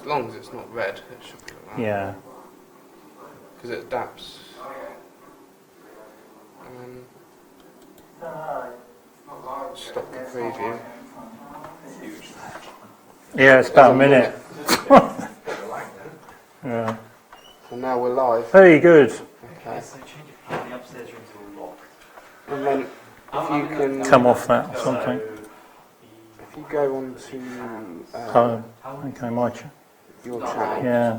As long as it's not red, it should be like that. Yeah. Because it adapts. Stop the preview. Yeah, it's about a minute. Yeah. So now we're live. Very good. Okay. And then if you can Come off that or something. if you go on to Oh, okay, my your channel, yeah.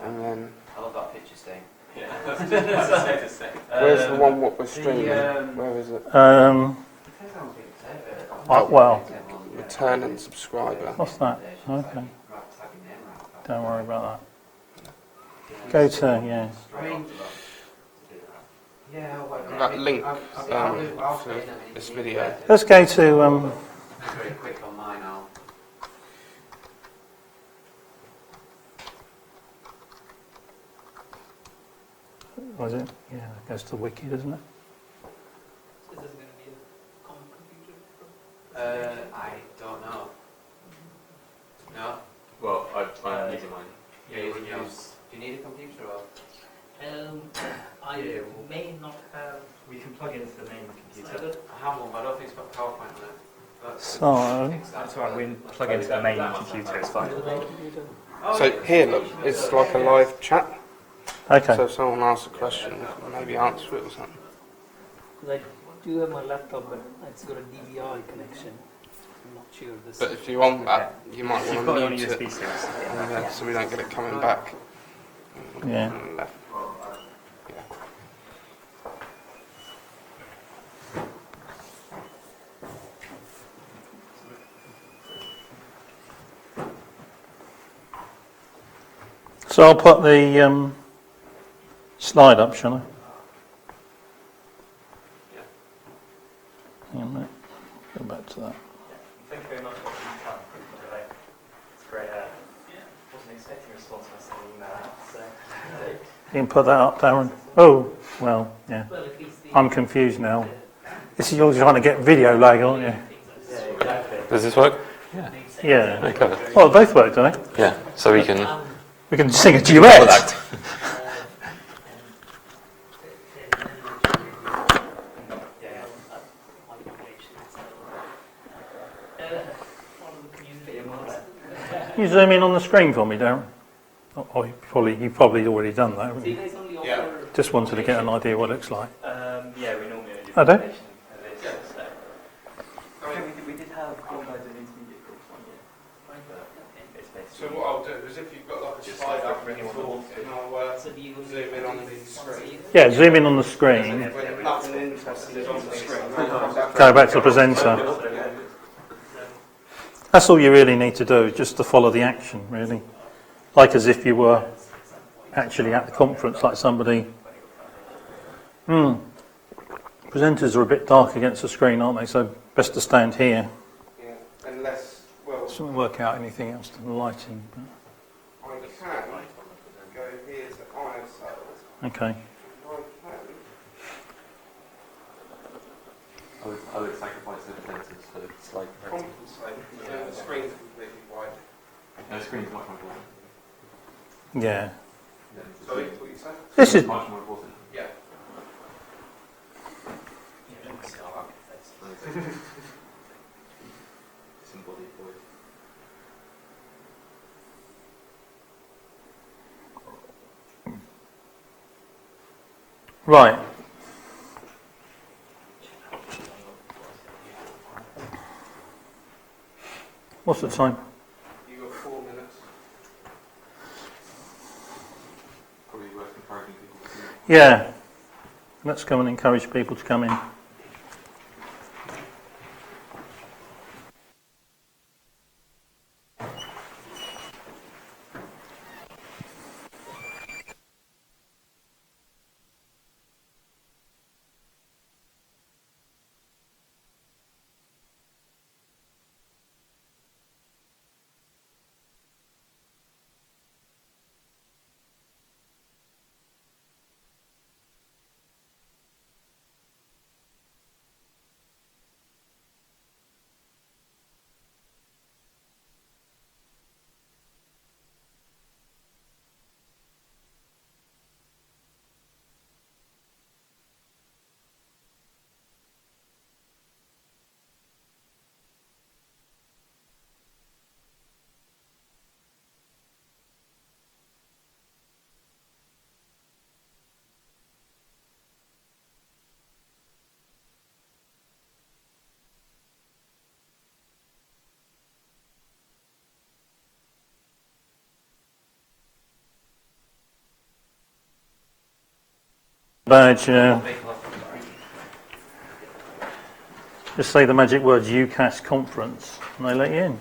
and then I love that picture thing. where's the one what we're streaming? Where is it? Well, Return and subscriber. what's that? Okay. Don't worry about that. Go to, yeah. That link for this video. Let's go to, Very quick on mine now. what is it? Yeah, it goes to Wiki, doesn't it? Is this going to be a common computer? I don't know. No? Well, I'm using mine. Yeah, you use. Do you need a computer or? I may not have. We can plug into the main computer. I have one, but I don't think it's got PowerPoint on it. So, That's right, we plug into the main computer, it's fine. So here, look, it's like a live chat. okay. So if someone asks a question, maybe answer it or something. Because I do have my laptop, but it's got a DVI connection. I'm not sure this. But if you want that, you might You've want got to it on mute USB it, sticks. so we don't get it coming back. Yeah. Left. Yeah. So I'll put the slide up, shall I? Hang on a minute. Go back to that. Thank you very much for your time. It's great. Wasn't expecting a response when I sent an email out, so. You can put that up, Darren. Oh, well, yeah. Well, at least the I'm confused now. This is you're trying to get video lag, aren't you? Yeah, exactly. Does this work? Yeah. Okay. Well, they both work, don't they? Yeah, so we can We can sing a duet. contact. Can you zoom in on the screen for me, Darren? Oh, you've probably already done that, haven't So you you? guys only offer. Yeah. Just wanted to get an idea what it looks like. Yeah, we normally only do Oh, do you? presentation at this, so. Okay, we did have one guy doing intermediate course one year. But it's So basically. what I'll do is if you've got like a Just slide up bring and it on. I'll So do you zoom in on the screen. Yeah, zoom in on the screen. When nothing interesting is on the screen. Go back to the presenter. That's all you really need to do, just to follow the action, really. Like as if you were actually at the conference, like somebody. Presenters are a bit dark against the screen, aren't they? So best to stand here. Yeah, unless, well, Doesn't work out anything else than the lighting. I can go here to ISO. But, okay. I would sacrifice the defensives for the slide. Compensate. So the screen's completely white. No, the screen's much more important. Yeah. Sorry, what you say? This is. much more important. Yeah. Disembodied voice. Right. What's the time? You got 4 minutes. Probably worth encouraging people to do. Yeah. Let's go and encourage people to come in. Badge, yeah. Just say the magic words UKHAS conference and they let you in.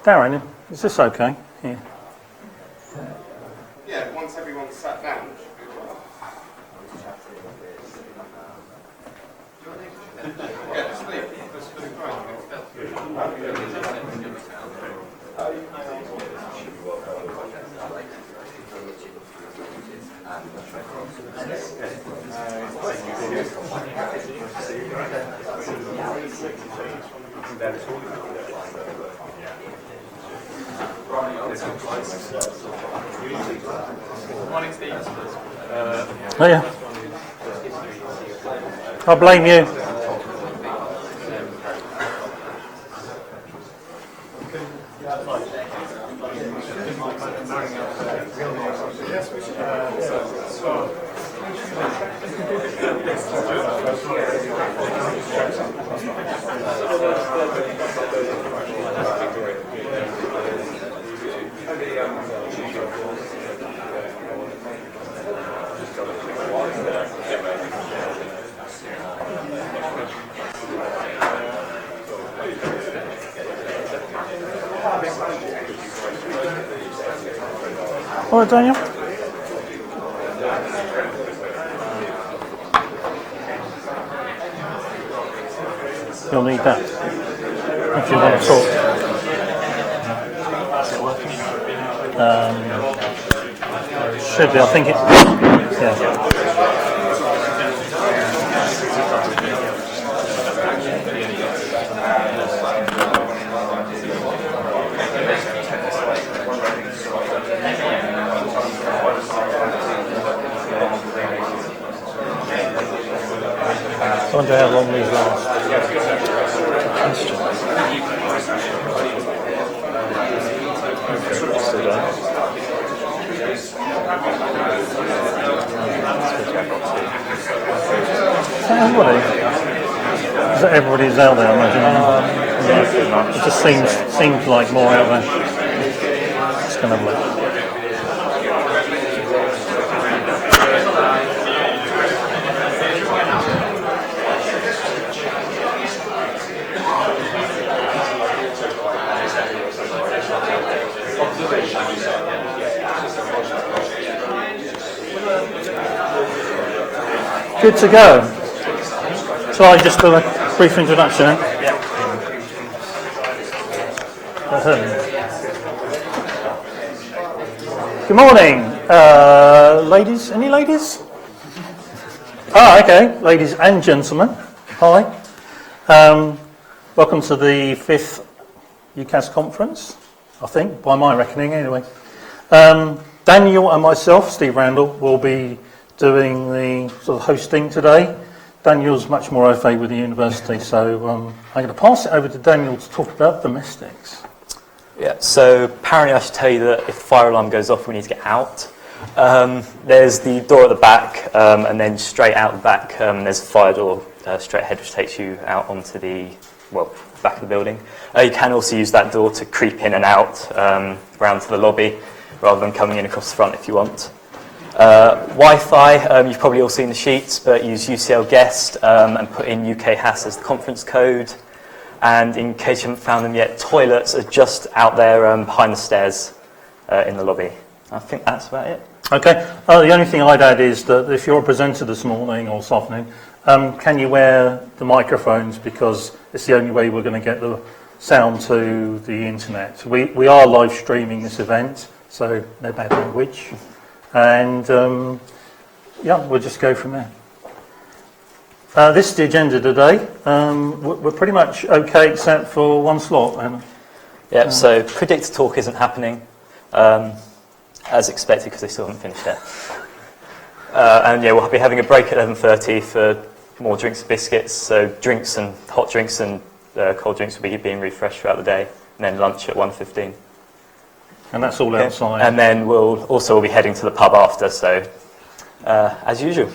Darren, is this okay? Here. Yeah, once everyone's sat down, it should be well. Yeah, just leave. Just leave. Morning, Steve. Oh yeah. I blame you. All right, Daniel. You'll need that if you want to talk. Should be, I think it. Yeah. I wonder how long these last. Everybody's out there, I imagine. It just seems like more out there. Just gonna look. Good to go. So I just do a brief introduction. Yeah. Good morning, ladies. Any ladies? Okay, ladies and gentlemen. Hi. Welcome to the 5th UKHAS conference. I think, by my reckoning, anyway. Daniel and myself, Steve Randall, will be doing the sort of hosting today. Daniel's much more au fait with the university, so I'm going to pass it over to Daniel to talk about domestics. Yeah, so apparently I should tell you that if the fire alarm goes off, we need to get out. There's the door at the back, and then straight out the back, there's a fire door straight ahead, which takes you out onto the, back of the building. You can also use that door to creep in and out around to the lobby, rather than coming in across the front if you want. Wi-Fi, you've probably all seen the sheets, but use UCL guest and put in UKHAS as the conference code. And in case you haven't found them yet, toilets are just out there behind the stairs in the lobby. I think that's about it. Okay. The only thing I'd add is that if you're a presenter this morning or this afternoon, can you wear the microphones, because it's the only way we're going to get the sound to the internet. We are live streaming this event, so no bad language. And we'll just go from there. This is the agenda today. We're pretty much okay except for one slot. Yeah, so predicted talk isn't happening, as expected, because they still haven't finished it. And we'll be having a break at 11:30 for more drinks and biscuits. So drinks and hot drinks and cold drinks will be being refreshed throughout the day, and then lunch at 1:15. And that's all outside. And then we'll be heading to the pub after, so as usual.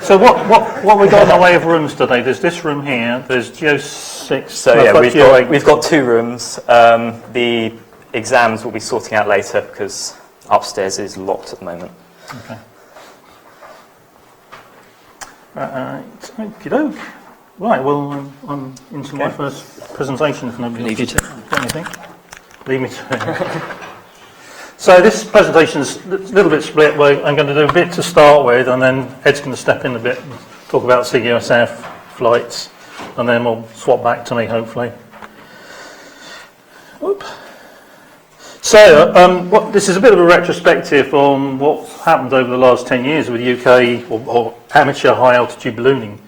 So what we got in the way of rooms today? There's this room here. There's Geo6. So no, yeah, Geo8. we've got 2 rooms. The exams we'll be sorting out later because upstairs is locked at the moment. Okay. Okey-doke. Right, well, I'm into my first presentation, if nobody Leave you else to has got anything. Leave me to it. So this presentation is a little bit split. I'm going to do a bit to start with, and then Ed's going to step in a bit and talk about CUSF flights, and then we'll swap back to me, hopefully. Oop. So this is a bit of a retrospective on what's happened over the last 10 years with UK or amateur high-altitude ballooning,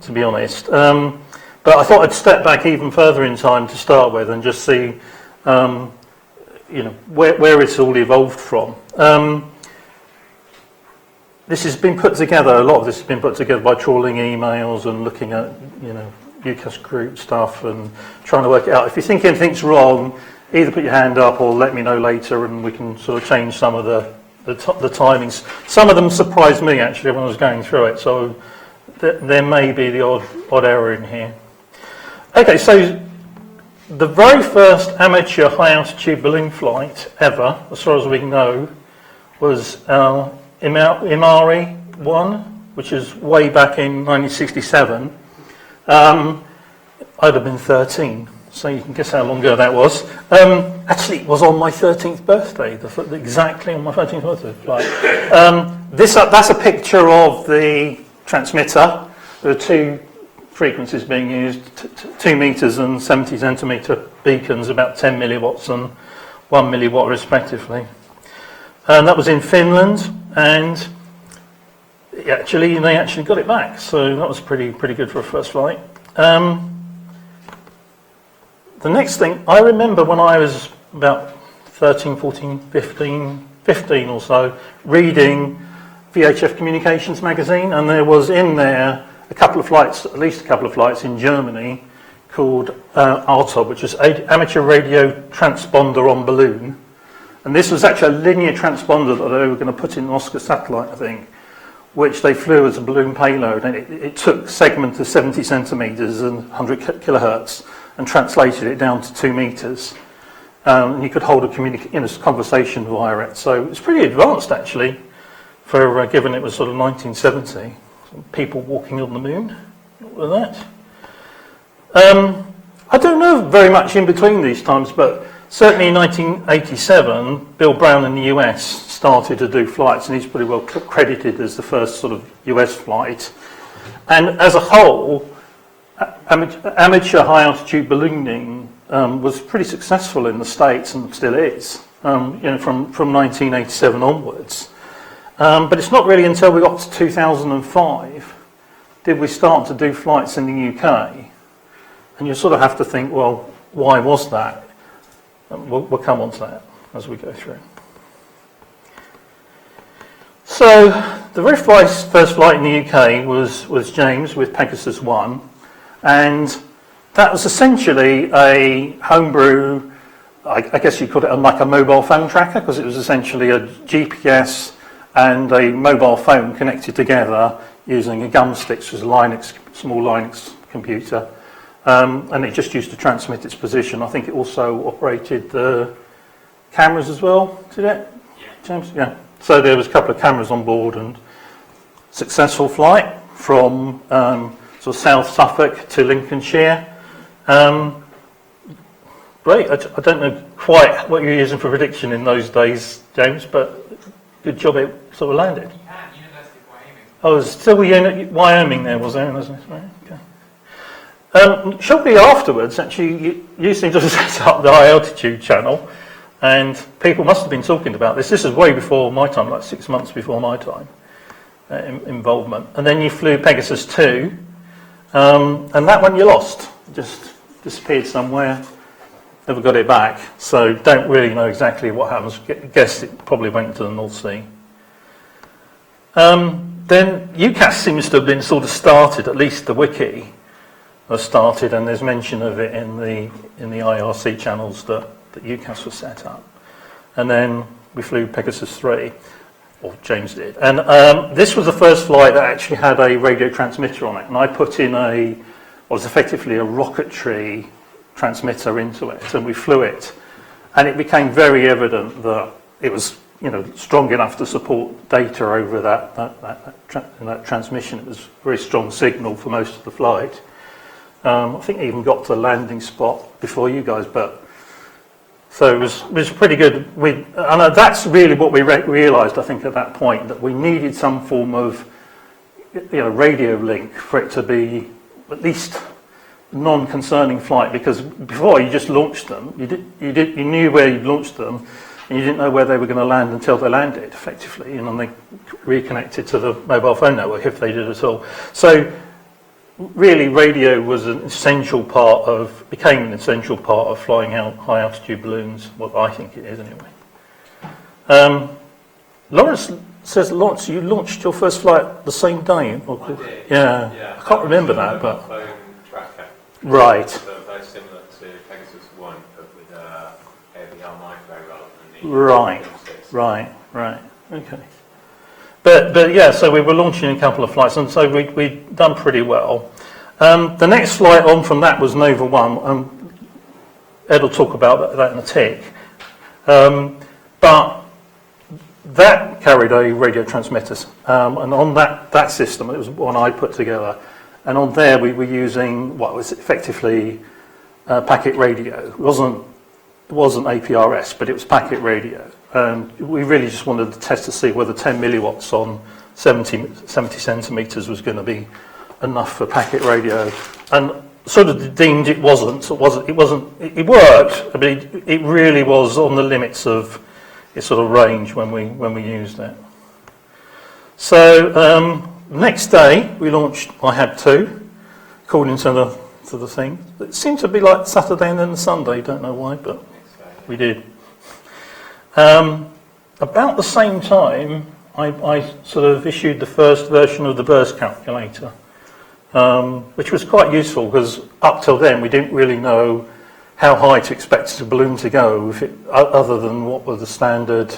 to be honest. But I thought I'd step back even further in time to start with and just see where it's all evolved from. This has been put together, a lot of this has been put together by trawling emails and looking at, UKHAS group stuff and trying to work it out. If you think anything's wrong, either put your hand up or let me know later and we can sort of change some of the timings. Some of them surprised me actually when I was going through it, so there may be the odd error in here. Okay, so the very first amateur high-altitude balloon flight ever, as far as we know, was Imari 1, which is way back in 1967. I'd have been 13, so you can guess how long ago that was. Actually, it was on my 13th birthday, exactly on my 13th birthday flight. That's a picture of the transmitter. There are 2 frequencies being used, 2 meters and 70 centimeter beacons, about 10 milliwatts and 1 milliwatt respectively. And that was in Finland, and they actually got it back, so that was pretty good for a first flight. The next thing, I remember when I was about 13, 14, 15 or so, reading VHF Communications magazine, and there was in there at least a couple of flights in Germany called ARTOB, which is Amateur Radio Transponder on Balloon. And this was actually a linear transponder that they were going to put in an Oscar satellite, I think, which they flew as a balloon payload. And it took segments of 70 centimetres and 100 kilohertz and translated it down to 2 meters. And you could hold a conversation via it. So it's pretty advanced, actually, for given it was sort of 1970. People walking on the moon with that. I don't know very much in between these times, but certainly in 1987, Bill Brown in the US started to do flights, and he's pretty well credited as the first sort of US flight. And as a whole, amateur high-altitude ballooning was pretty successful in the States and still is, from 1987 onwards. But it's not really until we got to 2005 did we start to do flights in the UK. And you sort of have to think, well, why was that? We'll come on to that as we go through. So the very first flight in the UK was James with Pegasus 1. And that was essentially a homebrew, I guess you'd call it like a mobile phone tracker, because it was essentially a GPS and a mobile phone connected together using a gumstick, which was a small Linux computer. And it just used to transmit its position. I think it also operated the cameras as well, did it, James? Yeah. So there was a couple of cameras on board, and successful flight from sort of South Suffolk to Lincolnshire. Great. I don't know quite what you were using for prediction in those days, James, but good job it sort of landed. University of Wyoming. Oh, it was still Wyoming there, was there? Right, okay. Shortly afterwards, actually, you seemed to set up the high altitude channel, and people must have been talking about this. This is way before my time, like 6 months before my time involvement. And then you flew Pegasus 2, and that one you lost. It just disappeared somewhere. Never got it back, so don't really know exactly what happens. Guess it probably went to the North Sea. Then UKHAS seems to have been sort of started, at least the wiki was started, and there's mention of it in the IRC channels that UKHAS was set up. And then we flew Pegasus 3. or James did. And this was the first flight that actually had a radio transmitter on it, and I put in what was effectively a rocketry transmitter into it, and we flew it. And it became very evident that it was, strong enough to support data over that transmission. It was a very strong signal for most of the flight. I think it even got to the landing spot before you guys, so it was pretty good. And that's really what we realised, I think, at that point, that we needed some form of radio link for it to be at least non-concerning flight, because before you just launched them, you knew where you'd launched them, and you didn't know where they were going to land until they landed, effectively, and then they reconnected to the mobile phone network if they did at all. So really, radio was became an essential part of flying out high altitude balloons. Well, I think it is anyway. Lawrence says, Lawrence, you launched your first flight the same day. I did. Yeah. I can't remember that, but Phone tracker. right. So very similar to Pegasus 1, but with AVR micro rather than the Right. M6. Right. Okay. But yeah, so we were launching a couple of flights, and so we'd done pretty well. The next flight on from that was Nova 1. Ed will talk about that in a tick. But that carried a radio transmitter, and on that system, it was one I put together, and on there we were using what was effectively packet radio. It wasn't APRS, but it was packet radio. We really just wanted to test to see whether 10 milliwatts on 70 centimetres was going to be enough for packet radio, and sort of deemed it wasn't. It worked, but it really was on the limits of its sort of range when we used it. So next day we launched. I had two, according to the thing. It seemed to be like Saturday and then the Sunday. Don't know why, but we did. About the same time, I sort of issued the first version of the burst calculator, which was quite useful because up till then we didn't really know how high to expect the balloon to go, other than what were the standard,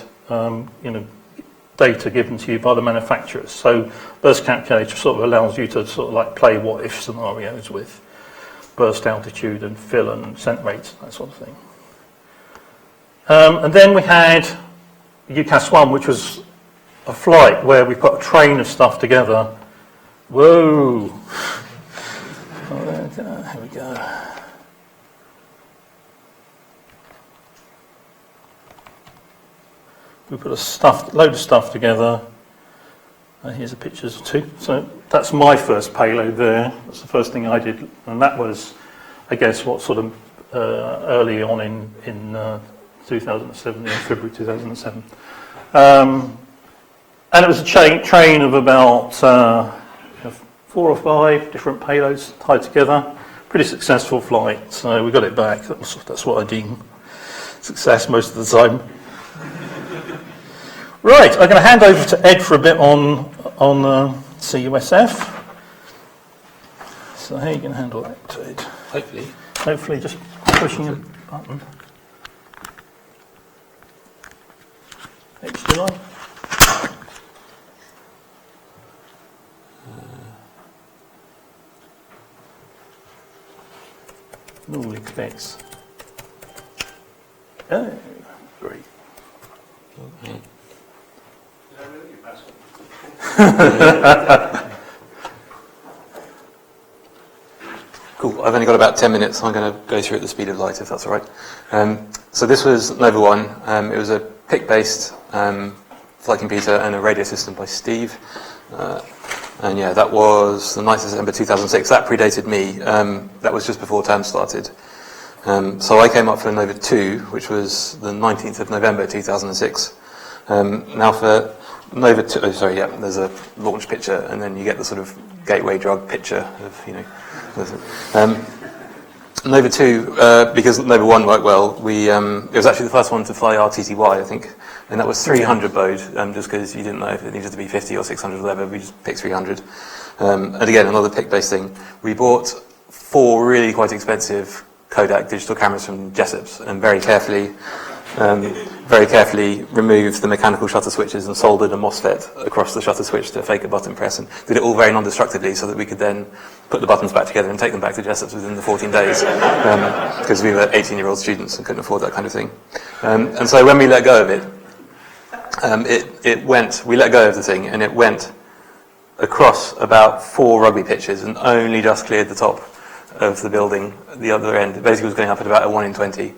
data given to you by the manufacturers. So burst calculator sort of allows you to sort of like play what-if scenarios with burst altitude and fill and descent rates, that sort of thing. And then we had UKHAS 1, which was a flight where we put a train of stuff together. Whoa! Here we go. We put a load of stuff together. Here's the pictures too. So that's my first payload there. That's the first thing I did, and that was, I guess, what sort of early on in 2007, February 2007. And it was a chain of about 4 or 5 different payloads tied together. Pretty successful flight, so we got it back. That's what I deem success most of the time. Right, I'm going to hand over to Ed for a bit on CUSF. So how are you going to handle that, Ed? Hopefully just pushing a button. HDI. Normally clicks. Oh, great. Okay. Cool. I've only got about 10 minutes. I'm going to go through at the speed of light, if that's all right. So this was Nova 1. It was a PIC-based flight computer and a radio system by Steve. And yeah, that was the 9th of December 2006. That predated me. That was just before term started. So I came up for Nova 2, which was the 19th of November 2006. Now for Nova 2, there's a launch picture, and then you get the sort of gateway drug picture of, Nova 2, because Nova 1 worked well, it was actually the first one to fly RTTY, I think, and that was 300 baud, just because you didn't know if it needed to be 50 or 600 or whatever, we just picked 300. And again, another PIC-based thing. We bought 4 really quite expensive Kodak digital cameras from Jessop's, and very carefully very carefully removed the mechanical shutter switches and soldered a MOSFET across the shutter switch to fake a button press, and did it all very non-destructively so that we could then put the buttons back together and take them back to Jessup's within the 14 days, because we were 18-year-old students and couldn't afford that kind of thing. And so when we let go of it, we let go of the thing, and it went across about 4 rugby pitches and only just cleared the top of the building, the other end. It basically was going up at about a 1 in 20.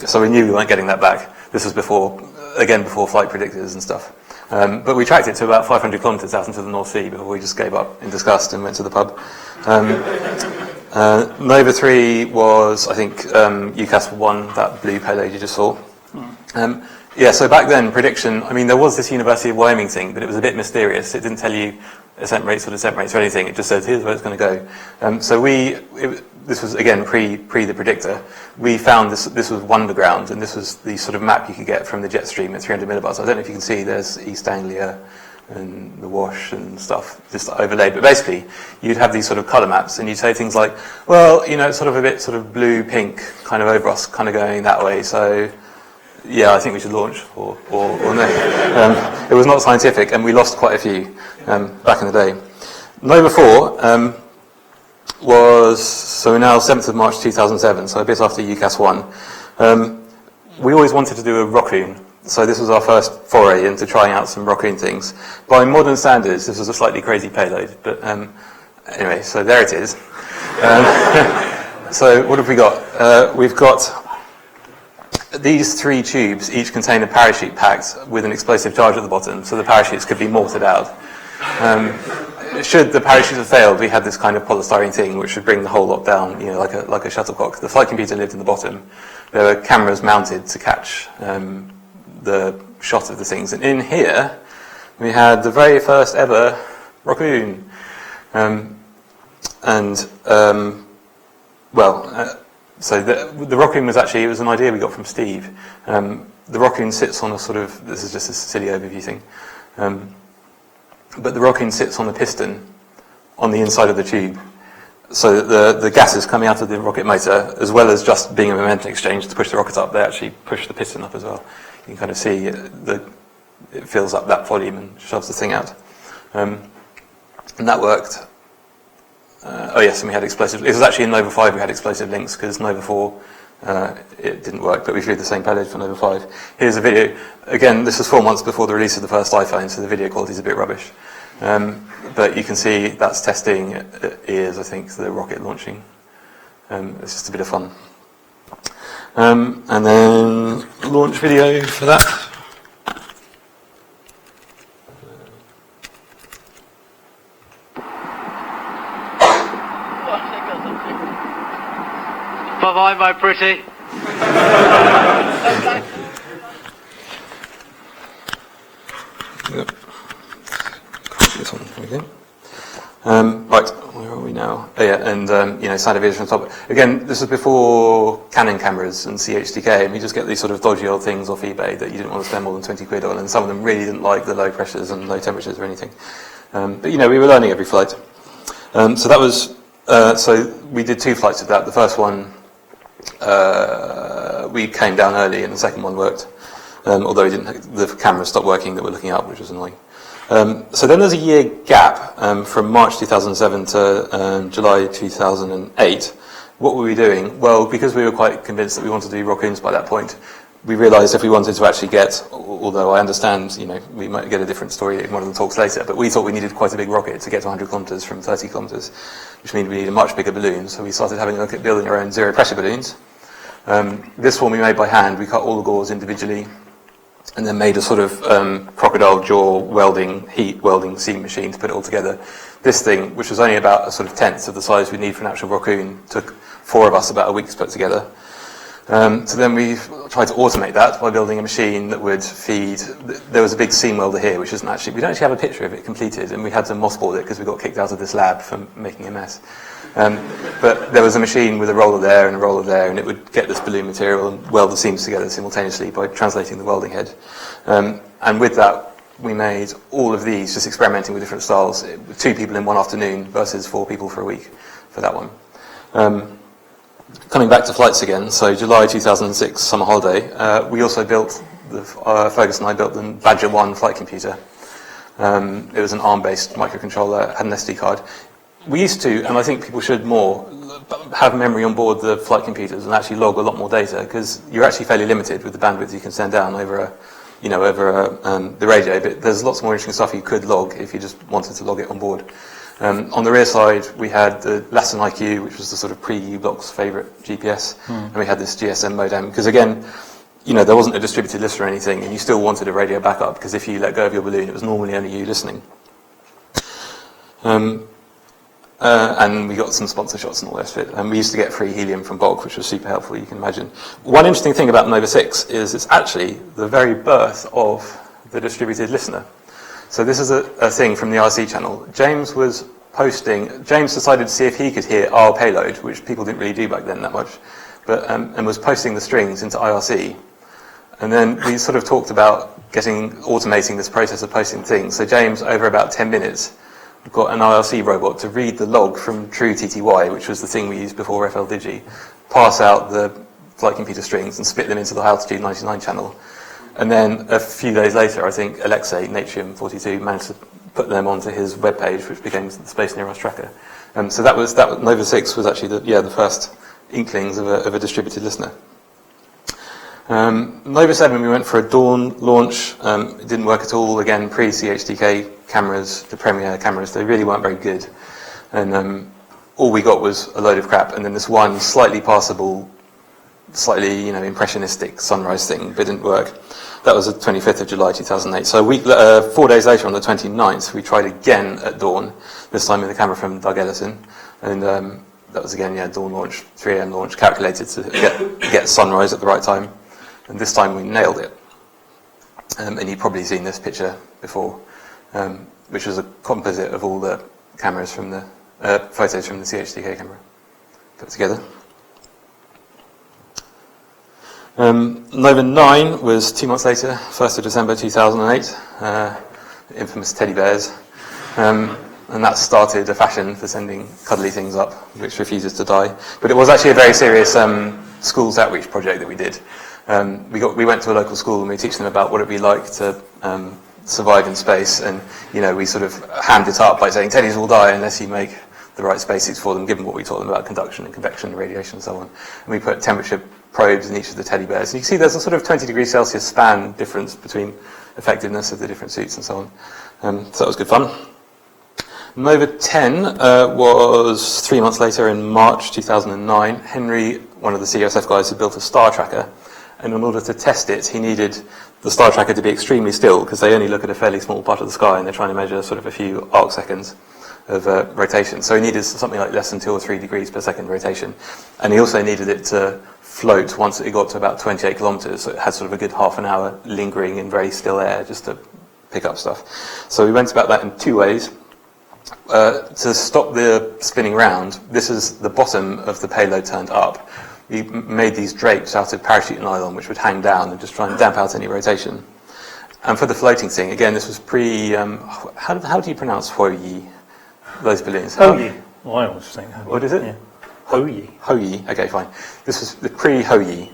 So we knew we weren't getting that back. This was before flight predictors and stuff. But we tracked it to about 500 kilometres out into the North Sea before we just gave up in disgust and went to the pub. Nova 3 was, I think, UKHAS 1, that blue payload you just saw. So back then, prediction, I mean, there was this University of Wyoming thing, but it was a bit mysterious. It didn't tell you ascent rates or descent rates or anything. It just said, here's where it's going to go. This was, again, pre the predictor. We found this was Wonderground, and this was the sort of map you could get from the jet stream at 300 millibars. I don't know if you can see, there's East Anglia and the Wash and stuff just overlaid. But basically, you'd have these sort of colour maps, and you'd say things like, well, it's sort of a bit sort of blue-pink kind of over us, kind of going that way, so yeah, I think we should launch, or no. It was not scientific, and we lost quite a few back in the day. Nova 4 so now 7th of March 2007, so a bit after UKHAS 1. We always wanted to do a raccoon, so this was our first foray into trying out some raccoon things. By modern standards, this was a slightly crazy payload, but anyway, so there it is. So what have we got? We've got these 3 tubes, each contain a parachute packed with an explosive charge at the bottom, so the parachutes could be mortared out. Should the parachutes have failed, we had this kind of polystyrene thing which would bring the whole lot down, like a shuttlecock. The flight computer lived in the bottom. There were cameras mounted to catch the shot of the things. And in here, we had the very first ever raccoon. So the raccoon was actually, it was an idea we got from Steve. The raccoon sits on a sort of, this is just a silly overview thing, but the raccoon sits on a piston on the inside of the tube, so that the gases coming out of the rocket motor, as well as just being a momentum exchange to push the rocket up, they actually push the piston up as well. You can kind of see it fills up that volume and shoves the thing out. And that worked. And we had explosive. It was actually in Nova 5 we had explosive links, because Nova 4 it didn't work, but we flew the same payload for Nova 5. Here's a video. Again, this was 4 months before the release of the first iPhone, so the video quality is a bit rubbish. But you can see that's testing ears, I think, the rocket launching. It's just a bit of fun. And then launch video for that. Bye-bye, my pretty. Yep. This one, there we go. Right, where are we now? Oh yeah, and sound and vision on top. Again, this was before Canon cameras and CHDK, and we just get these sort of dodgy old things off eBay that you didn't want to spend more than 20 quid on, and some of them really didn't like the low pressures and low temperatures or anything. But we were learning every flight. So that was, so we did 2 flights of that. The first one, we came down early, and the second one worked. Although the camera stopped working that we're looking up, which was annoying. So then there's a year gap from March 2007 to July 2008. What were we doing? Well, because we were quite convinced that we wanted to do raccoons by that point, we realised if we wanted to actually get, although I understand, we might get a different story in one of the talks later, but we thought we needed quite a big rocket to get to 100 kilometres from 30 kilometres, which means we need a much bigger balloon. So we started having a look at building our own zero pressure balloons. This one we made by hand. We cut all the gauze individually, and then made a sort of crocodile jaw heat welding seam machine to put it all together. This thing, which was only about a sort of tenth of the size we need for an actual raccoon, took 4 of us about a week to put together. So then we tried to automate that by building a machine that would feed. There was a big seam welder here, which isn't actually, we don't actually have a picture of it completed, and we had to mothball it because we got kicked out of this lab for making a mess. But there was a machine with a roller there and a roller there, and it would get this balloon material and weld the seams together simultaneously by translating the welding head. And with that, we made all of these, just experimenting with different styles, 2 people in one afternoon versus 4 people for a week for that one. coming back to flights again, so July 2006, summer holiday, we also built, Fergus and I built the Badger 1 flight computer. It was an ARM-based microcontroller, had an SD card. We used to, and I think people should more, have memory on board the flight computers and actually log a lot more data, because you're actually fairly limited with the bandwidth you can send down over the radio, but there's lots more interesting stuff you could log if you just wanted to log it on board. On the rear side, we had the Latin IQ, which was the sort of pre-U-Block's favourite GPS, and we had this GSM modem, because again, there wasn't a distributed list or anything, and you still wanted a radio backup, because if you let go of your balloon, it was normally only you listening. And we got some sponsor shots and all the rest of it. And we used to get free helium from Bog, which was super helpful, you can imagine. One interesting thing about Nova 6 is it's actually the very birth of the distributed listener. So this is a thing from the IRC channel. James decided to see if he could hear our payload, which people didn't really do back then that much, but and was posting the strings into IRC. And then we sort of talked about automating this process of posting things. So James, over about 10 minutes, got an IRC robot to read the log from True TTY, which was the thing we used before FL Digi, pass out the flight computer strings and spit them into the Altitude 99 channel. And then a few days later, I think Alexei, Natrium42, managed to put them onto his webpage, which became the Space Near Us tracker. So that Nova 6 was actually the first inklings of a distributed listener. Nova 7, we went for a dawn launch. It didn't work at all. Again, pre-CHDK cameras, the Premiere cameras, they really weren't very good. And all we got was a load of crap. And then this one slightly passable, slightly impressionistic sunrise thing, but it didn't work. That was the 25th of July 2008. So 4 days later, on the 29th, we tried again at dawn, this time with a camera from Doug Ellison. And that was again, dawn launch, 3 a.m. launch, calculated to get sunrise at the right time. And this time we nailed it. And you've probably seen this picture before, which was a composite of all the cameras from the photos from the CHDK camera put together. Nova 9 was 2 months later, 1st of December 2008, infamous teddy bears. And that started a fashion for sending cuddly things up, which refuses to die. But it was actually a very serious schools outreach project that we did. We went to a local school and we teach them about what it'd be like to survive in space, and we sort of hammed it up by saying teddies will die unless you make the right spacesuits for them, given what we taught them about conduction and convection and radiation and so on. And we put temperature probes in each of the teddy bears. And you can see there's a sort of 20 degrees Celsius span difference between effectiveness of the different suits and so on. So that was good fun. Nova 10 was 3 months later in March 2009. Henry, one of the CSF guys, had built a star tracker, and in order to test it, he needed the star tracker to be extremely still, because they only look at a fairly small part of the sky and they're trying to measure sort of a few arc seconds of rotation. So he needed something like less than 2 or 3 degrees per second rotation. And he also needed it to float once it got to about 28 kilometers. So it had sort of a good half an hour lingering in very still air just to pick up stuff. So we went about that in 2 ways. To stop the spinning round, this is the bottom of the payload turned up. We made these drapes out of parachute nylon, which would hang down and just try and damp out any rotation. And for the floating thing, again, this was how do you pronounce Huoyi? Those balloons. Hoyi. Well, I always think Hoyi. What is it? Yeah. Hoyi. Hoyi. Okay, fine. This was the pre-Hoyi.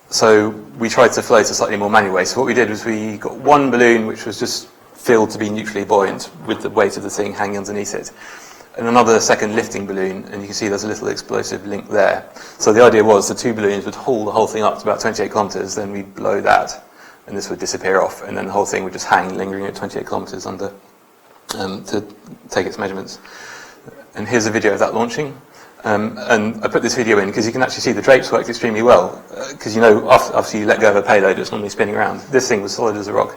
So we tried to float a slightly more manual way. So what we did was we got one balloon which was just filled to be neutrally buoyant with the weight of the thing hanging underneath it, and another second lifting balloon, and you can see there's a little explosive link there. So the idea was the 2 balloons would haul the whole thing up to about 28 kilometers, then we'd blow that, and this would disappear off, and then the whole thing would just hang, lingering at 28 kilometers under, to take its measurements. And here's a video of that launching. And I put this video in because you can actually see the drapes worked extremely well, because after you let go of a payload, it's normally spinning around. This thing was solid as a rock.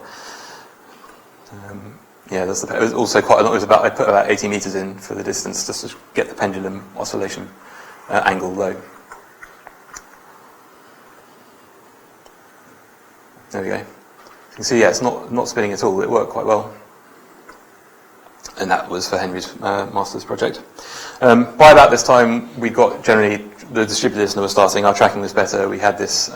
It was also quite a lot. I put about 80 meters in for the distance just to get the pendulum oscillation angle low. There we go. You can see, it's not spinning at all. It worked quite well. And that was for Henry's master's project. By about this time, we got generally the distributed listener was starting. Our tracking was better. We had this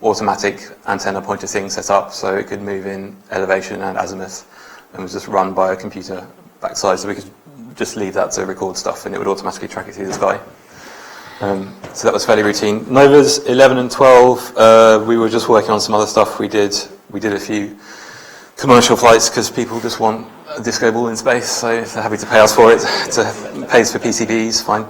automatic antenna pointer thing set up so it could move in elevation and azimuth, and was just run by a computer backside, so we could just leave that to record stuff, and it would automatically track it through the sky. So that was fairly routine. Novas 11 and 12, we were just working on some other stuff. We did a few commercial flights because people just want a disco ball in space, so they're happy to pay us for it. Pays for PCBs, fine.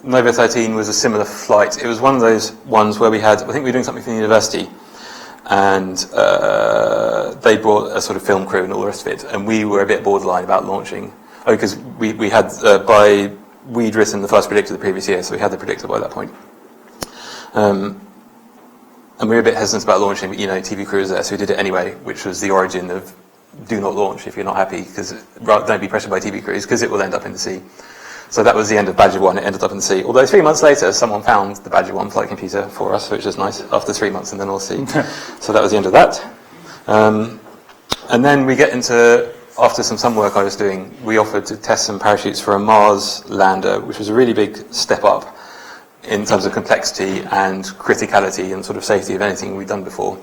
Nova 13 was a similar flight. It was one of those ones where I think we were doing something for the university, and they brought a sort of film crew and all the rest of it, and we were a bit borderline about launching. Because we had, we'd written the first predictor the previous year, so we had the predictor by that point. And we were a bit hesitant about launching, but TV crew was there, so we did it anyway, which was the origin of do not launch if you're not happy, because don't be pressured by TV crews, because it will end up in the sea. So that was the end of Badger 1, it ended up in the sea. Although 3 months later, someone found the Badger 1 flight computer for us, which was nice, after 3 months in the North Sea. So that was the end of that. And then we get into, after some work I was doing, we offered to test some parachutes for a Mars lander, which was a really big step up in terms of complexity and criticality and sort of safety of anything we'd done before.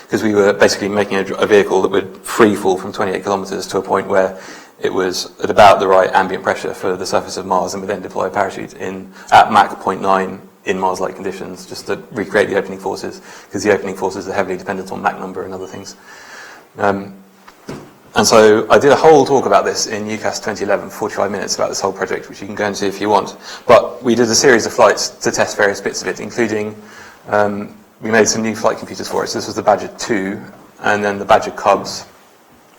Because we were basically making a vehicle that would free fall from 28 kilometers to a point where it was at about the right ambient pressure for the surface of Mars, and would then deploy a parachute at Mach 0.9 in Mars-like conditions, just to recreate the opening forces, because the opening forces are heavily dependent on Mach number and other things. And so I did a whole talk about this in UKHAS 2011, 45 minutes about this whole project, which you can go and see if you want. But we did a series of flights to test various bits of it, including we made some new flight computers for it. So this was the Badger 2, and then the Badger Cubs,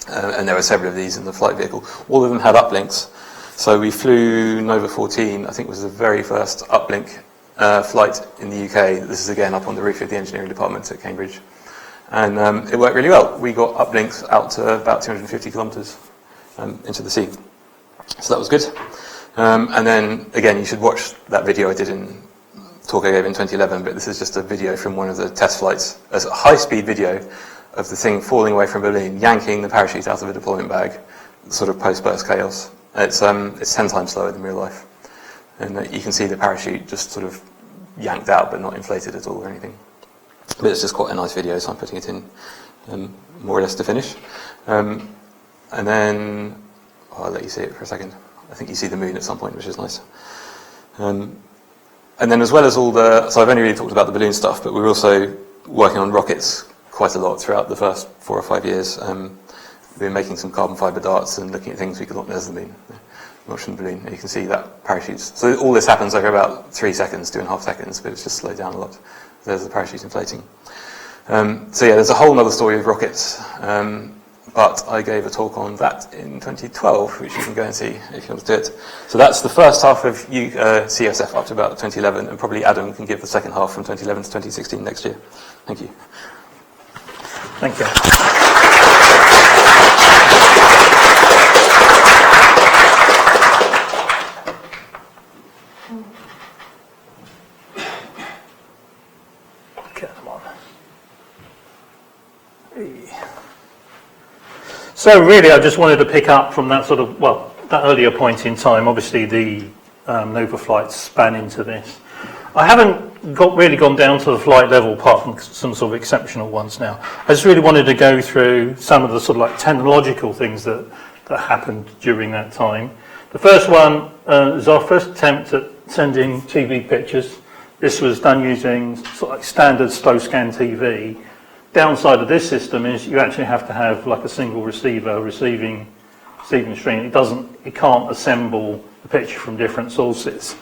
and there were several of these in the flight vehicle. All of them had uplinks. So we flew Nova 14, I think was the very first uplink flight in the UK. This is again up on the roof of the engineering department at Cambridge. And it worked really well. We got uplinks out to about 250 kilometres into the sea. So that was good. And then, again, you should watch that video I did in talk I gave in 2011, but this is just a video from one of the test flights. It's a high-speed video of the thing falling away from Berlin, yanking the parachute out of a deployment bag, sort of post-burst chaos. It's 10 times slower than real life. And you can see the parachute just sort of yanked out, but not inflated at all or anything. But it's just quite a nice video, so I'm putting it in more or less to finish. And then, I'll let you see it for a second. I think you see the moon at some point, which is nice. And then as well as so I've only really talked about the balloon stuff, but we were also working on rockets quite a lot throughout the first 4 or 5 years. We've been making some carbon fibre darts and looking at things we could launch. There's the moon, launching the balloon. And you can see that parachutes. So all this happens over about 3 seconds, 2.5 seconds, but it's just slowed down a lot. There's the parachute inflating. So yeah, there's a whole other story of rockets, but I gave a talk on that in 2012, which you can go and see if you want to do it. So that's the first half of CSF up to about 2011, and probably Adam can give the second half from 2011 to 2016 next year. Thank you. Thank you. So really, I just wanted to pick up from that that earlier point in time. Obviously, the Nova flights span into this. I haven't really gone down to the flight level, apart from some sort of exceptional ones now. I just really wanted to go through some of the sort of like technological things that happened during that time. The first one is our first attempt at sending TV pictures. This was done using sort of like standard slow scan TV. Downside of this system is you actually have to have like a single receiver receiving stream. It can't assemble the picture from different sources.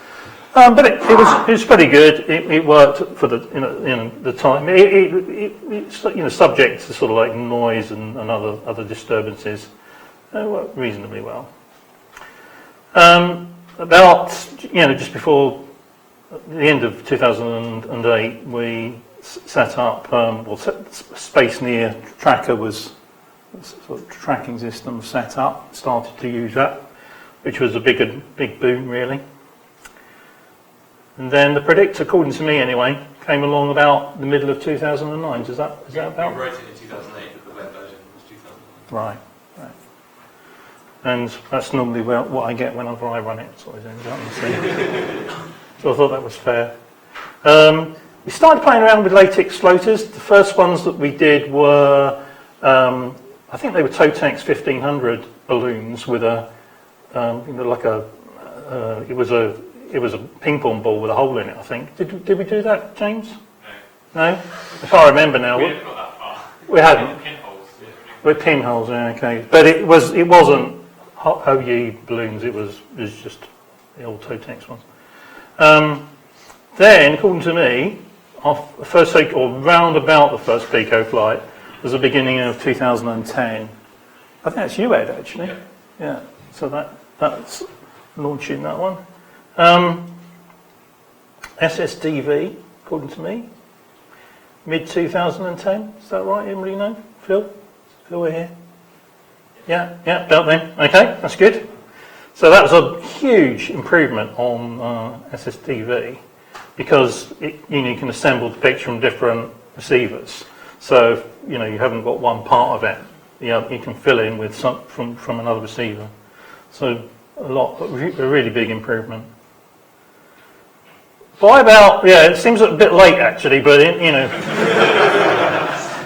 But it was pretty good. It worked for the time. It's subject to sort of like noise and other disturbances. It worked reasonably well. About just before the end of 2008, we set up, Space Near Tracker was sort of tracking system set up, started to use that, which was a big boom really. And then the predictor, according to me anyway, came along about the middle of 2009. Is that about? We wrote it in 2008, but the web version was 2009. Right. And that's normally what I get whenever I run it. So I thought that was fair. We started playing around with latex floaters. The first ones that we did were, I I think they were Totex 1500 balloons with a, like a, it was a ping pong ball with a hole in it, I think. Did we do that, James? No? I can't remember now. We haven't got that far. We hadn't. Pinholes. With pinholes, yeah, okay. But it wasn't OE balloons, it was just the old Totex ones. Then, according to me, our first take, or round about the first Pico flight, was the beginning of 2010. I think that's you, Ed, actually. Yeah. So that's launching that one. SSDV, according to me, mid 2010. Is that right? Anybody know? Phil, we're here. Yeah, about then. Okay, that's good. So that was a huge improvement on SSDV because you can assemble the picture from different receivers. So you haven't got one part of it. You can fill in with some from another receiver. So a really big improvement. By about it seems a bit late actually, but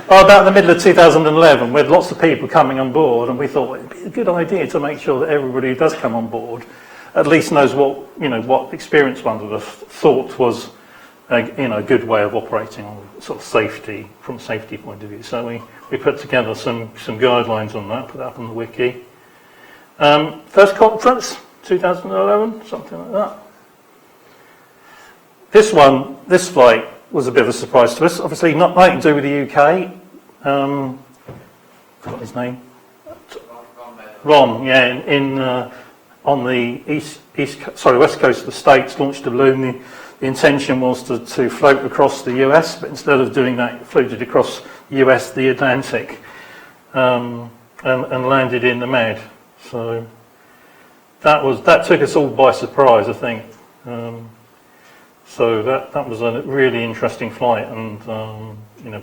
about the middle of 2011, we had lots of people coming on board, and we thought it'd be a good idea to make sure that everybody who does come on board at least knows what experienced ones would have thought was a good way of operating on sort of safety, from a safety point of view. So we put together some guidelines on that, put that up on the wiki. First conference, 2011, something like that. This flight was a bit of a surprise to us. Obviously, nothing to do with the UK. Forgot his name. Ron, yeah, on the west coast of the States, launched a balloon. The intention was to float across the US, but instead of doing that, it floated across the US, the Atlantic, and landed in the Med. So that took us all by surprise, I think. So that was a really interesting flight, and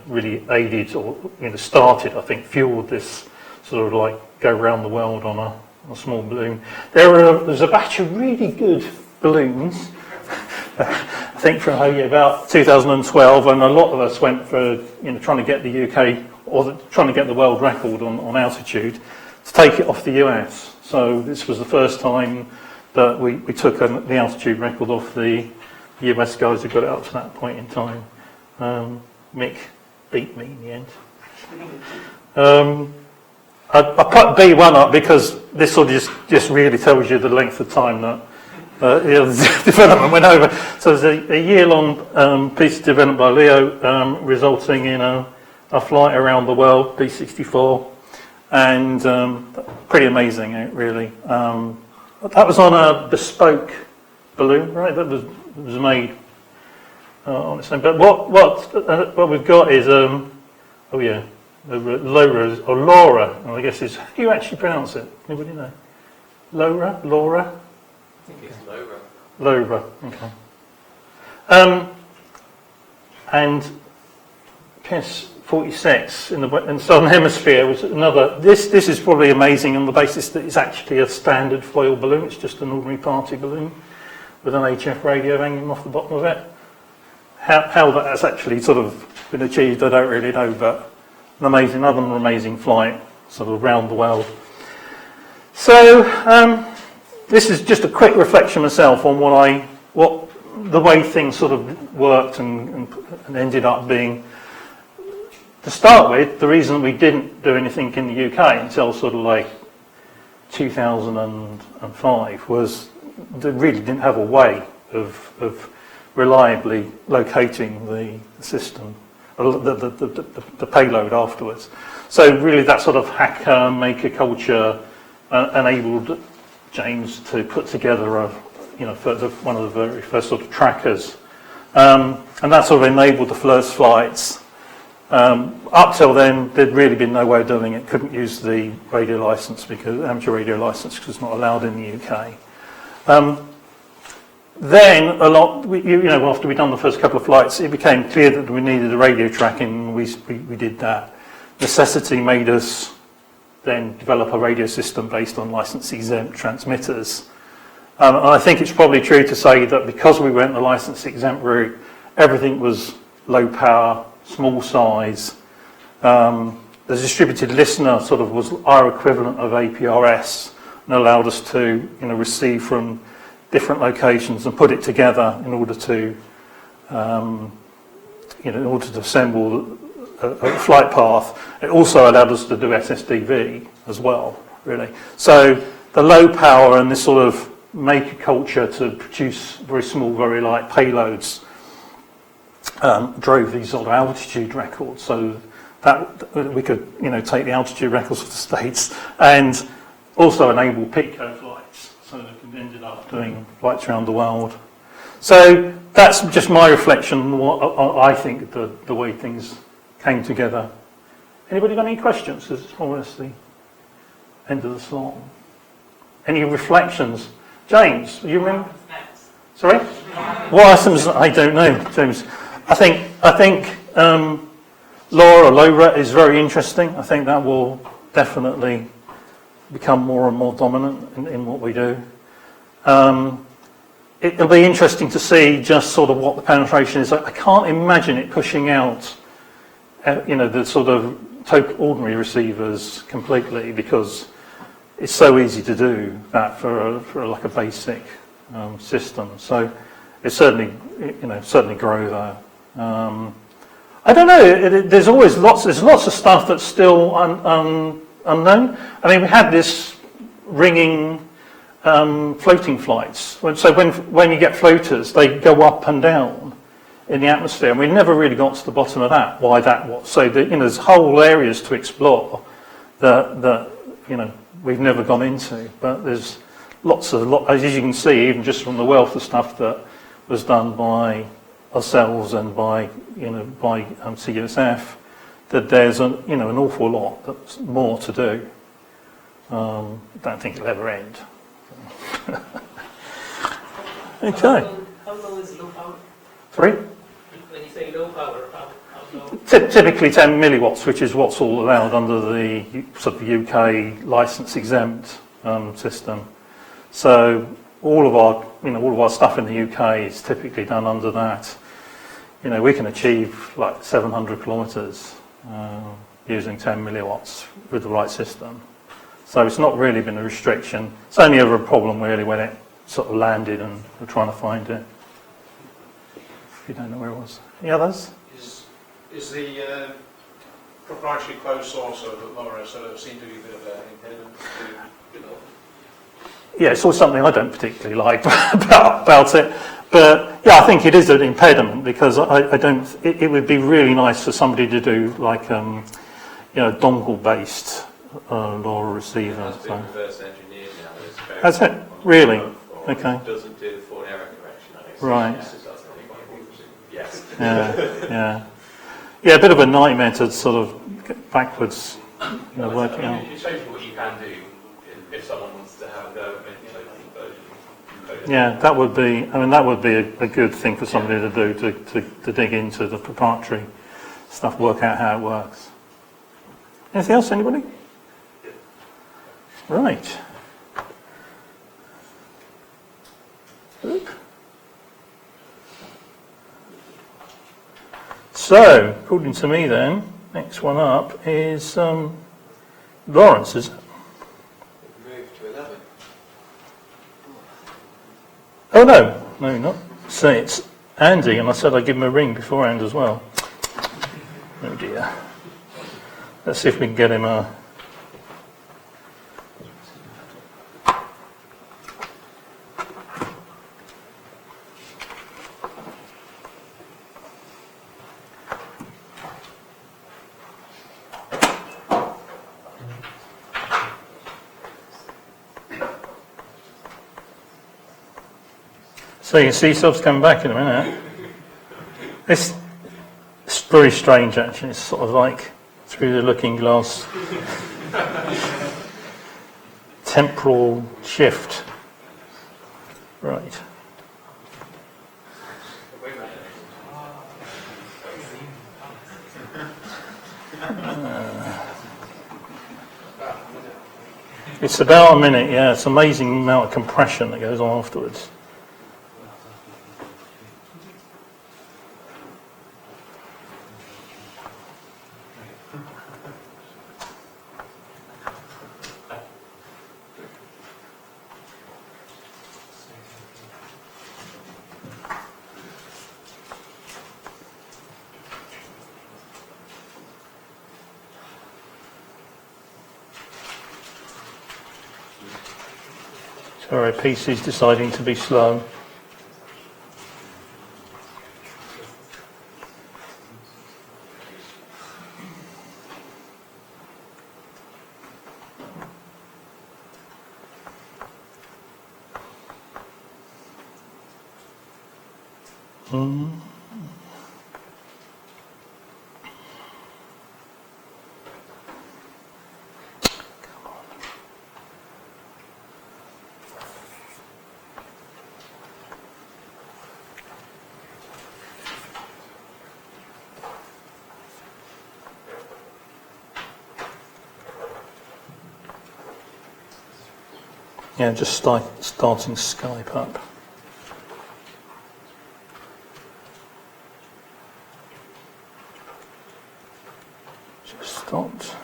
really aided or started, I think, fueled this sort of like go around the world on a small balloon. There's a batch of really good balloons, I think from about 2012, and a lot of us went for trying to get the UK or trying to get the world record on altitude to take it off the US. So this was the first time that we took the altitude record off the US guys who got it up to that point in time. Mick beat me in the end. I put B1 up because this sort of just really tells you the length of time that the development went over. So there's a year-long piece of development by Leo, resulting in a flight around the world, B64, and pretty amazing, really. That was on a bespoke balloon, right? That was made on its own. But what we've got is Laura, I guess is, how do you actually pronounce it? Anybody know? Laura? I think it's Laura. Laura, okay. And PS 46 in the Southern Hemisphere was another. This is probably amazing on the basis that it's actually a standard foil balloon. It's just an ordinary party balloon with an HF radio hanging off the bottom of it. How that's actually sort of been achieved, I don't really know, but another amazing flight, sort of around the world. So this is just a quick reflection myself on what the way things sort of worked and ended up being. To start with, the reason we didn't do anything in the UK until sort of like 2005 was they really didn't have a way of reliably locating the system, the payload afterwards. So really that sort of hacker maker culture enabled James to put together one of the very first sort of trackers, and that sort of enabled the first flights. Up till then, there'd really been no way of doing it. Couldn't use the radio license amateur radio license because it's not allowed in the UK. Then after we'd done the first couple of flights, it became clear that we needed a radio tracking. We did that. Necessity made us then develop a radio system based on license-exempt transmitters. And I think it's probably true to say that because we went the license-exempt route, everything was low power, small size, the distributed listener sort of was our equivalent of APRS and allowed us to, receive from different locations and put it together in order to, assemble a flight path. It also allowed us to do SSDV as well, really. So the low power and this sort of maker culture to produce very small, very light payloads drove these sort of altitude records. So that we could, take the altitude records for the States and also enable pico flights. So we ended up doing flights around the world. So that's just my reflection on what I think the way things came together. Anybody got any questions? Because it's almost the end of the slot. Any reflections? James, you remember? Sorry? What items? I don't know, James. I think LoRa is very interesting. I think that will definitely become more and more dominant in what we do. It'll be interesting to see just sort of what the penetration is. I can't imagine it pushing out, the sort of ordinary receivers completely, because it's so easy to do that for like a basic system. So it's certainly grow there. I don't know. There's always lots of stuff that's still unknown. I mean, we had this ringing floating flights. So when you get floaters, they go up and down in the atmosphere, and we never really got to the bottom of that. Why that was? So there's whole areas to explore that we've never gone into. But there's lots, as you can see, even just from the wealth of stuff that was done by ourselves and by CUSF, that there's an awful lot that's more to do. I don't think it'll ever end. Okay. How low is low power? Sorry? When you say low power, how low? Typically 10 milliwatts, which is what's all allowed under the sort of UK license exempt system. So all of our stuff in the UK is typically done under that. We can achieve like 700 kilometres using 10 milliwatts with the right system. So it's not really been a restriction. It's only ever a problem really when it sort of landed and we're trying to find it. If you don't know where it was. Any others? Is the proprietary closed source of LoRa sort of seem to be a bit of an impediment to develop? Yeah, it's always something I don't particularly like about it. But yeah, I think it is an impediment because I don't. It would be really nice for somebody to do like dongle-based LoRa receiver. It's been reverse engineered now. That's it. Really? Okay. It doesn't do the forward error correction. I think. Right. Yes. Yeah. A bit of a nightmare to sort of get backwards, working out. It shows you what you can do if someone wants to have a go at making a conversion. Yeah, that would be a good thing for somebody to do, to dig into the proprietary stuff, work out how it works. Anything else, anybody? Right. Oop. So, according to me then, next one up is Lawrence, is it? Move to 11. Oh no, not. Say it's Andy, and I said I'd give him a ring beforehand as well. Oh dear. Let's see if we can get him a... So you can see subs coming back in a minute. It's very strange actually, it's sort of like through the looking glass. Temporal shift. Right. It's about a minute, yeah. It's an amazing amount of compression that goes on afterwards. Sorry, PC's deciding to be slow. Yeah, just starting Skype up. Just stopped.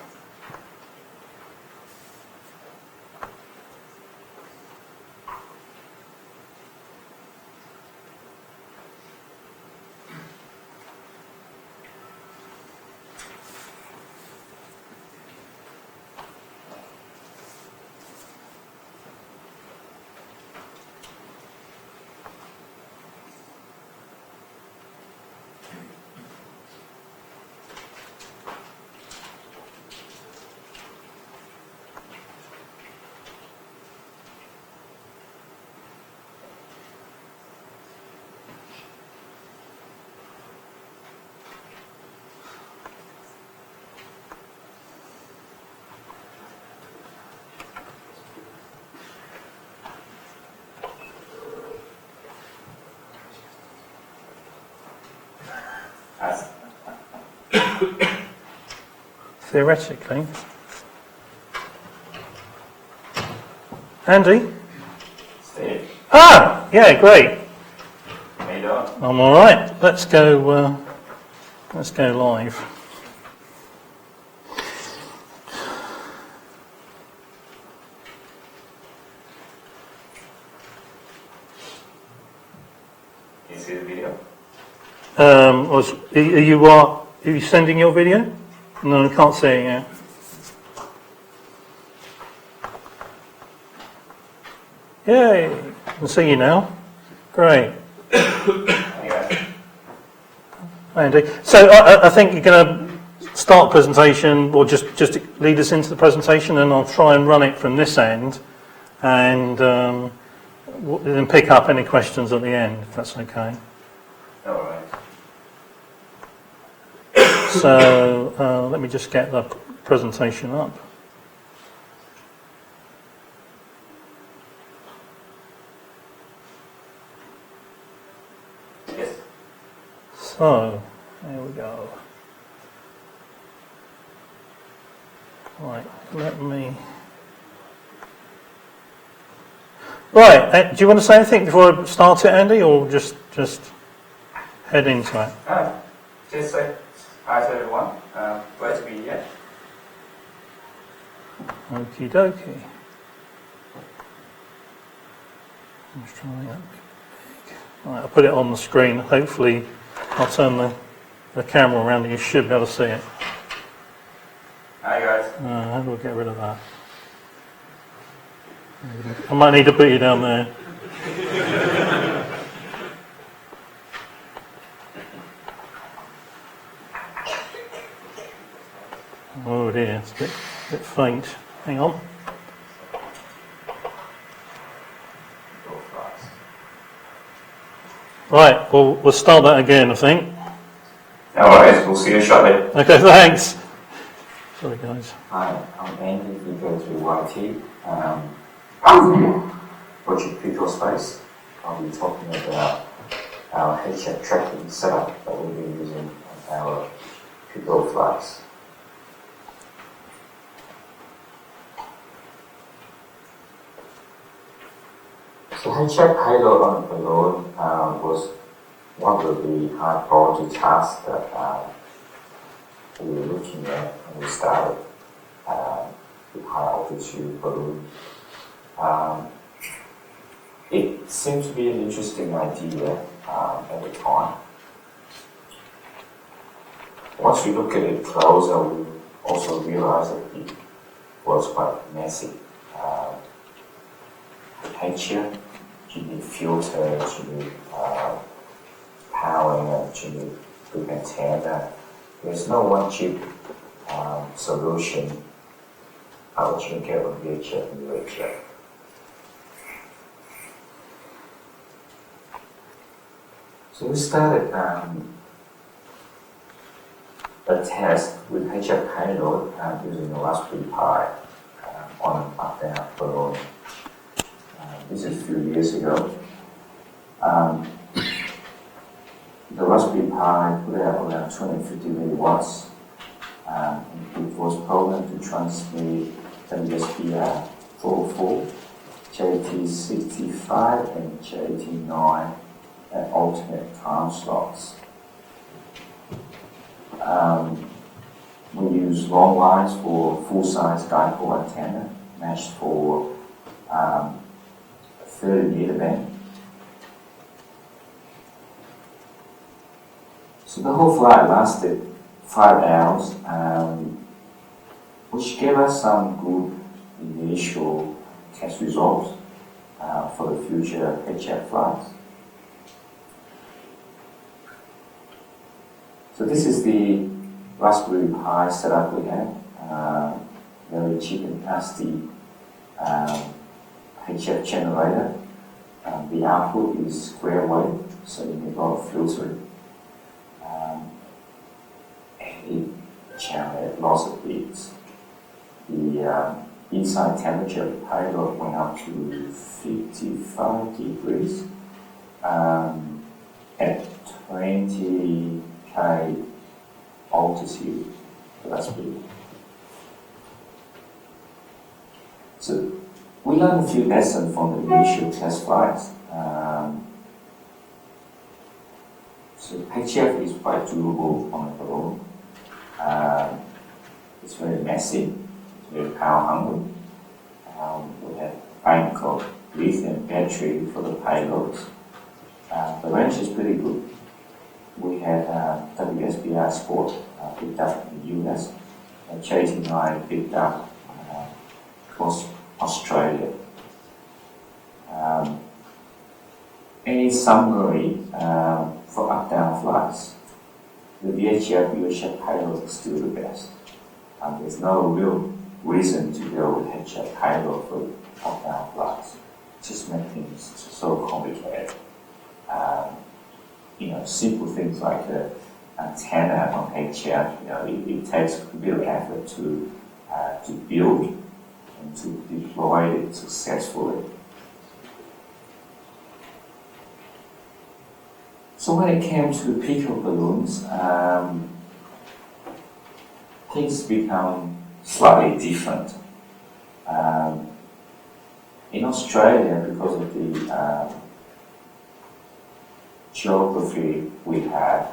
Theoretically. Andy? Steve, Ah, yeah, great. how you doing? I'm all right. Let's go live. Can you see the video? Are you sending your video? No, I can't see it yet. Yay! I can see you now. Great. Anyway, Hi, Andy. So I think you're going to start presentation, or just lead us into the presentation, and I'll try and run it from this end, and then pick up any questions at the end, if that's okay. all right. So let me just get the presentation up. Yes. So, there we go. Right, let me... Right, do you want to say anything before I start it, Andy, or just head into it? Just say hi to everyone. Glad to be here. Okie dokie. Let's try that. Right, I'll put it on the screen. Hopefully, I'll turn the camera around and you should be able to see it. Hi guys. How do I get rid of that? I might need to put you down there. Oh dear, it's a bit faint. Hang on. Go fast. Right, we'll start that again, I think. No worries, we'll see you shortly. Okay, thanks. Sorry, guys. Hi, I'm Andy, we go through YT. Project People Space. I'll be talking about our headset tracking setup that we'll be using on our People flights. So headset payload on the balloon was one of the high priority tasks that we were looking at when we started with high altitude balloon. It seemed to be an interesting idea at the time. Once we look at it closer, we also realize that it was quite messy. HF, you need filters, you need power unit, you need good antenna. There's no one cheap solution how to get on VHF and UHF. So we started a test with HF payload using a Raspberry Pi on an up-down balloon. This is a few years ago. The Raspberry Pi put out around 250 milliwatts. It was programmed to transmit WSPR 404, JT65 and JT9 at alternate time slots. We use long lines for full-size dipole antenna, matched for 30-meter band. So the whole flight lasted 5 hours, which gave us some good initial test results for the future HF flights. So this is the Raspberry Pi setup we have. Very cheap and fast HF generator. The output is square wave, so you need a lot of filtering. And it generated lots of beats. The inside temperature of the payload went up to 55 degrees at 20K altitude. So that's pretty good. So we learned a few lessons from the initial test flights. So HF is quite durable on the balloon. It's very messy, it's very power hungry. We have iron-coated lithium battery for the payloads. The range is pretty good. We had WSPR Sport picked up in the US, and JT9 picked up across Australia. Any summary for up-down flights? The VHF, UHF payload is still the best. There's no real reason to go with HF payload for up-down flights. Just make things so complicated. Simple things like the antenna on HF, it takes a bit of effort to build and to deploy it successfully. So when it came to pico balloons, things become slightly different. In Australia, because of the geography we have,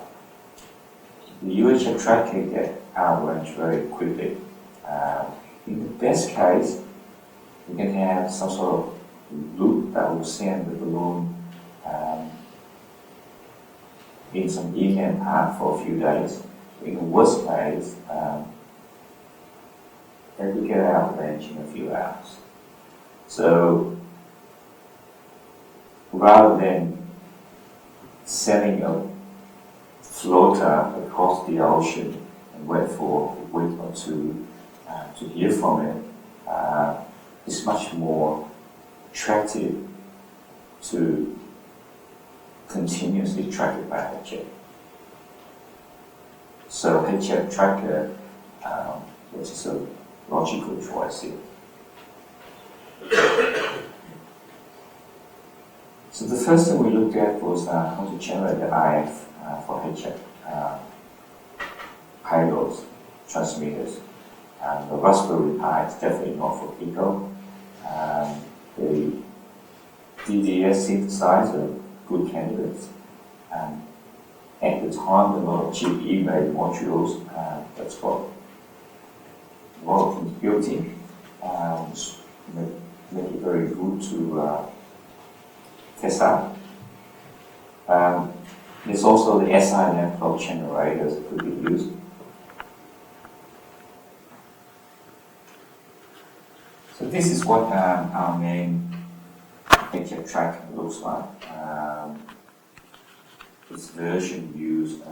the UHF tracking get out of range very quickly. In the best case, we can have some sort of loop that will send the balloon in some inland path for a few days. In the worst case, they will get out of range in a few hours. So rather than sending a floater across the ocean and wait for a week or two to hear from it, it's much more attractive to continuously track it by HF. So HF tracker, which is a logical choice here. So the first thing we looked at was how to generate the IF for HF payloads, transmitters. The Raspberry Pi is definitely not for pico. The DDS synthesizer, good candidates. At the time, there were a lot of cheap eBay modules that's got a lot of things built in, which make it very good to test out. There's also the SI laptop generators that could be used. So this is what our main picture tracking looks like. This version uses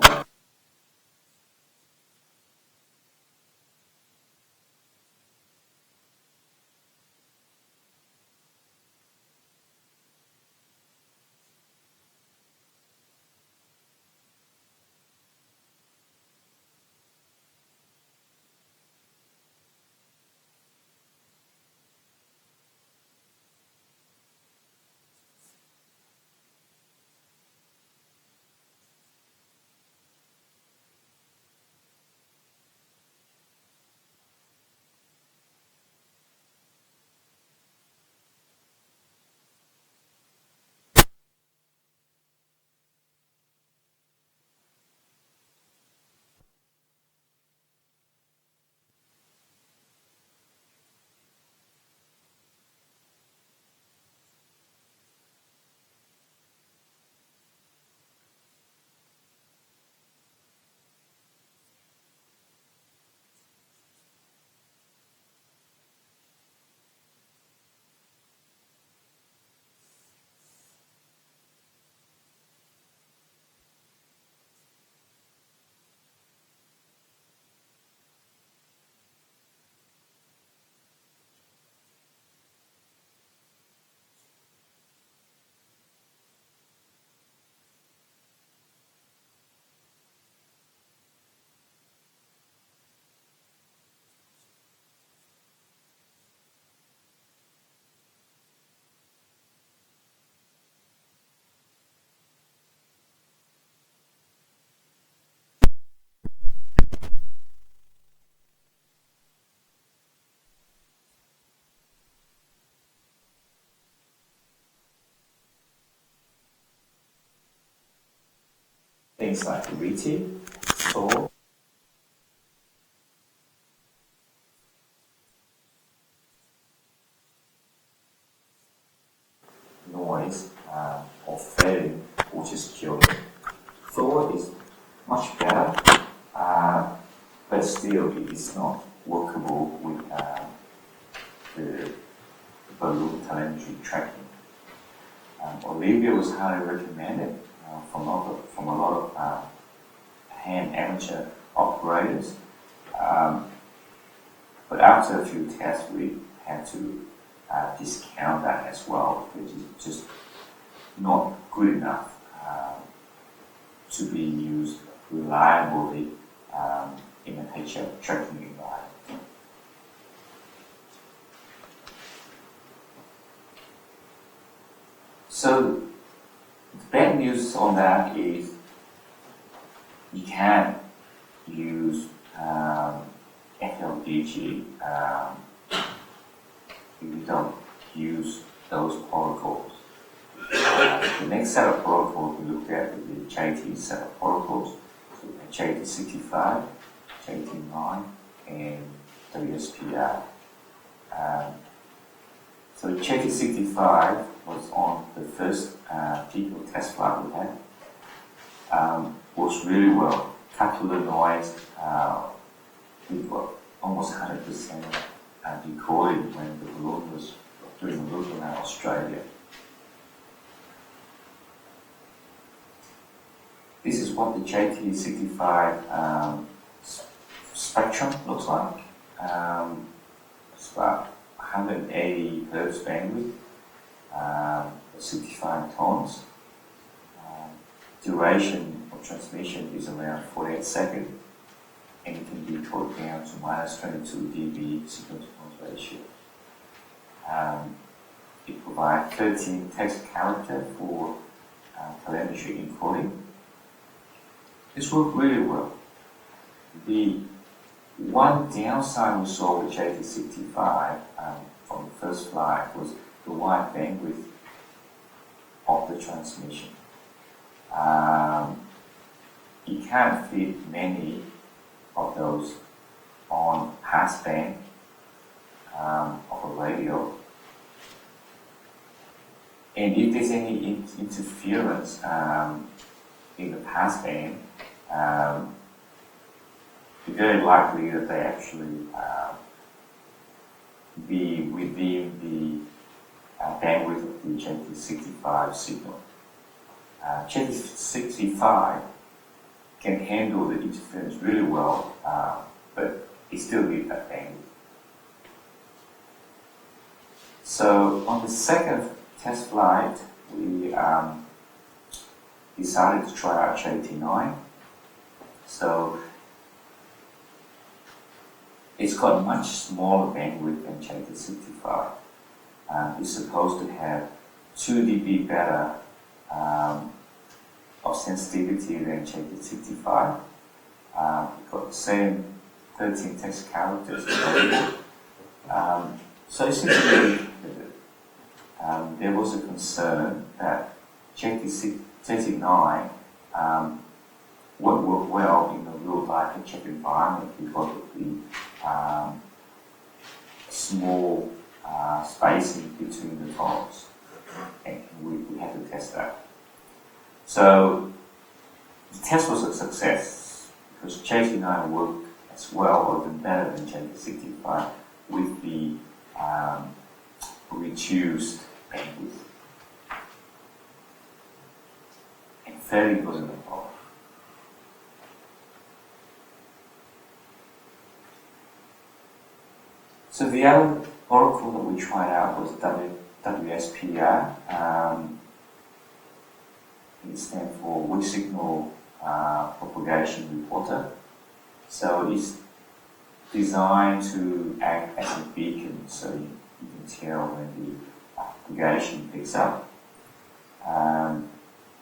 things like reading, so noise or fading, which is killing. Thor is much better, but still it is not workable with the balloon telemetry tracking. Olivia was highly recommended from a lot of hand amateur operators, but after a few tests we had to discount that as well, which is just not good enough to be used reliably in a picture tracking environment. So the bad news on that is you can't use FLDG if you don't use those protocols. The next set of protocols we looked at is the JT set of protocols. So we have JT65, JT9, and WSPI. So JT65 was on the first people test flight we had. Works really well. Cut to the noise. We've got almost 100% decoding when the balloon was doing a loop around Australia. This is what the JT65 spectrum looks like. It's about 180 Hz bandwidth, 65 tones. Duration of transmission is around 48 seconds, and it can be coded down to -22 dB signal-to-noise ratio. It provides 13 text characters for telemetry encoding. This worked really well. The one downside we saw with JT65 from the first flight was the wide bandwidth of the transmission. You can't fit many of those on passband of a radio. And if there's any interference in the passband, it's very likely that they actually be within the bandwidth of the JT65 signal. JT65 can handle the interference really well, but it still needs that bandwidth. So on the second test flight, we decided to try out JT9. So it's got a much smaller bandwidth than JT65. It's supposed to have 2 dB better of sensitivity than JT65. We've got the same 13 text characters available. So essentially, there was a concern that JT9 won't work well in a real-life check environment because of the small spacing between the tones, and we had to test that. So the test was a success because JT9 worked as well or even better than JT65 with the reduced bandwidth, and fairly wasn't a problem. So the other protocol that we tried out was WSPR. It stands for Weak Signal Propagation Reporter. So it's designed to act as a beacon, so you can tell when the propagation picks up.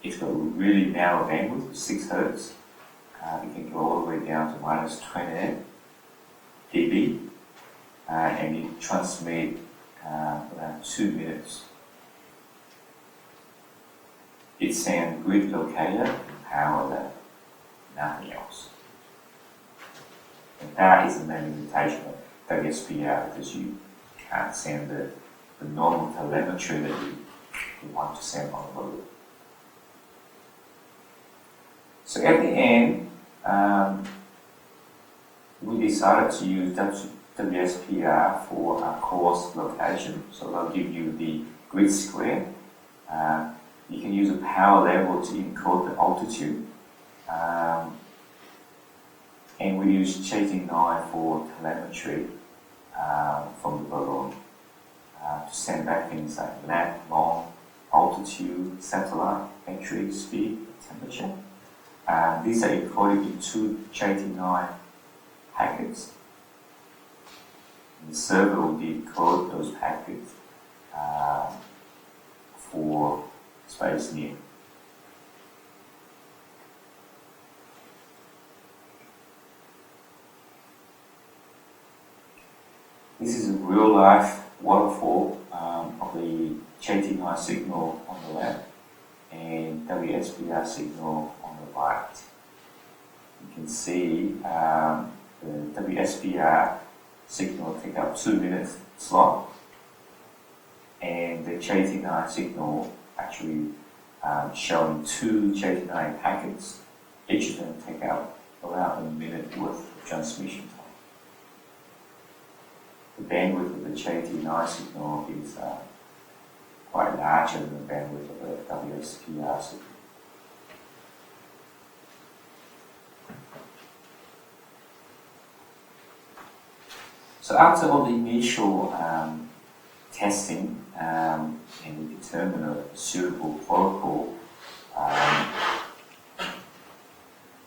It's got a really narrow bandwidth, 6 Hz. It can go all the way down to minus 20 dB. And it transmits around 2 minutes. It's a grid locator and power level, nothing else. And that is the main limitation of WSPR, because you can't send the normal telemetry that you want to send on the road. So at the end, we decided to use WSPR for our course location. So I'll give you the grid square. You can use a power level to encode the altitude. And we use JT9 for telemetry from the balloon to send back things like length, long, altitude, satellite, entry, speed, temperature. These are encoded into JT9 packets. The server will decode those packets for space near. This is a real-life waterfall of the JT9 signal on the left and WSPR signal on the right. You can see the WSPR signal take up 2 minutes slot, and the JT9 signal actually showing 2 JT9 packets, each of them take up around a minute worth of transmission time. The bandwidth of the JT9 signal is quite larger than the bandwidth of the WSPR signal. So after all the initial testing and we determine a suitable protocol,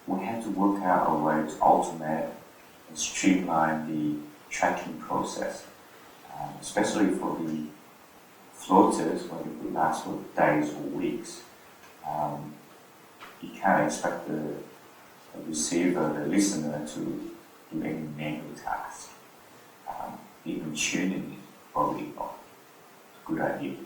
we had to work out a way to automate and streamline the tracking process, especially for the floaters where it could last for days or weeks. You can't expect the receiver, the listener, to do any manual task. Even tuning is probably not a good idea.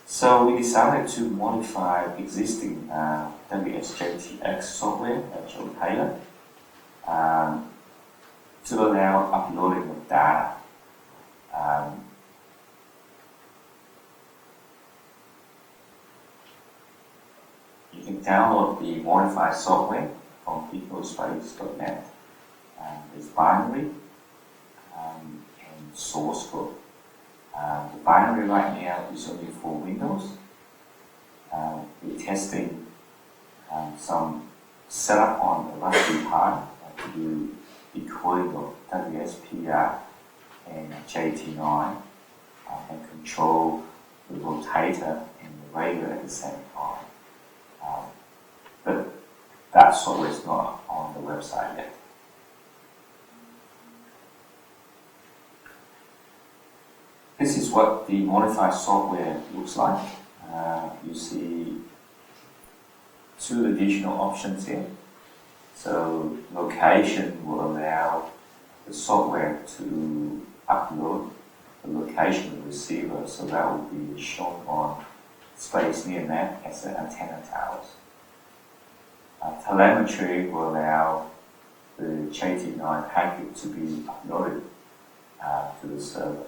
So we decided to modify existing WSJTX software at Joe Taylor to allow uploading of data. You can download the modified software from ecospace.net. There's binary and source code. The binary right now is only for Windows. We're testing some setup on the Raspberry Pi to do decoding of WSPR and JT9 and control the rotator and the radio at the same time. But that software is not on the website yet. This is what the modified software looks like. You see two additional options here. So location will allow the software to upload the location of the receiver, so that will be shown on space near that as the antenna towers. Telemetry will allow the JT9 packet to be uploaded to the server.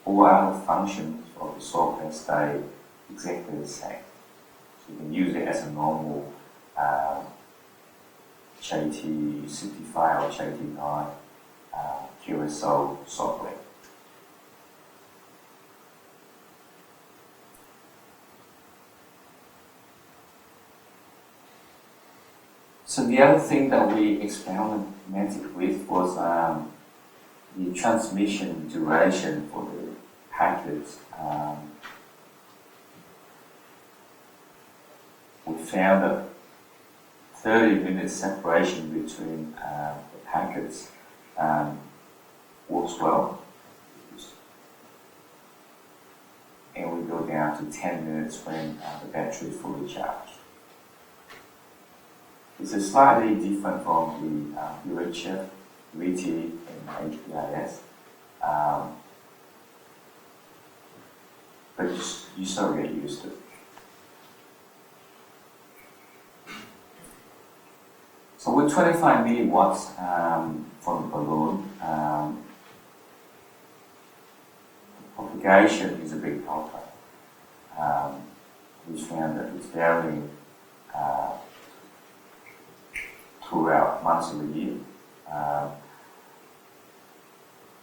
All other functions of the software stay exactly the same. So you can use it as a normal JT65 or JT9 QSO software. So the other thing that we experimented with was the transmission duration for the packets. We found that 30-minute separation between the packets works well. And we go down to 10 minutes when the battery is fully charged. This is slightly different from the UHF, VT, and HPIS. But you sort of get used to it. So with 25 milliwatts from the balloon, propagation is a big helper. We found that it's varying throughout months of the year.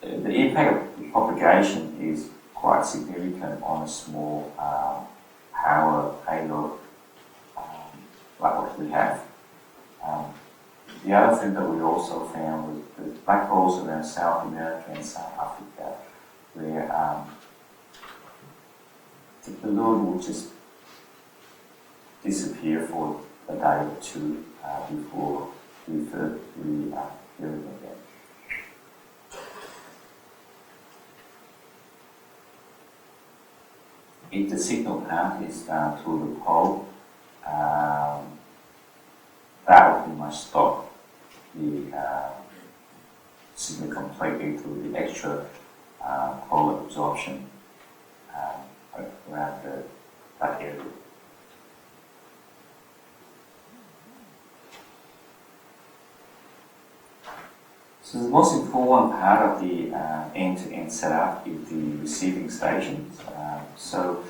The impact of propagation is quite significant on a small power payload like what we have. The other thing that we also found was the black holes around South America and South Africa, where the balloon will just disappear for a day or two before we hear it again. If the signal path is through the pole, that will pretty much stop the signal completely through the extra pole absorption around that area. So the most important part of the end-to-end setup is the receiving stations. So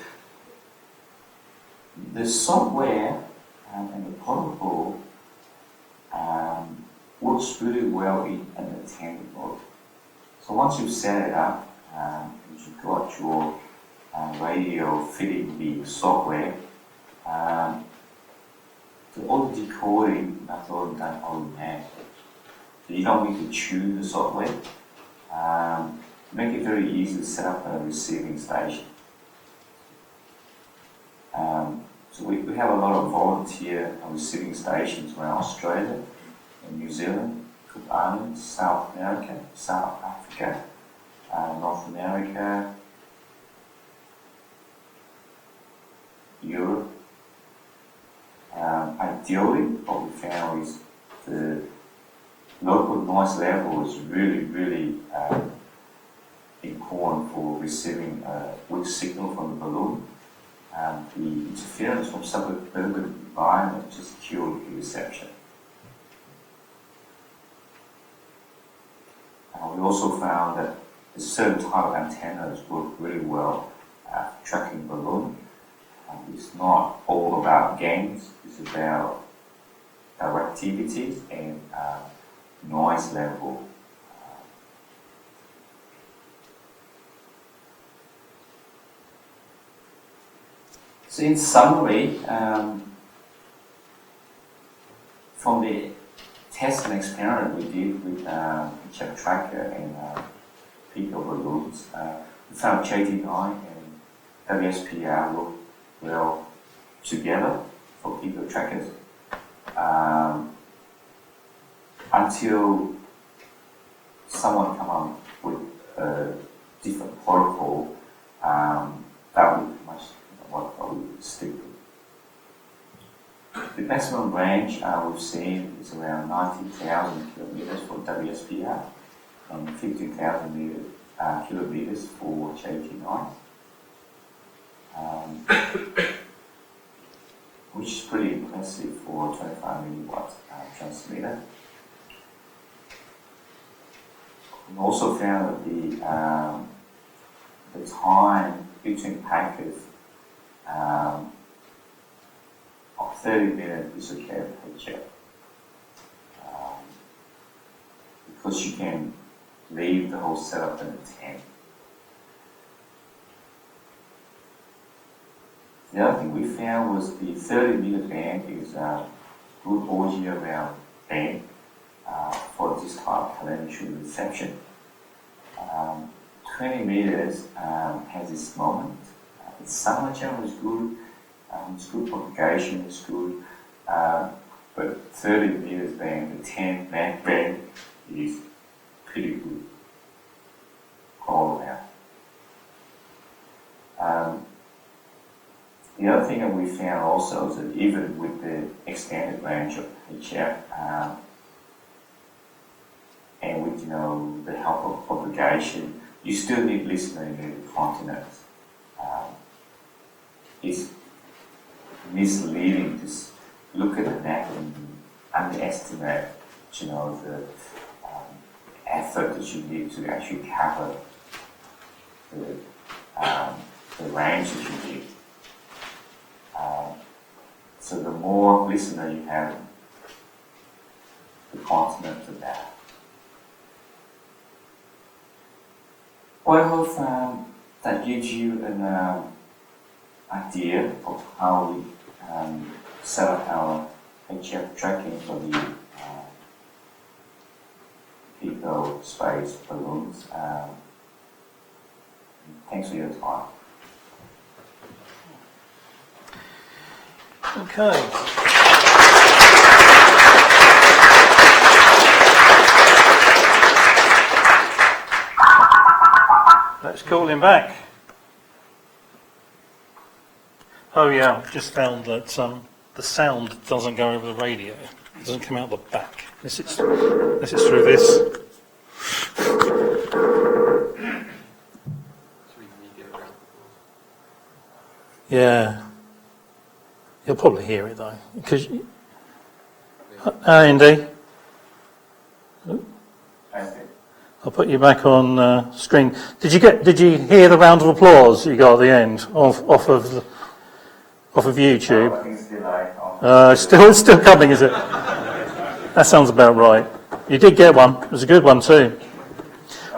the software and the protocol works really well in an attended mode. So once you've set it up, you've got your radio fitting the software, all the decoding method done automatically. So you don't need to tune the software. Make it very easy to set up a receiving station. So we have a lot of volunteer receiving stations around Australia, and New Zealand, Cook Islands, South America, South Africa, North America, Europe. Ideally, what we found is the local noise level is really important for receiving a weak signal from the balloon. The interference from suburban environment just killed the reception. We also found that a certain type of antennas work really well at tracking balloon. It's not all about gains, it's about directivity and noise level. So in summary, from the test and experiment we did with chip tracker and peak balloons, we found JT9 and WSPR work well together for people trackers until someone come up with a different protocol that would be much what we stick with. The maximum range we've seen is around 90,000 kilometers for WSPR and 15,000 kilometers for JT9. Which is pretty impressive for a 25 milliwatt transmitter. We also found that the time between packets of 30 minutes is okay with HF. Because you can leave the whole setup in a tank. The other thing we found was the 30-meter band is good audio around band for this type of telemetry reception. 20 meters has this moment. The summer channel is good, it's good propagation, it's good, but 30 meters band, the 10 band is pretty good all around. The other thing that we found also is that even with the extended range of HF and with the help of propagation, you still need listening in the continents. It's misleading to look at the map and underestimate, the effort that you need to actually cover the range that you need. So the more listener you have, the continent, the better. Well, I hope that gives you an idea of how we set up our HF tracking for the eco space balloons. Thanks for your time. Okay. Let's call him back. Oh yeah, I've just found that the sound doesn't go over the radio. It doesn't come out the back. This is through this. Yeah. You'll probably hear it though, because. Andy. I'll put you back on screen. Did you hear the round of applause you got at the end off of YouTube? It's still coming, is it? That sounds about right. You did get one. It was a good one too.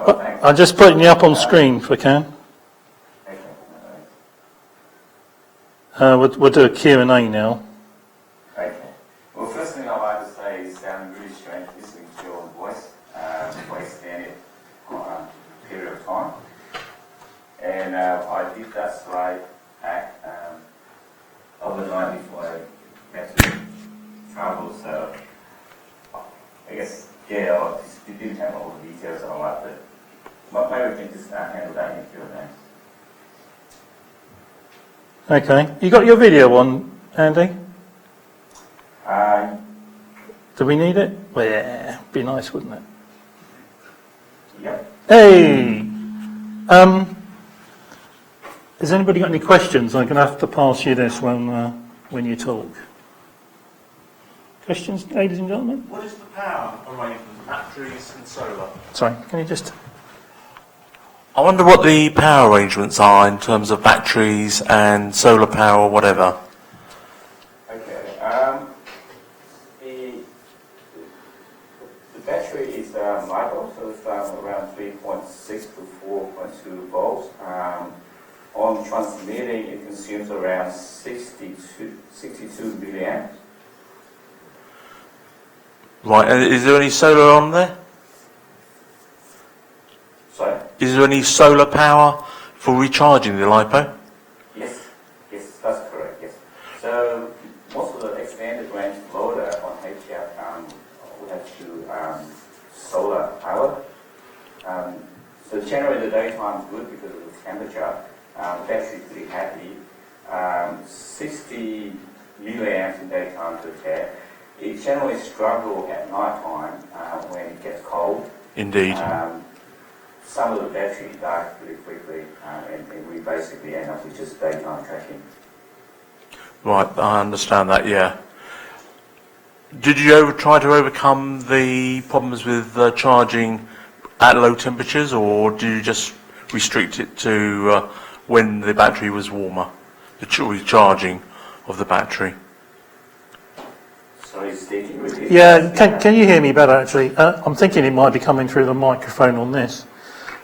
I'm just putting you up on screen if I can. We'll do a Q&A now. Okay. Well, first thing I'd like to say is sounding really strange listening to your voice for extended period of time. And I did that slide back overnight before I had to travel, so I guess, I just didn't have all the details on that, but maybe we can just handle that in Q&A. Okay. You got your video on, Andy? Do we need it? Well, yeah, be nice, wouldn't it? Yep. Hey! Has anybody got any questions? I'm going to have to pass you this when you talk. Questions, ladies and gentlemen? What is the power arrangement, batteries and solar? Sorry, can you just... I wonder what the power arrangements are in terms of batteries and solar power or whatever. Okay. The battery is micro, so it's around 3.6 to 4.2 volts. on transmitting, it consumes around 62 milliamps. Right, and is there any solar on there? Sorry? Is there any solar power for recharging the LiPo? Yes, that's correct, yes. So most of the extended range loader on HDR we have to solar power. So generally the daytime is good because of the temperature. Battery is pretty happy. 60 milliamps in daytime to care. It generally struggles at night time when it gets cold. Indeed. Some of the battery dies pretty quickly, and we basically end up with just daytime tracking. Right, I understand that, yeah. Did you ever try to overcome the problems with charging at low temperatures, or do you just restrict it to when the battery was warmer, the recharging of the battery? Sorry, Steve, with you? Yeah, can you hear me better actually? I'm thinking it might be coming through the microphone on this.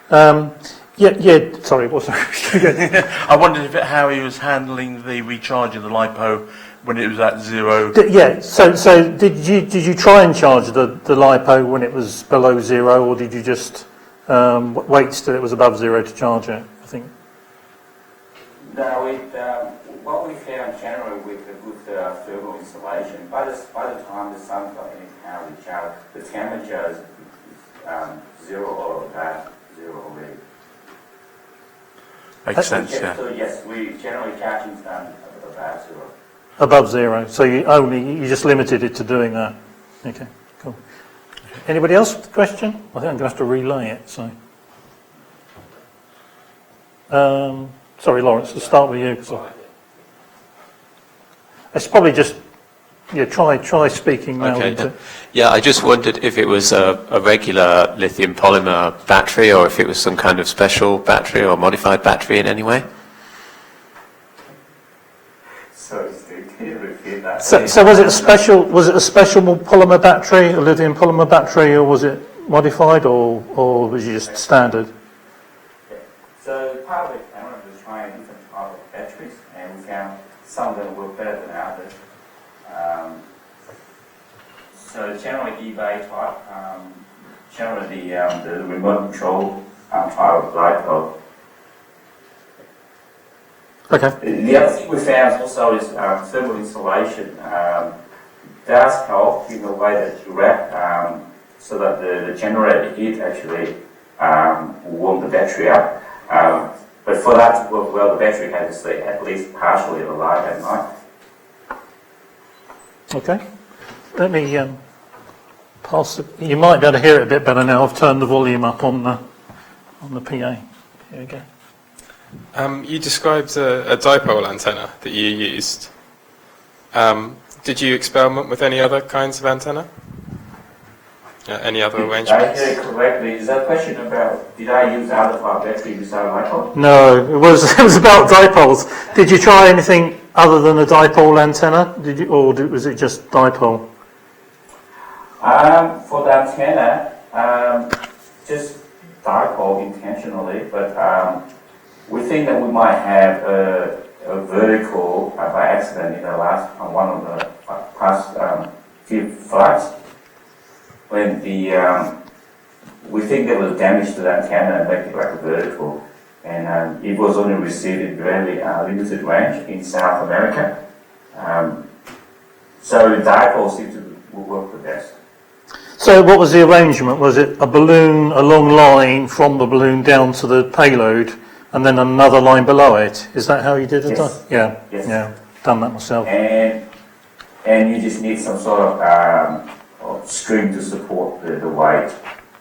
Sorry, what's that? I wondered how he was handling the recharging the LiPo when it was at zero. So did you try and charge the LiPo when it was below zero, or did you just wait till it was above zero to charge it? I think. No, what we found generally with thermal insulation, by the time the sun's got any power to charge, the temperature is zero or about zero already. Makes sense, yeah. So yes, we generally charging done about zero. Above zero, so you just limited it to doing that. Okay, cool. Anybody else with a question? I think I'm going to have to relay it. So, sorry, Lawrence. Let's start with you. It's probably just try speaking now. Okay. Yeah, I just wondered if it was a regular lithium polymer battery, or if it was some kind of special battery or modified battery in any way. Sorry, Steve, can you repeat that? So was it a special polymer battery, a lithium polymer battery, or was it modified, or was it just standard? Yeah. So part of the camera was trying different types of batteries, and we found some of them work better than others. So generally eBay type, generally the remote control type of LiPo. Okay. The other thing we found also is thermal insulation does help in the way that you wrap, so that the generated heat actually will warm the battery up. But for that to work well, the battery has to stay at least partially alive at night. Okay. Let me pass it. You might be able to hear it a bit better now. I've turned the volume up on the PA. Here we go. You described a dipole antenna that you used. Did you experiment with any other kinds of antenna? Any other arrangements? Did I hear it correctly? Is that a question about did I use out of our battery beside LiPo? No, it was about dipoles. Did you try anything other than a dipole antenna? Was it just dipole? For the antenna, just dipole intentionally, but we think that we might have a vertical by accident in the last one of the past few flights when we think there was damage to the antenna and make it like a vertical, and it was only received in very limited range in South America. So dipole seems to work the best. So what was the arrangement? Was it a balloon, a long line from the balloon down to the payload, and then another line below it? Is that how you did it? Yes. Yeah. Yes. Yeah. Done that myself. And you just need some sort of string to support the weight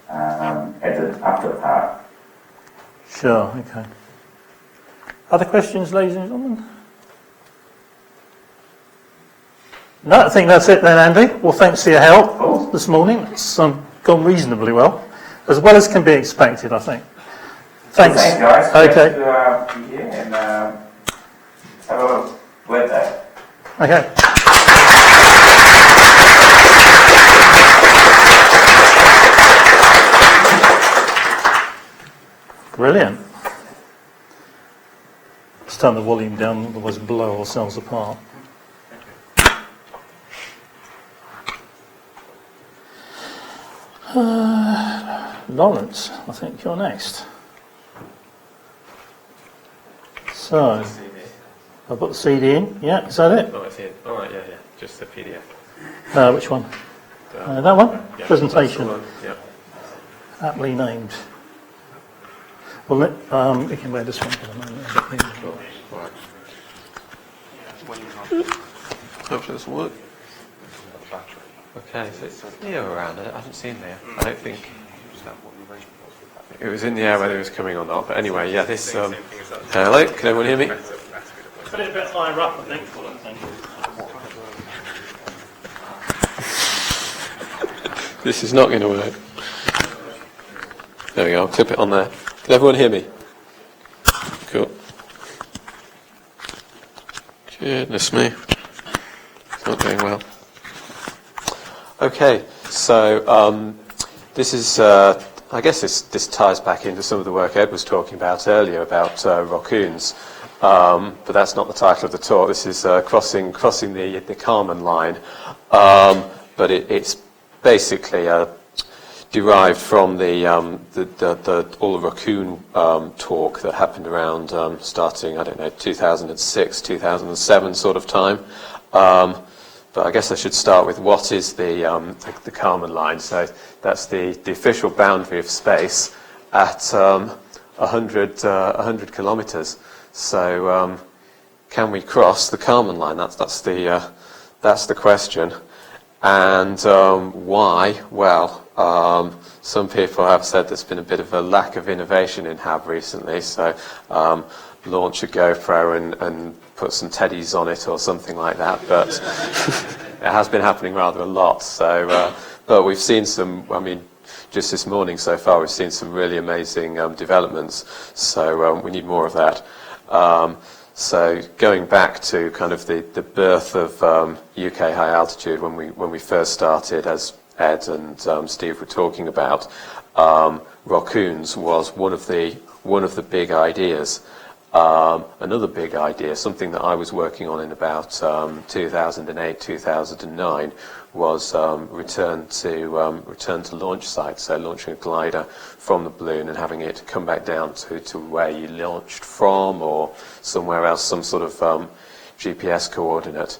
at the upper part. Sure. Okay. Other questions, ladies and gentlemen? No, I think that's it then, Andy. Well, thanks for your help this morning. It's gone reasonably well as can be expected, I think. Thanks. Thanks, guys. Okay. Thanks to be here, and have a great day. Okay. Brilliant. turn the volume down, otherwise we'll blow ourselves apart. Lawrence, I think you're next. So, I've got the CD in. Yeah, is that it? Oh, it's in. All right, yeah. Just the PDF. Which one? That one? Yeah, Presentation. that's the one, yeah. Aptly named. Well, we can wear this one for the moment. Hopefully this will work. Okay, so it's here around. I haven't seen there. I don't think it was in the air whether it was coming or not. But anyway, yeah, this. Hello, can everyone hear me? Put it a bit higher up, I think. This is not going to work. There we go, I'll clip it on there. Can everyone hear me? Cool. Goodness me. It's not going well. Okay, so this is, I guess this ties back into some of the work Ed was talking about earlier about raccoons. But that's not the title of the talk. This is crossing the Kármán line. But it's basically derived from the all the raccoon talk that happened around starting, I don't know, 2006, 2007 sort of time. But I guess I should start with what is the Kármán line. So that's the official boundary of space at 100 kilometres. So can we cross the Kármán line? That's the question. And why? Well, some people have said there's been a bit of a lack of innovation in HAB recently. So launch a GoPro and put some teddies on it or something like that. But it has been happening rather a lot. So, but we've seen some. I mean, just this morning so far, we've seen some really amazing developments. So we need more of that. So going back to kind of the birth of UK high altitude when we first started, as Ed and Steve were talking about, raccoons was one of the big ideas. Another big idea, something that I was working on in about 2008, 2009, was return to launch site. So launching a glider from the balloon and having it come back down to where you launched from, or somewhere else, some sort of GPS coordinate.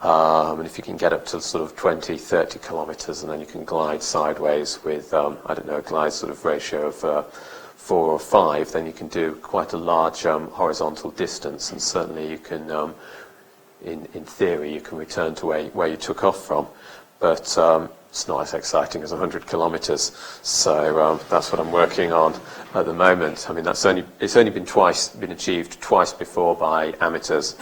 And if you can get up to sort of 20, 30 kilometers, and then you can glide sideways with, I don't know, a glide sort of ratio of 4 or 5, then you can do quite a large horizontal distance, and certainly you can, in theory, you can return to where you took off from. But it's not as exciting as 100 kilometres, so that's what I'm working on at the moment. I mean, it's only been achieved twice before by amateurs,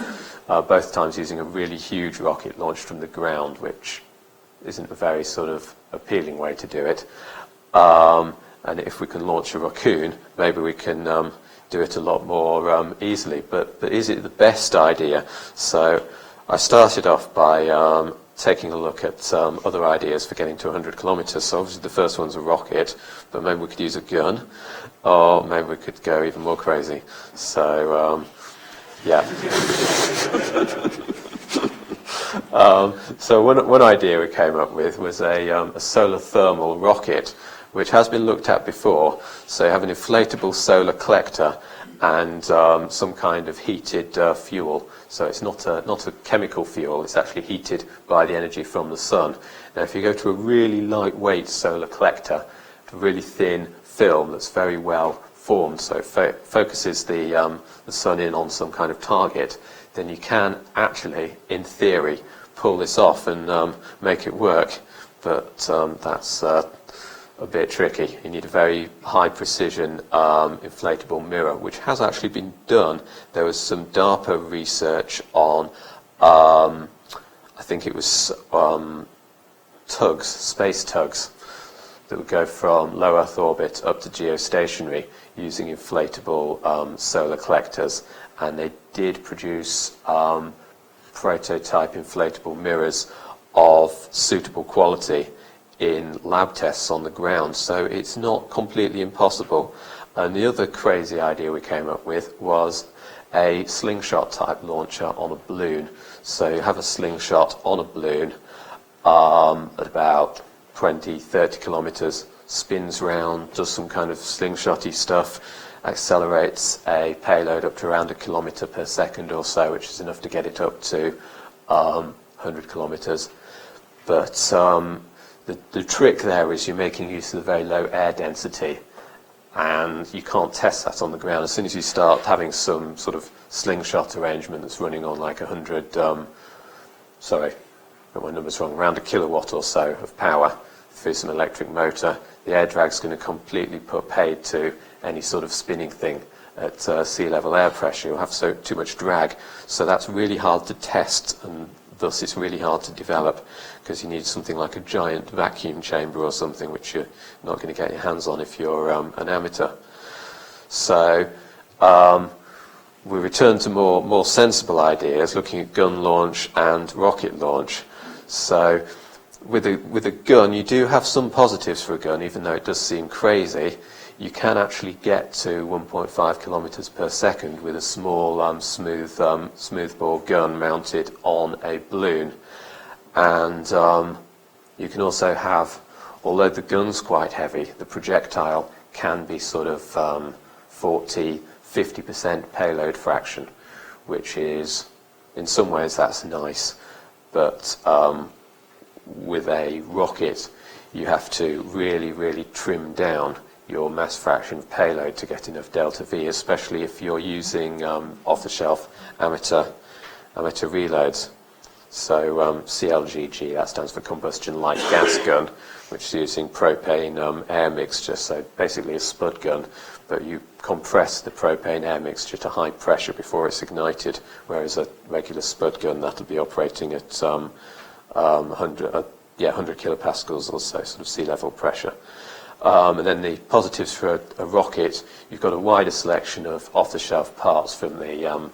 both times using a really huge rocket launched from the ground, which isn't a very sort of appealing way to do it. And if we can launch a raccoon, maybe we can do it a lot more easily. But is it the best idea? So I started off by taking a look at other ideas for getting to 100 kilometres. So obviously the first one's a rocket, but maybe we could use a gun, or maybe we could go even more crazy. So, yeah. So one idea we came up with was a solar thermal rocket, which has been looked at before. So you have an inflatable solar collector and some kind of heated fuel. So it's not a chemical fuel, it's actually heated by the energy from the sun. Now if you go to a really lightweight solar collector, a really thin film that's very well formed, so it focuses the sun in on some kind of target, then you can actually, in theory, pull this off and make it work. But that's a bit tricky. You need a very high precision inflatable mirror, which has actually been done. There was some DARPA research on, I think it was tugs, space tugs, that would go from low Earth orbit up to geostationary using inflatable solar collectors, and they did produce prototype inflatable mirrors of suitable quality in lab tests on the ground, so it's not completely impossible. And the other crazy idea we came up with was a slingshot type launcher on a balloon. So you have a slingshot on a balloon at about 20, 30 kilometers, spins round, does some kind of slingshotty stuff, accelerates a payload up to around 1 kilometer per second or so, which is enough to get it up to 100 kilometers. But the trick there is you're making use of the very low air density, and you can't test that on the ground. As soon as you start having some sort of slingshot arrangement that's running on like 100, sorry, got my numbers wrong, around 1 kilowatt or so of power through some electric motor, the air drag's going to completely put paid to any sort of spinning thing at sea level air pressure. You'll have too much drag. So that's really hard to test, and thus it's really hard to develop, because you need something like a giant vacuum chamber or something, which you're not going to get your hands on if you're an amateur. So we return to more sensible ideas, looking at gun launch and rocket launch. So with a gun, you do have some positives for a gun, even though it does seem crazy. You can actually get to 1.5 kilometers per second with a small smooth bore gun mounted on a balloon. And you can also have, although the gun's quite heavy, the projectile can be sort of 40-50% payload fraction, which is, in some ways, that's nice. But with a rocket, you have to really, really trim down your mass fraction of payload to get enough delta V, especially if you're using off-the-shelf amateur reloads. So CLGG, that stands for combustion light gas gun, which is using propane air mixture, so basically a spud gun, but you compress the propane air mixture to high pressure before it's ignited, whereas a regular spud gun, that'll be operating at 100 kilopascals or so, sort of sea level pressure. And then the positives for a rocket, you've got a wider selection of off-the-shelf parts from the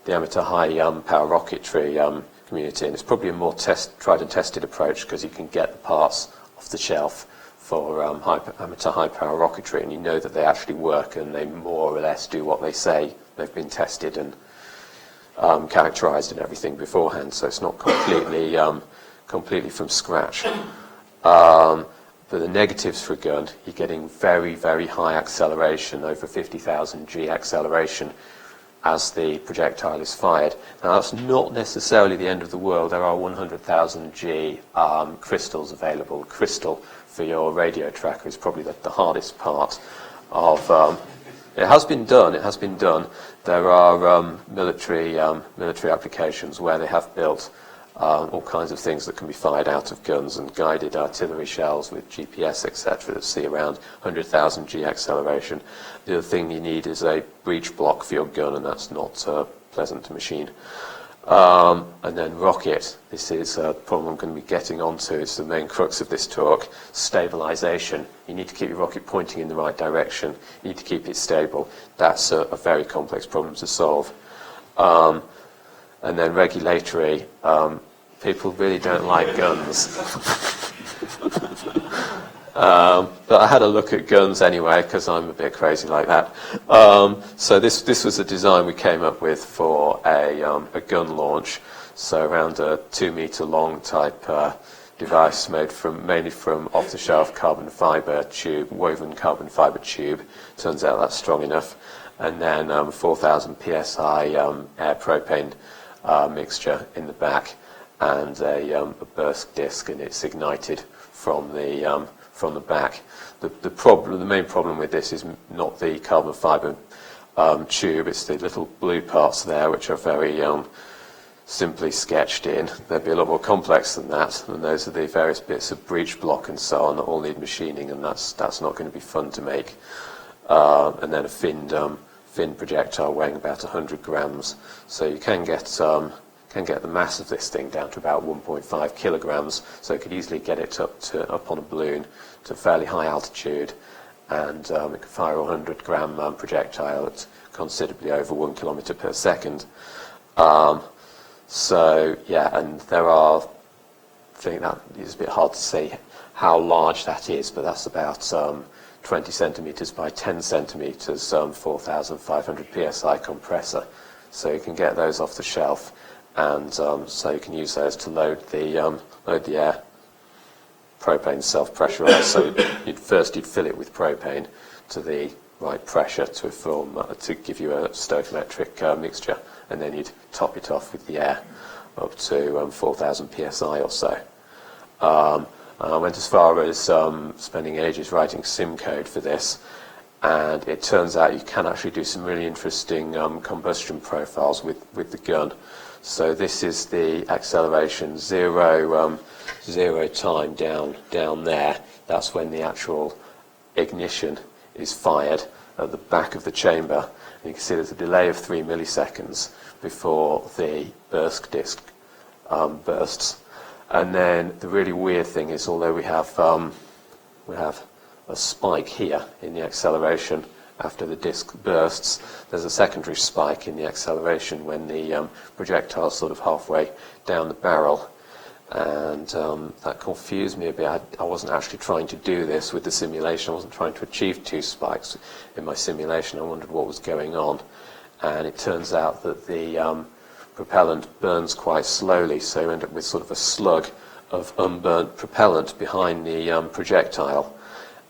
amateur high-power rocketry community, and it's probably a more tried and tested approach, because you can get the parts off the shelf for amateur high-power rocketry, and you know that they actually work and they more or less do what they say. They've been tested and characterized and everything beforehand, so it's not completely from scratch. But the negatives for a gun, you're getting very, very high acceleration, over 50,000 G acceleration, as the projectile is fired. Now, that's not necessarily the end of the world. There are 100,000 G crystals available. Crystal for your radio tracker is probably the hardest part of... it has been done. It has been done. There are military applications where they have built all kinds of things that can be fired out of guns, and guided artillery shells with GPS, etc., that see around 100,000 G acceleration. The other thing you need is a breech block for your gun, and that's not pleasant to machine. And then rocket. This is a problem I'm going to be getting onto. It's the main crux of this talk. Stabilization. You need to keep your rocket pointing in the right direction. You need to keep it stable. That's a very complex problem to solve. And then regulatory, people really don't like guns. But I had a look at guns anyway, because I'm a bit crazy like that. So this was a design we came up with for a gun launch. So around a 2-meter long type device made mainly from off-the-shelf carbon fiber tube, woven carbon fiber tube. Turns out that's strong enough. And then 4,000 psi air propane mixture in the back, and a burst disc, and it's ignited from the back. The main problem with this is not the carbon fibre tube, it's the little blue parts there, which are very simply sketched in. They'd be a lot more complex than that, and those are the various bits of breech block and so on that all need machining, and that's not going to be fun to make. And then a finned projectile weighing about 100 grams, so you can get the mass of this thing down to about 1.5 kilograms, so you could easily get it up on a balloon to fairly high altitude, and it could fire a 100-gram projectile at considerably over 1 kilometer per second. So yeah, and there are, I think that is a bit hard to say how large that is, but that's about 20 centimetres by 10 centimetres, 4,500 psi compressor. So you can get those off the shelf, and so you can use those to load the air. Propane self-pressurised, so you'd fill it with propane to the right pressure to form to give you a stoichiometric mixture, and then you'd top it off with the air up to 4,000 psi or so. I went as far as spending ages writing sim code for this, and it turns out you can actually do some really interesting combustion profiles with the gun. So this is the acceleration, zero time down there. That's when the actual ignition is fired at the back of the chamber. And you can see there's a delay of 3 milliseconds before the burst disc bursts. And then the really weird thing is, although we have a spike here in the acceleration after the disc bursts, there's a secondary spike in the acceleration when the projectile is sort of halfway down the barrel. And that confused me a bit. I wasn't actually trying to do this with the simulation. I wasn't trying to achieve 2 spikes in my simulation. I wondered what was going on. And it turns out that the propellant burns quite slowly, so you end up with sort of a slug of unburnt propellant behind the projectile.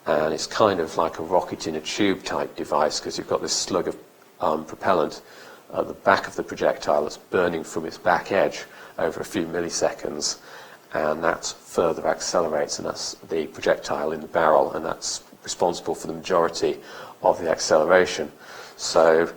And it's kind of like a rocket in a tube type device, because you've got this slug of propellant at the back of the projectile that's burning from its back edge over a few milliseconds, and that further accelerates, and that's the projectile in the barrel, and that's responsible for the majority of the acceleration. So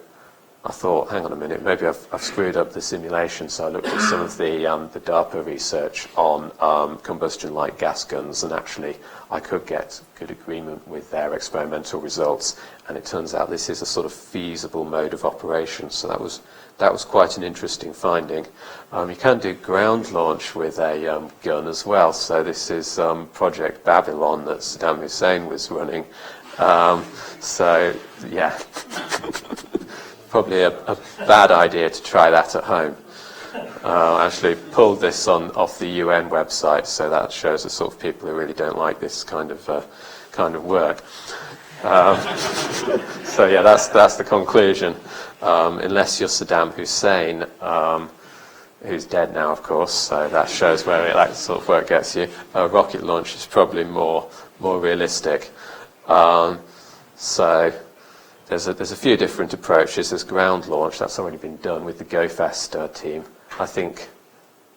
I thought, hang on a minute, maybe I've screwed up the simulation. So I looked at some of the DARPA research on combustion-like gas guns, and actually I could get good agreement with their experimental results, and it turns out this is a sort of feasible mode of operation. So that was quite an interesting finding. You can do ground launch with a gun as well. So this is Project Babylon that Saddam Hussein was running. So yeah. Probably a bad idea to try that at home. I actually pulled this off the UN website, so that shows the sort of people who really don't like this kind of work. So yeah, that's the conclusion. Unless you're Saddam Hussein, who's dead now, of course, so that shows where that sort of work gets you. Rocket launch is probably more realistic. So there's a few different approaches. There's ground launch, that's already been done with the GoFast team. I think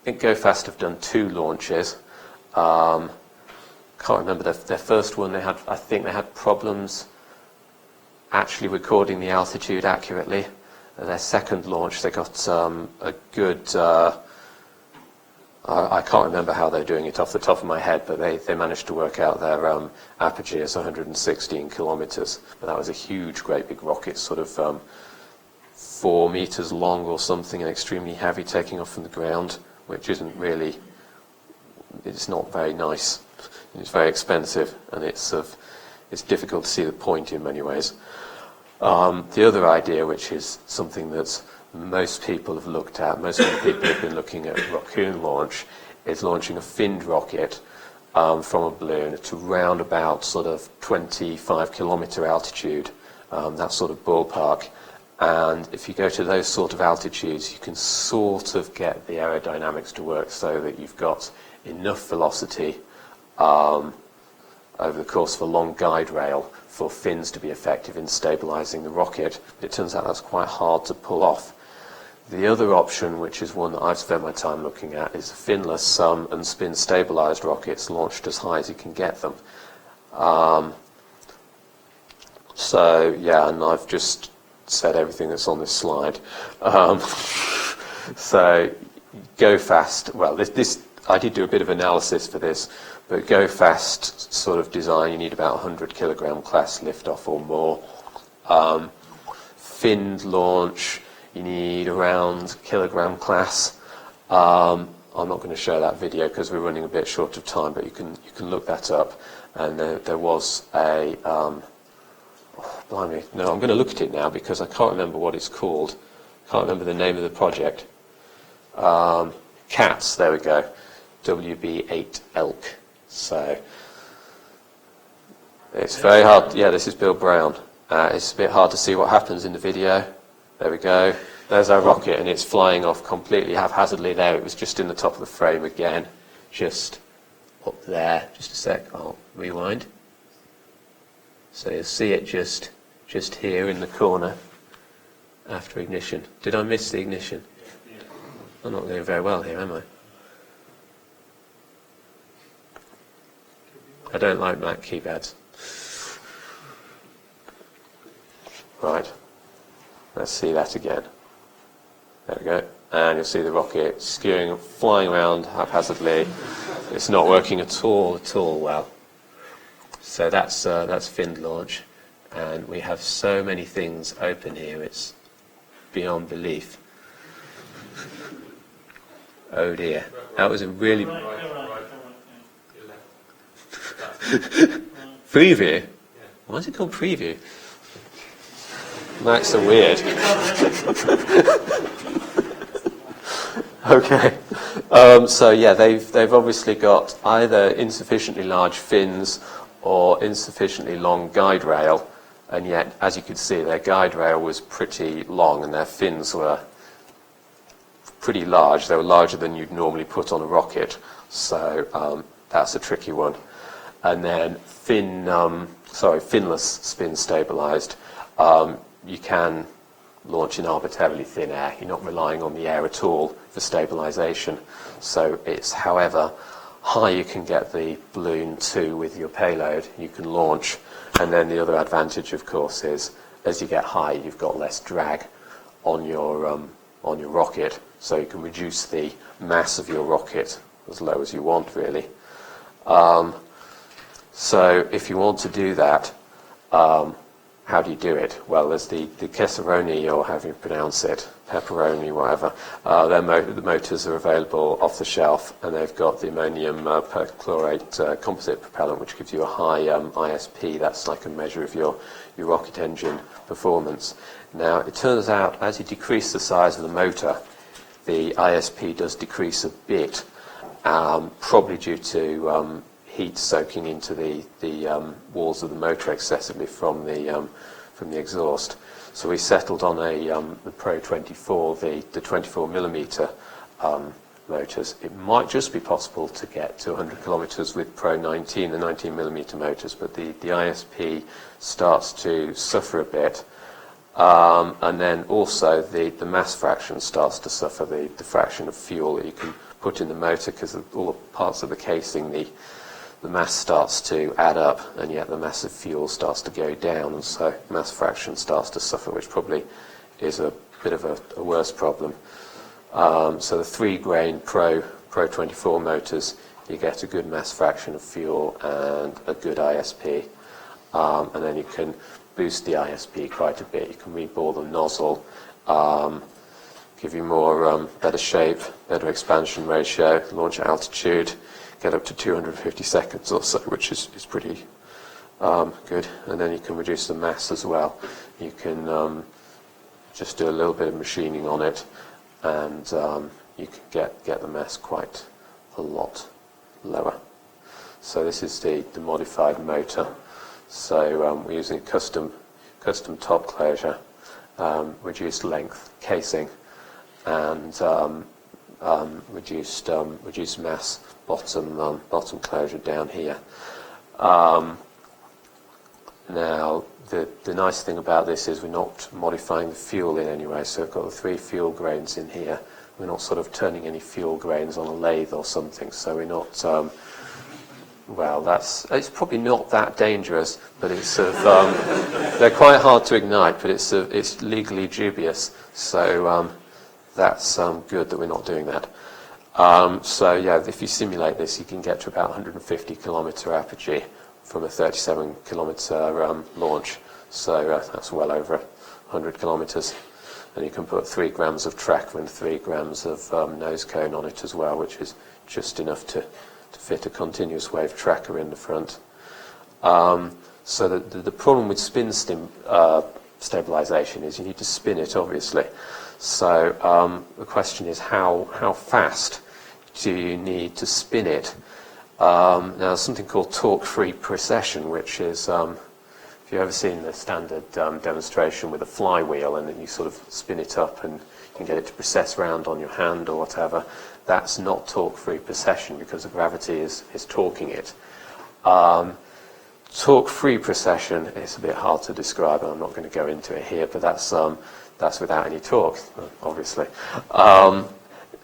GoFast have done 2 launches. Can't remember their first one. I think they had problems actually recording the altitude accurately. Their second launch, they got a good. I can't remember how they're doing it off the top of my head, but they managed to work out their apogee as 116 kilometers. But that was a huge, great big rocket, sort of 4 meters long or something, and extremely heavy, taking off from the ground, which isn't really. It's not very nice. It's very expensive, and it's difficult to see the point in many ways. The other idea, which is something that most people have looked at, most people have been looking at Raccoon launch, is launching a finned rocket from a balloon to round about sort of 25 kilometer altitude, that sort of ballpark. And if you go to those sort of altitudes, you can sort of get the aerodynamics to work so that you've got enough velocity over the course of a long guide rail for fins to be effective in stabilizing the rocket. But it turns out that's quite hard to pull off. The other option, which is one that I've spent my time looking at, is finless and spin stabilized rockets launched as high as you can get them. So yeah, and I've just said everything that's on this slide. So GoFast, well, this I did do a bit of analysis for this, but GoFast sort of design, you need about 100 kilogram class liftoff or more. Finned launch, you need around kilogram class. I'm not going to show that video because we're running a bit short of time, but you can look that up. And there was a blimey, no, I'm going to look at it now because I can't remember what it's called. Can't remember the name of the project. CATS, there we go. WB8 ELK. So It's very hard. Yeah, this is Bill Brown. It's a bit hard to see what happens in the video. There we go. There's our rocket, and it's flying off completely haphazardly there. It was just in the top of the frame again, just up there. Just a sec, I'll rewind. So you'll see it just here in the corner after ignition. Did I miss the ignition? I'm not doing very well here, am I? I don't like black keypads. Right, let's see that again. There we go. And you'll see the rocket skewing, flying around haphazardly. It's not working at all well. So that's finned launch. And we have so many things open here, it's beyond belief. Oh dear. That was a really... Preview? Why is it called preview? Macs are weird. Okay. So yeah, they've obviously got either insufficiently large fins or insufficiently long guide rail, and yet, as you could see, their guide rail was pretty long and their fins were pretty large. They were larger than you'd normally put on a rocket, so that's a tricky one. And then finless spin stabilized. You can launch in arbitrarily thin air. You're not relying on the air at all for stabilization. So it's however high you can get the balloon to with your payload, you can launch. And then the other advantage, of course, is as you get high, you've got less drag on your rocket, so you can reduce the mass of your rocket as low as you want, really. So if you want to do that, how do you do it? Well, there's the Kesseroni, or however you pronounce it, pepperoni, whatever. The motors are available off the shelf, and they've got the ammonium perchlorate composite propellant, which gives you a high ISP. That's like a measure of your rocket engine performance. Now, it turns out, as you decrease the size of the motor, the ISP does decrease a bit, probably due to heat soaking into the walls of the motor excessively from the exhaust. So we settled on the Pro 24, the 24 millimeter motors. It might just be possible to get to 100 kilometers with Pro 19, the 19 millimeter motors, but the ISP starts to suffer a bit. And then also the mass fraction starts to suffer, the fraction of fuel that you can put in the motor, because all the parts of the casing, the mass starts to add up, and yet the mass of fuel starts to go down, and so mass fraction starts to suffer, which probably is a bit of a worse problem. So the 3-grain Pro 24 motors, you get a good mass fraction of fuel and a good ISP, and then you can boost the ISP quite a bit. You can rebore the nozzle, give you more better shape, better expansion ratio, launch altitude, get up to 250 seconds or so, which is pretty good. And then you can reduce the mass as well. You can just do a little bit of machining on it, and you can get the mass quite a lot lower. So this is the modified motor. So we're using a custom top closure, reduced length casing, and reduced mass bottom closure down here. Now the nice thing about this is we're not modifying the fuel in any way. So we've got the 3 fuel grains in here. We're not sort of turning any fuel grains on a lathe or something. So we're not. Well, it's probably not that dangerous, but it's sort of, they're quite hard to ignite, but it's legally dubious. So that's good that we're not doing that. So yeah, if you simulate this, you can get to about 150 kilometer apogee from a 37 kilometer launch. So that's well over 100 kilometers. And you can put 3 grams of tracker and 3 grams of nose cone on it as well, which is just enough to fit a continuous wave tracker in the front. So the problem with spin stabilization is you need to spin it, obviously. So the question is how fast do you need to spin it Now, there's something called torque-free precession, which is, if you've ever seen the standard demonstration with a flywheel and then you sort of spin it up and you can get it to precess round on your hand or whatever, that's not torque-free precession because the gravity is torquing it. Torque-free precession is a bit hard to describe, and I'm not going to go into it here, but that's without any torque, obviously.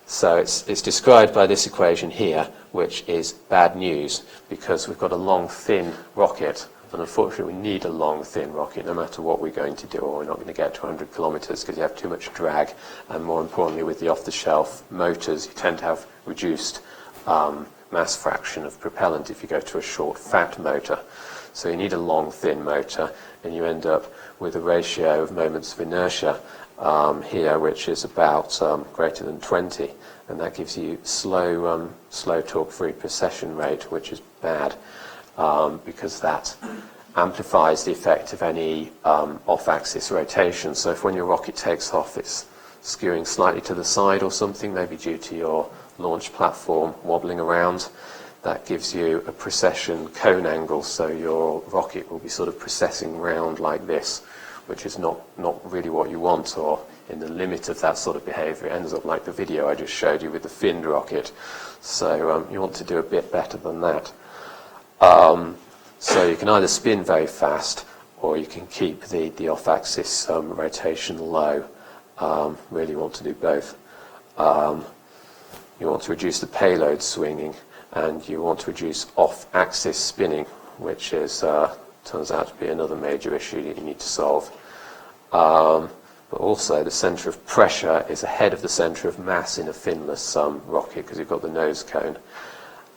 So it's described by this equation here, which is bad news because we've got a long, thin rocket, and unfortunately we need a long, thin rocket no matter what we're going to do, or we're not going to get to 100 kilometres because you have too much drag, and more importantly with the off-the-shelf motors you tend to have reduced mass fraction of propellant if you go to a short, fat motor. So you need a long, thin motor, and you end up with a ratio of moments of inertia here, which is about greater than 20, and that gives you slow torque-free precession rate, which is bad because that amplifies the effect of any off-axis rotation. So if when your rocket takes off it's skewing slightly to the side or something, maybe due to your launch platform wobbling around, that gives you a precession cone angle, so your rocket will be sort of precessing round like this, which is not really what you want, or in the limit of that sort of behaviour. It ends up like the video I just showed you with the finned rocket. So you want to do a bit better than that. So you can either spin very fast, or you can keep the off-axis rotation low. Really want to do both. You want to reduce the payload swinging, and you want to reduce off-axis spinning, which is turns out to be another major issue that you need to solve. But also the centre of pressure is ahead of the centre of mass in a finless rocket because you've got the nose cone.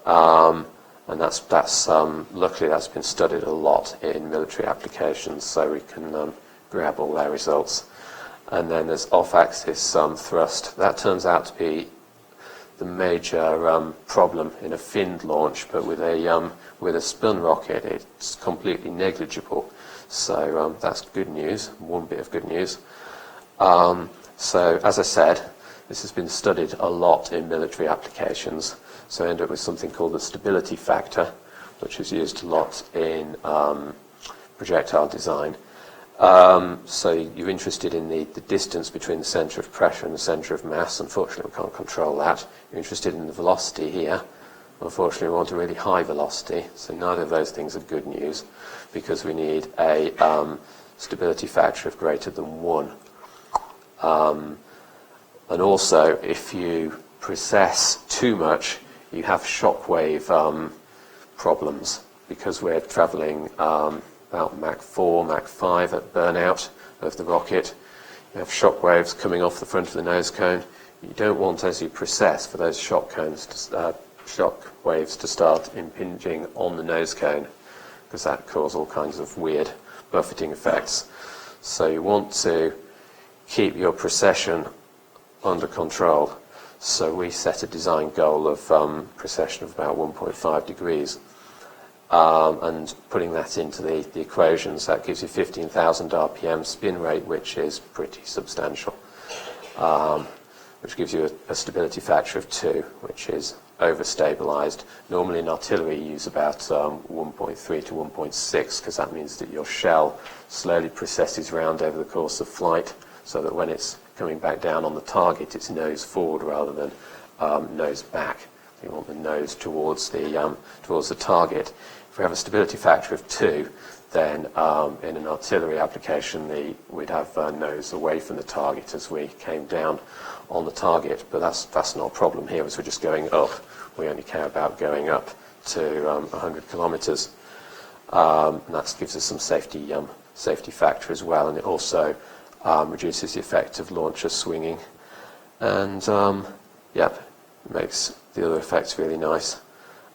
And that's luckily that's been studied a lot in military applications, so we can grab all their results. And then there's off-axis thrust. That turns out to be the major problem in a finned launch, but with a spun rocket it's completely negligible. So that's good news, one bit of good news. So as I said, this has been studied a lot in military applications. So I end up with something called the stability factor, which is used a lot in projectile design. So you're interested in the distance between the centre of pressure and the centre of mass. Unfortunately, we can't control that. You're interested in the velocity here. Unfortunately, we want a really high velocity. So neither of those things are good news because we need a stability factor of greater than 1. And also, if you precess too much, you have shockwave problems because we're travelling about Mach 4, Mach 5 at burnout of the rocket. You have shock waves coming off the front of the nose cone. You don't want, as you precess, for those shock waves to start impinging on the nose cone because that causes all kinds of weird buffeting effects. So you want to keep your precession under control. So we set a design goal of precession of about 1.5 degrees. And putting that into the equations, that gives you 15,000 RPM spin rate, which is pretty substantial, which gives you a stability factor of 2, which is overstabilized. Normally in artillery you use about 1.3 to 1.6 because that means that your shell slowly precesses round over the course of flight so that when it's coming back down on the target it's nose forward rather than nose back. You want the nose towards the target. If we have a stability factor of 2, then in an artillery application we'd have nose away from the target as we came down on the target, but that's not a problem here as we're just going up. We only care about going up to 100 kilometres. And that gives us some safety factor as well, and it also reduces the effect of launcher swinging, and makes the other effects really nice.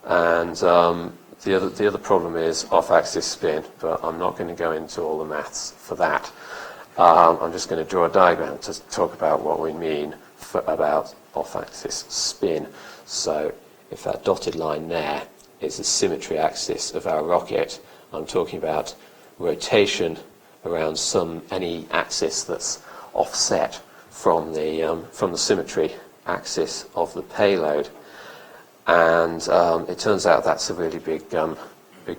And the other problem is off-axis spin, but I'm not going to go into all the maths for that. I'm just going to draw a diagram to talk about what we mean about off-axis spin. So if that dotted line there is the symmetry axis of our rocket, I'm talking about rotation around any axis that's offset from the symmetry axis of the payload. And it turns out that's a really big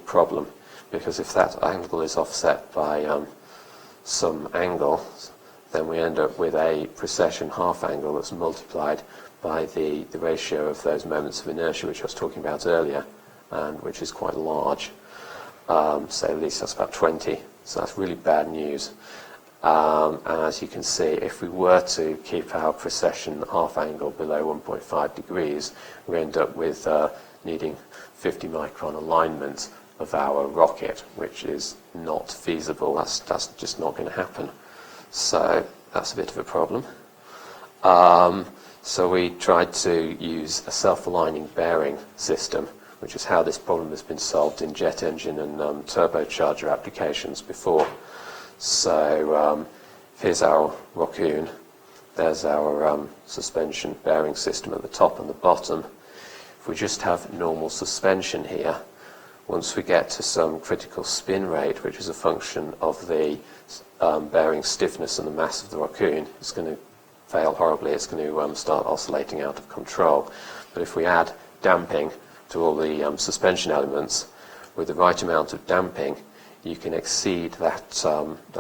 problem, because if that angle is offset by some angle, then we end up with a precession half angle that's multiplied by the ratio of those moments of inertia which I was talking about earlier, and which is quite large. So at least that's about 20. So that's really bad news. And as you can see, if we were to keep our precession half angle below 1.5 degrees, we end up with needing 50 micron alignment of our rocket, which is not feasible. That's just not going to happen. So that's a bit of a problem. So we tried to use a self-aligning bearing system, which is how this problem has been solved in jet engine and turbocharger applications before. So here's our Raccoon. There's our suspension bearing system at the top and the bottom. If we just have normal suspension here, once we get to some critical spin rate, which is a function of the bearing stiffness and the mass of the Raccoon, it's going to fail horribly. It's going to start oscillating out of control. But if we add damping to all the suspension elements, with the right amount of damping, you can exceed that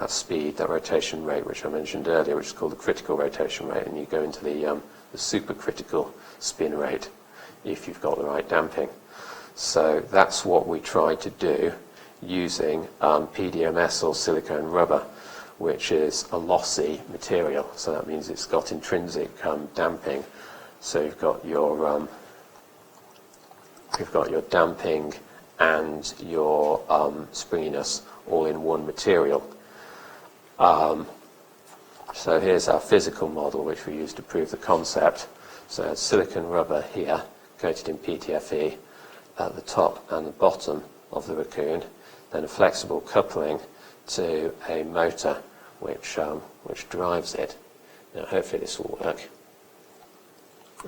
speed, that rotation rate, which I mentioned earlier, which is called the critical rotation rate, and you go into the supercritical spin rate if you've got the right damping. So that's what we tried to do using PDMS, or silicone rubber, which is a lossy material. So that means it's got intrinsic damping. So you've got your damping and your springiness all in one material. So here's our physical model, which we used to prove the concept. So it's silicone rubber here, coated in PTFE at the top and the bottom of the Raccoon, then a flexible coupling to a motor which drives it. Now hopefully this will work.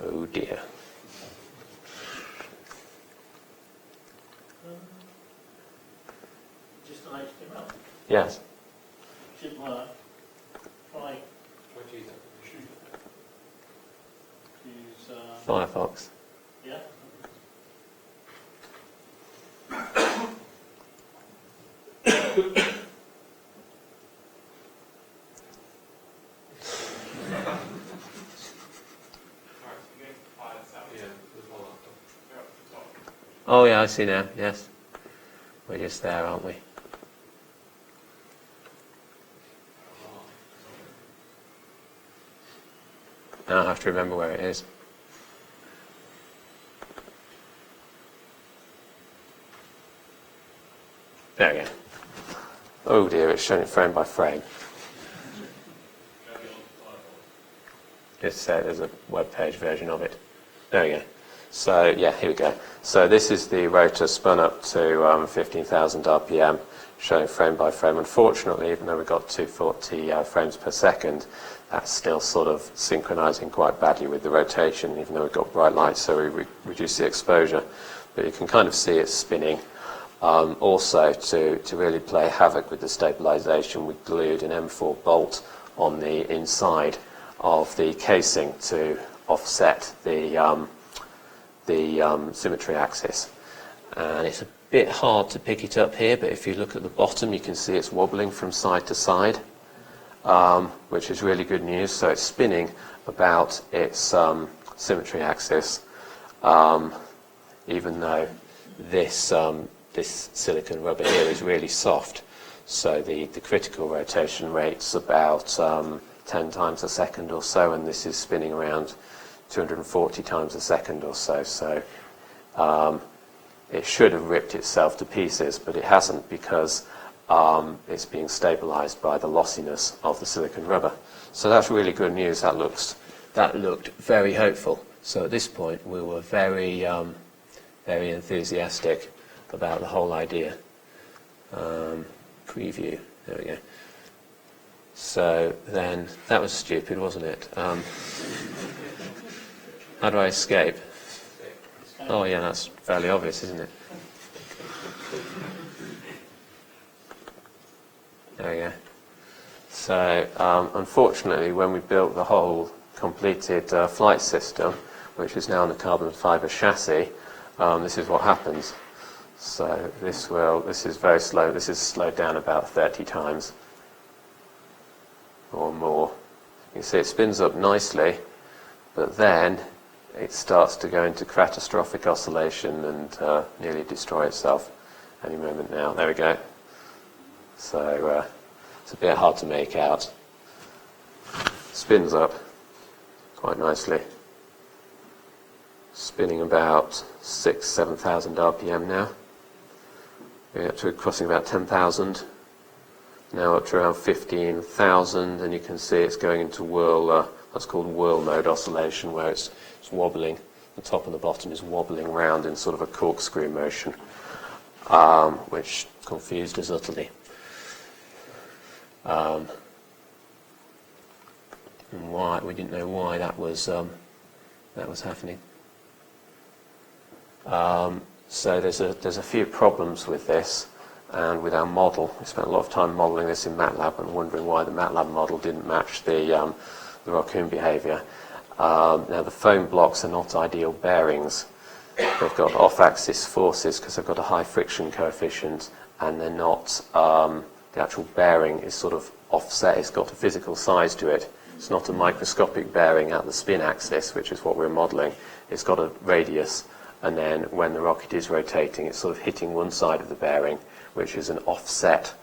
Oh dear. Just an HTML. Yes. Should work. Try. Use Firefox. Yeah. Oh yeah, I see now, yes. We're just there, aren't we? Now I have to remember where it is. There we go. Oh dear, it's showing it frame by frame. Just say there's a web page version of it. There we go. So yeah, here we go. So this is the rotor spun up to 15,000 RPM, showing frame by frame. Unfortunately, even though we've got 240 frames per second, that's still sort of synchronizing quite badly with the rotation, even though we've got bright lights, so we reduce the exposure. But you can kind of see it spinning. Also, to really play havoc with the stabilization, we glued an M4 bolt on the inside of the casing to offset the symmetry axis. And it's a bit hard to pick it up here, but if you look at the bottom, you can see it's wobbling from side to side, which is really good news. So it's spinning about its symmetry axis, even though this silicone rubber here is really soft. So the critical rotation rate's about 10 times a second or so, and this is spinning around 240 times a second or so. So it should have ripped itself to pieces, but it hasn't, because it's being stabilized by the lossiness of the silicone rubber. So that's really good news. That looked very hopeful. So at this point we were very enthusiastic about the whole idea. Preview, there we go. So then, that was stupid, wasn't it? How do I escape? Oh yeah, that's fairly obvious, isn't it? There we go. So, unfortunately, when we built the whole completed flight system, which is now on a carbon fibre chassis, this is what happens. So this is very slow. This is slowed down about 30 times or more. You can see it spins up nicely, but then it starts to go into catastrophic oscillation and nearly destroy itself any moment now. There we go. So it's a bit hard to make out. Spins up quite nicely. Spinning about 6,000–7,000 RPM now. We're up to crossing about 10,000. Now up to around 15,000, and you can see it's going into whirl. That's called whirl mode oscillation, where it's wobbling. The top and the bottom is wobbling round in sort of a corkscrew motion, which confused us utterly. And why we didn't know why that was happening. So there's a few problems with this and with our model. We spent a lot of time modelling this in MATLAB and wondering why the MATLAB model didn't match the raccoon behaviour. Now the foam blocks are not ideal bearings. They've got off-axis forces because they've got a high friction coefficient, and they're not. The actual bearing is sort of offset. It's got a physical size to it. It's not a microscopic bearing at the spin axis, which is what we're modelling. It's got a radius, and then when the rocket is rotating, it's sort of hitting one side of the bearing, which is an offset,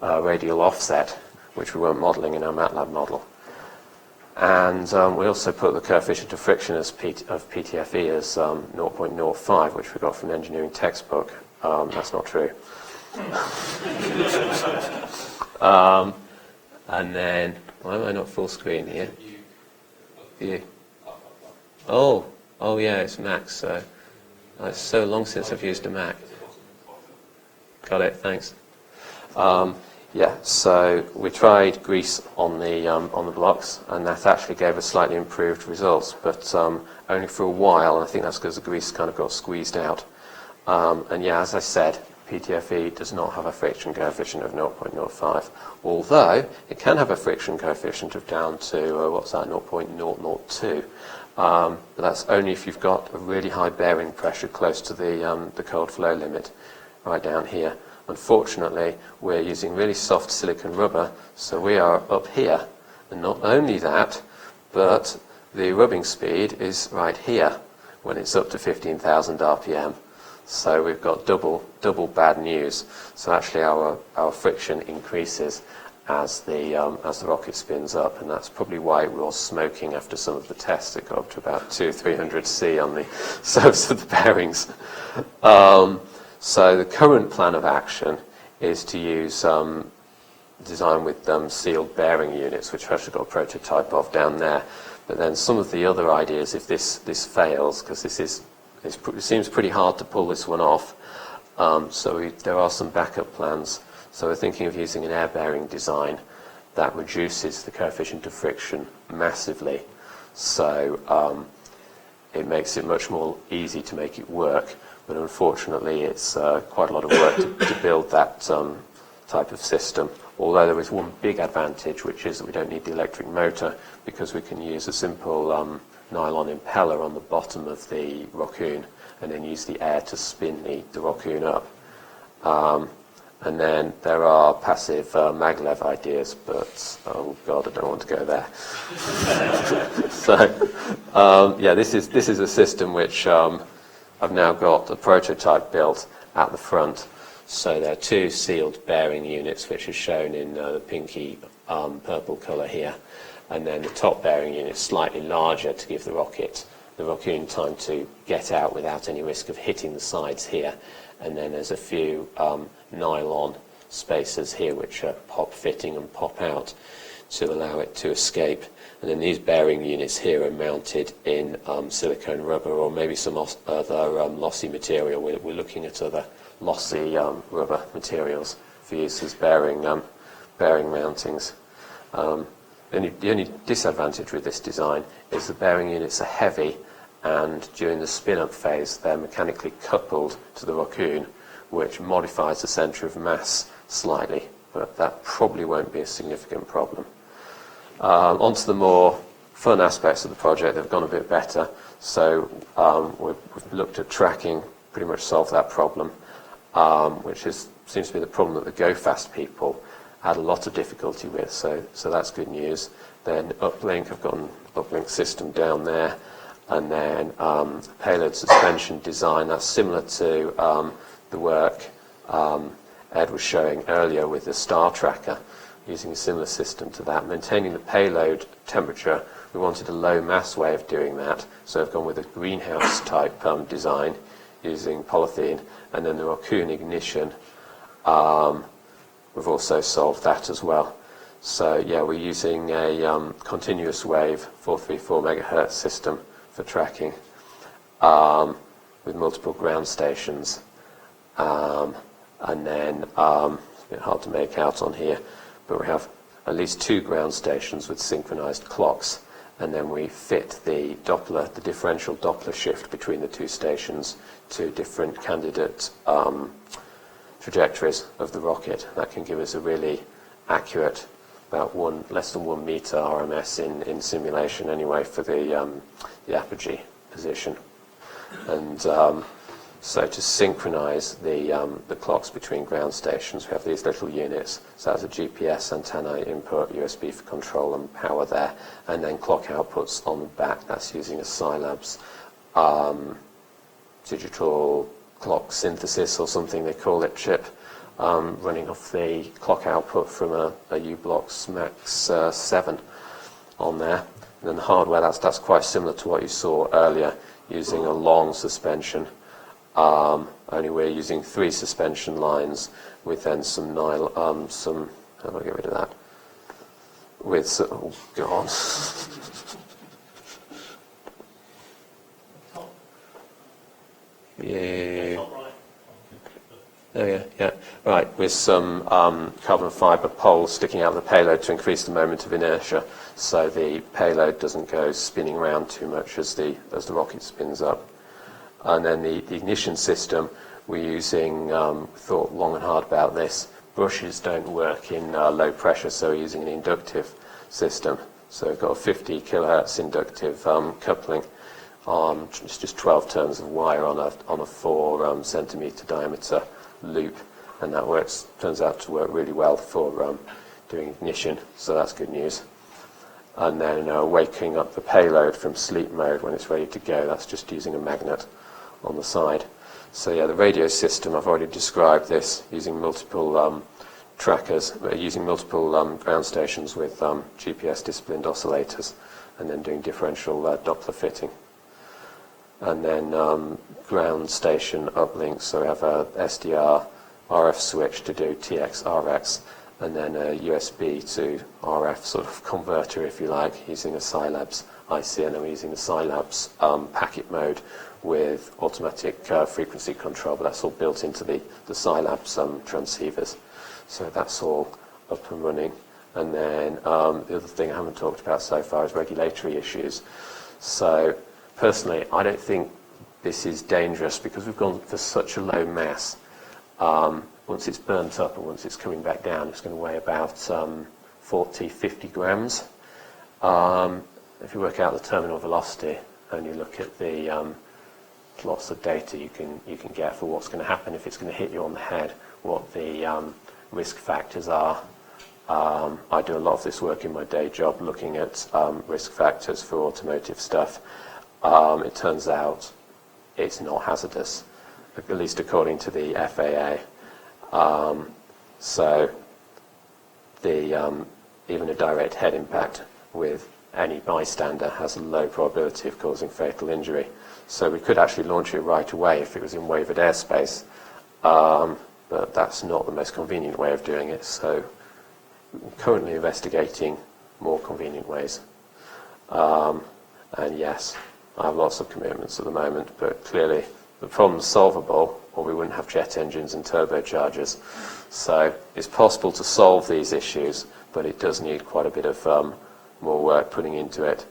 radial offset, which we weren't modelling in our MATLAB model. And we also put the coefficient of friction of PTFE as 0.05, which we got from the engineering textbook. That's not true. And then, why am I not full screen here? View. Oh yeah, it's Mac. So it's so long since I've used a Mac. Got it. Thanks. Yeah, so we tried grease on the blocks, and that actually gave us slightly improved results, but only for a while. And I think that's because the grease kind of got squeezed out. And yeah, as I said, PTFE does not have a friction coefficient of 0.05, although it can have a friction coefficient of down to 0.002. But that's only if you've got a really high bearing pressure close to the cold flow limit, right down here. Unfortunately, we're using really soft silicon rubber, so we are up here. And not only that, but the rubbing speed is right here when it's up to 15,000 RPM. So we've got double bad news. So actually our friction increases as the rocket spins up, and that's probably why it was smoking after some of the tests. It got up to about 200–300 C on the surface of the bearings. So the current plan of action is to use design with sealed bearing units, which I've actually got a prototype of down there. But then some of the other ideas, if this fails, because it seems pretty hard to pull this one off, so there are some backup plans. So we're thinking of using an air bearing design that reduces the coefficient of friction massively. So it makes it much more easy to make it work. But unfortunately, it's quite a lot of work to build that type of system. Although there is one big advantage, which is that we don't need the electric motor, because we can use a simple nylon impeller on the bottom of the raccoon, and then use the air to spin the raccoon up. And then there are passive maglev ideas, but oh god, I don't want to go there. So yeah, this is a system which I've now got a prototype built at the front. So there are two sealed bearing units, which are shown in the pinky purple colour here. And then the top bearing unit is slightly larger to give the raccoon time to get out without any risk of hitting the sides here. And then there's a few nylon spacers here which are pop fitting and pop out to allow it to escape. And then these bearing units here are mounted in silicone rubber, or maybe some other lossy material. We're looking at other lossy rubber materials for use as bearing mountings. The only disadvantage with this design is the bearing units are heavy, and during the spin-up phase they're mechanically coupled to the raccoon, which modifies the centre of mass slightly, but that probably won't be a significant problem. Onto the more fun aspects of the project, they've gone a bit better. So we've looked at tracking, pretty much solved that problem, which seems to be the problem that the Go Fast people had a lot of difficulty with. So that's good news. Then uplink, I've got an uplink system down there, and then payload suspension design. That's similar to the work Ed was showing earlier with the star tracker, using a similar system to that. Maintaining the payload temperature, we wanted a low mass way of doing that, so I've gone with a greenhouse type design using polythene, and then the Raccoon ignition, we've also solved that as well. So yeah, we're using a continuous wave 434 megahertz system for tracking with multiple ground stations. And then, it's a bit hard to make out on here, but we have at least 2 ground stations with synchronized clocks, and then we fit the Doppler, the differential Doppler shift between the 2 stations to different candidate trajectories of the rocket. That can give us a really accurate, about less than 1 meter RMS in simulation anyway for the apogee position. And so to synchronize the clocks between ground stations, we have these little units. So that's a GPS antenna input, USB for control and power there, and then clock outputs on the back. That's using a Scilab's digital clock synthesis or something they call it chip, running off the clock output from a U-Blox Max 7 on there. And then the hardware, that's quite similar to what you saw earlier, using a long suspension. Only we're using 3 suspension lines with then some nylon, how do I get rid of that? With, oh, go on. Yeah. Oh yeah. Right, with some carbon fibre poles sticking out of the payload to increase the moment of inertia, so the payload doesn't go spinning around too much as the rocket spins up. And then the ignition system, we're using, thought long and hard about this. Brushes don't work in low pressure, so we're using an inductive system. So we've got a 50 kilohertz inductive coupling. It's just 12 turns of wire on a 4 centimeter diameter loop, and that turns out to work really well for doing ignition, so that's good news. And then waking up the payload from sleep mode when it's ready to go, that's just using a magnet on the side. So yeah, the radio system, I've already described this, using multiple trackers, using multiple ground stations with GPS disciplined oscillators, and then doing differential Doppler fitting. And then ground station uplinks, so we have a SDR RF switch to do TX RX, and then a USB to RF sort of converter, if you like, using a Scilab's IC, and then we're using the Scilab's packet mode with automatic frequency control, but that's all built into the Scilab's transceivers. So that's all up and running. And then the other thing I haven't talked about so far is regulatory issues. So personally, I don't think this is dangerous because we've gone for such a low mass. Once it's burnt up and once it's coming back down, it's going to weigh about 40, 50 grams. If you work out the terminal velocity and you look at the lots of data you can get for what's going to happen if it's going to hit you on the head, what the risk factors are. I do a lot of this work in my day job looking at risk factors for automotive stuff. It turns out it's not hazardous, at least according to the FAA. So even a direct head impact with any bystander has a low probability of causing fatal injury. So we could actually launch it right away if it was in wavered airspace, but that's not the most convenient way of doing it. So we're currently investigating more convenient ways. And yes, I have lots of commitments at the moment, but clearly the problem's solvable, or we wouldn't have jet engines and turbochargers. So it's possible to solve these issues, but it does need quite a bit of more work putting into it.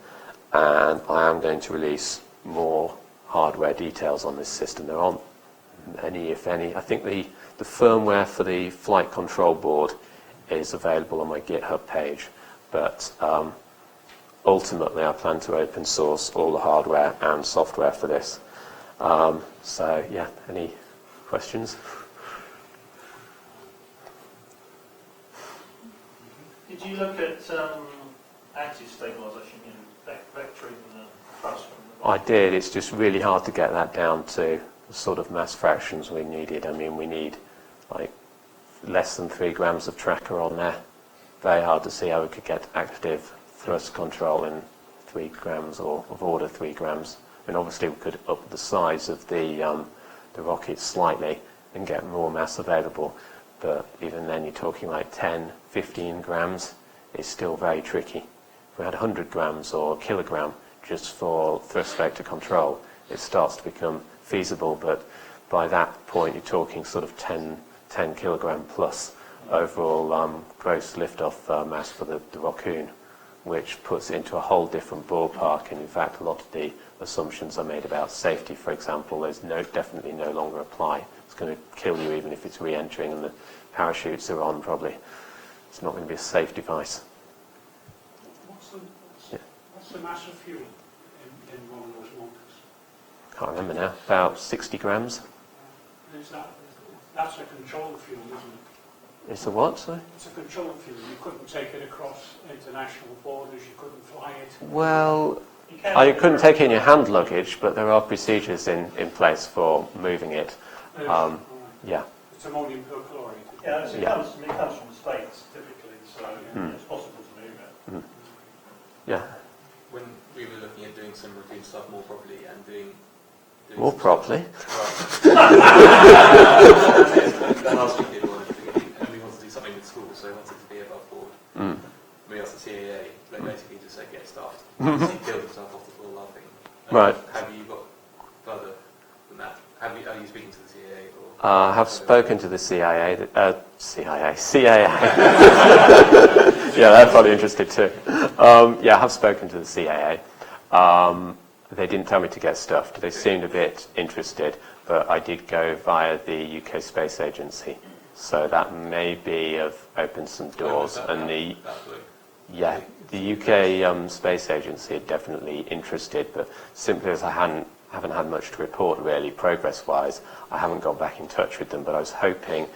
And I am going to release more hardware details on this system. There aren't any, if any. I think the firmware for the flight control board is available on my GitHub page, but ultimately I plan to open source all the hardware and software for this. So yeah, any questions? Did you look at anti-stabilisation, vectoring the thrust from the... I did. It's just really hard to get that down to the sort of mass fractions we needed. I mean, we need like less than 3 grams of tracker on there. Very hard to see how we could get active thrust control in 3 grams or of order 3 grams. I mean, obviously we could up the size of the rocket slightly and get more mass available, but even then you're talking like 10, 15 grams. It's still very tricky. If we had 100 grams or a kilogram just for thrust vector control, it starts to become feasible, but by that point you're talking sort of 10 kilogram plus overall gross liftoff mass for the Raccoon, which puts it into a whole different ballpark. And in fact, a lot of the assumptions I made about safety, for example, definitely no longer apply. It's going to kill you even if it's re-entering and the parachutes are on, probably. It's not going to be a safe device. What's the mass of fuel in one of those motors? Can't remember now. About 60 grams. That's a controlled fuel, isn't it? It's a what, sorry? It's a controlled fuel. You couldn't take it across international borders. You couldn't fly it. Well, you couldn't take it in your hand luggage, but there are procedures in place for moving it. Yeah. It's ammonium perchlorate. Yeah, it comes from the States, typically, so it's possible to move it. Yeah. When we were looking at doing some routine stuff more properly and doing more properly? Last week we wanted to do something with schools, so we wanted to be above board. We asked the CAA, they basically just said get staffed. He killed himself off the floor laughing. Right. Have you got further than that? Are you speaking to the CAA? Or I have spoken to the CIA. CAA. Yeah, they're probably interested too. Yeah, I have spoken to the CAA. They didn't tell me to get stuffed. They seemed a bit interested, but I did go via the UK Space Agency, so that maybe have opened some doors. And the UK Space Agency are definitely interested, but simply as I haven't had much to report really progress-wise, I haven't gone back in touch with them. But I was hoping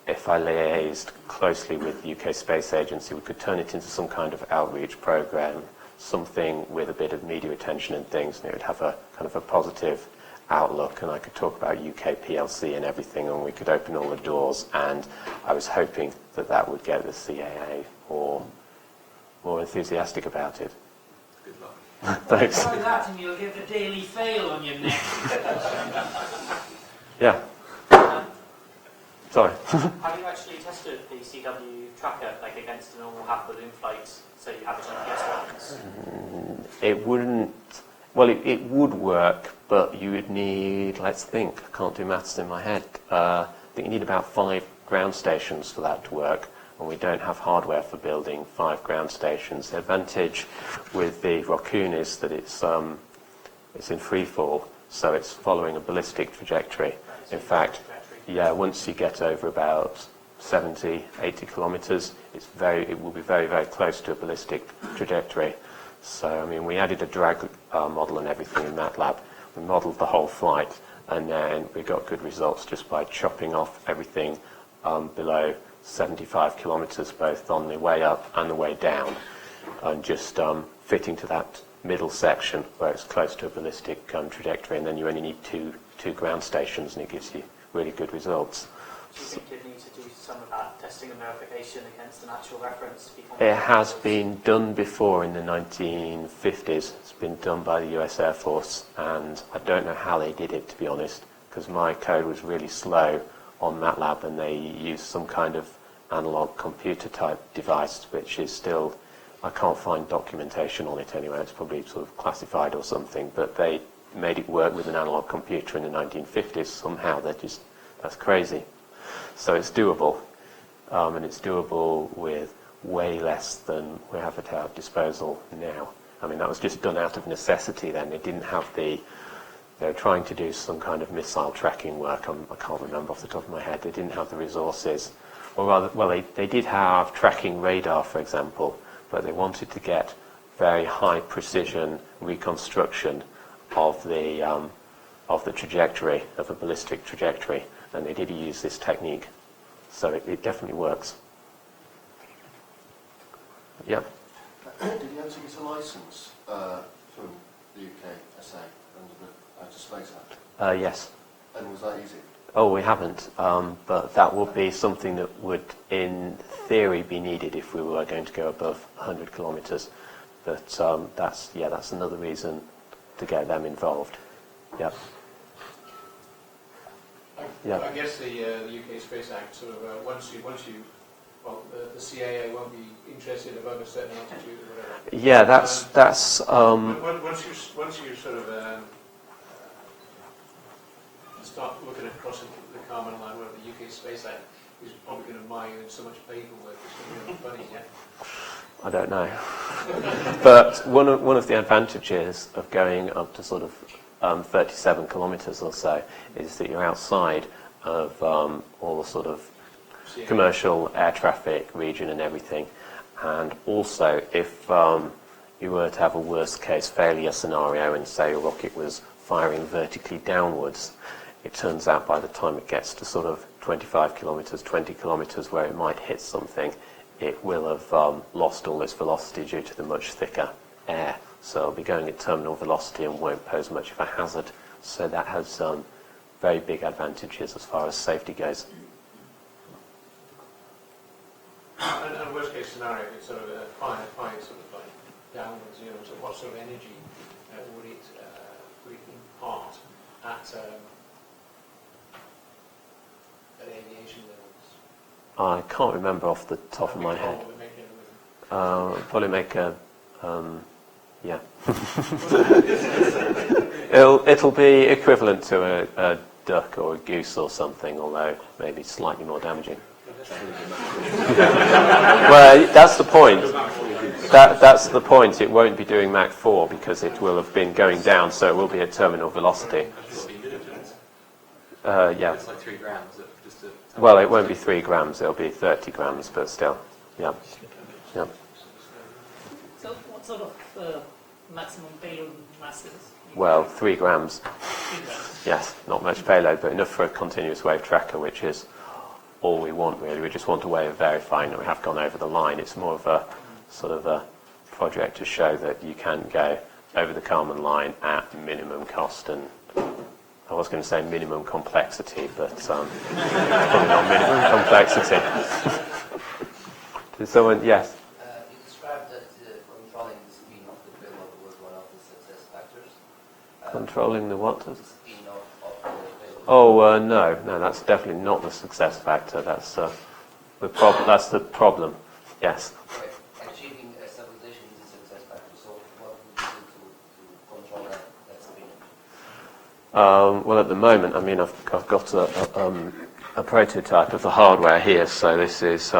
if I liaised closely with the UK Space Agency, we could turn it into some kind of outreach program, something with a bit of media attention and things, and it would have a kind of a positive outlook, and I could talk about UK PLC and everything, and we could open all the doors. And I was hoping that that would get the CAA more enthusiastic about it. Good luck. Thanks. Try that and you'll get the daily fail on your neck. Yeah. Sorry. Have you actually tested the CW tracker like against a normal half balloon flight, so you have a GPS reference? It wouldn't. Well, it would work, but you would need. Let's think. I can't do maths in my head. I think you need about 5 ground stations for that to work, and we don't have hardware for building 5 ground stations. The advantage with the Raccoon is that it's in free fall, so it's following a ballistic trajectory. In fact, yeah, once you get over about 70, 80 kilometres, it will be very, very close to a ballistic trajectory. So, I mean, we added a drag model and everything in MATLAB. We modelled the whole flight, and then we got good results just by chopping off everything below 75 kilometres, both on the way up and the way down, and just fitting to that middle section where it's close to a ballistic trajectory, and then you only need two ground stations, and it gives you really good results. Do you think you'd need to do some of that testing and verification against an actual reference? It has been done before in the 1950s. It's been done by the US Air Force, and I don't know how they did it, to be honest, because my code was really slow on MATLAB, and they used some kind of analog computer type device, which is still, I can't find documentation on it anywhere. It's probably sort of classified or something, but they made it work with an analog computer in the 1950s somehow. That's crazy. So it's doable, and it's doable with way less than we have at our disposal now. I mean, that was just done out of necessity then. They didn't have they were trying to do some kind of missile tracking work. I can't remember off the top of my head. They didn't have the resources. Or rather, well, they did have tracking radar, for example, but they wanted to get very high precision reconstruction of the trajectory, of a ballistic trajectory, and they did use this technique, so it definitely works. Yeah. Did you have to get a license from the UKHAS under the Outer Space Act? Yes. And was that easy? Oh, we haven't, but that would be something that would, in theory, be needed if we were going to go above 100 kilometres. But that's another reason to get them involved. Yeah. Yeah. I guess the UK Space Act sort of once you the CAA won't be interested above a certain altitude or whatever. Yeah, that's. Once you sort of start looking across the Kármán line, where the UK Space Act is probably going to mine in so much paperwork, it's going to be funny, yeah. I don't know. But one of the advantages of going up to sort of 37 kilometres or so is that you're outside of all the sort of commercial air traffic region and everything. And also, if you were to have a worst case failure scenario and say a rocket was firing vertically downwards, it turns out by the time it gets to sort of 25 kilometres, 20 kilometres where it might hit something, it will have lost all its velocity due to the much thicker air. So it'll be going at terminal velocity and won't pose much of a hazard. So that has very big advantages as far as safety goes. And worst case scenario, it's sort of a fire sort of like downwards, you know, so what sort of energy would it impart at aviation levels? I can't remember off the top of my head. Probably make a, yeah. it'll be equivalent to a duck or a goose or something, although maybe slightly more damaging. Well, that's the point. That's the point. It won't be doing Mach 4 because it will have been going down, so it will be at terminal velocity. Yeah. It's like 3 grams. Well, it won't be 3 grams. It'll be 30 grams, but still, yeah. Yeah. So, what sort of maximum payload masses? Well, 3 grams. Yes, not much payload, but enough for a continuous wave tracker, which is all we want, really. We just want a way of verifying that we have gone over the line. It's more of a sort of a project to show that you can go over the Kármán line at minimum cost and, I was going to say minimum complexity, but probably not minimum complexity. Did someone, yes? You described that controlling the spin of the payload was one of the success factors. Controlling the what? The spin of the payload. Oh, no, that's definitely not the success factor. That's the problem. That's the problem. Yes. Right. Achieving stabilization is a success factor. So, what would you do to control that spin? Well, at the moment, I mean, I've got a prototype of the hardware here. So this is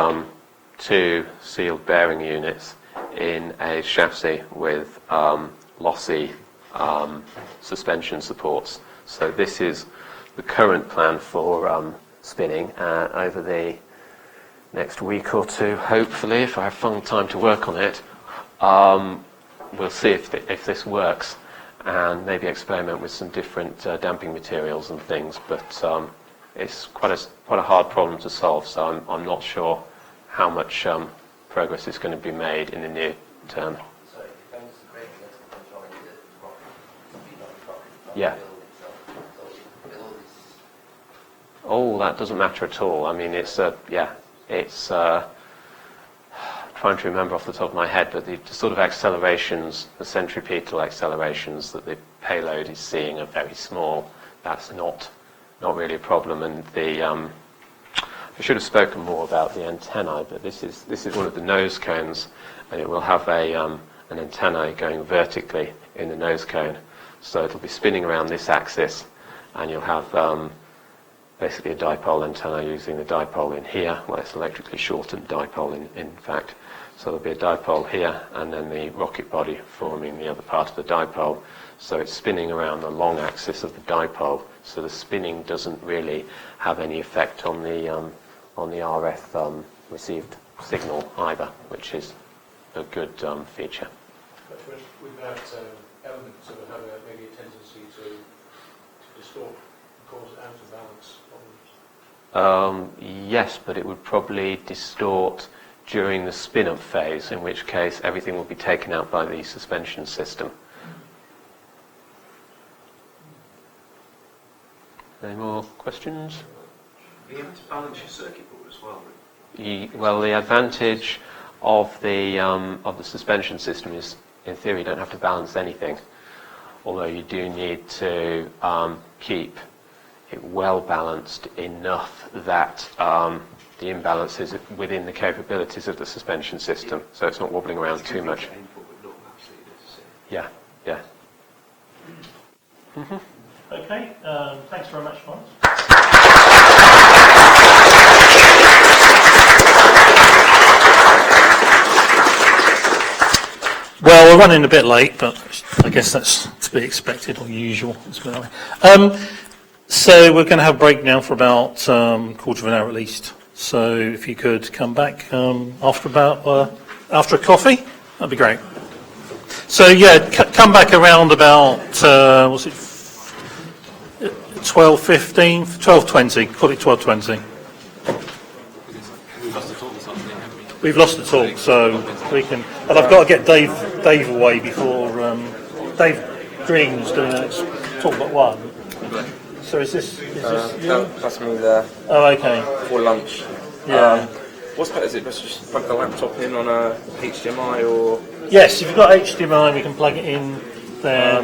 2 sealed bearing units in a chassis with lossy suspension supports. So this is the current plan for spinning over the next week or 2, hopefully, if I have time to work on it. We'll see if this works, and maybe experiment with some different damping materials and things. But it's quite a hard problem to solve. So I'm not sure how much progress is going to be made in the near term. So it depends on controlling the rocket, speed of the rocket, Yeah. Oh, that doesn't matter at all. I mean, it's trying to remember off the top of my head, but the sort of accelerations, the centripetal accelerations that the payload is seeing are very small. That's not really a problem. And I should have spoken more about the antennae, but this is one of the nose cones, and it will have an antennae going vertically in the nose cone. So it'll be spinning around this axis, and you'll have basically a dipole antenna using the dipole in here. Well, it's electrically shortened dipole in fact. So there'll be a dipole here, and then the rocket body forming the other part of the dipole. So it's spinning around the long axis of the dipole. So the spinning doesn't really have any effect on the RF received signal either, which is a good feature. But would that element sort of have maybe a tendency to distort and cause out of balance problems? Yes, but it would probably distort during the spin-up phase, in which case everything will be taken out by the suspension system. Any more questions? You have to balance your circuit board as well. Well, the advantage of the suspension system is, in theory, you don't have to balance anything. Although you do need to keep it well balanced enough that the imbalance is within the capabilities of the suspension system, so it's not wobbling around too much. Yeah, yeah. Okay, thanks very much, Lawrence. Well, we're running a bit late, but I guess that's to be expected or usual. So we're going to have a break now for about quarter of an hour at least. So if you could come back after a coffee, that'd be great. So yeah, come back around about was it 12:15, 12:20? Call it 12:20. We've lost the talk, so we can. And I've got to get Dave away before Dave Green's doing the next talk but one. So is this you? No, that's me there. Oh, okay. For lunch. Yeah. What's better? Is it best just plug the laptop in on a HDMI or? Yes, if you've got HDMI, we can plug it in there.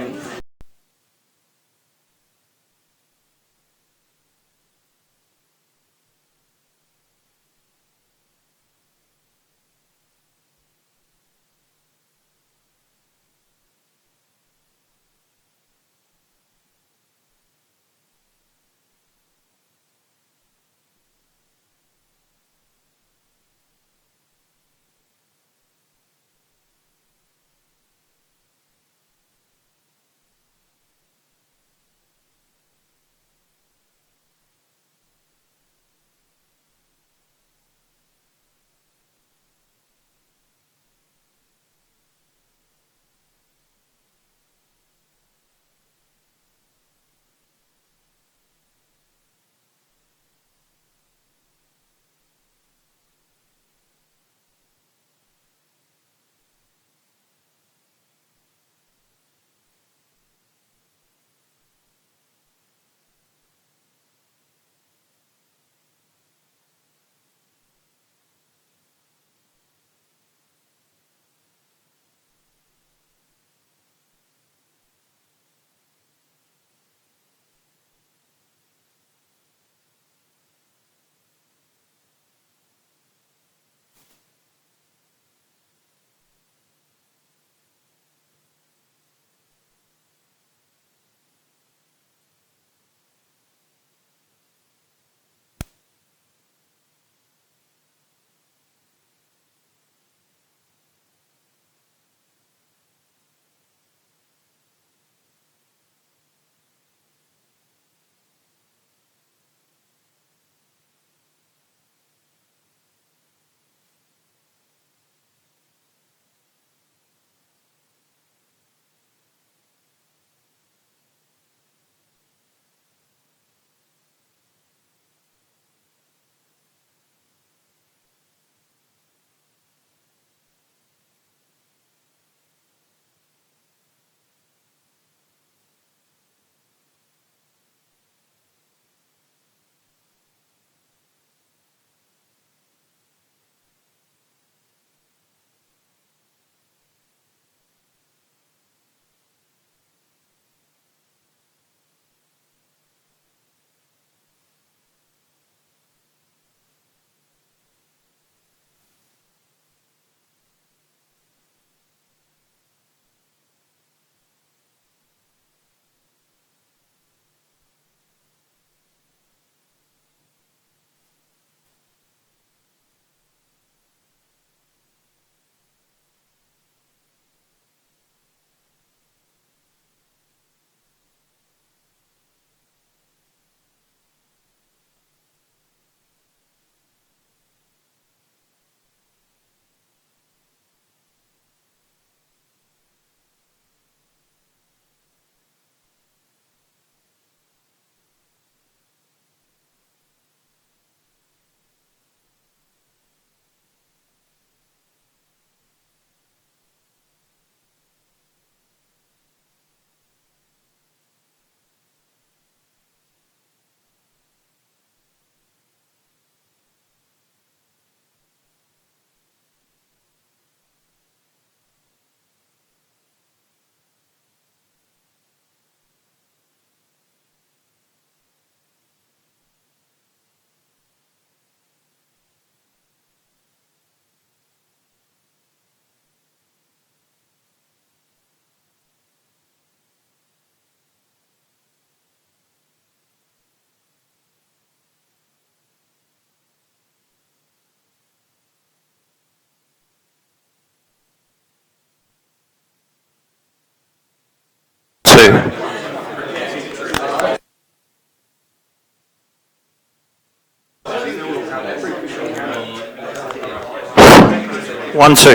1, 2.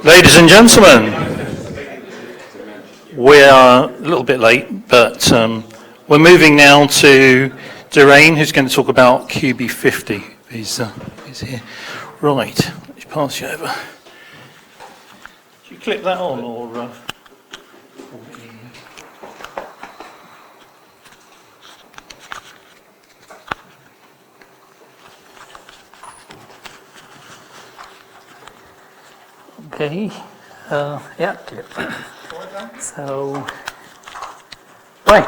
Ladies and gentlemen, we are a little bit late, but we're moving now to Doreen, who's going to talk about QB50. He's here. Right, let me pass you over. Do you click that on, or... Okay, yeah, clear. So, right,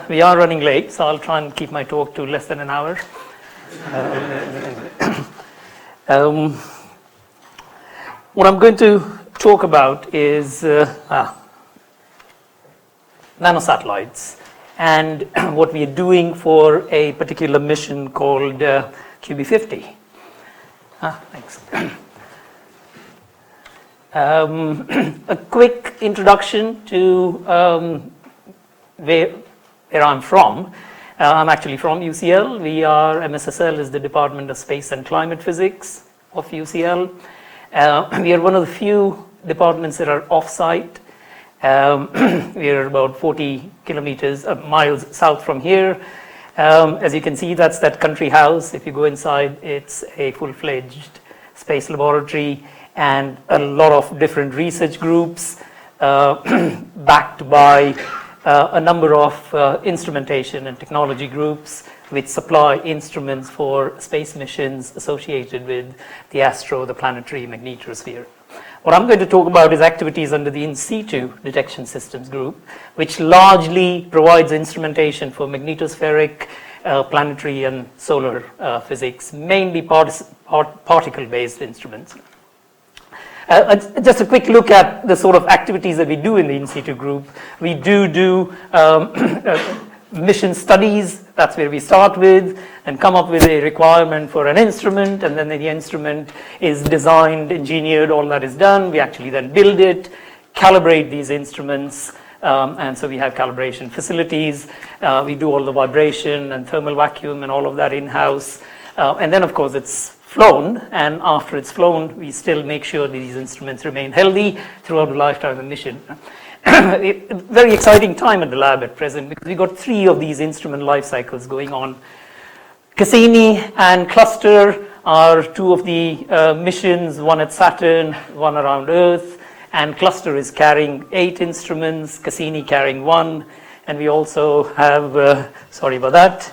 we are running late, so I'll try and keep my talk to less than an hour. What I'm going to talk about is nanosatellites and what we are doing for a particular mission called QB50. Thanks. A quick introduction to where I'm from. I'm actually from UCL. MSSL is the Department of Space and Climate Physics of UCL. We are one of the few departments that are off-site. We are about 40 miles south from here. As you can see, that's that country house. If you go inside, it's a full-fledged space laboratory and a lot of different research groups backed by a number of instrumentation and technology groups which supply instruments for space missions associated with the the planetary magnetosphere. What I'm going to talk about is activities under the in situ detection systems group, which largely provides instrumentation for magnetospheric, planetary and solar physics, mainly particle-based instruments. Just a quick look at the sort of activities that we do in the in situ group. We do mission studies. That's where we start with and come up with a requirement for an instrument, and then the instrument is designed, engineered, all that is done. We actually then build it, calibrate these instruments, and so we have calibration facilities. We do all the vibration and thermal vacuum and all of that in-house. And then, of course, it's flown, and after it's flown, we still make sure that these instruments remain healthy throughout the lifetime of the mission. Very exciting time at the lab at present because we've got 3 of these instrument life cycles going on. Cassini and Cluster are 2 of the missions, one at Saturn, one around Earth, and Cluster is carrying 8 instruments, Cassini carrying 1, and we also have, sorry about that.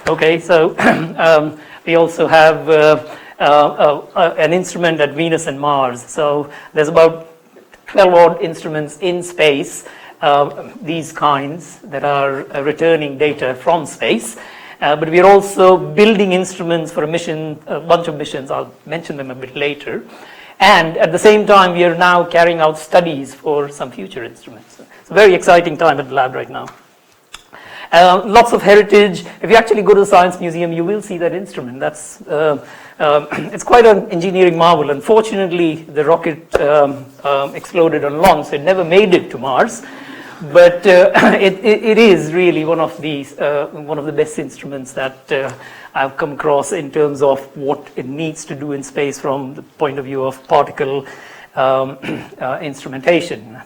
Okay, so we also have an instrument at Venus and Mars. So there's about 12 odd instruments in space, these kinds that are returning data from space. But we are also building instruments for a bunch of missions. I'll mention them a bit later. And at the same time, we are now carrying out studies for some future instruments. It's a very exciting time at the lab right now. Lots of heritage. If you actually go to the Science Museum, you will see that instrument. That's it's quite an engineering marvel. Unfortunately, the rocket exploded on launch, so it never made it to Mars. But it is really one of the best instruments that I've come across in terms of what it needs to do in space from the point of view of particle instrumentation.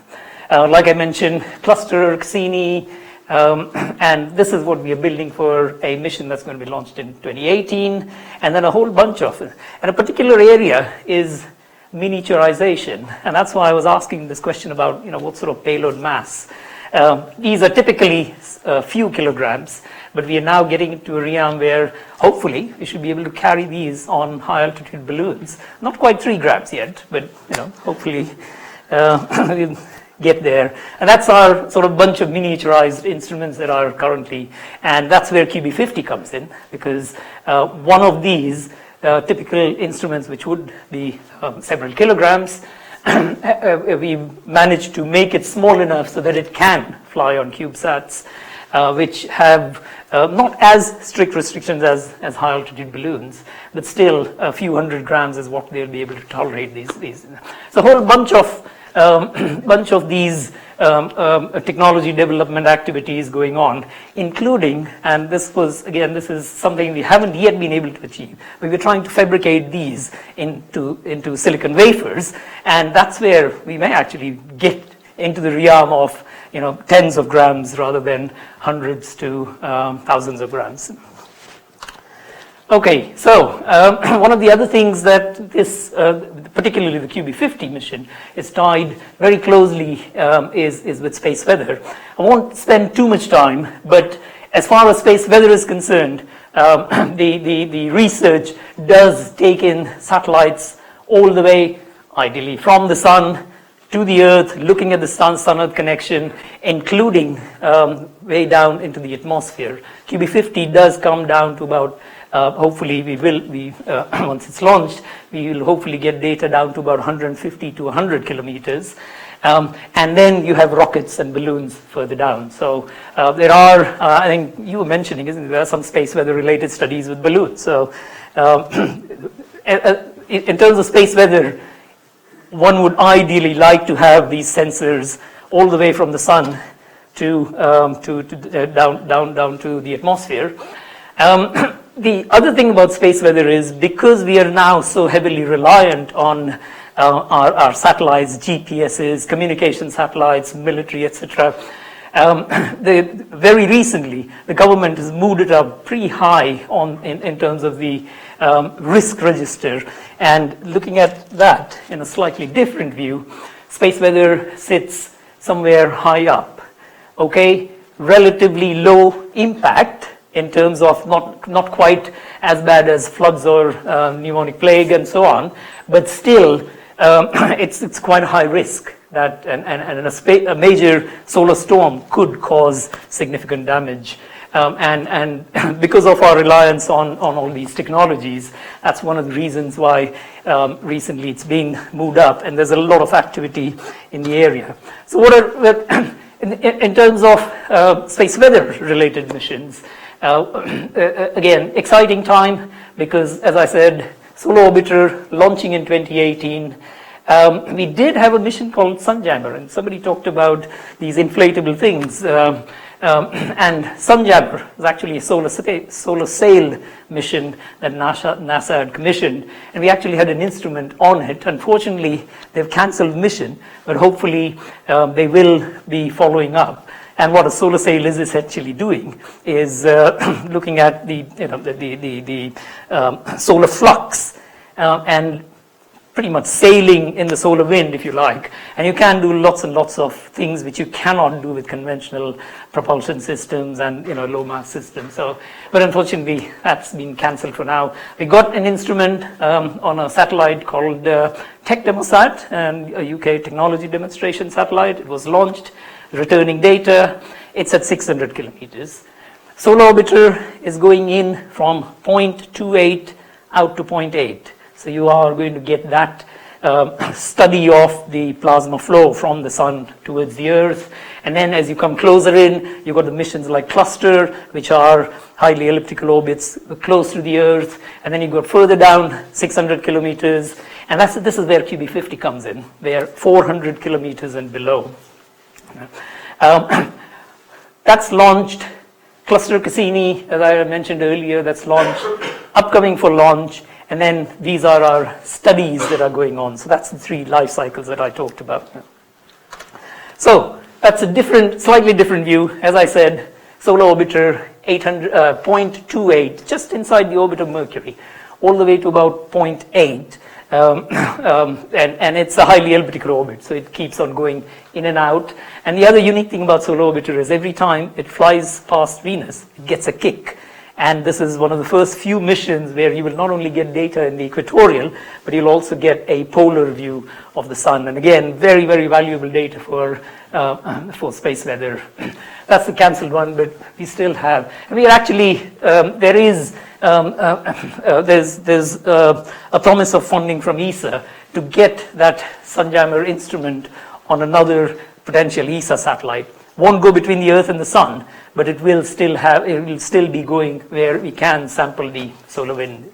Like I mentioned, Cluster, Cassini. And this is what we are building for a mission that's going to be launched in 2018, and then a whole bunch of it. And a particular area is miniaturization, and that's why I was asking this question about what sort of payload mass. These are typically a few kilograms, but we are now getting into a realm where hopefully we should be able to carry these on high altitude balloons. Not quite 3 grams yet, but hopefully we'll get there. And that's our sort of bunch of miniaturized instruments that are currently, and that's where QB50 comes in, because one of these typical instruments, which would be several kilograms, we managed to make it small enough so that it can fly on CubeSats, which have not as strict restrictions as high altitude balloons, but still a few hundred grams is what they'll be able to tolerate these. So a whole bunch of bunch of these technology development activities going on, including, and this is something we haven't yet been able to achieve, but we're trying to fabricate these into silicon wafers, and that's where we may actually get into the realm of tens of grams rather than hundreds to thousands of grams. Okay, so one of the other things that this, particularly the QB50 mission, is tied very closely is with space weather. I won't spend too much time, but as far as space weather is concerned, the research does take in satellites all the way, ideally, from the sun to the Earth, looking at the sun-Earth connection, including way down into the atmosphere. QB50 does come down to about, hopefully once it's launched, we will hopefully get data down to about 150 to 100 kilometers. And then you have rockets and balloons further down. So there are, I think you were mentioning, isn't there, some space weather related studies with balloons. So in terms of space weather, one would ideally like to have these sensors all the way from the sun to down to the atmosphere. The other thing about space weather is, because we are now so heavily reliant on our satellites, GPSs, communication satellites, military, etc. Very recently, the government has moved it up pretty high in terms of the risk register. And looking at that in a slightly different view, space weather sits somewhere high up. Okay, relatively low impact in terms of not quite as bad as floods or pneumonic plague and so on, but still it's quite a high risk that and a major solar storm could cause significant damage. And because of our reliance on all these technologies, that's one of the reasons why recently it's been moved up, and there's a lot of activity in the area. So in terms of space weather related missions, again, exciting time, because as I said, Solar Orbiter launching in 2018. We did have a mission called Sunjammer, and somebody talked about these inflatable things. And Sunjammer was actually a solar sail mission that NASA had commissioned, and we actually had an instrument on it. Unfortunately, they've cancelled the mission, but hopefully they will be following up. And what a solar sail is essentially doing is looking at the solar flux and pretty much sailing in the solar wind, if you like. And you can do lots and lots of things which you cannot do with conventional propulsion systems and low mass systems. So, but unfortunately, that's been cancelled for now. We got an instrument on a satellite called TechDemoSat, and a UK technology demonstration satellite. It was launched, returning data. It's at 600 kilometers. Solar Orbiter is going in from 0.28 out to 0.8. So you are going to get that study of the plasma flow from the sun towards the Earth. And then as you come closer in, you've got the missions like Cluster, which are highly elliptical orbits close to the Earth. And then you go further down, 600 kilometers. And this is where QB50 comes in, where 400 kilometers and below. That's launched. Cluster Cassini, as I mentioned earlier, that's launched, upcoming for launch. And then these are our studies that are going on. So that's the 3 life cycles that I talked about. So that's a slightly different view. As I said, Solar Orbiter 0.28, just inside the orbit of Mercury, all the way to about 0.8. And it's a highly elliptical orbit, so it keeps on going in and out. And the other unique thing about Solar Orbiter is every time it flies past Venus, it gets a kick. And this is one of the first few missions where you will not only get data in the equatorial, but you'll also get a polar view of the sun. And again, very, very valuable data for space weather. That's the cancelled one, but we still have. And we are actually, there's a promise of funding from ESA to get that Sunjammer instrument on another potential ESA satellite. Won't go between the Earth and the sun, but it will still be going where we can sample the solar wind.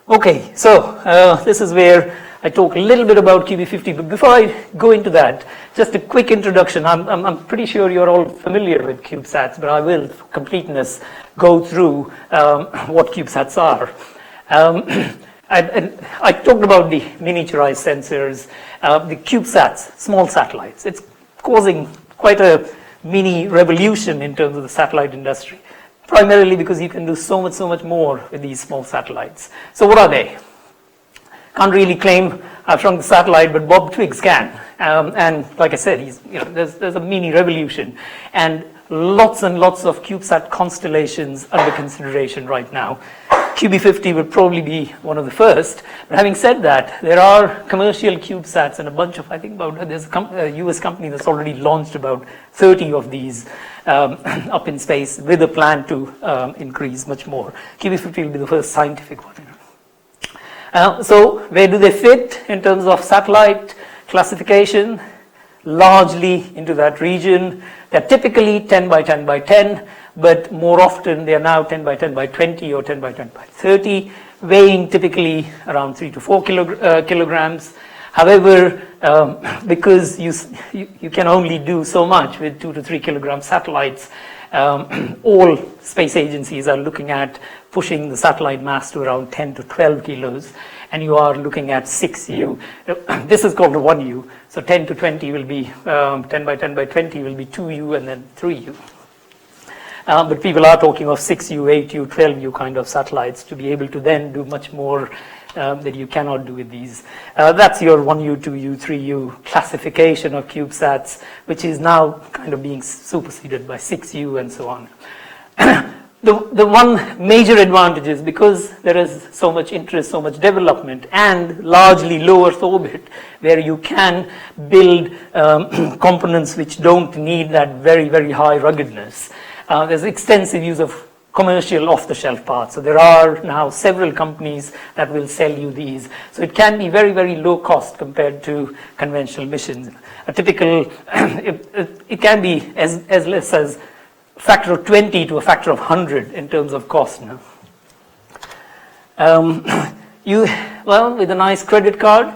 Okay, so this is where I talk a little bit about QB50, but before I go into that, just a quick introduction. I'm pretty sure you're all familiar with CubeSats, but I will, for completeness, go through what CubeSats are. I talked about the miniaturized sensors, the CubeSats, small satellites. It's causing quite a mini revolution in terms of the satellite industry, primarily because you can do so much more with these small satellites. So what are they? Can't really claim I've shrunk the satellite, but Bob Twiggs can. And like I said, there's a mini revolution, and lots of CubeSat constellations under consideration right now. QB50 would probably be one of the first. But having said that, there are commercial CubeSats and a bunch of, I think there's a US company that's already launched about 30 of these up in space with a plan to increase much more. QB50 will be the first scientific one. So where do they fit in terms of satellite classification? Largely into that region. They're typically 10 by 10 by 10, but more often they are now 10 by 10 by 20 or 10 by 10 by 30, weighing typically around 3 to 4 kilograms. However, because you can only do so much with 2 to 3 kilogram satellites, all space agencies are looking at pushing the satellite mass to around 10 to 12 kilos, and you are looking at 6U. This is called a 1U, so 10 to 20 will be, 10 by 10 by 20 will be 2U and then 3U. But people are talking of 6U, 8U, 12U kind of satellites to be able to then do much more that you cannot do with these. That's your 1U, 2U, 3U classification of CubeSats, which is now kind of being superseded by 6U and so on. The one major advantage is because there is so much interest, so much development, and largely low Earth orbit, where you can build components which don't need that very high ruggedness. There's extensive use of commercial off-the-shelf parts. So there are now several companies that will sell you these. So it can be very low cost compared to conventional missions. A typical, it can be as less as a factor of 20 to a factor of 100 in terms of cost now. Well, with a nice credit card,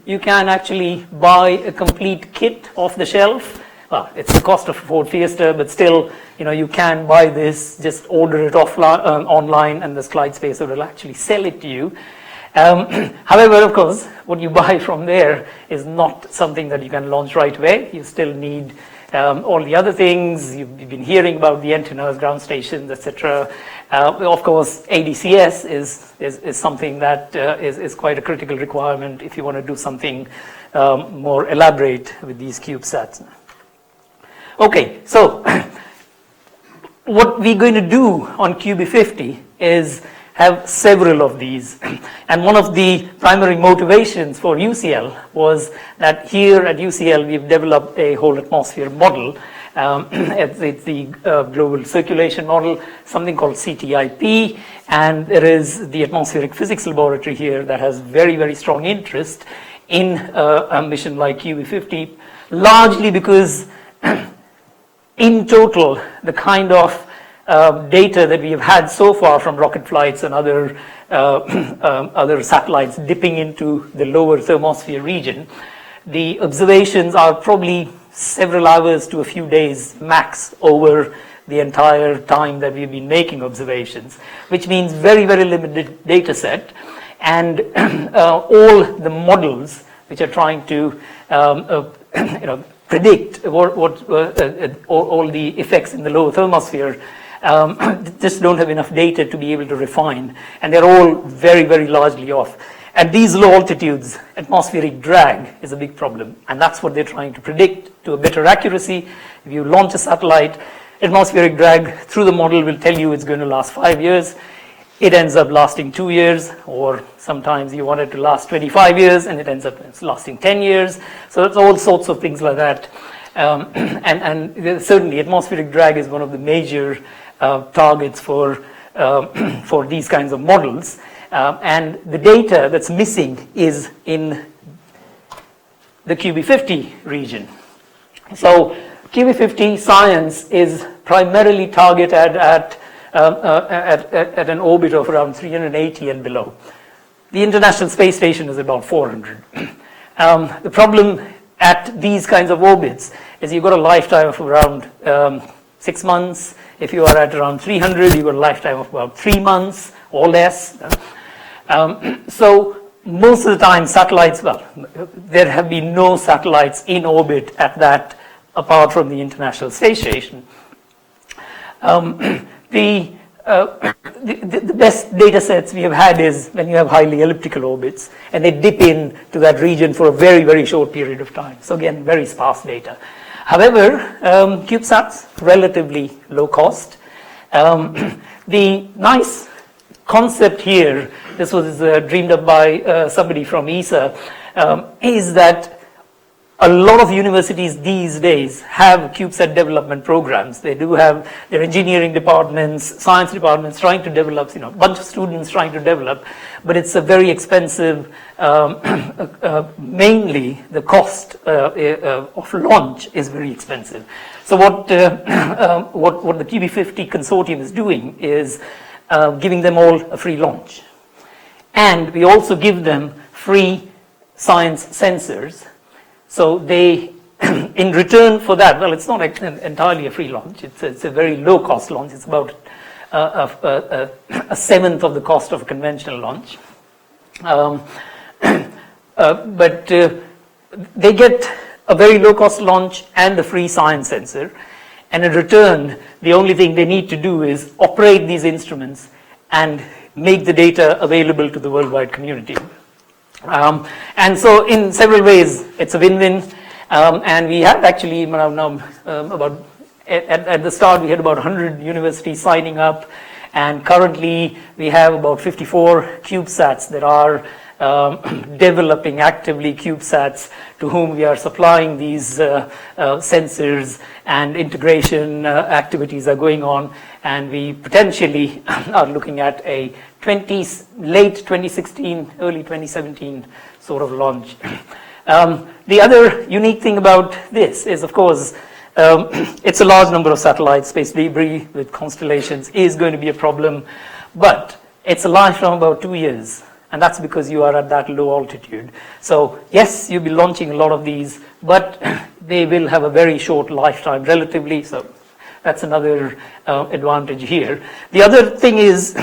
you can actually buy a complete kit off the shelf. Well, it's the cost of a Ford Fiesta, but still, you can buy this, just order it offline, online, and the Clyde Spacer will actually sell it to you. However, of course, what you buy from there is not something that you can launch right away. You still need all the other things. You've been hearing about the antennas, ground stations, etc. Of course, ADCS is something that is quite a critical requirement if you want to do something more elaborate with these CubeSats. Okay, so what we're going to do on QB50 is have several of these. And one of the primary motivations for UCL was that here at UCL we've developed a whole atmosphere model. It's the global circulation model, something called CTIP, and there is the atmospheric physics laboratory here that has very strong interest in a mission like QB50, largely because in total, the kind of data that we have had so far from rocket flights and other satellites dipping into the lower thermosphere region, the observations are probably several hours to a few days max over the entire time that we've been making observations, which means very limited data set, and all the models which are trying to predict all the effects in the lower thermosphere just don't have enough data to be able to refine, and they're all very largely off. At these low altitudes, atmospheric drag is a big problem, and that's what they're trying to predict to a better accuracy. If you launch a satellite, atmospheric drag through the model will tell you it's going to last 5 years. It ends up lasting 2 years, or sometimes you want it to last 25 years and it ends up lasting 10 years. So it's all sorts of things like that. And certainly atmospheric drag is one of the major targets for these kinds of models. And the data that's missing is in the QB50 region. So QB50 science is primarily targeted at an orbit of around 380 and below. The International Space Station is about 400. The problem at these kinds of orbits is you've got a lifetime of around 6 months. If you are at around 300, you've got a lifetime of about 3 months or less. So most of the time satellites, well, there have been no satellites in orbit at that apart from the International Space Station. The best data sets we have had is when you have highly elliptical orbits and they dip in to that region for a very, very short period of time. So again, very sparse data. However, CubeSats, relatively low cost. The nice concept here, this was dreamed up by somebody from ESA, is that a lot of universities these days have CubeSat development programs. They do have their engineering departments, science departments trying to develop, a bunch of students trying to develop, but it's a very expensive, mainly the cost of launch is very expensive. So what the QB50 consortium is doing is giving them all a free launch. And we also give them free science sensors. So they, in return for that, well, it's not entirely a free launch. It's a very low cost launch. It's about a seventh of the cost of a conventional launch. But they get a very low cost launch and a free science sensor. And in return, the only thing they need to do is operate these instruments and make the data available to the worldwide community. And so in several ways, it's a win-win. And we had actually about, at the start, we had about 100 universities signing up. And currently, we have about 54 CubeSats that are developing actively CubeSats to whom we are supplying these sensors, and integration activities are going on. And we potentially are looking at a late 2016, early 2017 sort of launch. The other unique thing about this is, of course, it's a large number of satellites. Space debris with constellations is going to be a problem, but it's a lifetime of about 2 years. And that's because you are at that low altitude. So yes, you'll be launching a lot of these, but they will have a very short lifetime relatively. So that's another advantage here. The other thing is,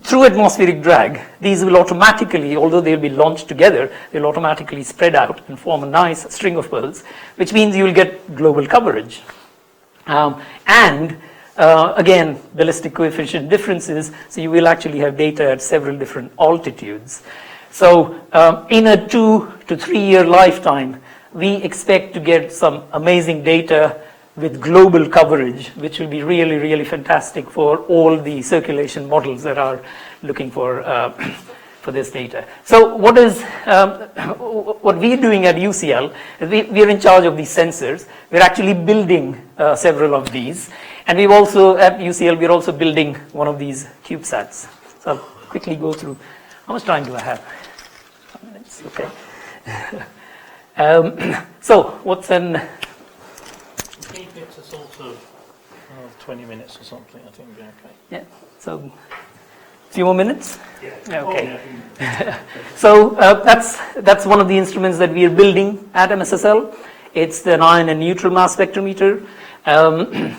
through atmospheric drag, these will automatically, although they'll be launched together, they'll automatically spread out and form a nice string of pearls, which means you'll get global coverage. Again, ballistic coefficient differences, so you will actually have data at several different altitudes. So in a 2 to 3 year lifetime, we expect to get some amazing data with global coverage, which will be really, really fantastic for all the circulation models that are looking for this data. So what we're doing at UCL is we're in charge of these sensors. We're actually building several of these. And we've also, at UCL, we're also building one of these CubeSats. So I'll quickly go through. How much time do I have? 5 minutes, okay. So what's an... Keep it to sort of 20 minutes or something, I think would be okay. Yeah, so a few more minutes? Yeah. Okay. So that's one of the instruments that we are building at MSSL. It's the ion and neutral mass spectrometer. I'm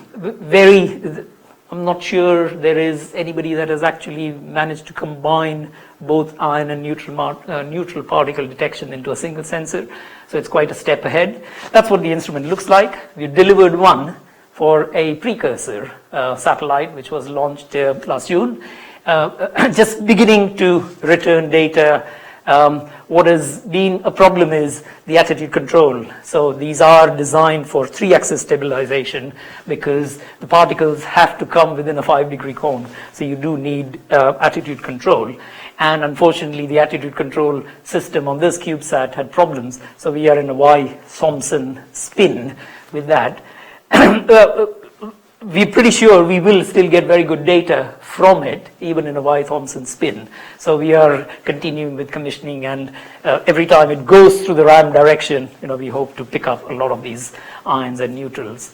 not sure there is anybody that has actually managed to combine both ion and neutral particle detection into a single sensor. So it's quite a step ahead. That's what the instrument looks like. We delivered one for a precursor satellite, which was launched last June. Just beginning to return data. What has been a problem is the attitude control. So these are designed for 3-axis stabilization because the particles have to come within a 5-degree cone. So you do need attitude control. And unfortunately, the attitude control system on this CubeSat had problems. So we are in a Y-Thomson spin with that. We're pretty sure we will still get very good data from it, even in a Y-Thomson spin. So we are continuing with commissioning, and every time it goes through the RAM direction, we hope to pick up a lot of these ions and neutrals.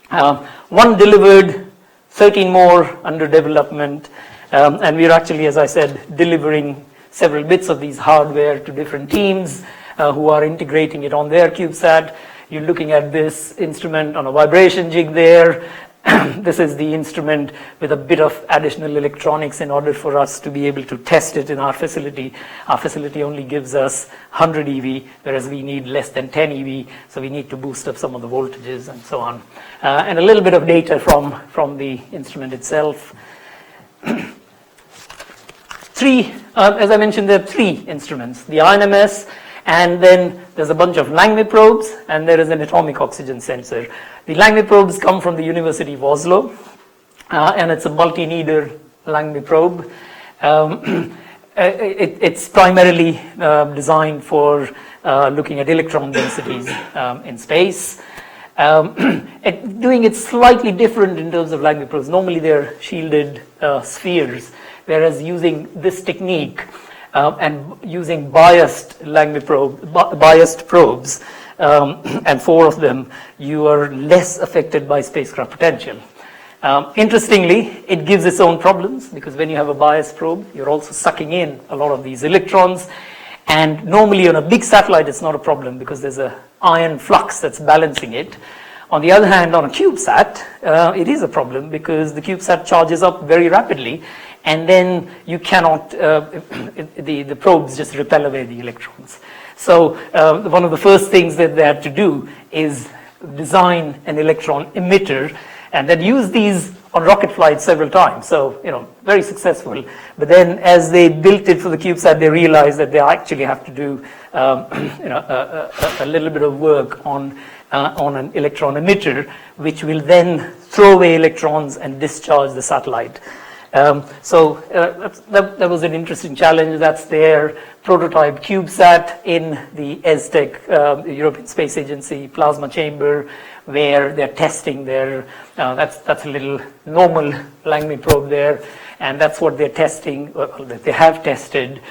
One delivered, 13 more under development, and we're actually, as I said, delivering several bits of these hardware to different teams who are integrating it on their CubeSat. You're looking at this instrument on a vibration jig there. This is the instrument with a bit of additional electronics in order for us to be able to test it in our facility. Our facility only gives us 100 EV, whereas we need less than 10 EV, so we need to boost up some of the voltages and so on. And a little bit of data from the instrument itself. As I mentioned, there are 3 instruments, the INMS, and then there's a bunch of Langley probes, and there is an atomic oxygen sensor. The Langley probes come from the University of Oslo, and it's a multi-needler Langley probe. It's primarily designed for looking at electron densities in space. Doing it slightly different in terms of Langley probes. Normally they're shielded spheres, whereas using this technique, and using biased probes, and 4 of them, you are less affected by spacecraft potential. Interestingly, it gives its own problems, because when you have a biased probe, you're also sucking in a lot of these electrons. And normally on a big satellite, it's not a problem because there's an ion flux that's balancing it. On the other hand, on a CubeSat, it is a problem because the CubeSat charges up very rapidly, and then you cannot, the probes just repel away the electrons. So one of the first things that they had to do is design an electron emitter, and then use these on rocket flights several times. So, very successful. But then as they built it for the CubeSat, they realized that they actually have to do a little bit of work on an electron emitter, which will then throw away electrons and discharge the satellite. So that was an interesting challenge. That's their prototype CubeSat in the ESTEC, the European Space Agency plasma chamber, where they're testing their, that's a little normal Langley probe there, and that's what they're testing, that they have tested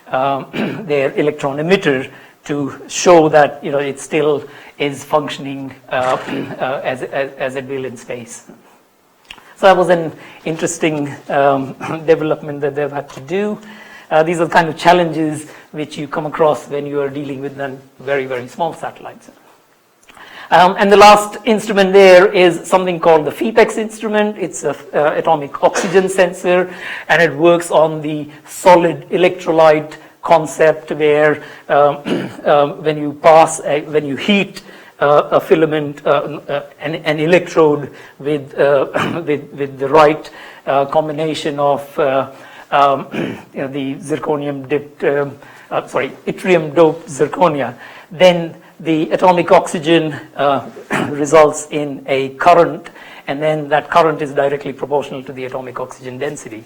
their electron emitter to show that it still is functioning as it will in space. So that was an interesting development that they've had to do. These are the kind of challenges which you come across when you are dealing with very, very small satellites. And the last instrument there is something called the FEPEX instrument. It's an atomic oxygen sensor, and it works on the solid electrolyte concept where when you heat a filament, an electrode with the right combination of the zirconium-dipped, yttrium-doped zirconia, then the atomic oxygen results in a current, and then that current is directly proportional to the atomic oxygen density.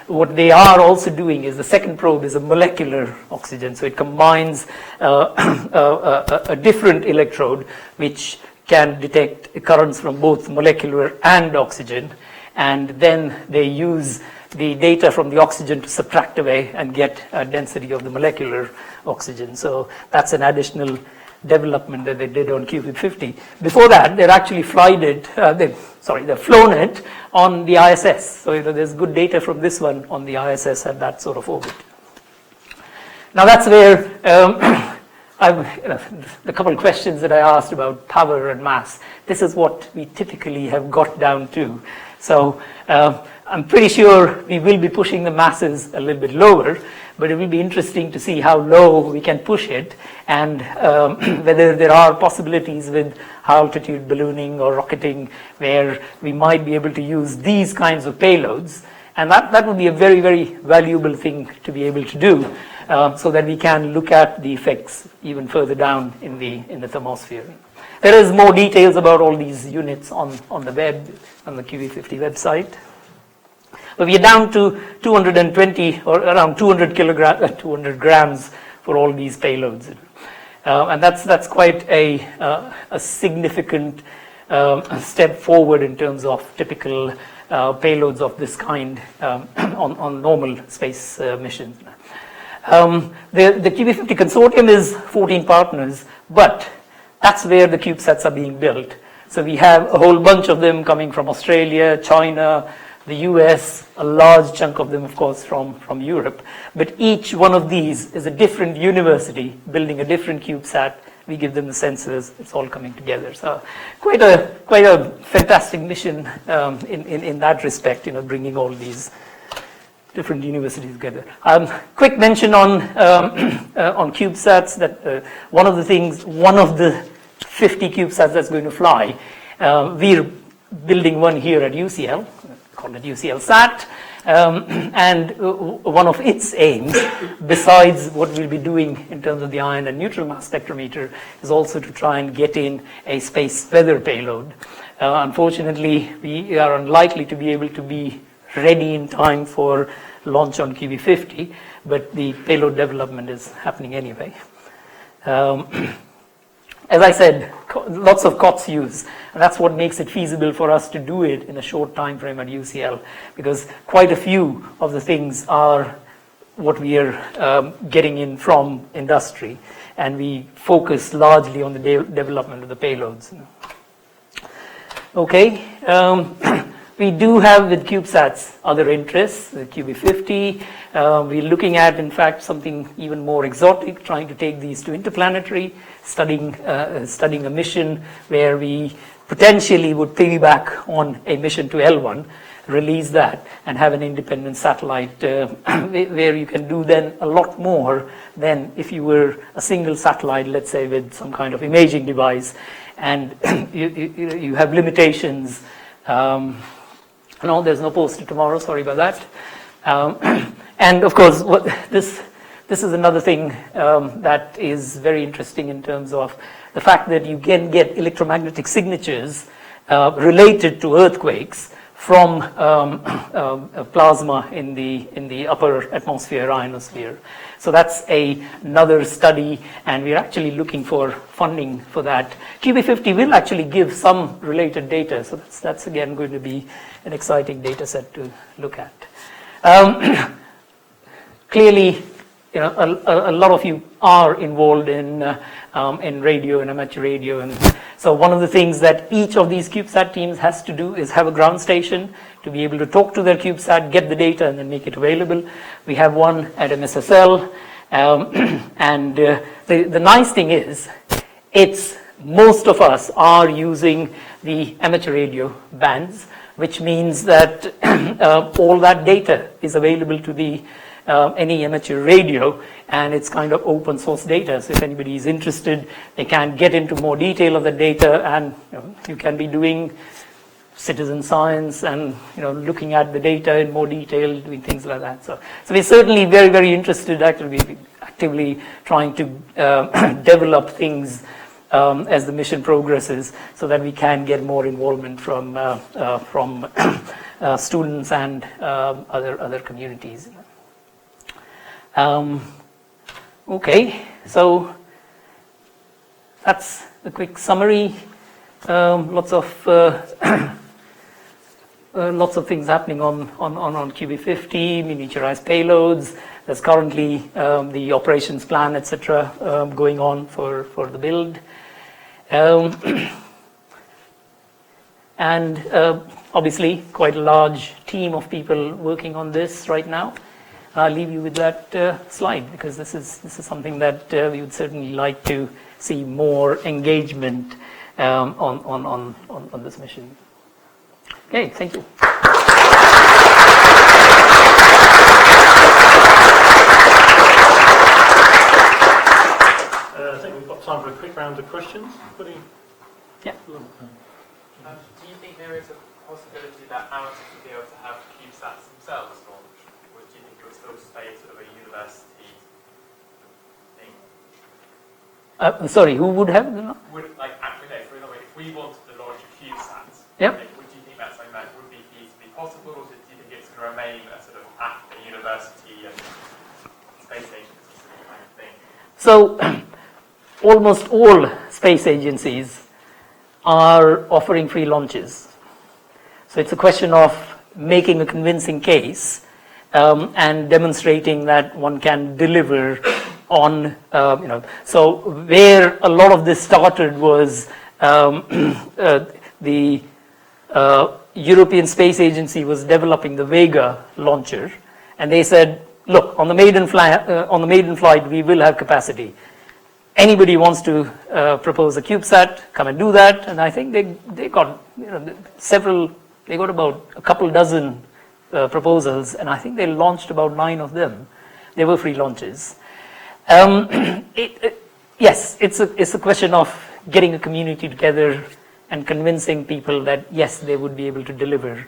What they are also doing is the second probe is a molecular oxygen, so it combines a different electrode which can detect currents from both molecular and oxygen, and then they use the data from the oxygen to subtract away and get a density of the molecular oxygen. So that's an additional development that they did on QV50. Before that, they'd actually they've flown it on the ISS. So there's good data from this one on the ISS at that sort of orbit. Now that's where the couple of questions that I asked about power and mass. This is what we typically have got down to. So I'm pretty sure we will be pushing the masses a little bit lower, but it will be interesting to see how low we can push it, and whether there are possibilities with high altitude ballooning or rocketing where we might be able to use these kinds of payloads. And that would be a very, very valuable thing to be able to do, so that we can look at the effects even further down in the thermosphere. There is more details about all these units on the web, on the QV50 website. But we are down to 220 or around 200 grams for all these payloads, and that's quite a significant step forward in terms of typical payloads of this kind on normal space missions. The QV50 consortium is 14 partners, but that's where the CubeSats are being built. So we have a whole bunch of them coming from Australia, China, the US, a large chunk of them, of course, from Europe. But each one of these is a different university building a different CubeSat. We give them the sensors. It's all coming together. So quite a fantastic mission in that respect, bringing all these different universities together. Quick mention on CubeSats that one of the 50 CubeSats that's going to fly, we're building one here at UCL, called it UCL SAT, and one of its aims, besides what we'll be doing in terms of the ion and neutral mass spectrometer, is also to try and get in a space weather payload. Unfortunately, we are unlikely to be able to be ready in time for launch on QB50, but the payload development is happening anyway. As I said, lots of COTS use, and that's what makes it feasible for us to do it in a short time frame at UCL, because quite a few of the things are what we are getting in from industry, and we focus largely on the development of the payloads. Okay. We do have with CubeSats other interests, the QB50. We're looking at, in fact, something even more exotic, trying to take these to interplanetary, studying a mission where we potentially would piggyback on a mission to L1, release that, and have an independent satellite where you can do then a lot more than if you were a single satellite, let's say, with some kind of imaging device, and you have limitations. No, there's no poster tomorrow, sorry about that. And of course, this is another thing that is very interesting in terms of the fact that you can get electromagnetic signatures related to earthquakes from plasma in the upper atmosphere, ionosphere. So that's another study, and we're actually looking for funding for that. QB50 will actually give some related data, so that's again going to be an exciting data set to look at. Clearly, a lot of you are involved in radio and amateur radio, and so one of the things that each of these CubeSat teams has to do is have a ground station to be able to talk to their CubeSat, get the data, and then make it available. We have one at MSSL, and the nice thing is, most of us are using the amateur radio bands, which means that all that data is available to the any amateur radio, and it's kind of open source data. So if anybody is interested, they can get into more detail of the data, and you can be doing citizen science and looking at the data in more detail, doing things like that. So we're certainly very, very interested, actively trying to develop things as the mission progresses, so that we can get more involvement from students and other communities. Okay, so that's a quick summary. Lots of things happening on QB50, miniaturized payloads. There's currently the operations plan, etc., going on for the build. And obviously, quite a large team of people working on this right now. I'll leave you with that slide, because this is something that we would certainly like to see more engagement on this mission. Okay, thank you. I think we've got time for a quick round of questions. Yeah. Do you think there is a possibility that amateurs would be able to have CubeSats themselves launched, or do you think it would still stay sort of a university thing? Sorry, who would have? Would, like, actually, no, for example, if we wanted to launch a CubeSat, yep. Would you think that's something that would be feasibly possible, or do you think it's going to remain a sort of at the university and space agency kind of thing? So, almost all space agencies are offering free launches. So it's a question of making a convincing case and demonstrating that one can deliver on, So where a lot of this started was the European Space Agency was developing the Vega launcher, and they said, look, on the maiden flight, we will have capacity. Anybody wants to propose a CubeSat, come and do that. And I think they got they got about a couple dozen proposals, and I think they launched about 9 of them. They were free launches. Yes, it's a question of getting a community together and convincing people that, yes, they would be able to deliver.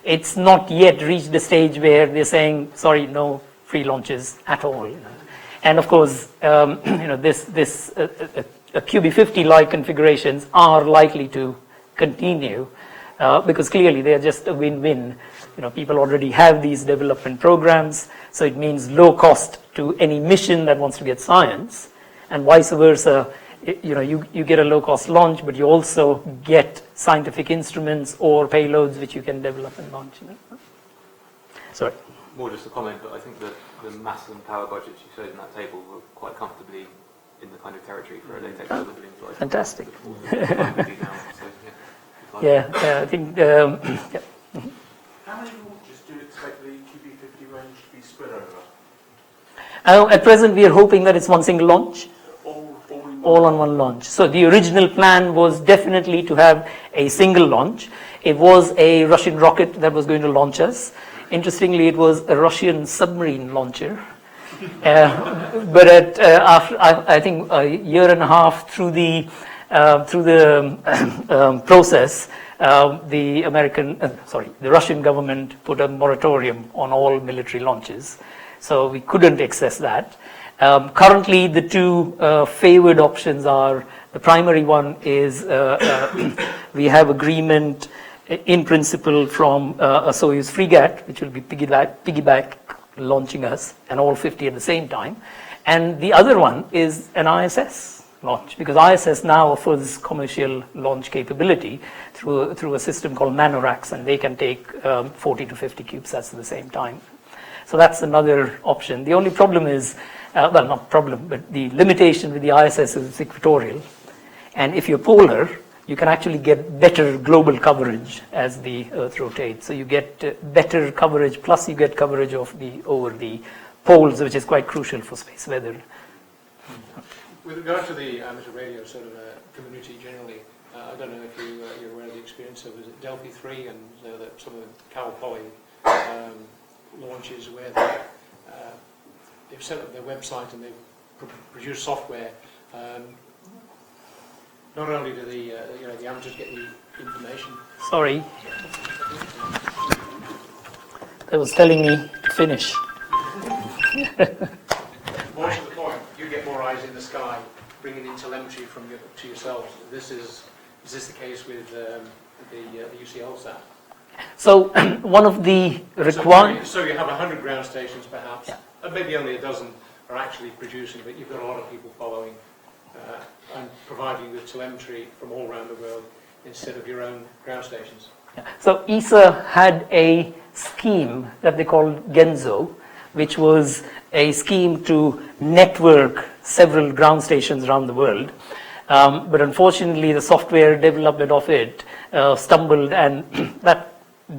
It's not yet reached the stage where they're saying, sorry, no free launches at all. And of course, this QB50-like configurations are likely to continue because clearly they are just a win-win. People already have these development programs, so it means low cost to any mission that wants to get science, and vice versa. You get a low-cost launch, but you also get scientific instruments or payloads which you can develop and launch. Sorry. More just a comment, but I think that the mass and power budgets you showed in that table were quite comfortably in the kind of territory for a latex delivering. Fantastic. Yeah, I think. How many launches do you expect the QB50 range to be spread over? At present, we are hoping that it's one single launch. All on one launch. So the original plan was definitely to have a single launch. It was a Russian rocket that was going to launch us. Interestingly, it was a Russian submarine launcher. But after I think a year and a half through the process, the Russian government put a moratorium on all military launches, so we couldn't access that. Currently, the two favored options are, the primary one is we have agreement in principle from a Soyuz frigate, which will be piggyback launching us, and all 50 at the same time. And the other one is an ISS launch, because ISS now offers commercial launch capability through a system called NanoRacks, and they can take 40 to 50 CubeSats at the same time. So that's another option. The only problem is, well, not problem, but the limitation with the ISS is it's equatorial. And if you're polar, you can actually get better global coverage as the Earth rotates. So you get better coverage, plus you get coverage of over the poles, which is quite crucial for space weather. With regard to the amateur radio sort of community generally, I don't know if you're aware of the experience of Delphi 3 and some of the Cal Poly launches where they've set up their website and they've produced software. Not only do the amateurs get the information. Sorry, they was telling me to finish. More to the point, you get more eyes in the sky, bringing in telemetry to yourselves. Is this the case with the UCL sat? So one of the requirements. So you have 100 ground stations perhaps, and maybe only a dozen are actually producing, but you've got a lot of people following and providing the telemetry from all around the world instead of your own ground stations. So ESA had a scheme that they called Genzo, which was a scheme to network several ground stations around the world. But unfortunately, the software development of it stumbled, and that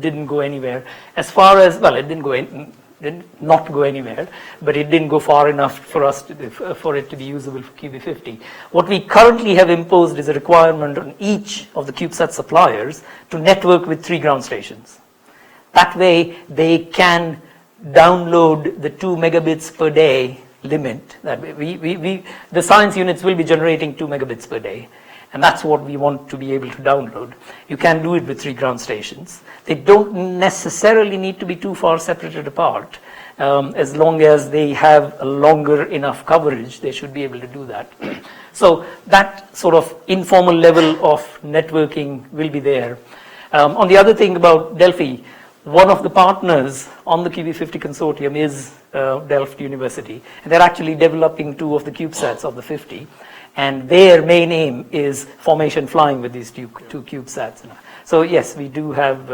didn't go anywhere. As far as, well, it did not go anywhere, but it didn't go far enough for it to be usable for QB50. What we currently have imposed is a requirement on each of the CubeSat suppliers to network with 3 ground stations. That way, they can download the 2 megabits per day limit. That the science units will be generating 2 megabits per day. And that's what we want to be able to download. You can do it with 3 ground stations. They don't necessarily need to be too far separated apart. As long as they have a longer enough coverage, they should be able to do that. So that sort of informal level of networking will be there. On the other thing about Delphi, one of the partners on the QB50 consortium is Delft University. And they're actually developing 2 of the CubeSats of the 50. And their main aim is formation flying with these 2 CubeSats. So yes, we do have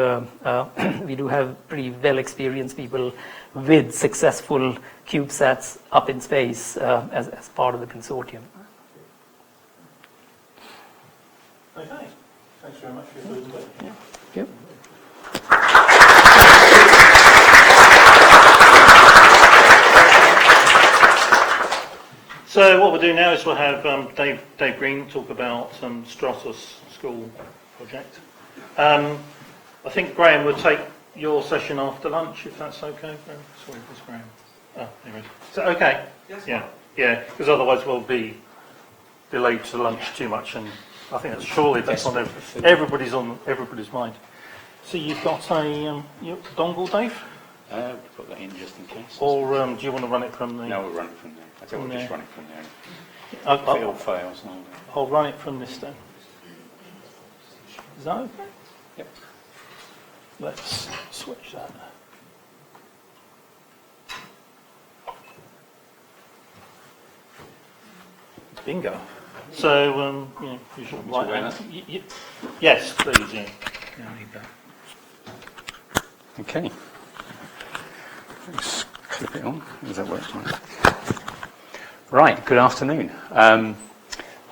pretty well experienced people with successful CubeSats up in space as part of the consortium. Okay, Thanks very much for your presentation. Yep. So what we'll do now is we'll have Dave Green talk about Stratos School project. I think Graham would take your session after lunch, if that's okay. Sorry, where's Graham? Oh, there he is. So okay. Yes. Yeah, because otherwise we'll be delayed to lunch too much, and I think that's surely that's on everybody's mind. So you've got a dongle, Dave? We'll put that in just in case. Or do you want to run it from the... No, we'll run it from there. I think we'll just run it from there. If it all fails, I'll run it from this then. Is that okay? Yep. Let's switch that. Bingo. So, you should write that. Yes, please, yeah. I need that. Okay. Let's clip it on. Does that work? Right, good afternoon.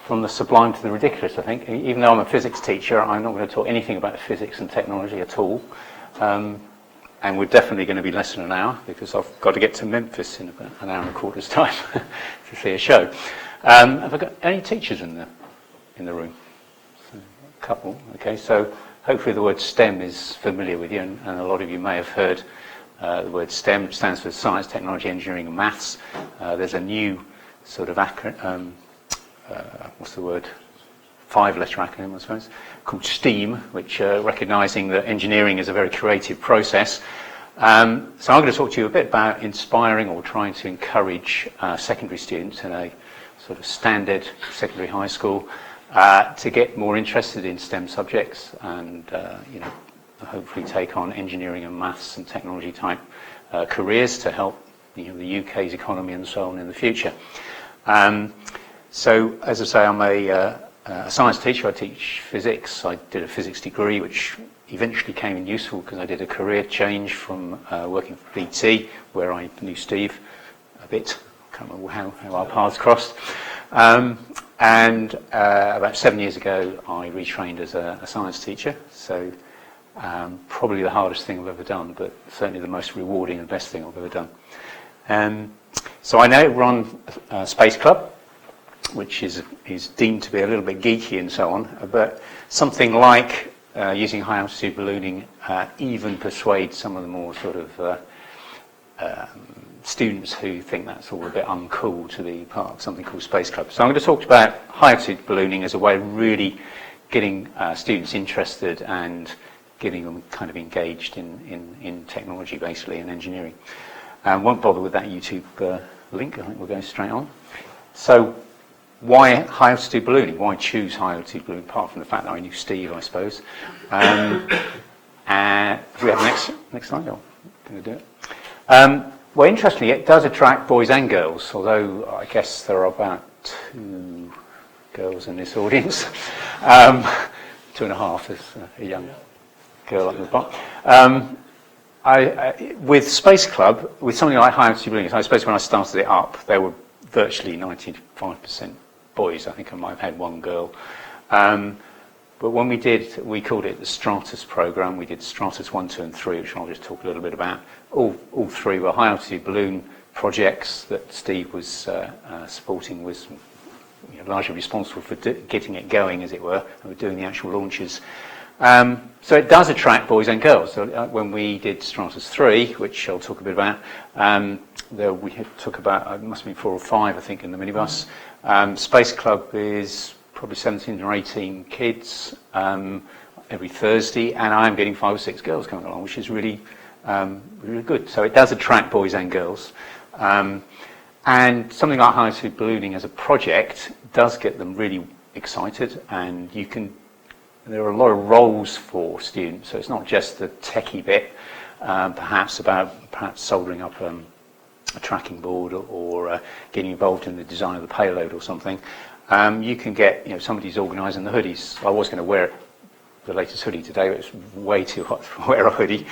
From the sublime to the ridiculous, I think. Even though I'm a physics teacher, I'm not going to talk anything about physics and technology at all. And we're definitely going to be less than an hour, because I've got to get to Memphis in about an hour and a quarter's time to see a show. Have I got any teachers in the room? So, a couple. Okay, so hopefully the word STEM is familiar with you, and a lot of you may have heard the word STEM, which stands for Science, Technology, Engineering and Maths. There's a new sort of acronym, what's the word? 5-letter acronym, I suppose, called STEAM, which recognising that engineering is a very creative process. So I'm going to talk to you a bit about inspiring or trying to encourage secondary students in a sort of standard secondary high school to get more interested in STEM subjects and, hopefully take on engineering and maths and technology type careers to help the UK's economy and so on in the future. So, as I say, I'm a science teacher. I teach physics. I did a physics degree, which eventually came in useful because I did a career change from working for BT, where I knew Steve a bit. I can't remember how our paths crossed. And about 7 years ago, I retrained as a science teacher. So probably the hardest thing I've ever done, but certainly the most rewarding and best thing I've ever done. So I now run Space Club, which is deemed to be a little bit geeky and so on, but something like using high altitude ballooning even persuades some of the more sort of students who think that's all a bit uncool to be part of something called Space Club. So I'm going to talk about high altitude ballooning as a way of really getting students interested and getting them kind of engaged in technology, basically, and engineering. Won't bother with that YouTube link. I think we'll go straight on. So, why high altitude ballooning? Why choose high altitude ballooning? Apart from the fact that I knew Steve, I suppose. And do we have next slide? Oh, going to do it. Well, interestingly, it does attract boys and girls. Although I guess there are about 2 girls in this audience. 2.5 is a young girl up the bottom. With Space Club, with something like high altitude ballooning, I suppose when I started it up, there were virtually 95% boys. I think I might have had 1 girl. But when we called it the Stratos program. We did Stratos 1, 2 and 3, which I'll just talk a little bit about. All 3 were high altitude balloon projects that Steve was supporting, was largely responsible for getting it going, as it were, and doing the actual launches. So it does attract boys and girls. So when we did Stratos 3, which I'll talk a bit about, we took about, it must have been 4 or 5, I think, in the minibus. Space Club is probably 17 or 18 kids every Thursday, and I'm getting 5 or 6 girls coming along, which is really, really good. So it does attract boys and girls. And something like high altitude ballooning as a project does get them really excited, and there are a lot of roles for students, so it's not just the techie bit, perhaps soldering up a tracking board or getting involved in the design of the payload or something. You can get, somebody's organising the hoodies. I was going to wear the latest hoodie today, but it's way too hot to wear a hoodie.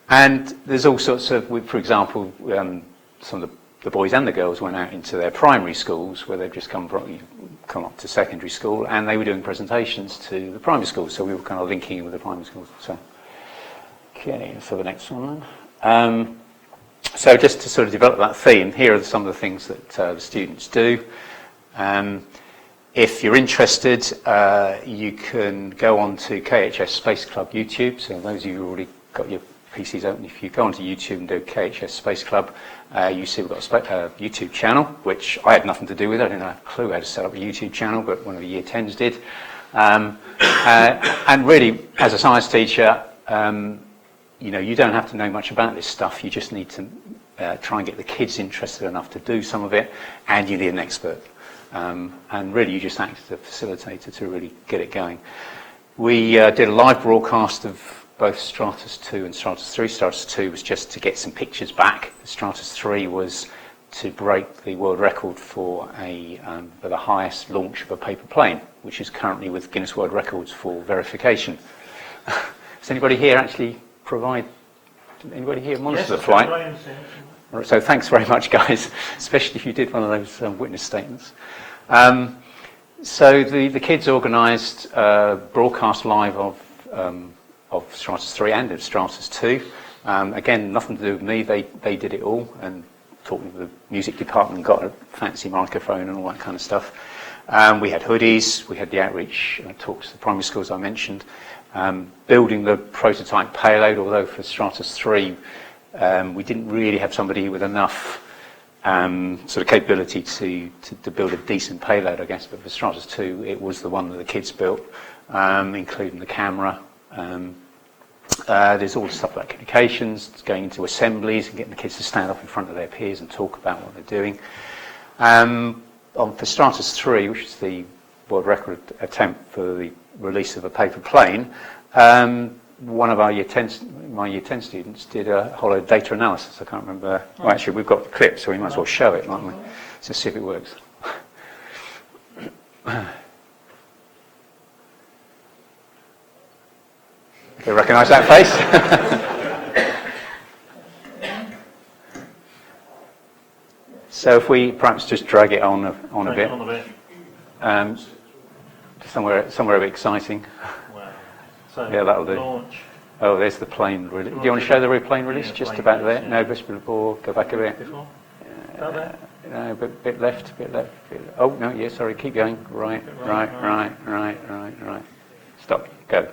And there's all sorts of, for example, some of the boys and the girls went out into their primary schools where they've just come come up to secondary school, and they were doing presentations to the primary school, so we were kind of linking in with the primary schools. So, okay, so the next one then. So just to sort of develop that theme, here are some of the things that the students do. If you're interested, you can go on to KHS Space Club YouTube. So those of you who already got your PCs open, if you go onto YouTube and do KHS Space Club, you see we've got a YouTube channel, which I had nothing to do with. I didn't have a clue how to set up a YouTube channel, but one of the Year 10s did. And really, as a science teacher, you know, you don't have to know much about this stuff. You just need to try and get the kids interested enough to do some of it, and you need an expert. And really, you just act as a facilitator to really get it going. We did a live broadcast of both Stratus 2 and Stratus 3. Stratus 2 was just to get some pictures back. Stratus 3 was to break the world record for the highest launch of a paper plane, which is currently with Guinness World Records for verification. Does anybody here actually provide? Anybody here monitor the flight? So thanks very much, guys, especially if you did one of those witness statements. So the kids organised broadcast live of Stratus 3 and of Stratus 2. Again, nothing to do with me. They did it all, and talking to the music department, got a fancy microphone and all that kind of stuff. We had hoodies. We had the outreach talks to the primary schools I mentioned. Building the prototype payload, although for Stratus 3 we didn't really have somebody with enough sort of capability to build a decent payload, I guess, but for Stratus 2 it was the one that the kids built, including the camera. There's all the stuff about communications, going into assemblies and getting the kids to stand up in front of their peers and talk about what they're doing. For Stratus 3, which is the world record attempt for the release of a paper plane, one of our my Year 10 students did a whole data analysis. I can't remember. Well, actually, we've got the clip, so we might as well show it, mightn't we? So see if it works. Okay, recognise that face? So if we perhaps just drag it on a bit. Somewhere a bit exciting. Wow. So yeah, that'll do. Launch. Oh, there's the plane release. Do you want to show the plane release? Yeah, just about there? No, just before. Go back a bit. No, a bit left, bit left. Oh, no, yeah, sorry, keep going. Right. Stop, go.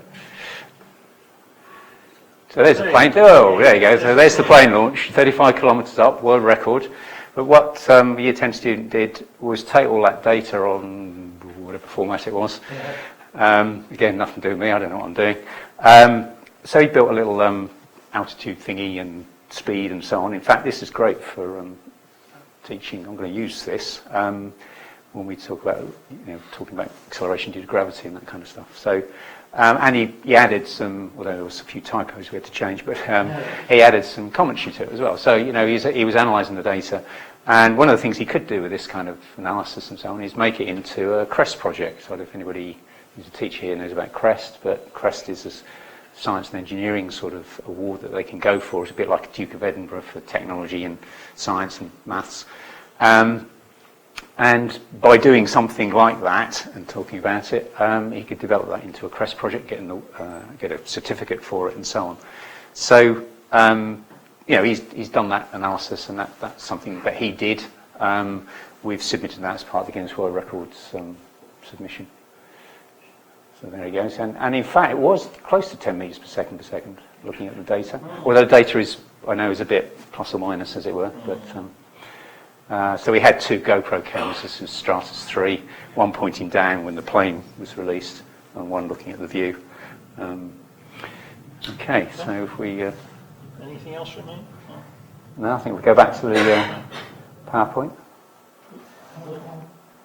So there's the plane. Oh, there you go. So there's the plane launch, 35 kilometres up, world record. But what the Year 10 student did was take all that data on whatever format it was. Again, nothing to do with me, I don't know what I'm doing. So he built a little altitude thingy and speed and so on. In fact, this is great for teaching. I'm going to use this when we talk about, talking about acceleration due to gravity and that kind of stuff. So, and he added some, although there was a few typos we had to change, but he added some commentary to it as well. So, he was analysing the data. And one of the things he could do with this kind of analysis and so on is make it into a CREST project. So I don't know if anybody who's a teacher here knows about CREST, but CREST is a science and engineering sort of award that they can go for. It's a bit like a Duke of Edinburgh for technology and science and maths. And by doing something like that and talking about it, he could develop that into a CREST project, get a certificate for it and so on. So, he's done that analysis, and that's something that he did. We've submitted that as part of the Guinness World Records submission. So there he goes. And in fact, it was close to 10 metres per second, looking at the data. Although the data is, I know, is a bit plus or minus, as it were. But so we had two GoPro cameras. This was Stratus 3, one pointing down when the plane was released, and one looking at the view. Okay, so if we... Anything else from me? No, I think we'll go back to the PowerPoint.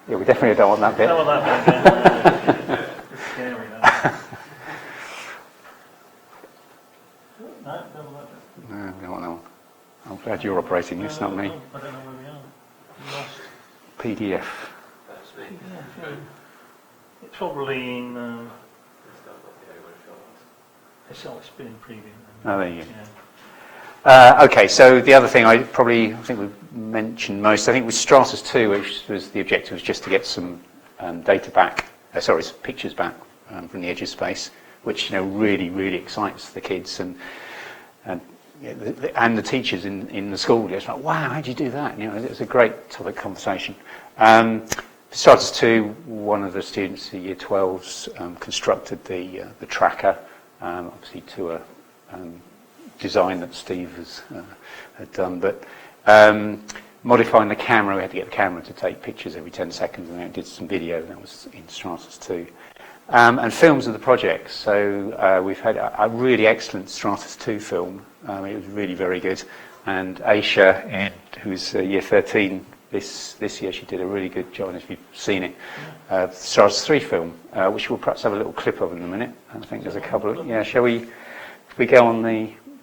Yeah, we definitely don't want that bit. Don't want that bit, it's scary, that. No, don't want that bit. No, we don't want that one. I'm glad you're operating this, not me. I don't know where we are. We lost. PDF. It's probably in... it's been in preview. Oh, there you go. Okay, so the other thing I think we mentioned most, I think with Stratus 2, which was the objective, was just to get some data back, pictures back from the edge of space, which really, really excites the kids and the teachers in the school. It's like, wow, how did you do that? It's a great topic conversation. Stratus 2, one of the students, the Year 12s, constructed the tracker, obviously to a design that Steve had done, but modifying the camera, we had to get the camera to take pictures every 10 seconds, and then it did some video. That was in Stratus 2. And films of the project. So we've had a really excellent Stratus 2 film. It was really very good. And Aisha, who's Year 13 this year, she did a really good job. And if you've seen it, Stratus 3 film, which we'll perhaps have a little clip of in a minute. I think there's a couple of, shall we? If we go on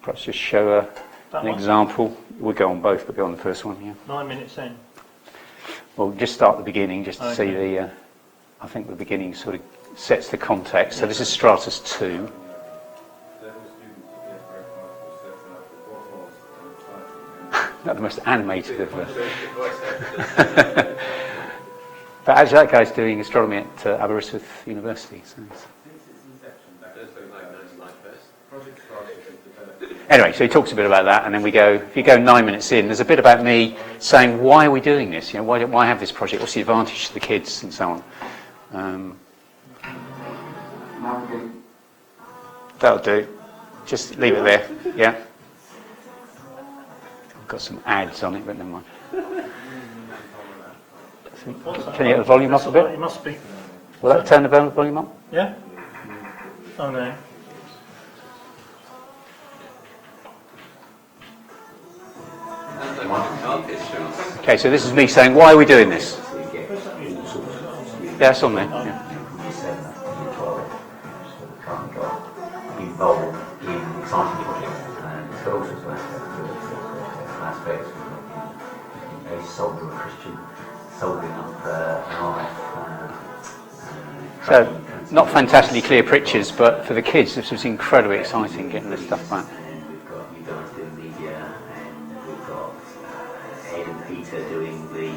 perhaps just show an example. We'll go on both, but go on the first one. Yeah. 9 minutes in. Well, just start at the beginning, just to see I think the beginning sort of sets the context. So this is Stratus 2. Not the most animated of but actually that guy's doing astronomy at Aberystwyth University. So anyway, so he talks a bit about that, and then if you go 9 minutes in, there's a bit about me saying, why are we doing this? Why have this project? What's the advantage to the kids and so on? That'll do. Just leave it there. Yeah. I've got some ads on it, but never mind. Can you get the volume up a bit? It must be. Will that turn the volume up? Yeah? Oh no. Okay, so this is me saying, why are we doing this? Yeah, it's on there. Yeah. Involved in exciting projects, and it's got all sorts of aspects. A soldier, a Christian, soldering up an RF. So, not fantastically clear pictures, but for the kids, this was incredibly exciting getting this stuff back. And we've got you guys doing media, and we've got Ed and Peter doing the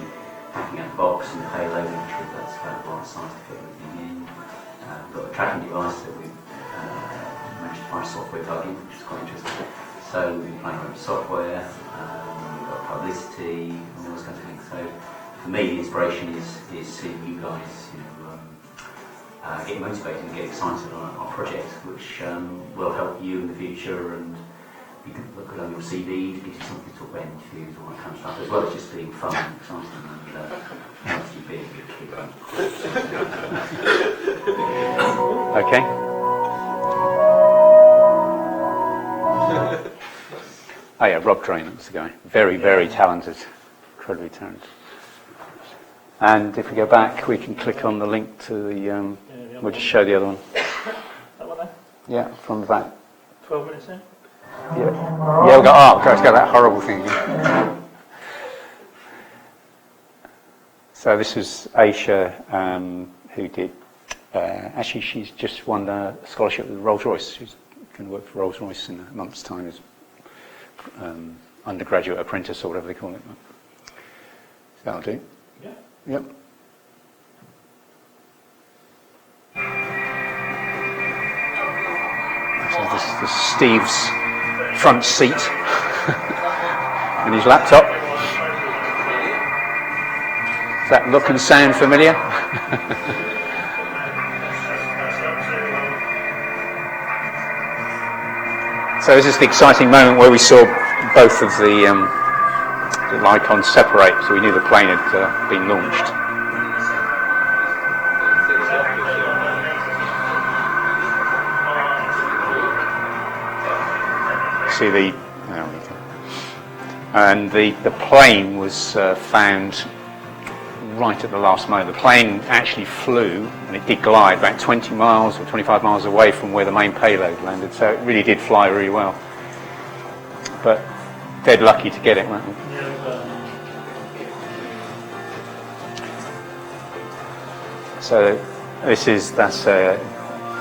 packing up the box and the payload, which that's about the right size to fit everything in. We've got a tracking device that we've managed to find a software plugin, which is quite interesting. So we're playing with software, we've got publicity, and all those kinds of things. So for me, the inspiration is seeing you guys, get motivated and get excited on our project, which will help you in the future, and you can look good on your CV, gives you something to talk about in interviews, all that kind of stuff, as well as just being fun and exciting and helps you being a good kid. Okay. Oh yeah, Rob Drain, that's the guy. Very, very talented. Incredibly talented. And if we go back, we can click on the link to the... we'll just show the other one. That one there? Yeah, from the back. 12 minutes in? Yeah, we've got... Oh, it's got that horrible thing again. So this was Aisha, who did... actually, she's just won a scholarship with Rolls-Royce. She's going to work for Rolls-Royce in a month's time as undergraduate apprentice or whatever they call it. So that'll do. Yeah. Yep. So this is Steve's front seat and his laptop. Does that look and sound familiar? So this is the exciting moment where we saw both of the icons separate, so we knew the plane had been launched. See the plane was found right at the last moment. The plane actually flew, and it did glide about 20 miles or 25 miles away from where the main payload landed, so it really did fly really well. But dead lucky to get it, weren't we? So that's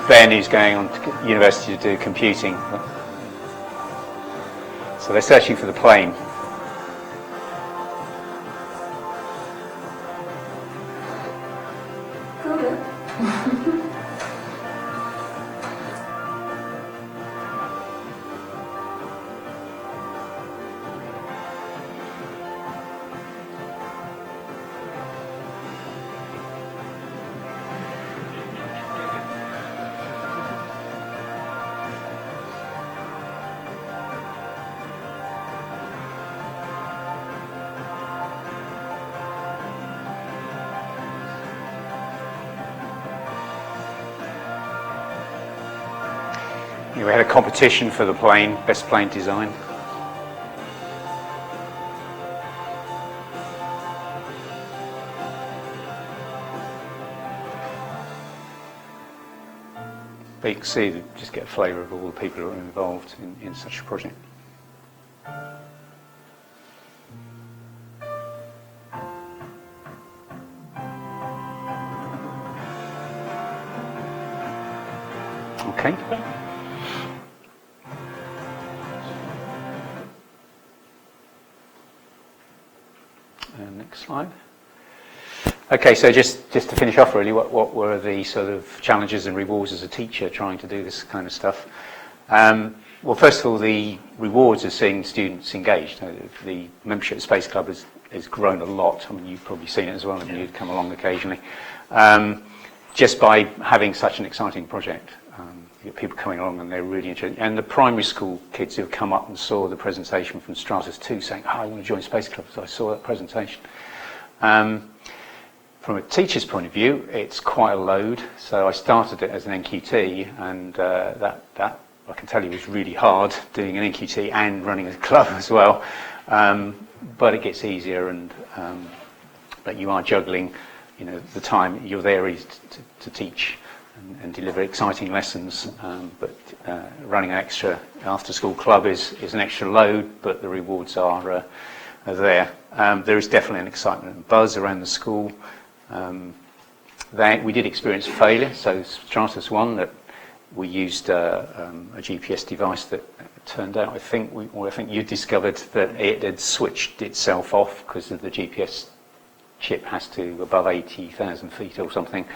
Ben, who's going on to university to do computing. So they're searching for the plane. We had a competition for the plane, best plane design. But you can see, just get a flavour of all the people who are involved in such a project. Okay. Next slide. Okay, so just to finish off really, what were the sort of challenges and rewards as a teacher trying to do this kind of stuff? Well, first of all, the rewards are seeing students engaged. The membership at Space Club has grown a lot. I mean, you've probably seen it as well, and you'd come along occasionally. Just by having such an exciting project. You get people coming along and they're really interested. And the primary school kids who have come up and saw the presentation from Stratus 2 saying, oh, I want to join Space Club, so I saw that presentation. From a teacher's point of view, it's quite a load. So I started it as an NQT, and that I can tell you was really hard, doing an NQT and running a club as well. But it gets easier, and but you are juggling, the time you're there is to teach and deliver exciting lessons, but running an extra after-school club is an extra load, but the rewards are there. There is definitely an excitement and buzz around the school. We did experience failure, so Stratus 1, that we used a GPS device that turned out, I think you discovered that it had switched itself off because of the GPS chip has to above 80,000 feet or something.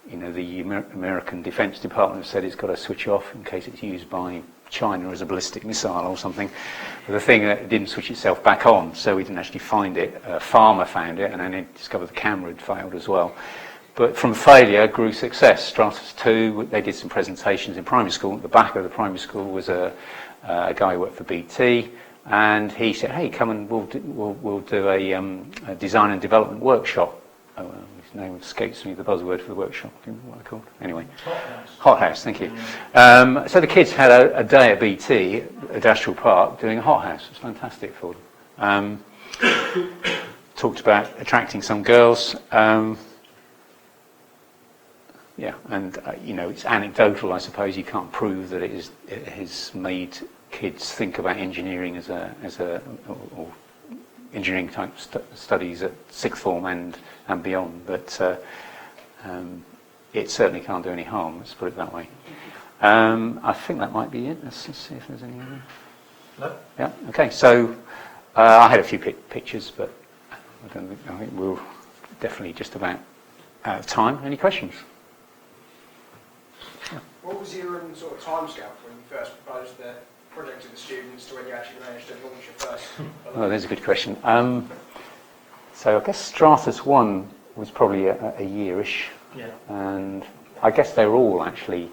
The American Defense Department said it's got to switch off in case it's used by China as a ballistic missile or something. But the thing that didn't switch itself back on, so we didn't actually find it. A farmer found it, and then he discovered the camera had failed as well. But from failure grew success. Stratus 2, they did some presentations in primary school. At the back of the primary school was a guy who worked for BT, and he said, hey, come and we'll do a design and development workshop. His name escapes me, the buzzword for the workshop. Do you know what they're called? Anyway. HotHouse, thank you. So the kids had a day at BT, at Astral Park, doing a HotHouse. It was fantastic for them. Talked about attracting some girls. Yeah, and it's anecdotal, I suppose. You can't prove that it has made kids think about engineering or engineering type studies at sixth form and beyond, but it certainly can't do any harm, let's put it that way. I think that might be it. Let's see if there's any other. No. Yeah, okay, so I had a few pictures, but I think we're definitely just about out of time. Any questions? Yeah. What was your sort of timescale when you first proposed the project to the students to when you actually managed to launch your first? Oh, there's a good question. So I guess Stratus 1 was probably a year-ish. Yeah. And I guess they were all actually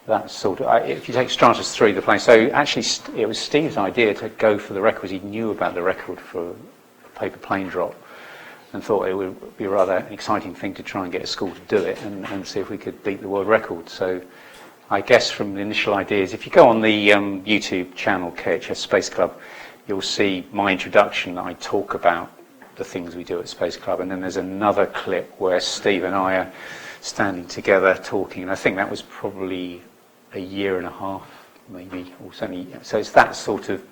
that sort of... if you take Stratus 3, the plane, so actually it was Steve's idea to go for the record. He knew about the record for a paper plane drop and thought it would be a rather exciting thing to try and get a school to do it and see if we could beat the world record. So I guess from the initial ideas, if you go on the YouTube channel, UKHAS Space Club, you'll see my introduction. I talk about the things we do at Space Club, and then there's another clip where Steve and I are standing together talking, and I think that was probably a year and a half, maybe, or certainly. So it's that sort of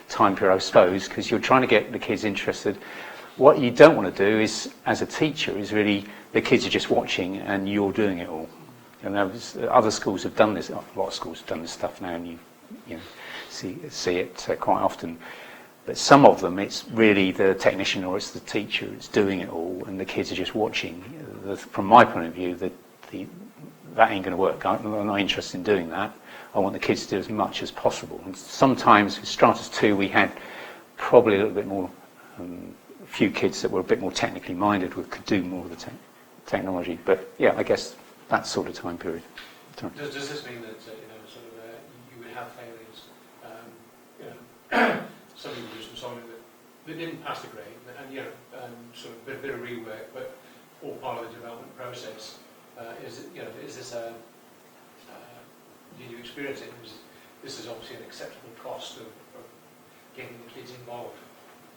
time period, I suppose, because you're trying to get the kids interested. What you don't want to do is, as a teacher, is really the kids are just watching and you're doing it all. And other schools have done this. A lot of schools have done this stuff now, and you see it quite often. But some of them, it's really the technician or it's the teacher that's doing it all, and the kids are just watching. From my point of view, the that ain't going to work. I'm not interested in doing that. I want the kids to do as much as possible. And sometimes with Stratus 2 we had probably a little bit more, a few kids that were a bit more technically minded who could do more of the technology. But yeah, I guess that sort of time period. Does this mean that you would have failures? Some people do something that didn't pass the grade, and sort of a bit of rework, but all part of the development process. Is this a? Did you experience it? This is obviously an acceptable cost of getting the kids involved.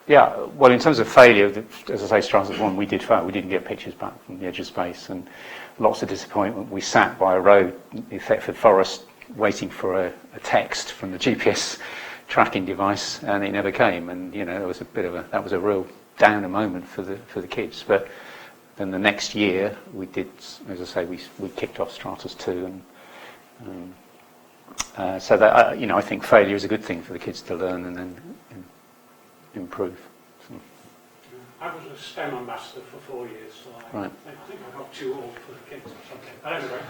Yeah, well, in terms of failure, as I say, Stratus 1, we did fail. We didn't get pictures back from the edge of space, and lots of disappointment. We sat by a road in Thetford Forest waiting for a text from the GPS tracking device, and it never came. And it was that was a real downer moment for the kids. But then the next year, we did, as I say, we kicked off Stratus 2, and so that I think failure is a good thing for the kids to learn and then improve. So. I was a STEM ambassador for 4 years, so I think I got too old for the kids or something. But anyway,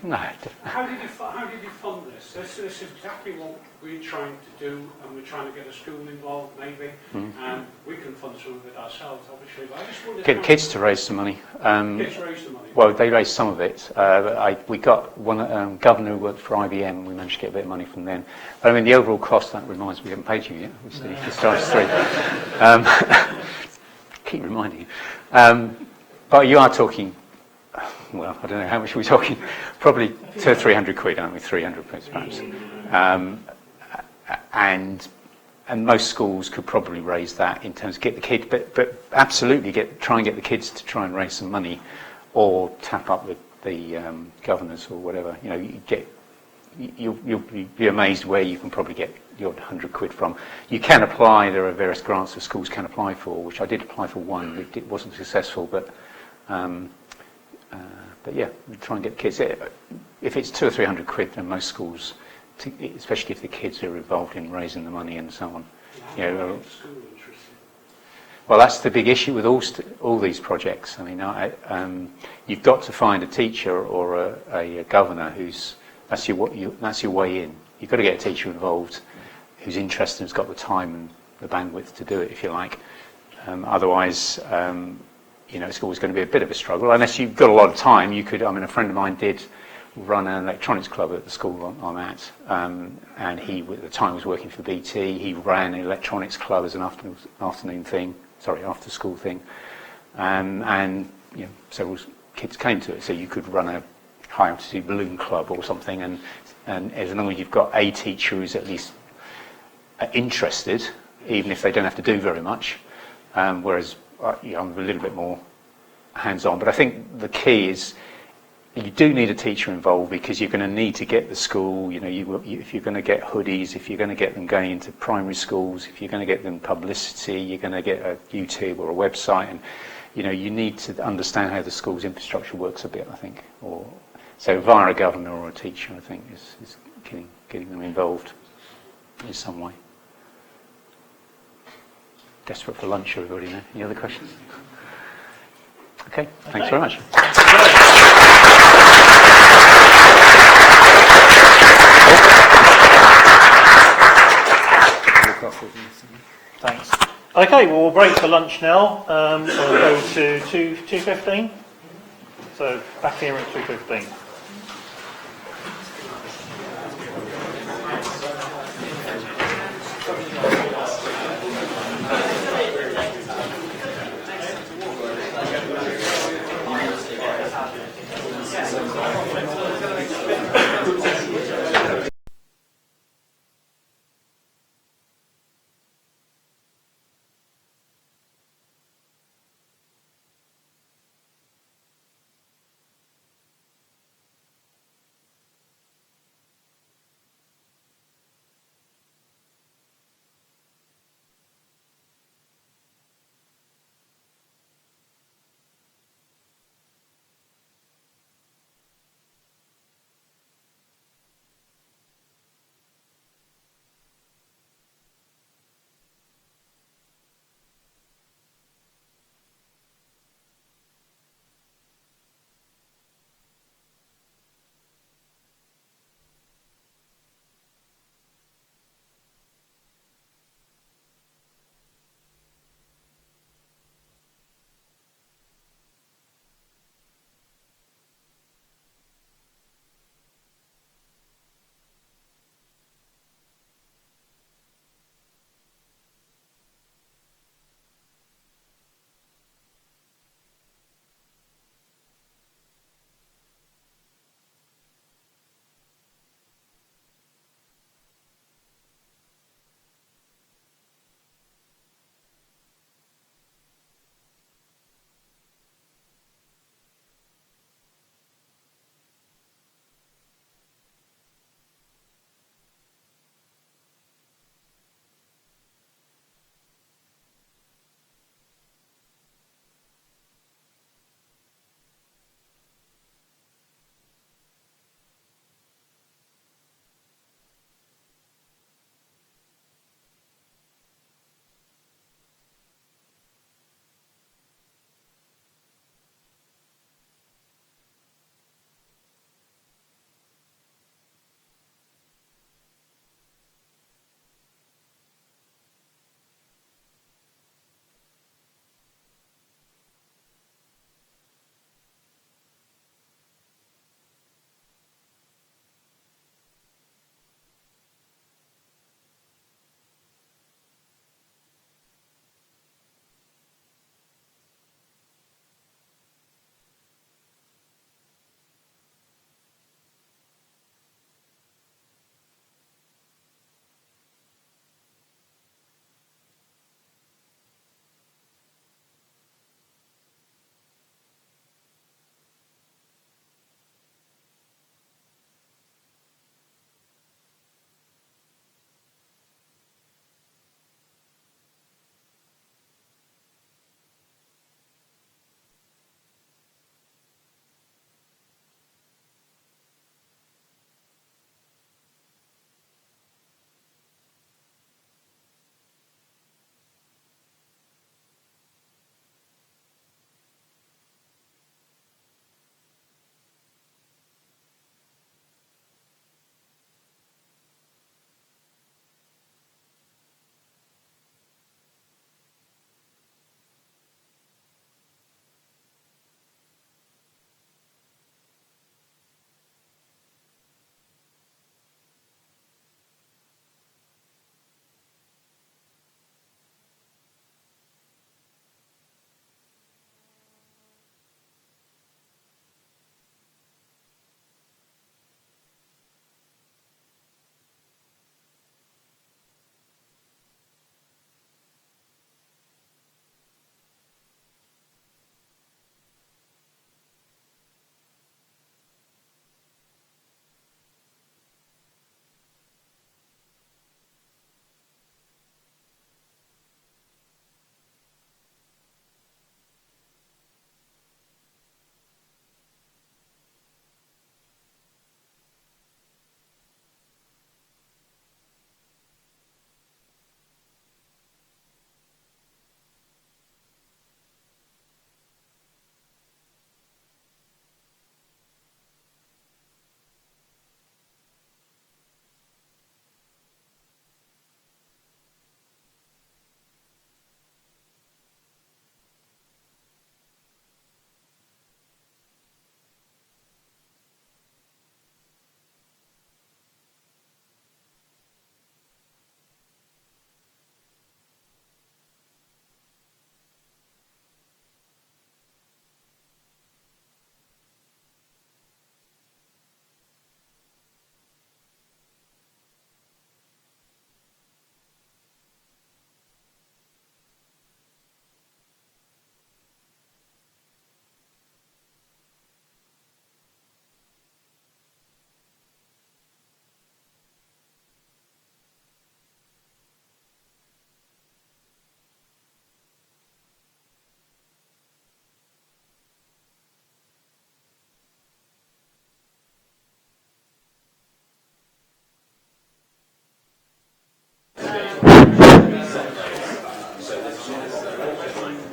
no. How did you fund this? This is exactly what we're trying to do, and we're trying to get a school involved, maybe, and we can fund some of it ourselves, obviously. But I just wondered Get kids to raise some money. Kids raise the money. Well, they raised some of it. We got one governor who worked for IBM. We managed to get a bit of money from them. But I mean, the overall cost, that reminds me, we haven't paid you yet. We still Stratus 3. Keep reminding you. But you are talking, well, I don't know, how much are we talking? Probably 200 or 300 quid, aren't we? 300 quid perhaps. And most schools could probably raise that in terms of get the kids, but absolutely try and get the kids to try and raise some money, or tap up the governors or whatever. You'll be amazed where you can probably get your 100 quid from. You can apply. There are various grants that schools can apply for, which I did apply for one. It wasn't successful, but yeah, try and get the kids. If it's 200 or 300 quid, then most schools, especially if the kids are involved in raising the money and so on. Well, that's the big issue with all these projects. I mean, you've got to find a teacher or a governor that's your way in. You've got to get a teacher involved who's interested, who's got the time and the bandwidth to do it, if you like. Otherwise, it's always going to be a bit of a struggle. Unless you've got a lot of time, you could. I mean, a friend of mine did run an electronics club at the school I'm at, and he, at the time, was working for BT. He ran an electronics club as an after school thing, and several kids came to it. So you could run a high altitude balloon club or something, and as long as you've got a teacher who's at least interested, even if they don't have to do very much, whereas I'm a little bit more hands-on. But I think the key is you do need a teacher involved, because you're going to need to get the school, if you're going to get hoodies, if you're going to get them going into primary schools, if you're going to get them publicity, you're going to get a YouTube or a website, and you need to understand how the school's infrastructure works a bit, I think. So via a governor or a teacher, I think, is getting them involved in some way. Desperate for lunch, everybody now. Any other questions? Okay, thanks very much. Thanks. Okay, well, we'll break for lunch now. We'll go to 2:15. So back here at 2:15.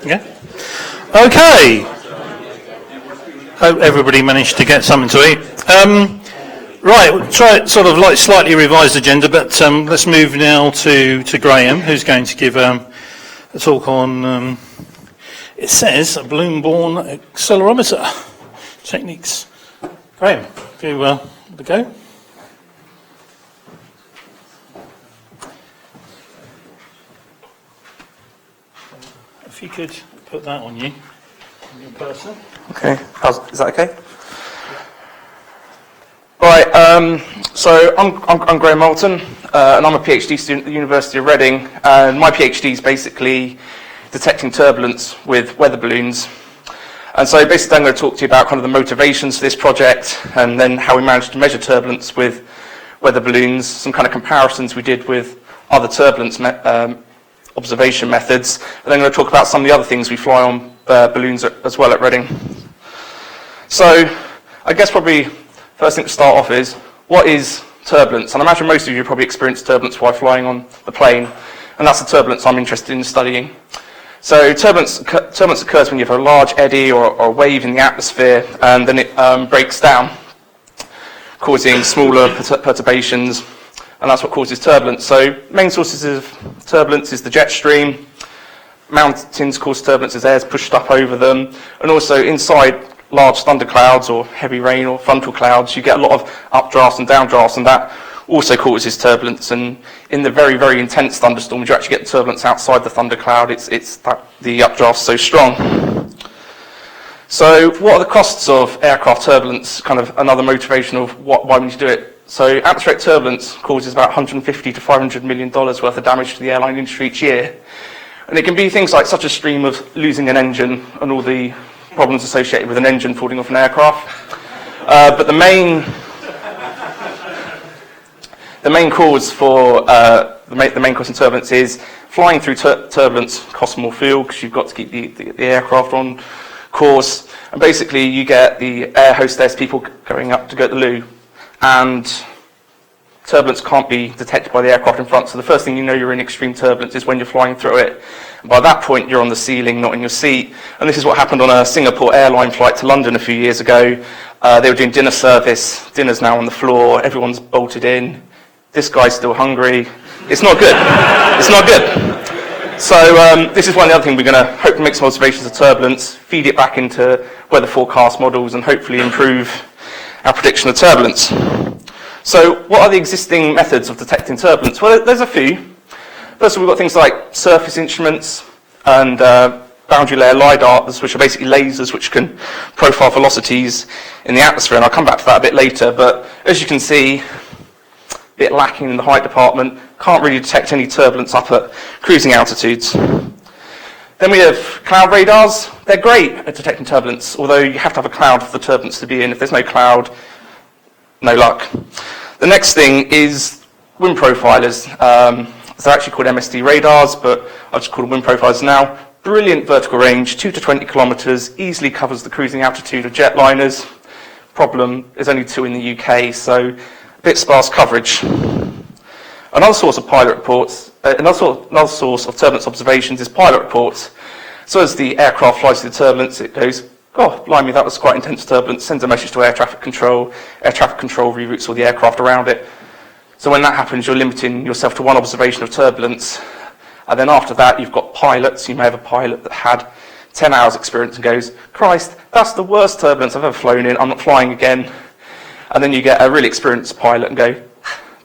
Yeah. Okay. Hope everybody managed to get something to eat. Right, we'll try it sort of like slightly revised agenda, but let's move now to Graham, who's going to give a talk on, it says, a balloon-borne accelerometer techniques. Graham, if you want to go. If you could put that on you, on your person. Okay, is that okay? Right, so I'm Graham Moulton, and I'm a PhD student at the University of Reading, and my PhD is basically detecting turbulence with weather balloons. And so basically I'm going to talk to you about kind of the motivations for this project, and then how we managed to measure turbulence with weather balloons, some kind of comparisons we did with other turbulence observation methods, and then I'm going to talk about some of the other things we fly on balloons as well at Reading. So I guess probably first thing to start off is, what is turbulence? And I imagine most of you probably experienced turbulence while flying on the plane, and that's the turbulence I'm interested in studying. So turbulence occurs when you have a large eddy or a wave in the atmosphere, and then it breaks down, causing smaller perturbations, and that's what causes turbulence. So main sources of turbulence is the jet stream. Mountains cause turbulence as air is pushed up over them, and also inside large thunderclouds or heavy rain or frontal clouds, you get a lot of updrafts and downdrafts, and that also causes turbulence. And in the very, very intense thunderstorms, you actually get turbulence outside the thundercloud. It's that the updraft's so strong. So what are the costs of aircraft turbulence? Kind of another motivation of why we need to do it. So atmospheric turbulence causes about $150 to $500 million worth of damage to the airline industry each year. And it can be things like such a stream of losing an engine and all the problems associated with an engine falling off an aircraft. But the main cause for the main cause in turbulence is flying through turbulence costs more fuel because you've got to keep the aircraft on course. And basically you get the air hostess people going up to go to the loo, and turbulence can't be detected by the aircraft in front, so the first thing you know you're in extreme turbulence is when you're flying through it. And by that point you're on the ceiling, not in your seat. And this is what happened on a Singapore airline flight to London a few years ago. They were doing dinner service, dinner's now on the floor, everyone's bolted in, this guy's still hungry. It's not good. It's not good. So this is one of the other things we're going to hope to make some observations of turbulence, feed it back into weather forecast models, and hopefully improve our prediction of turbulence. So what are the existing methods of detecting turbulence? Well, there's a few. First of all, we've got things like surface instruments and boundary layer LiDARs, which are basically lasers which can profile velocities in the atmosphere, and I'll come back to that a bit later. But as you can see, a bit lacking in the height department, can't really detect any turbulence up at cruising altitudes. Then we have cloud radars. They're great at detecting turbulence, although you have to have a cloud for the turbulence to be in. If there's no cloud, no luck. The next thing is wind profilers. They're actually called MSD radars, but I'll just call them wind profilers now. Brilliant vertical range, 2 to 20 kilometres, easily covers the cruising altitude of jetliners. Problem, there's only 2 in the UK, so a bit sparse coverage. Another source of pilot reports, another source of turbulence observations is pilot reports. So as the aircraft flies through the turbulence, it goes, oh, blimey, that was quite intense turbulence, sends a message to air traffic control reroutes all the aircraft around it. So when that happens, you're limiting yourself to one observation of turbulence. And then after that, you've got pilots. You may have a pilot that had 10 hours experience and goes, Christ, that's the worst turbulence I've ever flown in, I'm not flying again. And then you get a really experienced pilot and go,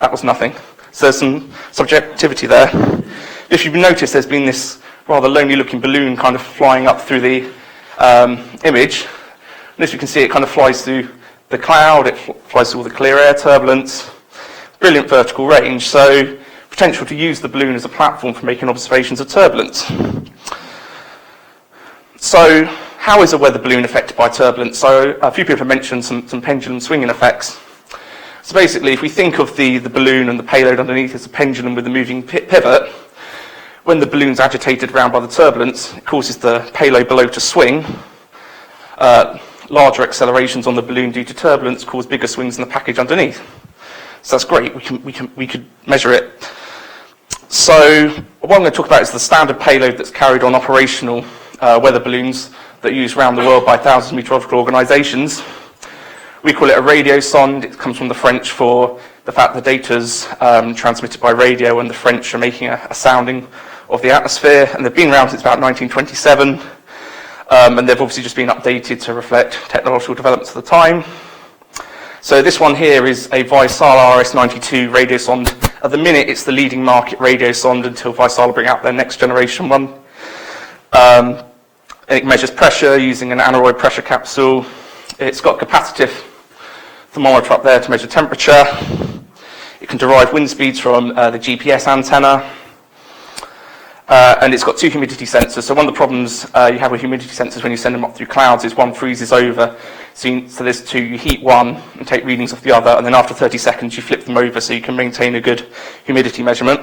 that was nothing. So there's some subjectivity there. If you've noticed, there's been this rather lonely looking balloon kind of flying up through the image. And as you can see, it kind of flies through the cloud, it flies through all the clear air turbulence, brilliant vertical range, so potential to use the balloon as a platform for making observations of turbulence. So how is a weather balloon affected by turbulence? So a few people have mentioned some pendulum swinging effects. So basically, if we think of the balloon and the payload underneath as a pendulum with a moving pivot, when the balloon's agitated around by the turbulence, it causes the payload below to swing. Larger accelerations on the balloon due to turbulence cause bigger swings in the package underneath. So that's great, we could measure it. So what I'm going to talk about is the standard payload that's carried on operational weather balloons that are used around the world by thousands of meteorological organisations. We call it a radio sonde. It comes from the French for the fact the data's transmitted by radio, and the French are making a sounding of the atmosphere, and they've been around since about 1927, and they've obviously just been updated to reflect technological developments at the time. So this one here is a Vaisala RS-92 radio sonde. At the minute, it's the leading market radio sonde until Vaisala bring out their next generation one. It measures pressure using an aneroid pressure capsule. It's got a capacitive thermometer up there to measure temperature. It can derive wind speeds from the GPS antenna. And it's got two humidity sensors. So one of the problems you have with humidity sensors when you send them up through clouds is one freezes over. So there's two, you heat one and take readings of the other, and then after 30 seconds you flip them over so you can maintain a good humidity measurement.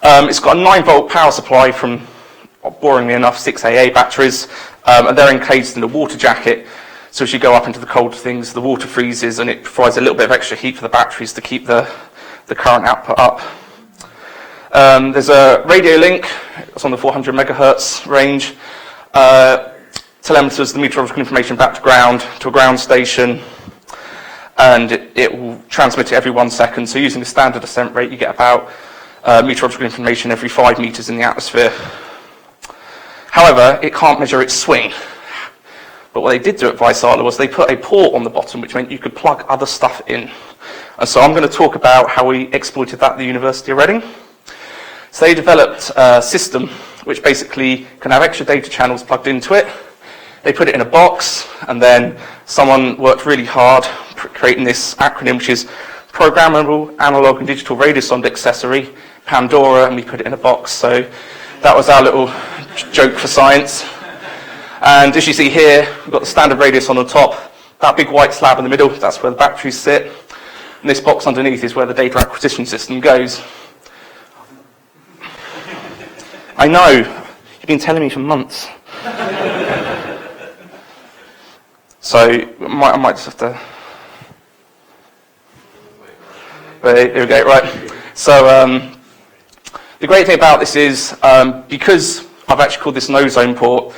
It's got a 9-volt power supply from, boringly enough, 6 AA batteries, and they're encased in a water jacket. So as you go up into the cold things, the water freezes, and it provides a little bit of extra heat for the batteries to keep the current output up. There's a radio link. It's on the 400 megahertz range. Telemeters the meteorological information back to a ground station, and it will transmit it every 1 second. So using the standard descent rate, you get about meteorological information every 5 meters in the atmosphere. However, it can't measure its swing. But what they did do at Vaisala was they put a port on the bottom, which meant you could plug other stuff in. And so I'm going to talk about how we exploited that at the University of Reading. So they developed a system which basically can have extra data channels plugged into it. They put it in a box, and then someone worked really hard creating this acronym, which is Programmable Analog and Digital Radio Sonde Accessory, Pandora, and we put it in a box. So that was our little joke for science. And as you see here, we've got the standard radio sonde on top. That big white slab in the middle, that's where the batteries sit. And this box underneath is where the data acquisition system goes. I know, you've been telling me for months. So I might just have to... There we go, right. So the great thing about this is, because I've actually called this an ozone port,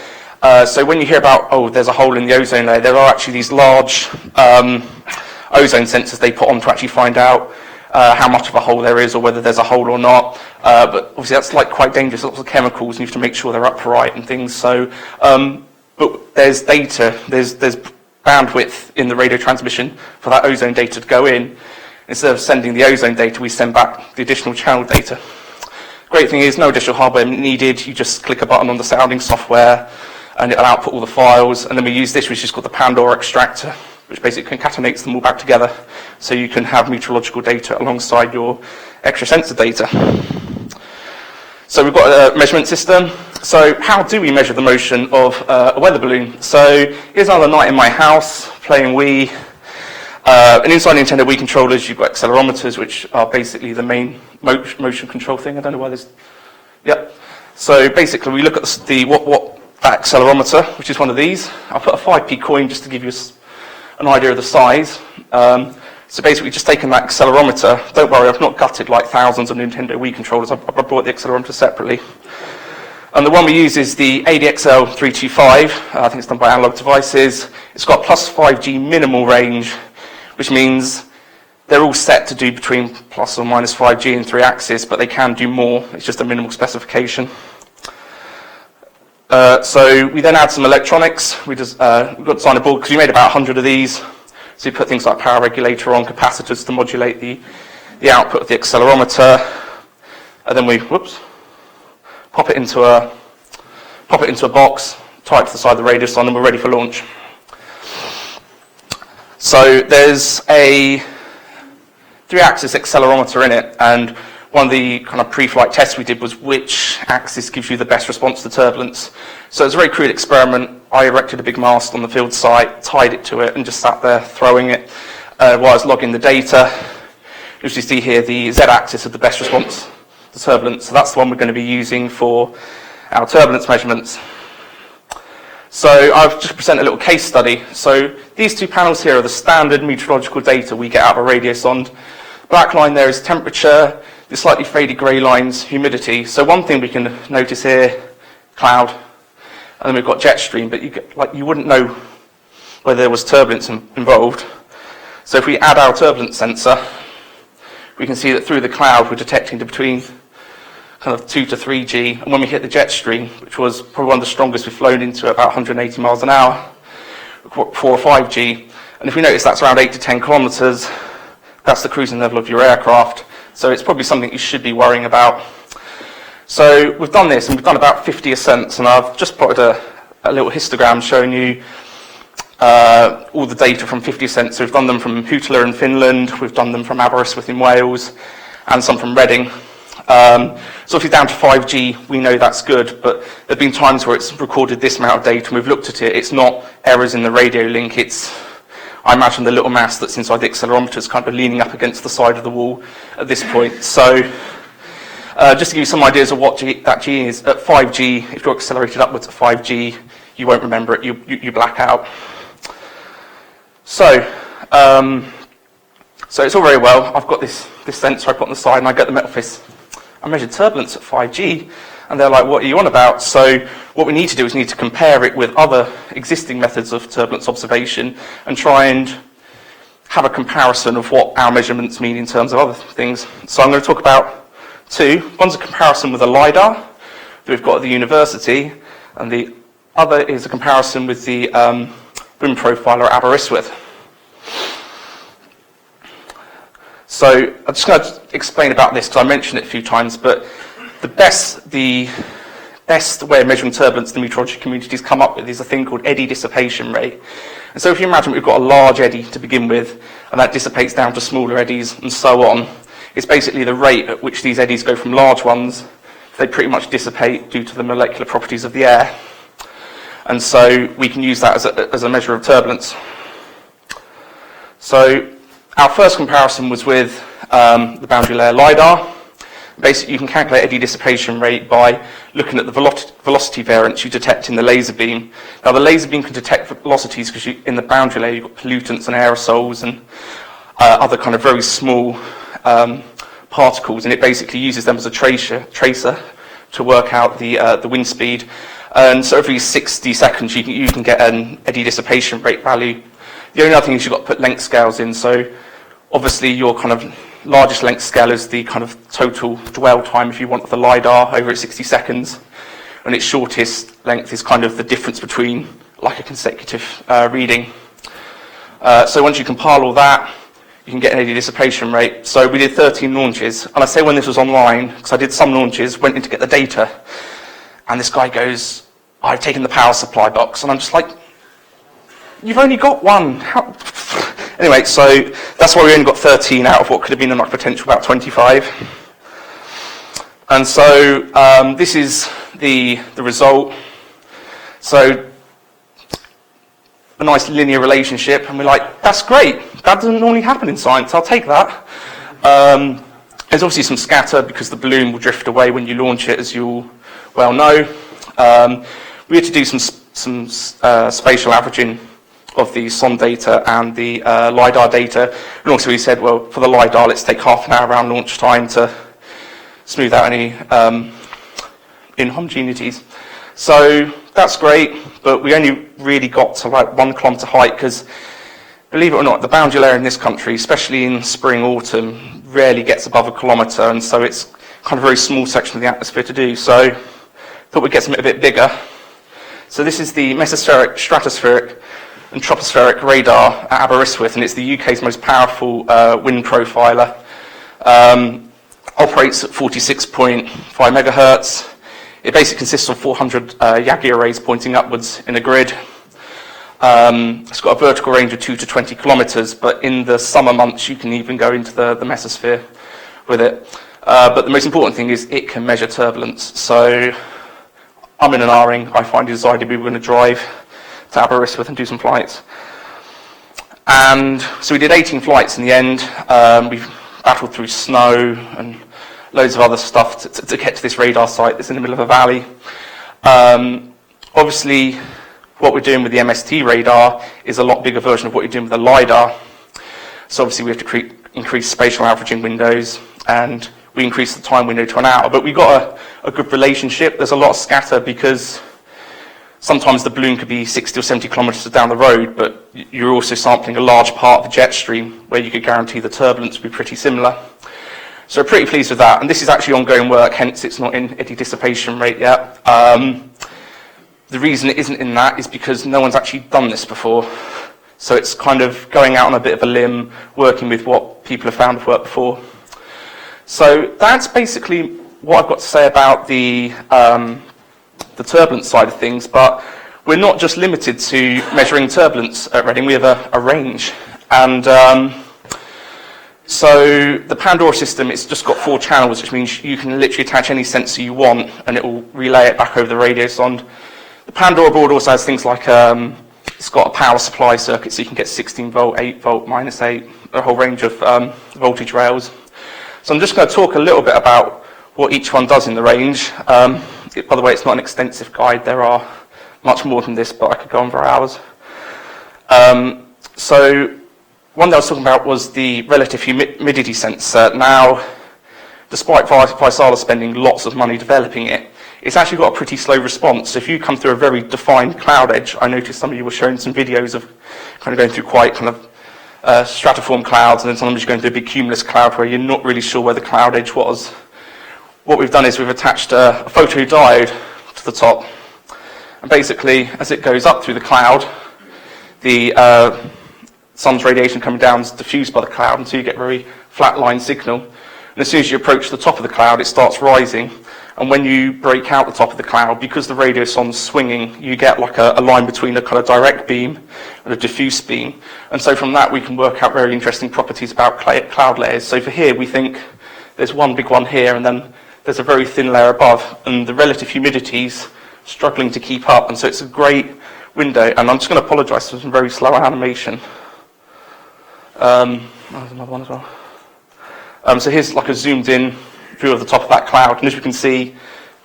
so when you hear about, oh, there's a hole in the ozone layer, there are actually these large ozone sensors they put on to actually find out how much of a hole there is, or whether there's a hole or not. But obviously that's like quite dangerous, lots of chemicals, and you have to make sure they're upright and things. So, but there's data, there's bandwidth in the radio transmission for that ozone data to go in. Instead of sending the ozone data, we send back the additional channel data. Great thing is, no additional hardware needed. You just click a button on the sounding software, and it'll output all the files. And then we use this, which is called the Pandora extractor, which basically concatenates them all back together, so you can have meteorological data alongside your extra sensor data. So we've got a measurement system. So how do we measure the motion of a weather balloon? So here's another night in my house playing Wii. And inside Nintendo Wii controllers, you've got accelerometers, which are basically the main motion control thing. I don't know why there's... Yep. So basically, we look at what that accelerometer, which is one of these. I'll put a 5p coin just to give you an idea of the size. So basically, just taking that accelerometer. Don't worry, I've not gutted like thousands of Nintendo Wii controllers. I brought the accelerometer separately. And the one we use is the ADXL 325. I think it's done by Analog Devices. It's got plus 5G minimal range, which means they're all set to do between plus or minus 5G and 3 axis, but they can do more. It's just a minimal specification. So we then add some electronics. We've got to design a board, because we made about 100 of these. So we put things like power regulator on, capacitors to modulate the output of the accelerometer. And then we, pop it into a box, tie it to the side of the radio sonde, and we're ready for launch. So there's a 3-axis accelerometer in it, and one of the kind of pre-flight tests we did was which axis gives you the best response to turbulence. So it was a very crude experiment. I erected a big mast on the field site, tied it to it, and just sat there throwing it while I was logging the data. As you see here, the z-axis of the best response to turbulence. So that's the one we're going to be using for our turbulence measurements. So I've just presented a little case study. So these two panels here are the standard meteorological data we get out of a radio sonde. Black line there is temperature. The slightly faded grey line's humidity. So one thing we can notice here, cloud. and then we've got jet stream, but you wouldn't know whether there was turbulence involved. So if we add our turbulence sensor, we can see that through the cloud we're detecting to between kind of 2 to 3G, and when we hit the jet stream, which was probably one of the strongest we've flown into at about 180 miles an hour, 4 or 5G, and if we notice that's around 8 to 10 kilometers, that's the cruising level of your aircraft, so it's probably something you should be worrying about. So we've done this, and we've done about 50 ascents, and I've just plotted a little histogram showing you all the data from 50 ascents. So we've done them from Huitala in Finland, we've done them from Aberystwyth in Wales, and some from Reading. So if you're down to 5G, we know that's good, but there have been times where it's recorded this amount of data, and we've looked at it, it's not errors in the radio link, it's, I imagine, the little mass that's inside the accelerometer is kind of leaning up against the side of the wall at this point. So just to give you some ideas of what that G is, at 5G, if you're accelerated upwards at 5G, you won't remember it, you black out. So it's all very well. I've got this sensor I put on the side, and I get the Met Office. I measured turbulence at 5G, and they're like, what are you on about? So what we need to do is need to compare it with other existing methods of turbulence observation and try and have a comparison of what our measurements mean in terms of other things. So I'm going to talk about two. One's a comparison with a LiDAR that we've got at the university, and the other is a comparison with the wind profiler at Aberystwyth. So I'm just going to explain about this because I mentioned it a few times, but the best way of measuring turbulence the meteorology community has come up with is a thing called eddy dissipation rate. And so if you imagine we've got a large eddy to begin with, and that dissipates down to smaller eddies and so on, it's basically the rate at which these eddies go from large ones, they pretty much dissipate due to the molecular properties of the air. And so we can use that as a measure of turbulence. So our first comparison was with the boundary layer LiDAR. Basically, you can calculate eddy dissipation rate by looking at the velocity variance you detect in the laser beam. Now, the laser beam can detect velocities because in the boundary layer you've got pollutants and aerosols and other kind of very small particles, and it basically uses them as a tracer to work out the wind speed. And so every 60 seconds you can get an eddy dissipation rate value. The only other thing is you've got to put length scales in. So obviously your kind of largest length scale is the kind of total dwell time if you want the LiDAR over at 60 seconds. And its shortest length is kind of the difference between like a consecutive reading. So once you compile all that, you can get an eddy dissipation rate. So we did 13 launches. And I say when this was online, because I did some launches, went in to get the data. And this guy goes, I've taken the power supply box. And I'm just like, you've only got one. How? Anyway, so that's why we only got 13 out of what could have been a potential about 25. And so this is the result. So a nice linear relationship, and we're like, that's great. That doesn't normally happen in science. I'll take that. There's obviously some scatter because the balloon will drift away when you launch it, as you well know. We had to do some spatial averaging of the SON data and the LiDAR data. And also we said, well, for the LiDAR, let's take half an hour around launch time to smooth out any inhomogeneities. So that's great, but we only really got to like 1 kilometre height because, believe it or not, the boundary layer in this country, especially in spring, autumn, rarely gets above 1 kilometre, and so it's kind of a very small section of the atmosphere to do. So thought we'd get something a bit bigger. So this is the mesospheric, stratospheric and tropospheric radar at Aberystwyth, and it's the UK's most powerful wind profiler. Operates at 46.5 megahertz. It basically consists of 400 Yagi arrays pointing upwards in a grid. It's got a vertical range of 2 to 20 kilometers, but in the summer months you can even go into the mesosphere with it. But the most important thing is it can measure turbulence. So I'm in an R-ing. I finally decided we were going to drive to Aberystwyth and do some flights. And so we did 18 flights in the end. We've battled through snow and loads of other stuff to get to this radar site that's in the middle of a valley. Obviously, what we're doing with the MST radar is a lot bigger version of what you're doing with the LiDAR. So obviously we have to increase spatial averaging windows, and we increase the time window to an hour. But we got a good relationship. There's a lot of scatter because sometimes the balloon could be 60 or 70 kilometres down the road, but you're also sampling a large part of the jet stream where you could guarantee the turbulence would be pretty similar. So we're pretty pleased with that, and this is actually ongoing work, hence it's not in eddy dissipation rate yet. The reason it isn't in that is because no one's actually done this before. So it's kind of going out on a bit of a limb, working with what people have found have worked before. So that's basically what I've got to say about the turbulence side of things, but we're not just limited to measuring turbulence at Reading, we have a range. And so the Pandora system, it's just got 4 channels, which means you can literally attach any sensor you want and it will relay it back over the radio sond. The Pandora board also has things like, it's got a power supply circuit, so you can get 16 volt, 8 volt, -8, a whole range of voltage rails. So I'm just going to talk a little bit about what each one does in the range. By the way, it's not an extensive guide, there are much more than this, but I could go on for hours. So one that I was talking about was the relative humidity sensor. Now, despite Vaisala spending lots of money developing it, it's actually got a pretty slow response. So if you come through a very defined cloud edge, I noticed some of you were showing some videos of kind of going through quite kind of stratiform clouds, and then sometimes you're going through a big cumulus cloud where you're not really sure where the cloud edge was. What we've done is we've attached a photodiode to the top, and basically as it goes up through the cloud, the sun's radiation coming down is diffused by the cloud, and so you get a very flat line signal. And as soon as you approach the top of the cloud, it starts rising. And when you break out the top of the cloud, because the radio sond's swinging, you get like a line between a kind of direct beam and a diffuse beam. And so from that, we can work out very interesting properties about cloud layers. So for here, we think there's one big one here, and then there's a very thin layer above, and the relative humidity's struggling to keep up. And so it's a great window. And I'm just going to apologise for some very slow animation. There's another one as well. So here's like a zoomed in view of the top of that cloud, and as you can see,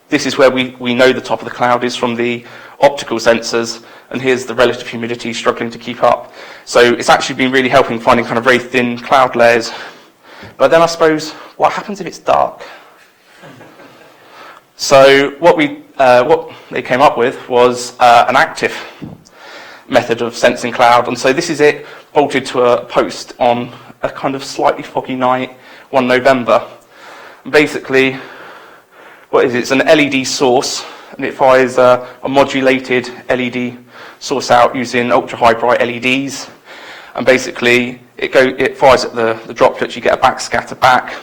this is where we know the top of the cloud is from the optical sensors, and here's the relative humidity struggling to keep up. So it's actually been really helping finding kind of very thin cloud layers. But then I suppose, what happens if it's dark? So what they came up with was an active method of sensing cloud, and so this is it bolted to a post on a kind of slightly foggy night, 1 November. And basically, what is it? It's an LED source, and it fires a modulated LED source out using ultra-high bright LEDs. And basically, it fires at the droplets, you get a backscatter back.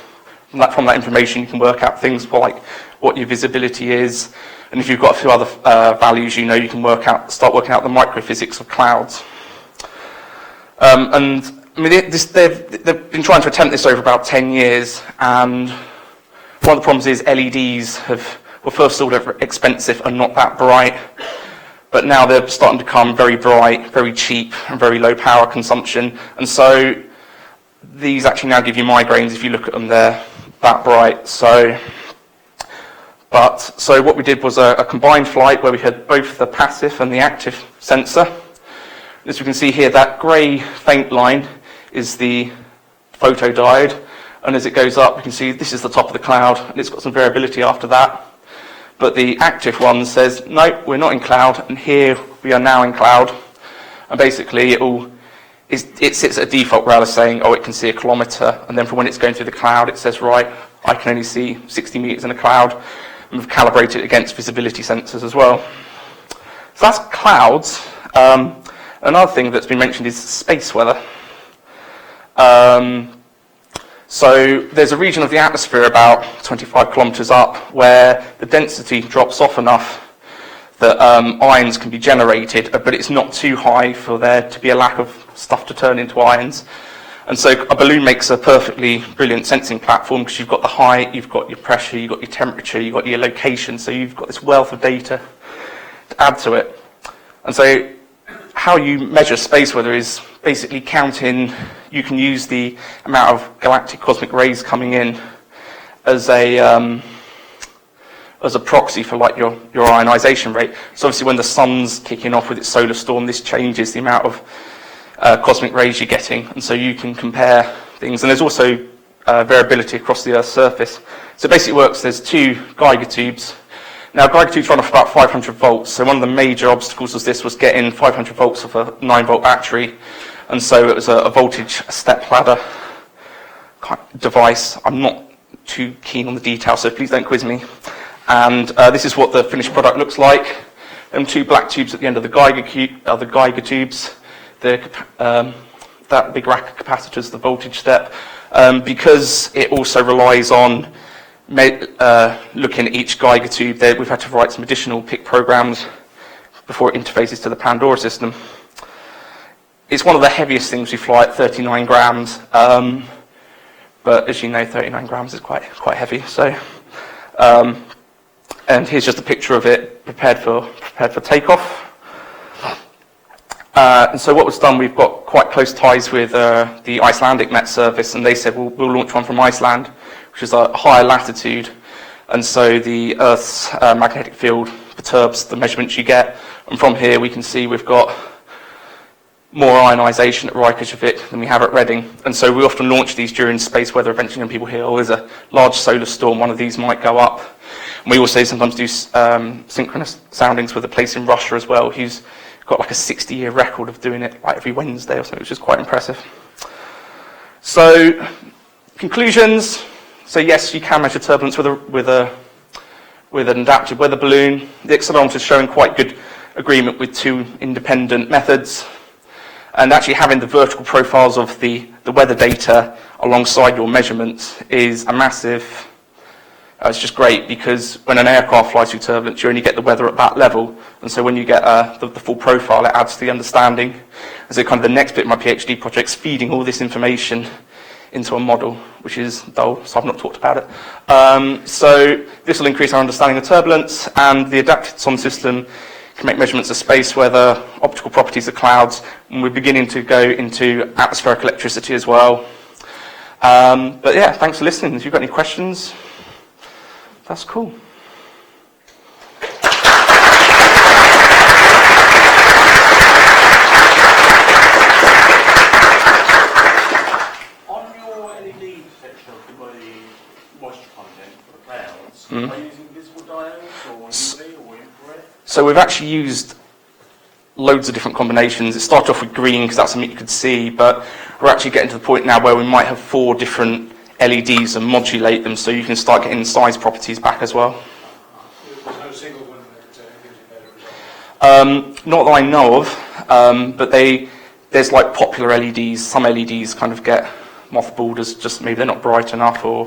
From that information, you can work out things like what your visibility is, and if you've got a few other values, you can start working out the microphysics of clouds. And I mean, they've been trying to attempt this over about 10 years, and one of the problems is LEDs were first sort of expensive and not that bright, but now they're starting to become very bright, very cheap, and very low power consumption. And so these actually now give you migraines if you look at them, they're that bright. So what we did was a combined flight where we had both the passive and the active sensor. As you can see here, that grey faint line is the photodiode, and as it goes up, you can see this is the top of the cloud, and it's got some variability after that. But the active one says, no, we're not in cloud, and here we are now in cloud. And basically, it sits at a default rather saying, oh, it can see a kilometre, and then for when it's going through the cloud, it says, right, I can only see 60 metres in a cloud, and we've calibrated it against visibility sensors as well. So that's clouds. Another thing that's been mentioned is space weather. So there's a region of the atmosphere about 25 kilometres up where the density drops off enough that ions can be generated, but it's not too high for there to be a lack of stuff to turn into ions. And so a balloon makes a perfectly brilliant sensing platform because you've got the height, you've got your pressure, you've got your temperature, you've got your location, so you've got this wealth of data to add to it. And so how you measure space weather is basically counting, you can use the amount of galactic cosmic rays coming in as a proxy for like your ionization rate. So obviously when the sun's kicking off with its solar storm, this changes the amount of cosmic rays you're getting, and so you can compare things. And there's also variability across the Earth's surface. So basically it works, there's 2 Geiger tubes. Now, geiger-tubes run off about 500 volts, so one of the major obstacles was getting 500 volts off a 9-volt battery, and so it was a voltage step ladder kind of device. I'm not too keen on the details, so please don't quiz me. And this is what the finished product looks like. Them 2 black tubes at the end of the Geiger tubes. That big rack of capacitors, the voltage step, because it also relies on looking at each Geiger tube. We've had to write some additional PIC programs before it interfaces to the Pandora system. It's one of the heaviest things we fly at 39 grams, but as you know, 39 grams is quite heavy. So, and here's just a picture of it prepared for takeoff. And so what was done, we've got quite close ties with the Icelandic Met Service, and they said we'll launch one from Iceland, which is a higher latitude, and so the Earth's magnetic field perturbs the measurements you get. And from here we can see we've got more ionisation at Reykjavik than we have at Reading. And so we often launch these during space weather events, and people hear, oh, there's a large solar storm, one of these might go up. And we also sometimes do synchronous soundings with a place in Russia as well, who's got like a 60-year record of doing it like every Wednesday or something, which is quite impressive. So, conclusions. So yes, you can measure turbulence with an adaptive weather balloon. The accelerometer is showing quite good agreement with 2 independent methods. And actually having the vertical profiles of the weather data alongside your measurements is a massive, it's just great, because when an aircraft flies through turbulence, you only get the weather at that level. And so when you get the full profile, it adds to the understanding. And so kind of the next bit of my PhD project is feeding all this information into a model, which is dull, so I've not talked about it. So this will increase our understanding of turbulence, and the adapted SON system can make measurements of space weather, optical properties of clouds, and we're beginning to go into atmospheric electricity as well. But yeah, thanks for listening. If you've got any questions, that's cool. On your LED detection of the moisture content for the clouds, are you using visible diodes or UV or infrared? So we've actually used loads of different combinations. It started off with green because that's something you could see, but we're actually getting to the point now where we might have 4 different LEDs and modulate them, so you can start getting size properties back as well. There's no single one that gives you better results? Not that I know of, but there's like popular LEDs. Some LEDs kind of get mothballed as just maybe they're not bright enough or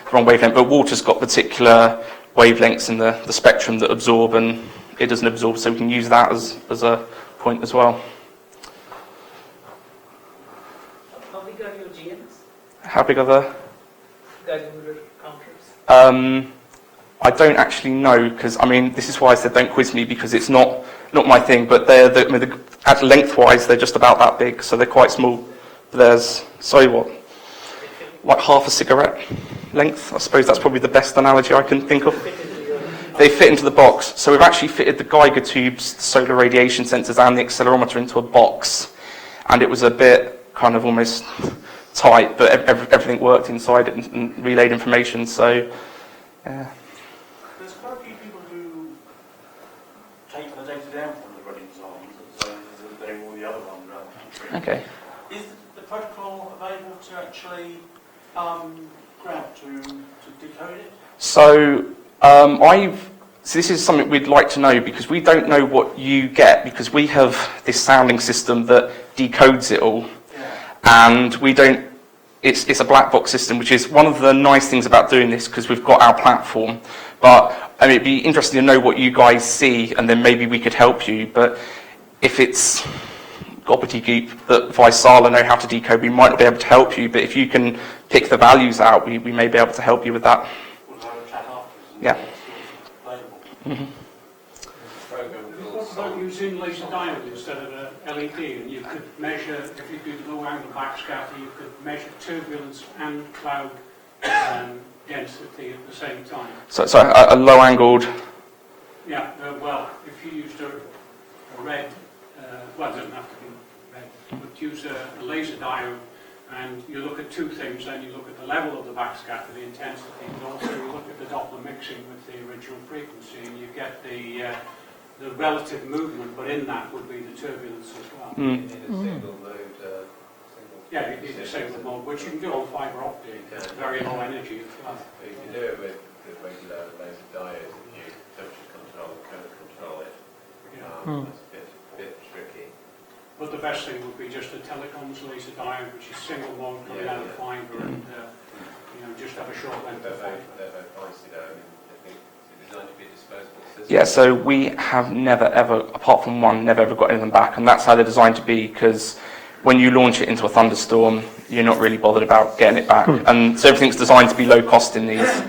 the wrong wavelength, but water's got particular wavelengths in the spectrum that absorb, and it doesn't absorb, so we can use that as a point as well. How big are your GMs? How big are the? Geiger counters? I don't actually know, because I mean this is why I said don't quiz me, because it's not my thing. But at lengthwise they're just about that big, so they're quite small. There's like half a cigarette length. I suppose that's probably the best analogy I can think of. They fit into the box. So we've actually fitted the Geiger tubes, the solar radiation sensors, and the accelerometer into a box, and it was a bit kind of almost tight, but everything worked inside it and relayed information. So, yeah. There's quite a few people who take the data down from the running zones, so they're doing all the other ones around the country. Okay. Is the protocol available to actually grab to decode it? So so this is something we'd like to know, because we don't know what you get, because we have this sounding system that decodes it all, and we don't. It's a black box system, which is one of the nice things about doing this, because we've got our platform. But I mean, it'd be interesting to know what you guys see, and then maybe we could help you. But if it's gobbledygook that Vaisala know how to decode, we might not be able to help you. But if you can pick the values out, we may be able to help you with that. Yeah. Mm-hmm. What about using laser diode instead of a LED? And you could measure, if you did low angle backscatter, you could measure turbulence and cloud density at the same time. So a low angled. Yeah. Well, if you used a red, well, it doesn't have to be red. You would use a laser diode And you look at two things, then you look at the level of the backscatter, the intensity, and also you look at the Doppler mixing with the original frequency, and you get the relative movement, but in that would be the turbulence as well. You need a single mode. Yeah, you need a single mode, which you can do on fibre optic, very low energy as well. But you can do it with regular laser diodes if you temperature control and current control it. That's a bit tricky. But the best thing would be just a telecoms laser diode, which is single mode coming out of fibre, and just have a short length of fibre. I think it's designed to be a disposable system. Yeah, so we have never ever, apart from one, never ever got anything back, and that's how they're designed to be, because when you launch it into a thunderstorm, you're not really bothered about getting it back. And so everything's designed to be low cost in these,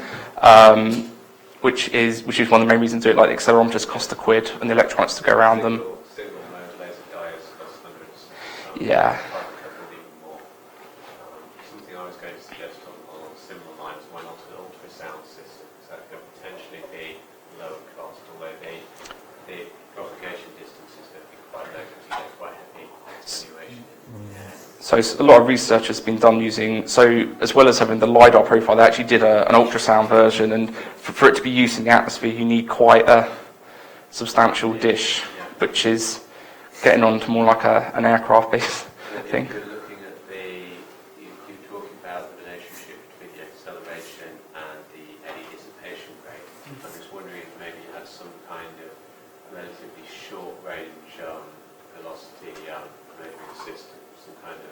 which is one of the main reasons to do it. Like the accelerometers cost £1 and the electronics to go around them. Single mode laser diodes cost hundreds. Yeah. Something I was going to suggest along similar lines, why not an ultrasound system? So that could potentially be lower cost, although the propagation distance is going to be quite low because you get quite heavy attenuation. So a lot of research has been done using, so as well as having the LiDAR profile, they actually did an ultrasound version, and for it to be used in the atmosphere, you need quite a substantial dish, which is getting on to more like an aircraft-based thing. You're looking at you're talking about the relationship between the acceleration and the eddy dissipation rate. I'm just wondering if maybe you had some kind of relatively short range velocity measuring system, some kind of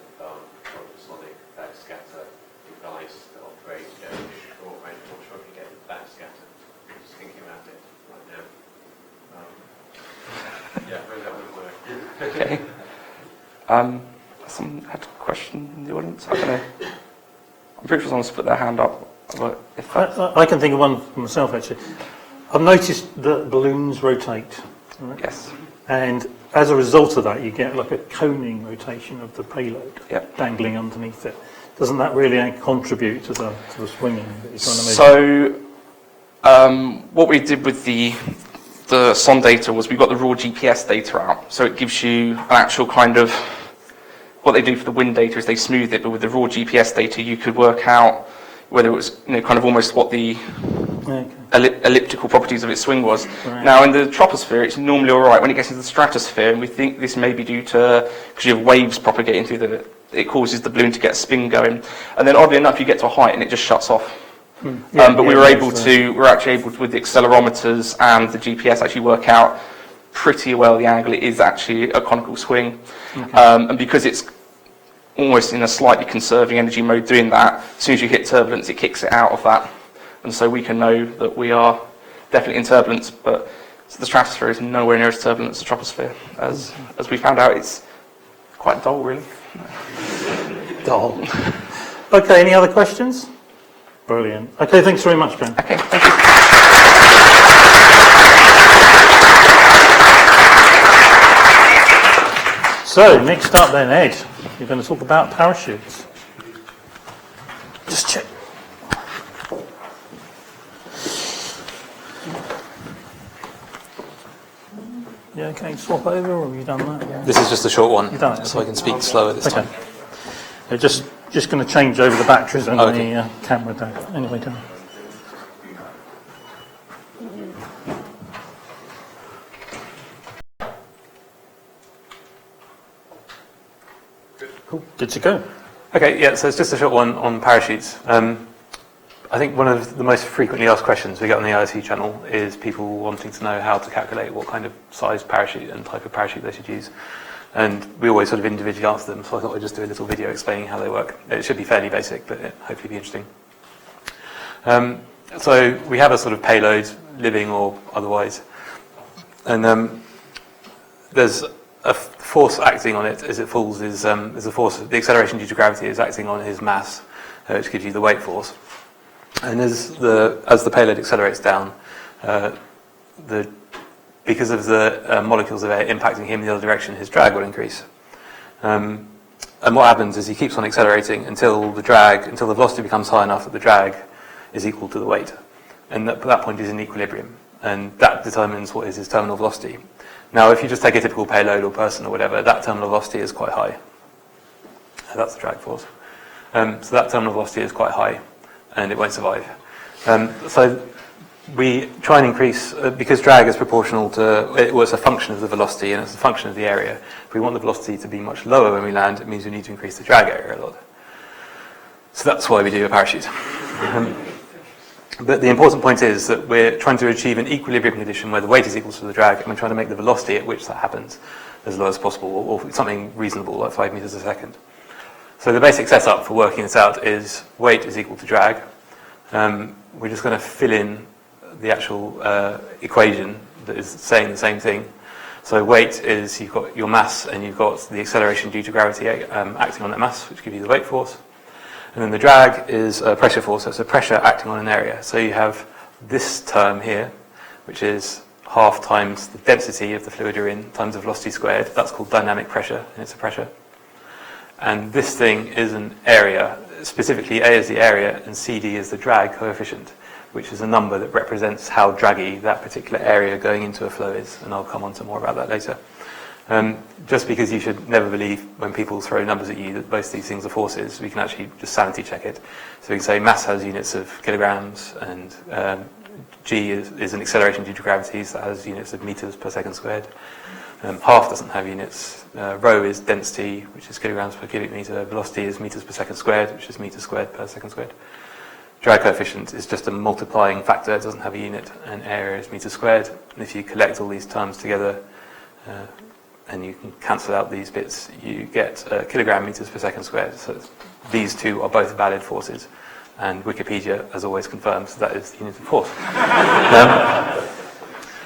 ultrasonic backscatter device that operates at a short range. I'm not sure if you get the backscatter. I'm just thinking about it right now. Yeah, maybe that would work. Okay. Someone had a question in the audience? I don't know. I'm pretty sure someone's put their hand up. But if I can think of one for myself, actually. I've noticed that balloons rotate. Right? Yes. And as a result of that, you get like a coning rotation of the payload dangling underneath it. Doesn't that really contribute to the swinging that you're trying to measure? So, what we did with the SON data was we got the raw GPS data out. So it gives you an actual kind of, what they do for the wind data is they smooth it, but with the raw GPS data you could work out whether it was kind of almost what the elliptical properties of its swing was. Right. Now in the troposphere it's normally alright. When it gets into the stratosphere, and we think this may be due to, because you have waves propagating through it causes the balloon to get a spin going. And then oddly enough you get to a height and it just shuts off. But we were actually able to, with the accelerometers and the GPS, actually work out pretty well the angle. It is actually a conical swing. And because it's almost in a slightly conserving energy mode doing that, as soon as you hit turbulence, it kicks it out of that. And so we can know that we are definitely in turbulence, but the stratosphere is nowhere near as turbulent as the troposphere. As we found out, it's quite dull, really. Dull. Okay, any other questions? Brilliant. Okay, thanks very much, Ben. Okay, thank you. So, next up then, Ed, you're going to talk about parachutes. Just check. Yeah, okay, swap over, or have you done that? This is just a short one, You've done it, so I can speak slower this time. They're just going to change over the batteries and the camera down. Anyway, down. Cool. Good to go. Okay, yeah, so it's just a short one on parachutes. I think one of the most frequently asked questions we get on the IRC channel is people wanting to know how to calculate what kind of size parachute and type of parachute they should use. And we always sort of individually ask them, so I thought I'd just do a little video explaining how they work. It should be fairly basic, but it hopefully be interesting. So we have a sort of payload, living or otherwise, and there's a force acting on it as it falls. Is a force. The acceleration due to gravity is acting on his mass, which gives you the weight force. And as the payload accelerates down, because of the molecules of air impacting him in the other direction, his drag will increase. And what happens is he keeps on accelerating until the velocity becomes high enough that the drag is equal to the weight. And at that point he's in equilibrium. And that determines what is his terminal velocity. Now, if you just take a typical payload or person or whatever, that terminal velocity is quite high. And that's the drag force. So that terminal velocity is quite high, and it won't survive. So we try and increase, because drag is proportional to, it was a function of the velocity and it's a function of the area. If we want the velocity to be much lower when we land, it means we need to increase the drag area a lot. So that's why we do a parachute. But the important point is that we're trying to achieve an equilibrium condition where the weight is equal to the drag, and we're trying to make the velocity at which that happens as low as possible, or something reasonable, like 5 meters a second. So the basic setup for working this out is weight is equal to drag. We're just going to fill in the actual equation that is saying the same thing. So weight is, you've got your mass and you've got the acceleration due to gravity acting on that mass, which gives you the weight force. And then the drag is a pressure force, so it's a pressure acting on an area. So you have this term here, which is half times the density of the fluid you're in times the velocity squared. That's called dynamic pressure, and it's a pressure. And this thing is an area. Specifically, A is the area and CD is the drag coefficient, which is a number that represents how draggy that particular area going into a flow is. And I'll come on to more about that later. Just because you should never believe when people throw numbers at you that both these things are forces, we can actually just sanity check it. So we can say mass has units of kilograms, and G is an acceleration due to gravity, so that has units of meters per second squared. Half doesn't have units. Rho is density, which is kilograms per cubic meter. Velocity is meters per second squared, which is meters squared per second squared. Drag coefficient is just a multiplying factor, it doesn't have a unit, and area is meters squared. And if you collect all these terms together, and you can cancel out these bits, you get kilogram meters per second squared. So these two are both valid forces, and Wikipedia, as always, confirms that is the unit of force.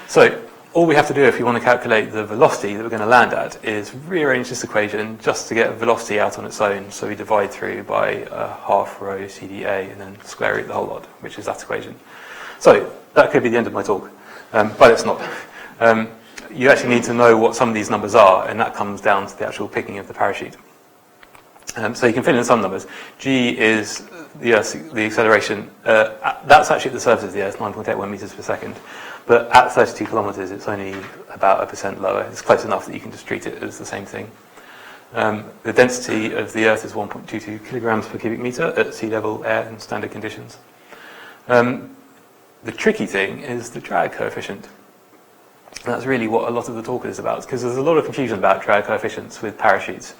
So all we have to do if we want to calculate the velocity that we're going to land at is rearrange this equation just to get velocity out on its own. So we divide through by half rho CdA and then square root the whole lot, which is that equation. So that could be the end of my talk, but it's not. You actually need to know what some of these numbers are, and that comes down to the actual picking of the parachute. So you can fill in some numbers. G is the acceleration. That's actually at the surface of the Earth, 9.81 meters per second. But at 32 kilometers, it's only about 1% lower. It's close enough that you can just treat it as the same thing. The density of the Earth is 1.22 kilograms per cubic meter at sea level air in standard conditions. The tricky thing is the drag coefficient. And that's really what a lot of the talk is about, because there's a lot of confusion about drag coefficients with parachutes.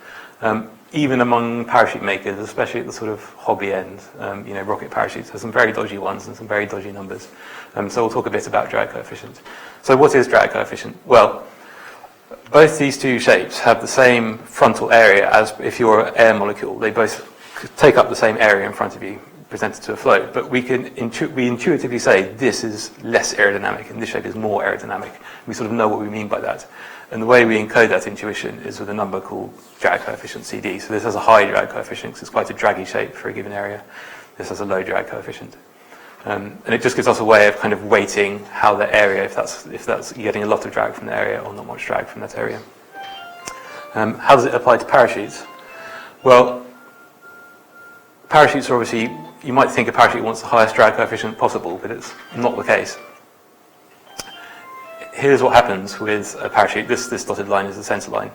Even among parachute makers, especially at the sort of hobby end, rocket parachutes, there's some very dodgy ones and some very dodgy numbers. So we'll talk a bit about drag coefficient. So what is drag coefficient? Well, both these two shapes have the same frontal area as if you're an air molecule. They both take up the same area in front of you, presented to a float. But we intuitively say this is less aerodynamic and this shape is more aerodynamic. We sort of know what we mean by that. And the way we encode that intuition is with a number called drag coefficient CD. So this has a high drag coefficient because it's quite a draggy shape for a given area. This has a low drag coefficient. And it just gives us a way of kind of weighting how the area, if that's you're getting a lot of drag from the area or not much drag from that area. How does it apply to parachutes? Well, parachutes are obviously, you might think a parachute wants the highest drag coefficient possible, but it's not the case. Here's what happens with a parachute. This dotted line is the center line.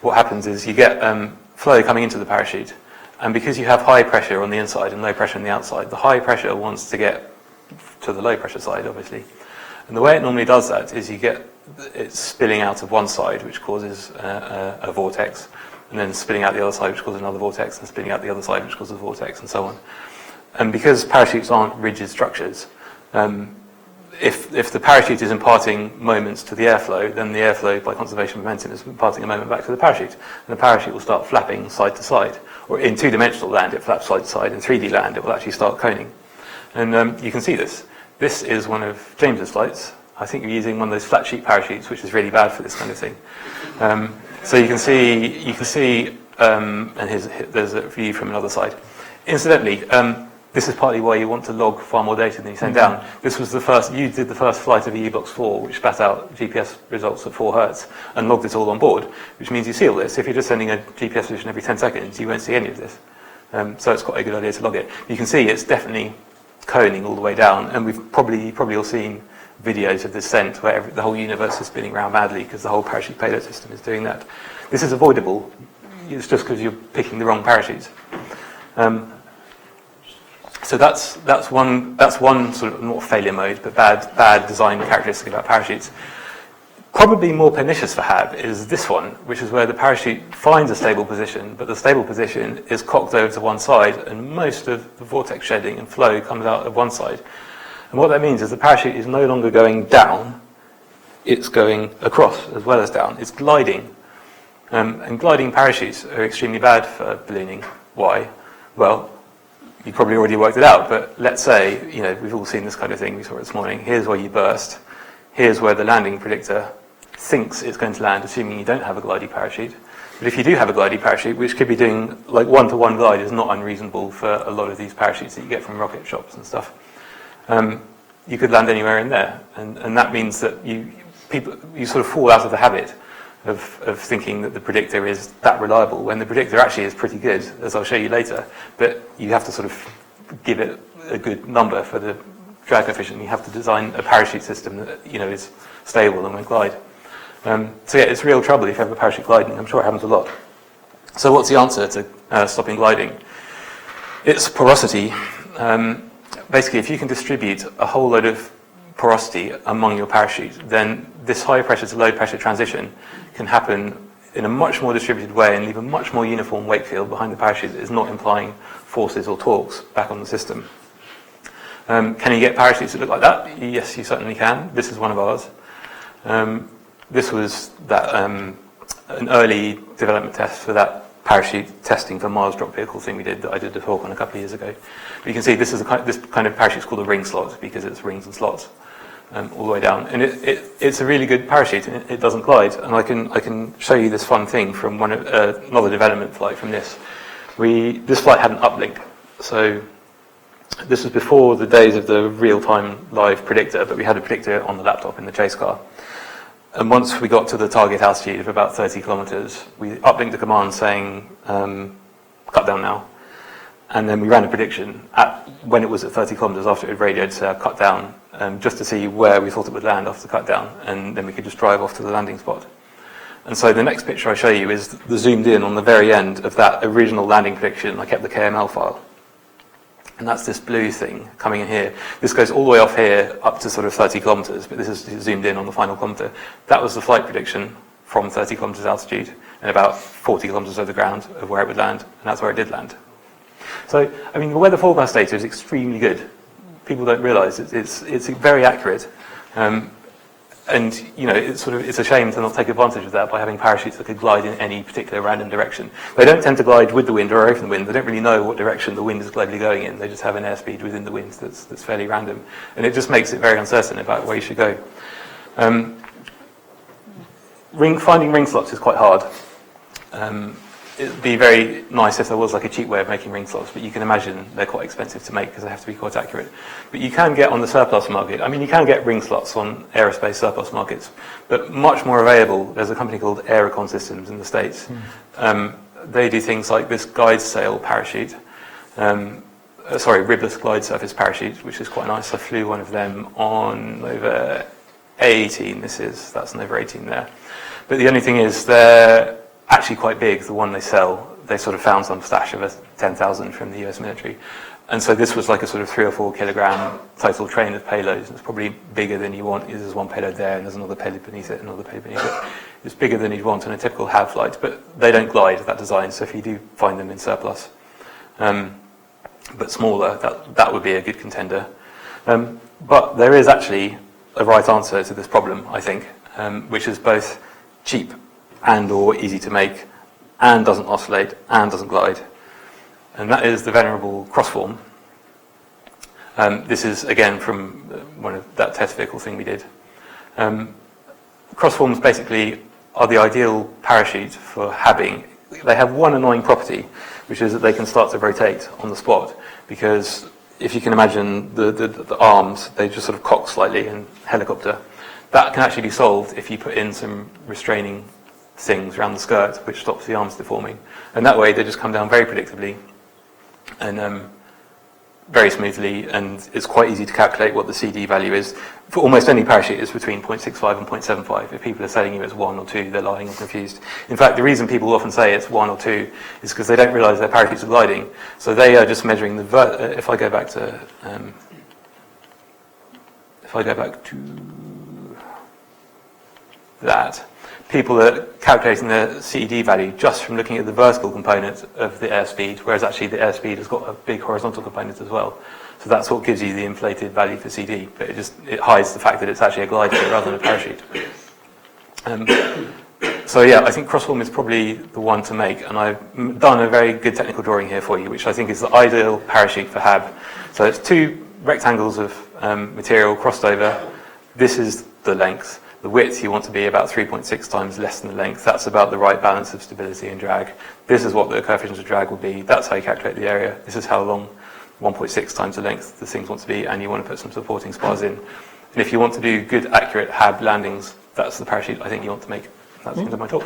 What happens is you get flow coming into the parachute, and because you have high pressure on the inside and low pressure on the outside, the high pressure wants to get to the low pressure side, obviously. And the way it normally does that is you get it spilling out of one side, which causes a vortex, and then spilling out the other side, which causes another vortex, and spilling out the other side, which causes a vortex, and so on. And because parachutes aren't rigid structures, if the parachute is imparting moments to the airflow, then the airflow, by conservation of momentum, is imparting a moment back to the parachute. And the parachute will start flapping side to side. Or in two-dimensional land, it flaps side to side. In 3D land, it will actually start coning. And you can see this. This is one of James's flights. I think you're using one of those flat sheet parachutes, which is really bad for this kind of thing. So you can see, and there's a view from another side. Incidentally, this is partly why you want to log far more data than you send down. This was you did the first flight of a U-Box 4, which spat out GPS results at 4 Hertz and logged it all on board, which means you see all this. If you're just sending a GPS position every 10 seconds, you won't see any of this. So it's quite a good idea to log it. You can see it's definitely coning all the way down, and we've probably all seen videos of descent where the whole universe is spinning around madly because the whole parachute payload system is doing that. This is avoidable. It's just because you're picking the wrong parachutes. So that's one sort of not failure mode, but bad design characteristic about parachutes. Probably more pernicious for HAB is this one, which is where the parachute finds a stable position, but the stable position is cocked over to one side, and most of the vortex shedding and flow comes out of one side. And what that means is the parachute is no longer going down, it's going across as well as down. It's gliding. And gliding parachutes are extremely bad for ballooning. Why? Well, you probably already worked it out, but let's say, we've all seen this kind of thing, we saw it this morning. Here's where you burst. Here's where the landing predictor thinks it's going to land, assuming you don't have a gliding parachute. But if you do have a gliding parachute, which could be doing like one-to-one glide, is not unreasonable for a lot of these parachutes that you get from rocket shops and stuff. You could land anywhere in there, and that means that you sort of fall out of the habit of thinking that the predictor is that reliable, when the predictor actually is pretty good, as I'll show you later. But you have to sort of give it a good number for the drag coefficient. You have to design a parachute system that is stable and will glide. So yeah, it's real trouble if you have a parachute gliding. I'm sure it happens a lot. So what's the answer to stopping gliding? It's porosity. Basically, if you can distribute a whole load of porosity among your parachute, then this high pressure to low pressure transition can happen in a much more distributed way and leave a much more uniform wake field behind the parachute that is not implying forces or torques back on the system. Can you get parachutes that look like that? Yes, you certainly can. This is one of ours. This was an early development test for that parachute testing for Mars drop vehicle thing we did that I did a talk on a couple of years ago. But you can see this kind of parachute is called a ring slot because it's rings and slots all the way down. And it's a really good parachute, and it doesn't glide. And I can show you this fun thing from another development flight from this. This flight had an uplink. So this was before the days of the real-time live predictor, but we had a predictor on the laptop in the chase car. And once we got to the target altitude of about 30 kilometers, we uplinked a command saying, cut down now. And then we ran a prediction when it was at 30 kilometers after it had radioed to cut down, just to see where we thought it would land after the cut down. And then we could just drive off to the landing spot. And so the next picture I show you is the zoomed in on the very end of that original landing prediction. I kept the KML file. And that's this blue thing coming in here. This goes all the way off here up to sort of 30 kilometers, but this is zoomed in on the final kilometer. That was the flight prediction from 30 kilometers altitude and about 40 kilometers over the ground of where it would land, and that's where it did land. So, I mean, the weather forecast data is extremely good. People don't realize it's very accurate. And it's a shame to not take advantage of that by having parachutes that could glide in any particular random direction. They don't tend to glide with the wind or away from the wind. They don't really know what direction the wind is globally going in. They just have an airspeed within the wind that's fairly random, and it just makes it very uncertain about where you should go. Finding ring slots is quite hard. It'd be very nice if there was like a cheap way of making ring slots, but you can imagine they're quite expensive to make because they have to be quite accurate. But you can get on the surplus market. I mean, you can get ring slots on aerospace surplus markets, but much more available. There's a company called Aerocon Systems in the States. They do things like this guide sail parachute. Ribless glide surface parachute, which is quite nice. I flew one of them on Nova 18. That's Nova 18 there. But the only thing is they're actually quite big, the one they sell. They sort of found some stash of a 10,000 from the US military. And so this was like a sort of 3 or 4 kilogram total train of payloads. It's probably bigger than you want. There's one payload there, and there's another payload beneath it, another payload beneath it. It's bigger than you'd want in a typical HAB flight, but they don't glide, that design, so if you do find them in surplus, but smaller, that would be a good contender. But there is actually a right answer to this problem, I think, which is both cheap and or easy to make, and doesn't oscillate, and doesn't glide. And that is the venerable crossform. This is, again, from one of that test vehicle thing we did. Crossforms basically are the ideal parachute for habbing. They have one annoying property, which is that they can start to rotate on the spot, because if you can imagine the arms, they just sort of cock slightly and helicopter. That can actually be solved if you put in some restraining things around the skirt, which stops the arms deforming. And that way they just come down very predictably and very smoothly, and it's quite easy to calculate what the CD value is. For almost any parachute, it's between 0.65 and 0.75. If people are telling you it's 1 or 2, they're lying or confused. In fact, the reason people often say it's 1 or 2 is because they don't realise their parachutes are gliding. So they are just measuring the if I go back to that, people are calculating their CD value just from looking at the vertical component of the airspeed, whereas actually the airspeed has got a big horizontal component as well. So that's what gives you the inflated value for CD, but it hides the fact that it's actually a glider rather than a parachute. So yeah, I think crossform is probably the one to make, and I've done a very good technical drawing here for you, which I think is the ideal parachute for HAB. So it's two rectangles of material crossed over. This is the length. The width you want to be about 3.6 times less than the length. That's about the right balance of stability and drag. This is what the coefficient of drag will be. That's how you calculate the area. This is how long 1.6 times the length the things want to be, and you want to put some supporting spars in. And if you want to do good, accurate HAB landings, that's the parachute I think you want to make. That's the end of my talk.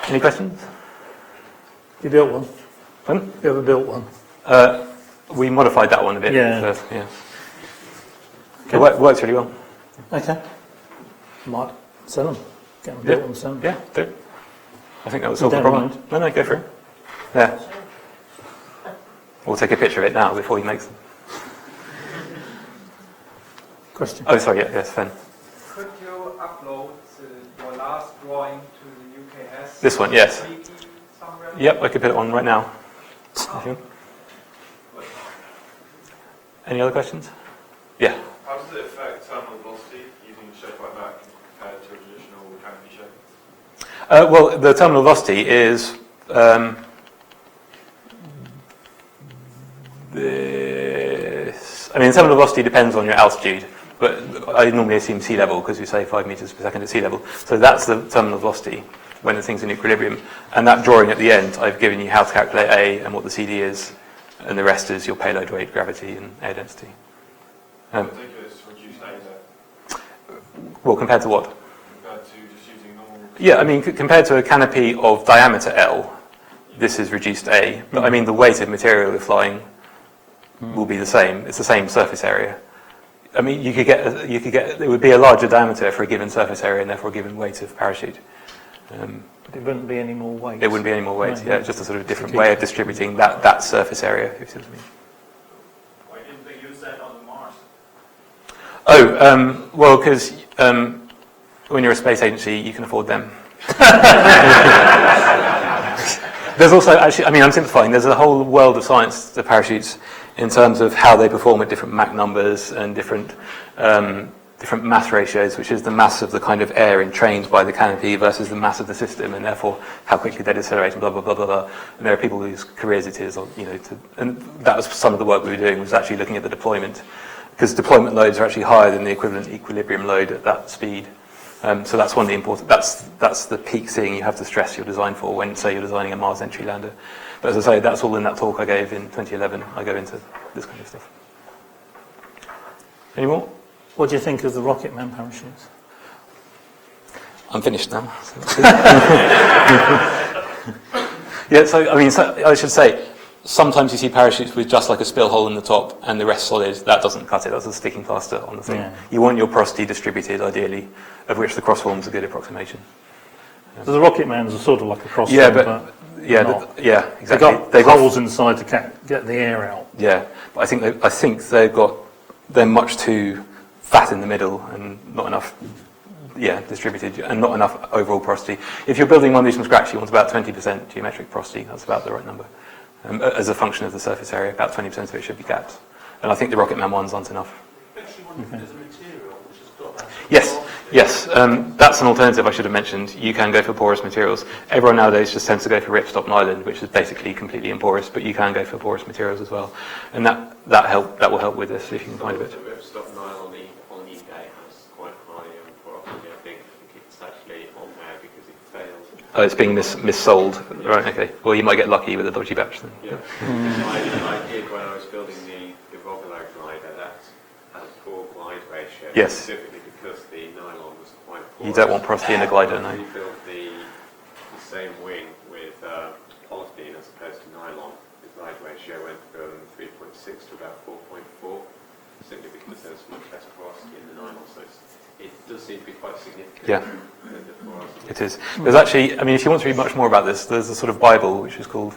Any questions? You built one? When? You ever built one? We modified that one a bit. Yeah. Yeah. Okay. It works really well. Okay. Might sell them. Get them built and sell them. Yeah, do. I think that was all the problem. Mind. No, go for it. Yeah. We'll take a picture of it now before he makes them. Question? Oh, sorry, yes, Fen. Could you upload your last drawing to the UKHAS? This one, yes. Somewhere? Yep, I could put it on right now. Any other questions? Yeah. How does it affect terminal velocity using a shape like that compared to a traditional canopy shape? Well, the terminal velocity is this. I mean, the terminal velocity depends on your altitude, but I normally assume sea level because we say 5 meters per second at sea level. So that's the terminal velocity when the thing's in equilibrium. And that drawing at the end, I've given you how to calculate A and what the CD is, and the rest is your payload weight, gravity, and air density. Well, compared to what? Compared to just using normal... Yeah, I mean, compared to a canopy of diameter L, this is reduced A. But I mean, the weight of material you're flying will be the same. It's the same surface area. I mean, you could get it would be a larger diameter for a given surface area and therefore a given weight of parachute. But it wouldn't be any more weight. It wouldn't be any more weight. Yeah, it's just a sort of different way of distributing that surface area. If you see what I mean. Why didn't they use that on Mars? Oh, well, because when you're a space agency, you can afford them. There's also, actually, I mean, I'm simplifying, there's a whole world of science to parachutes in terms of how they perform at different Mach numbers and different mass ratios, which is the mass of the kind of air entrained by the canopy versus the mass of the system, and therefore how quickly they decelerate and blah, blah, blah, blah, blah. And there are people whose careers it is, and that was some of the work we were doing, was actually looking at the deployment, because deployment loads are actually higher than the equivalent equilibrium load at that speed. So that's one of the important, that's the peak thing you have to stress your design for when, say, you're designing a Mars entry lander. But as I say, that's all in that talk I gave in 2011. I go into this kind of stuff. Any more? What do you think of the Rocket Man parachutes? I'm finished now. Yeah, so I mean, I should say, sometimes you see parachutes with just like a spill hole in the top and the rest solid. That doesn't cut it. That's a sticking plaster on the thing. Yeah. You want your porosity distributed, ideally, of which the crossform's a good approximation. So the Rocket Man's are sort of like a crossform, yeah, but yeah, exactly. They've got holes inside to get the air out. Yeah, but I think they're much too fat in the middle and not enough, distributed, and not enough overall porosity. If you're building one of these from scratch, you want about 20% geometric porosity. That's about the right number. As a function of the surface area, about 20% of it should be gaps. And I think the Rocket Man ones aren't enough. Yes. That's an alternative I should have mentioned. You can go for porous materials. Everyone nowadays just tends to go for ripstop nylon, which is basically completely porous, but you can go for porous materials as well. And that will help with this if you can find a bit. Ripstop nylon on eBay has quite high porosity. I think it's actually on there because it failed. Oh, it's being missold. Right, okay. Well, you might get lucky with a dodgy batch then. Yeah. I did when I was building the Robulo glider that had a poor glide ratio. Yes. Specifically because the nylon was quite You don't want porosity in a glider, no. We built the same wing with polythene as opposed to nylon. The glide ratio went from 3.6 to about 4.4, simply because there's much better porosity in the nylon. So it does seem to be quite significant. Yeah, it is. There's actually, I mean, if you want to read much more about this, there's a sort of Bible which is called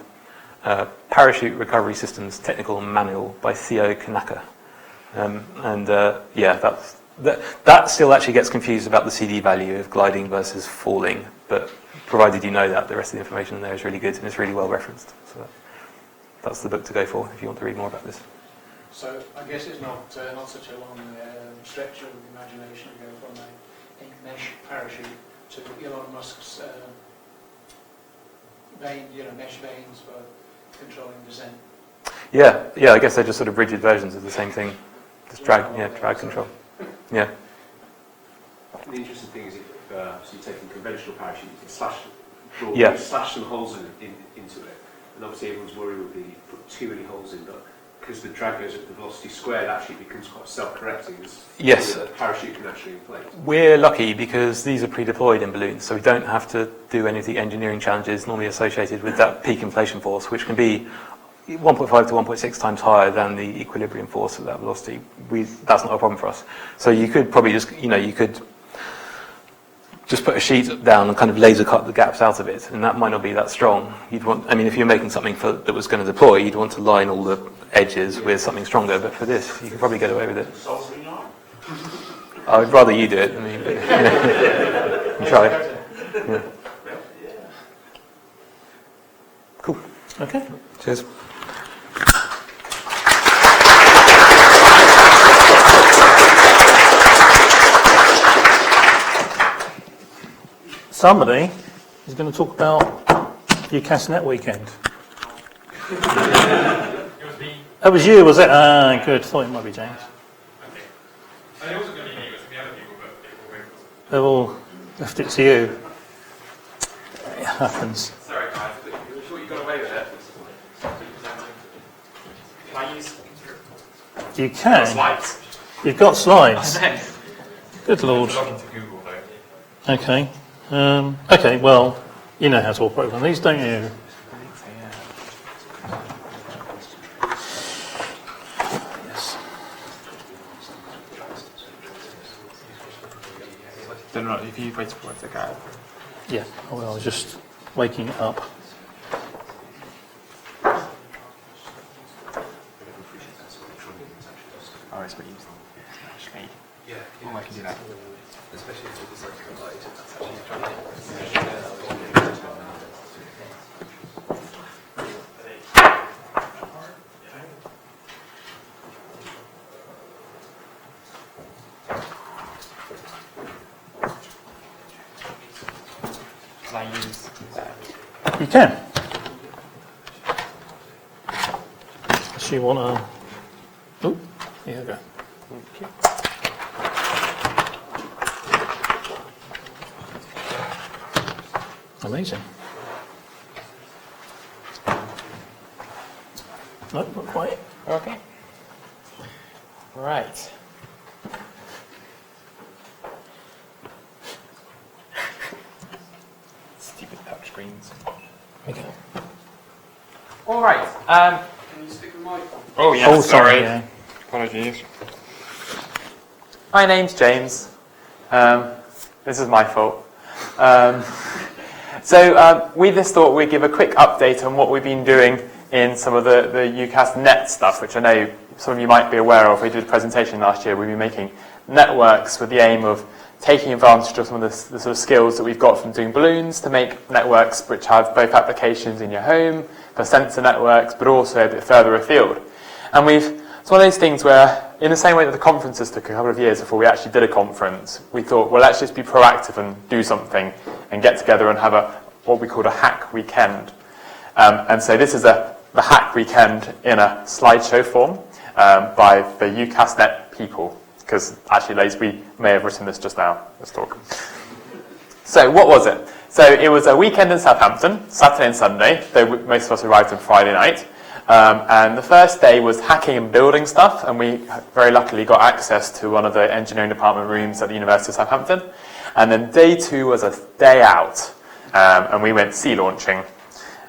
Parachute Recovery Systems Technical Manual by Theo Kanaka. That still actually gets confused about the CD value of gliding versus falling, but provided you know that, the rest of the information in there is really good and it's really well referenced. So that's the book to go for if you want to read more about this. So I guess it's not such a long stretch of imagination to go from a mesh parachute to Elon Musk's mesh vanes for controlling descent. Yeah, I guess they're just sort of rigid versions of the same thing. Just drag control. Yeah. The interesting thing is if so you're taking conventional parachute, you can slash some holes into it. And obviously everyone's worry would be put too many holes in, but because the drag goes up the velocity squared, actually becomes quite self-correcting. Yes. The parachute can actually inflate. We're lucky because these are pre-deployed in balloons, so we don't have to do any of the engineering challenges normally associated with that peak inflation force, which can be 1.5 to 1.6 times higher than the equilibrium force at that velocity. That's not a problem for us. So you could probably just, you could just put a sheet down and kind of laser cut the gaps out of it, and that might not be that strong. If you're making something that was going to deploy, you'd want to line all the edges with something stronger, but for this, you could probably get away with it. I would rather you do it than me, but you try. Yeah. Cool. Okay. Cheers. Somebody is going to talk about the UKHAS Net weekend. That was you, was it? Good. Thought it might be James. Okay. It wasn't going to be me, it was the other people, but They've all left it to you. It happens. sorry guys, but you thought you got away with it. Can I use You can. slides? You've got slides. Good lord. Log into Google though. Okay. Okay, well, you know how to operate on these, don't you? Yes. Don't know if you wait for it to go. Yeah, well, I was just waking it up. Oh, it's what you actually. Yeah. Oh, I can do that. Especially if it's like a light, that's Can I use that? You can. So you want to... Oh, here you go. Amazing. No, not quite. Okay. Right. Stupid touch screens. Okay. All right. Can you stick a mic on? Oh yeah. Oh, sorry. yeah. Apologies. My name's James. This is my fault. So we just thought we'd give a quick update on what we've been doing in some of the UKHAS net stuff, which I know some of you might be aware of. We did a presentation last year. We've been making networks with the aim of taking advantage of some of the sort of skills that we've got from doing balloons to make networks which have both applications in your home, for sensor networks, but also a bit further afield. And it's one of those things where, in the same way that the conferences took a couple of years before we actually did a conference, we thought, well, let's just be proactive and do something and get together and have what we called a hack weekend. And so this is the hack weekend in a slideshow form by the UKHAS net people, because actually, ladies, we may have written this just now, this talk. So what was it? So it was a weekend in Southampton, Saturday and Sunday, though most of us arrived on Friday night. And the first day was hacking and building stuff, and we very luckily got access to one of the engineering department rooms at the University of Southampton. And then day 2 was a day out, and we went sea launching.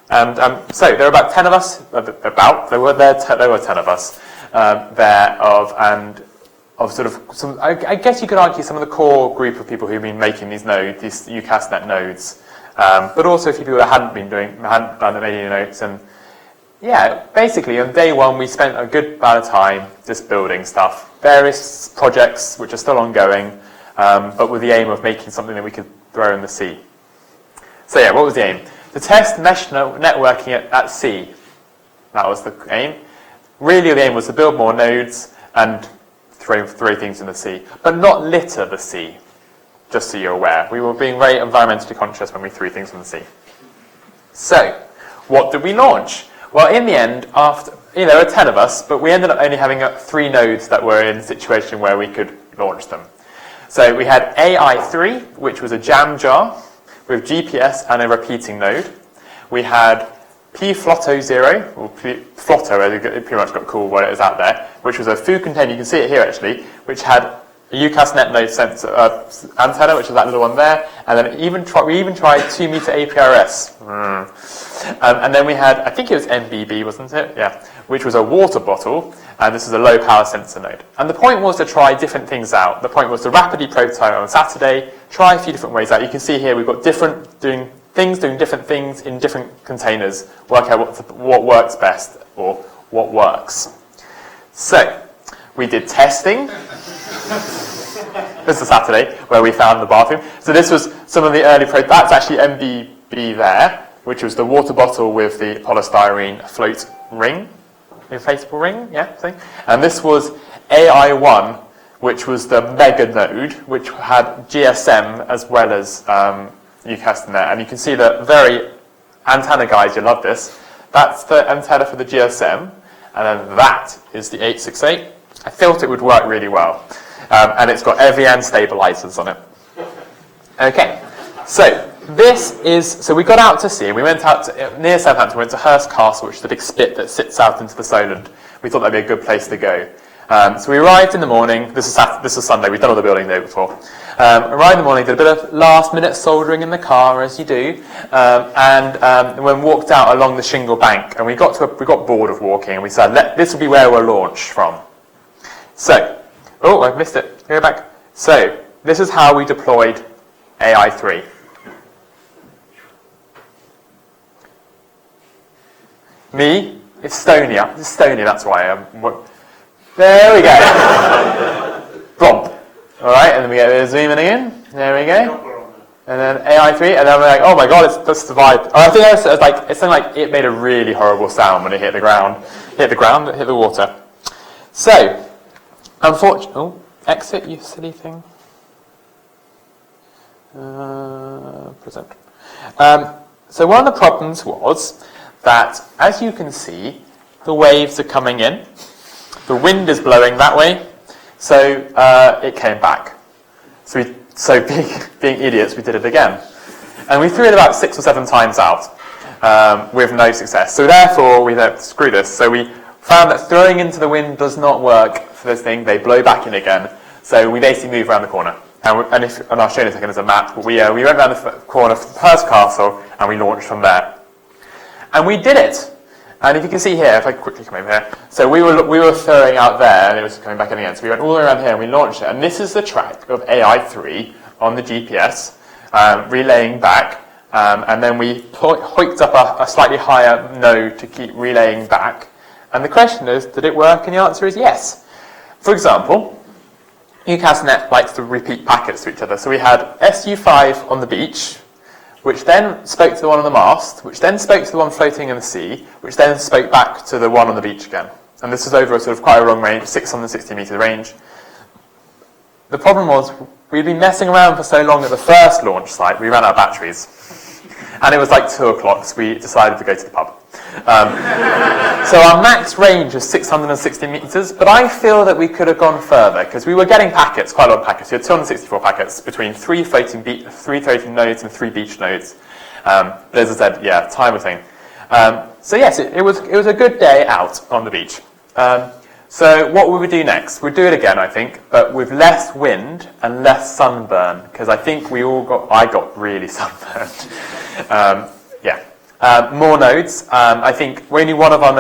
And so there were about 10 of us, there were 10 of us of sort of some, I guess you could argue some of the core group of people who've been making these nodes, these UCAS.NET nodes, but also a few people that hadn't done any nodes. And yeah, basically on day 1 we spent a good amount of time just building stuff, various projects which are still ongoing, but with the aim of making something that we could throw in the sea. So yeah, what was the aim? To test mesh networking at sea. That was the aim. Really the aim was to build more nodes and throw things in the sea, but not litter the sea, just so you're aware. We were being very environmentally conscious when we threw things in the sea. So, what did we launch? Well, in the end, after there were 10 of us, but we ended up only having 3 nodes that were in a situation where we could launch them. So we had AI3, which was a jam jar with GPS and a repeating node. We had pFlotto0, or Flotto, it pretty much got called what it is out there, which was a food container, you can see it here actually, which had a UCAS.NET node sensor, antenna, which is that little one there, and then we even tried 2 meter APRS. And then we had, I think it was MBB, wasn't it? Yeah, which was a water bottle, and this is a low power sensor node. And the point was to try different things out. The point was to rapidly prototype on Saturday, try a few different ways out. You can see here we've got doing different things in different containers, work out what works best or what works. So, we did testing. This is Saturday, where we found the bathroom. So this was some of the early that's actually MBB there, which was the water bottle with the polystyrene float ring, inflatable ring, yeah, thing. And this was AI1, which was the mega node, which had GSM as well as UCAS.NET. And you can see the very antenna guys, you love this. That's the antenna for the GSM, and then that is the 868. I thought it would work really well. And it's got EVN stabilizers on it. Okay, so so we got out to sea, we went out near Southampton, we went to Hurst Castle, which is the big spit that sits out into the Solent. We thought that'd be a good place to go. So we arrived in the morning, this is Sunday, we've done all the building the day before. Arrived in the morning, did a bit of last minute soldering in the car, as you do, and when walked out along the shingle bank, and we got bored of walking, and we said, this will be where we'll launch from. So, oh, I've missed it, go back. So, this is how we deployed AI3. Me, Estonia, that's why I'm... There we go. Blomp. Alright, and then we get zoom in again. There we go. And then AI3, and then we're like, oh my god, it's survived. Oh, I think it's something like it made a really horrible sound when it hit the ground. Hit the water. So, unfortunately, oh, exit, you silly thing. Present. So one of the problems was that, as you can see, the waves are coming in. The wind is blowing that way, so it came back. So being idiots, we did it again. And we threw it about 6 or 7 times out with no success. So therefore, we thought, screw this. So we found that throwing into the wind does not work for this thing. They blow back in again. So we basically move around the corner. And I'll show you in a second as a map. But we went around the corner of Hurst Castle, and we launched from there. And we did it. And if you can see here, if I quickly come over here, so we were throwing out there, and it was coming back in again. So we went all the way around here, and we launched it. And this is the track of AI3 on the GPS, relaying back. And then we hoiked up a slightly higher node to keep relaying back. And the question is, did it work? And the answer is yes. For example, UCAS.NET likes to repeat packets to each other. So we had SU5 on the beach, which then spoke to the one on the mast, which then spoke to the one floating in the sea, which then spoke back to the one on the beach again. And this is over a sort of quite a long range, 660 metre range. The problem was, we'd been messing around for so long at the first launch site, we ran out of batteries. And it was like 2 o'clock, so we decided to go to the pub. So our max range is 660 metres, but I feel that we could have gone further, because we were getting packets, quite a lot of packets. We had 264 packets between 3 floating nodes and 3 beach nodes. But as I said, yeah, time was thing. So yes, it was a good day out on the beach. So what would we do next? We'd do it again, I think, but with less wind and less sunburn, because I think I got really sunburned. More nodes. I think only one of our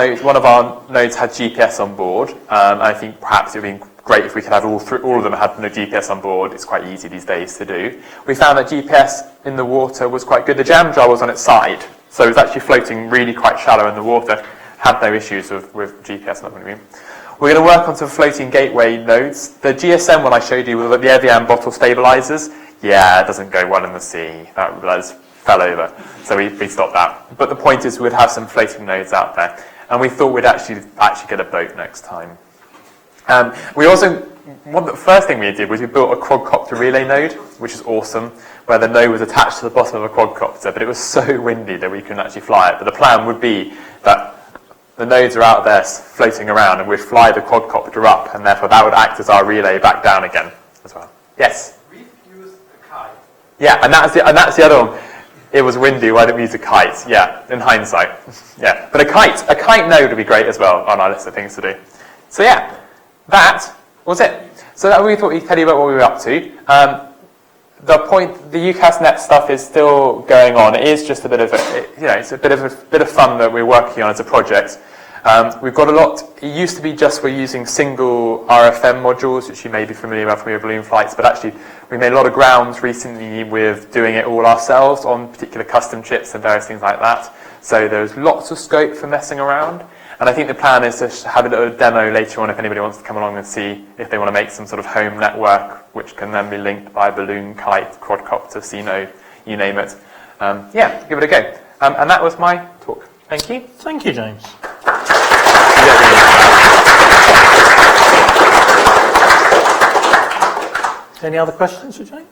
nodes had GPS on board. I think perhaps it would be great if we could have all of them had no GPS on board. It's quite easy these days to do. We found that GPS in the water was quite good. The jam jar was on its side, so it was actually floating really quite shallow in the water. Had no issues with GPS not moving. We're going to work on some floating gateway nodes. The GSM one I showed you with the Evian bottle stabilizers, it doesn't go well in the sea. That just fell over, so we stopped that. But the point is we would have some floating nodes out there, and we thought we'd actually get a boat next time. The first thing we did was we built a quadcopter relay node, which is awesome, where the node was attached to the bottom of a quadcopter, but it was so windy that we couldn't actually fly it. But the plan would be that the nodes are out there floating around, and we'd fly the quadcopter up, and therefore that would act as our relay back down again as well. Yes? We've used a kite. Yeah, and that's the other one. It was windy, why didn't we use a kite? Yeah, in hindsight. Yeah, but a kite node would be great as well on our list of things to do. So yeah, that was it. So that we thought we'd tell you about what we were up to. The UKHAS net stuff is still going on. It is just a bit of it's a bit of fun that we're working on as a project. We've got a lot. It used to be just we're using single RFM modules, which you may be familiar with from your balloon flights, but actually we made a lot of grounds recently with doing it all ourselves on particular custom chips and various things like that. So there's lots of scope for messing around. And I think the plan is to have a little demo later on if anybody wants to come along and see if they want to make some sort of home network, which can then be linked by balloon, kite, quadcopter, C-node, you name it. Give it a go. And that was my talk. Thank you. Thank you, James. Any other questions for James?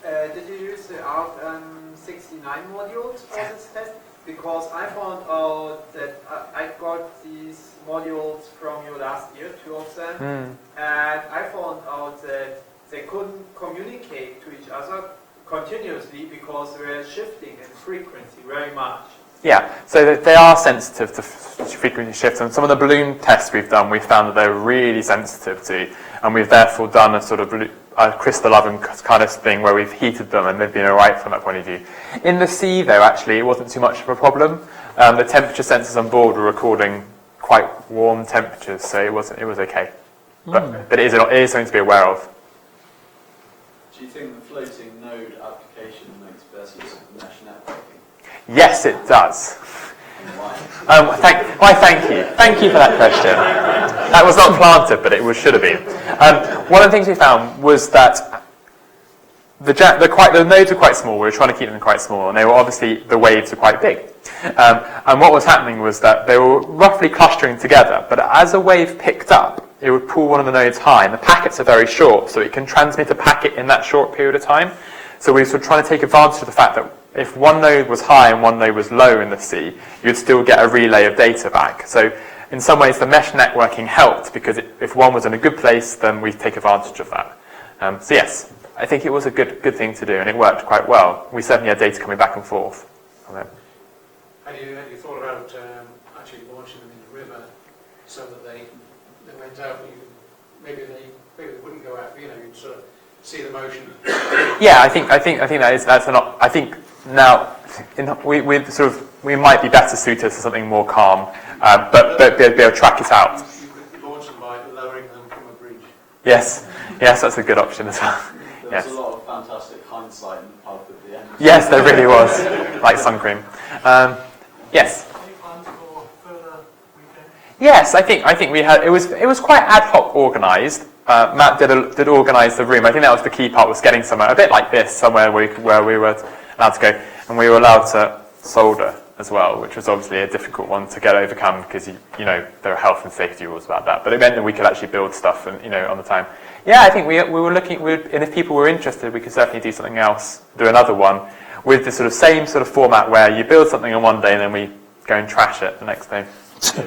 Did you use the ARC69 modules for this test? Because I found out that I got these modules from you last year, 2 of them, and I found out that they couldn't communicate to each other continuously because they were shifting in frequency very much. Yeah, so they are sensitive to frequency shifts, and some of the balloon tests we've done, we found that they're really sensitive to, and we've therefore done a sort of a crystal oven kind of thing where we've heated them and they've been alright from that point of view. In the sea, though, actually, it wasn't too much of a problem. The temperature sensors on board were recording quite warm temperatures, so it was okay. But it is something to be aware of. Do you think the floating node application makes better use of mesh networking? Yes, it does. Thank you. Thank you for that question. That was not planted, but it should have been. One of the things we found was that the nodes were quite small. We were trying to keep them quite small, and the waves were quite big. And what was happening was that they were roughly clustering together, but as a wave picked up, it would pull one of the nodes high, and the packets are very short, so it can transmit a packet in that short period of time. So we were trying to take advantage of the fact that if one node was high and one node was low in the sea, you'd still get a relay of data back. So in some ways, the mesh networking helped because if one was in a good place, then we take advantage of that. So yes, I think it was a good thing to do, and it worked quite well. We certainly had data coming back and forth on it. Had you thought about actually launching them in the river so that they went out, but maybe they wouldn't go out, you'd sort of see the motion? Yeah, I think I think now we might be better suited to something more calm, but be able to track it out. You could launch them by lowering them from a bridge. Yes, that's a good option as well. There was a lot of fantastic hindsight in the pub at the end. Yes, there really was, like sun cream. Yes. Any plans for further weekend? Yes, I think we had. It was quite ad hoc organised. Matt did organise the room. I think that was the key part, was getting somewhere a bit like this, somewhere where we were allowed to go, and we were allowed to solder as well, which was obviously a difficult one to get overcome because there are health and safety rules about that. But it meant that we could actually build stuff and on the time. Yeah, I think we were looking, and if people were interested, we could certainly do something else, do another one with the same sort of format where you build something on one day and then we go and trash it the next day.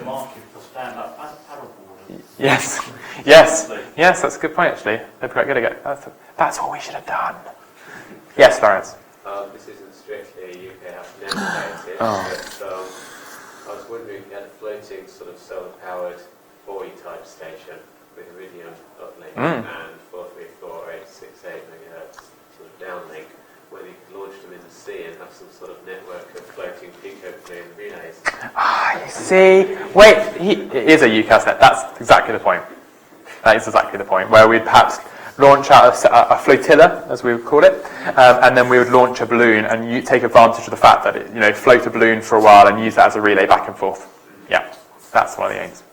Market for stand-up paddleboarding. Yes, that's a good point actually. They're quite good at it. That's what we should have done. Yes, Lawrence. This isn't strictly UKHAS net related, but I was wondering if you had a floating sort of solar-powered buoy type station with iridium uplink and 434 868 megahertz sort of downlink, whether you could launch them in the sea and have some sort of network of floating pico-balloon relays. You see, wait, it is a UCAS net. That's exactly the point. That is exactly the point, where we'd perhaps launch out a flotilla, as we would call it, and then we would launch a balloon and take advantage of the fact that it, float a balloon for a while and use that as a relay back and forth. Yeah, that's one of the aims.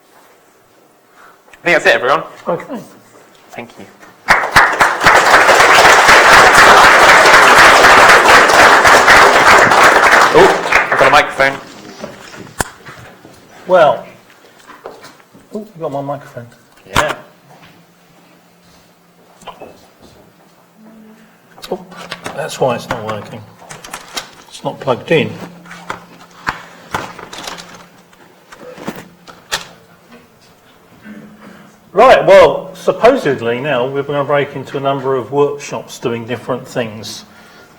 I think that's it, everyone. Okay. Thank you. Oh, I've got a microphone. Well, I've got my microphone. Yeah. Oh, that's why it's not working. It's not plugged in. Right, well, supposedly now we're going to break into a number of workshops doing different things.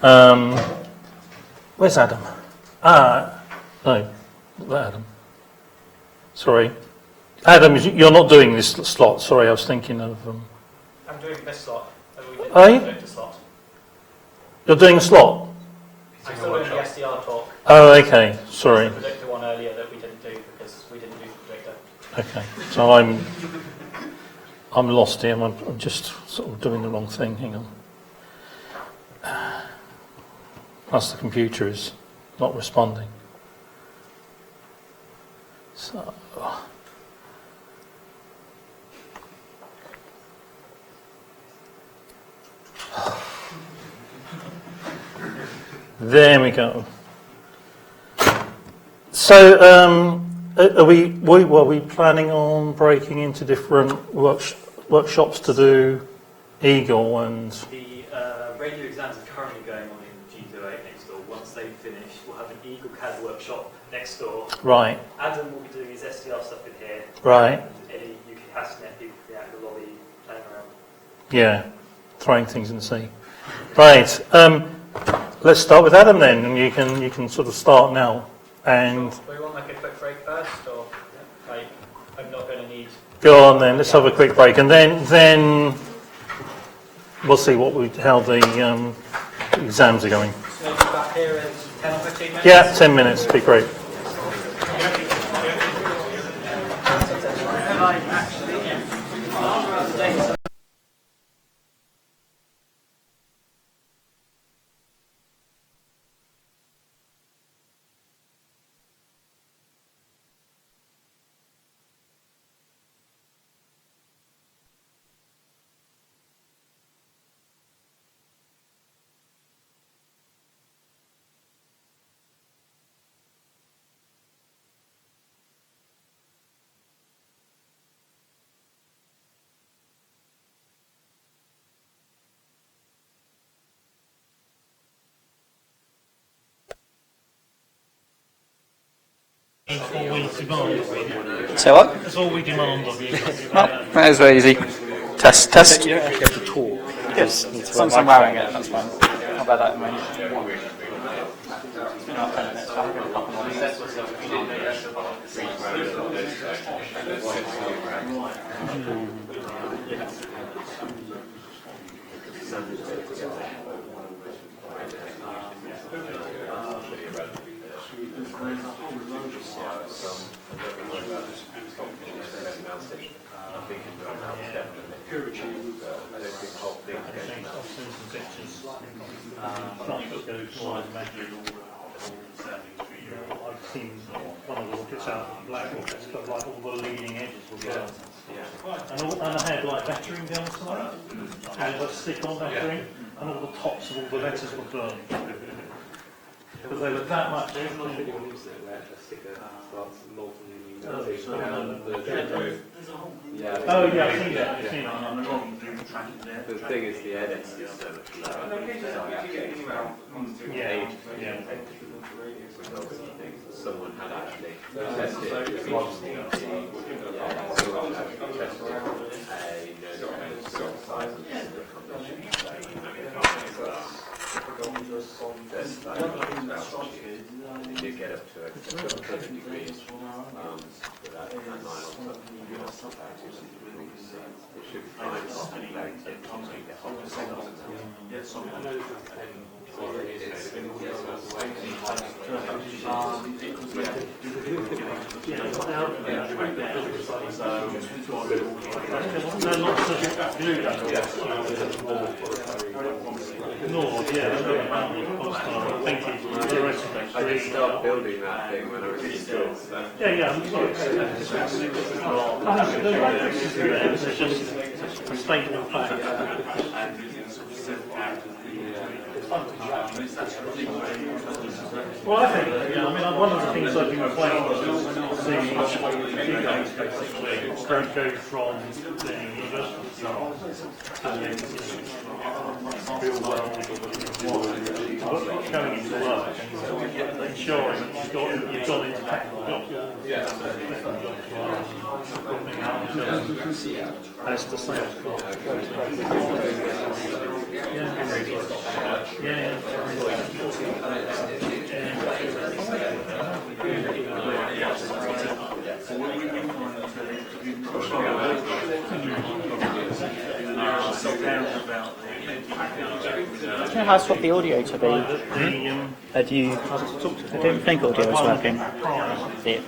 Where's Adam? No, not Adam. Sorry. Adam, you're not doing this slot. Sorry, I was thinking of... I'm doing this slot. Are you? You're doing a slot? I'm still doing the SDR talk. Oh, okay. Sorry. The predictor one earlier that we didn't do because we didn't do the predictor. Okay. So I'm lost here. I'm just sort of doing the wrong thing. Hang on. Plus the computer is not responding. So... There we go. So, are we planning on breaking into different workshops to do Eagle and... The radio exams are currently going on in G28 next door. Once they finish, we'll have an UKHAS workshop next door. Right. Adam will be doing his SDR stuff in here. Right. And any UKHAS net people can be out in the lobby playing around. Yeah, throwing things in the sea. Right. Let's start with Adam then, and you can sort of start now. And Do we want like a quick break first, or I'm not going to need... Go on then. Let's have a quick break, and then we'll see how the exams are going. So maybe back here in 10 or 15 minutes? Yeah, 10 minutes. Be great. Say what? That's all we demand of you. Well, that is very easy. Test. You don't actually have to talk. Yes, as long as I'm wearing it, that's fine. Not bad at the moment. I've seen one of the rockets out in black rockets, but like all the leading edges will go out. And I had like lettering down the side, and a stick-on lettering, and all the tops of all the letters were burned. Because they were that much. There's not video news there where a sticker starts molting. Oh yeah, I've seen that. I've seen that. The thing is, the edits is so much Yeah. Someone had actually tested someone had actually tested a known size of the condition. That's like if you get up to a couple of degrees, with that line on top, you know, it should be fine. I just started building that thing when I was in school. So. Yeah, I'm sorry. It's just a statement of fact. Well, I think, I mean, one of the things I've been playing is seeing you guys basically go from the university to real world, going into work and ensuring that you've got into technical jobs. As the sales Do you know how to swap the audio to be? I don't think audio is working.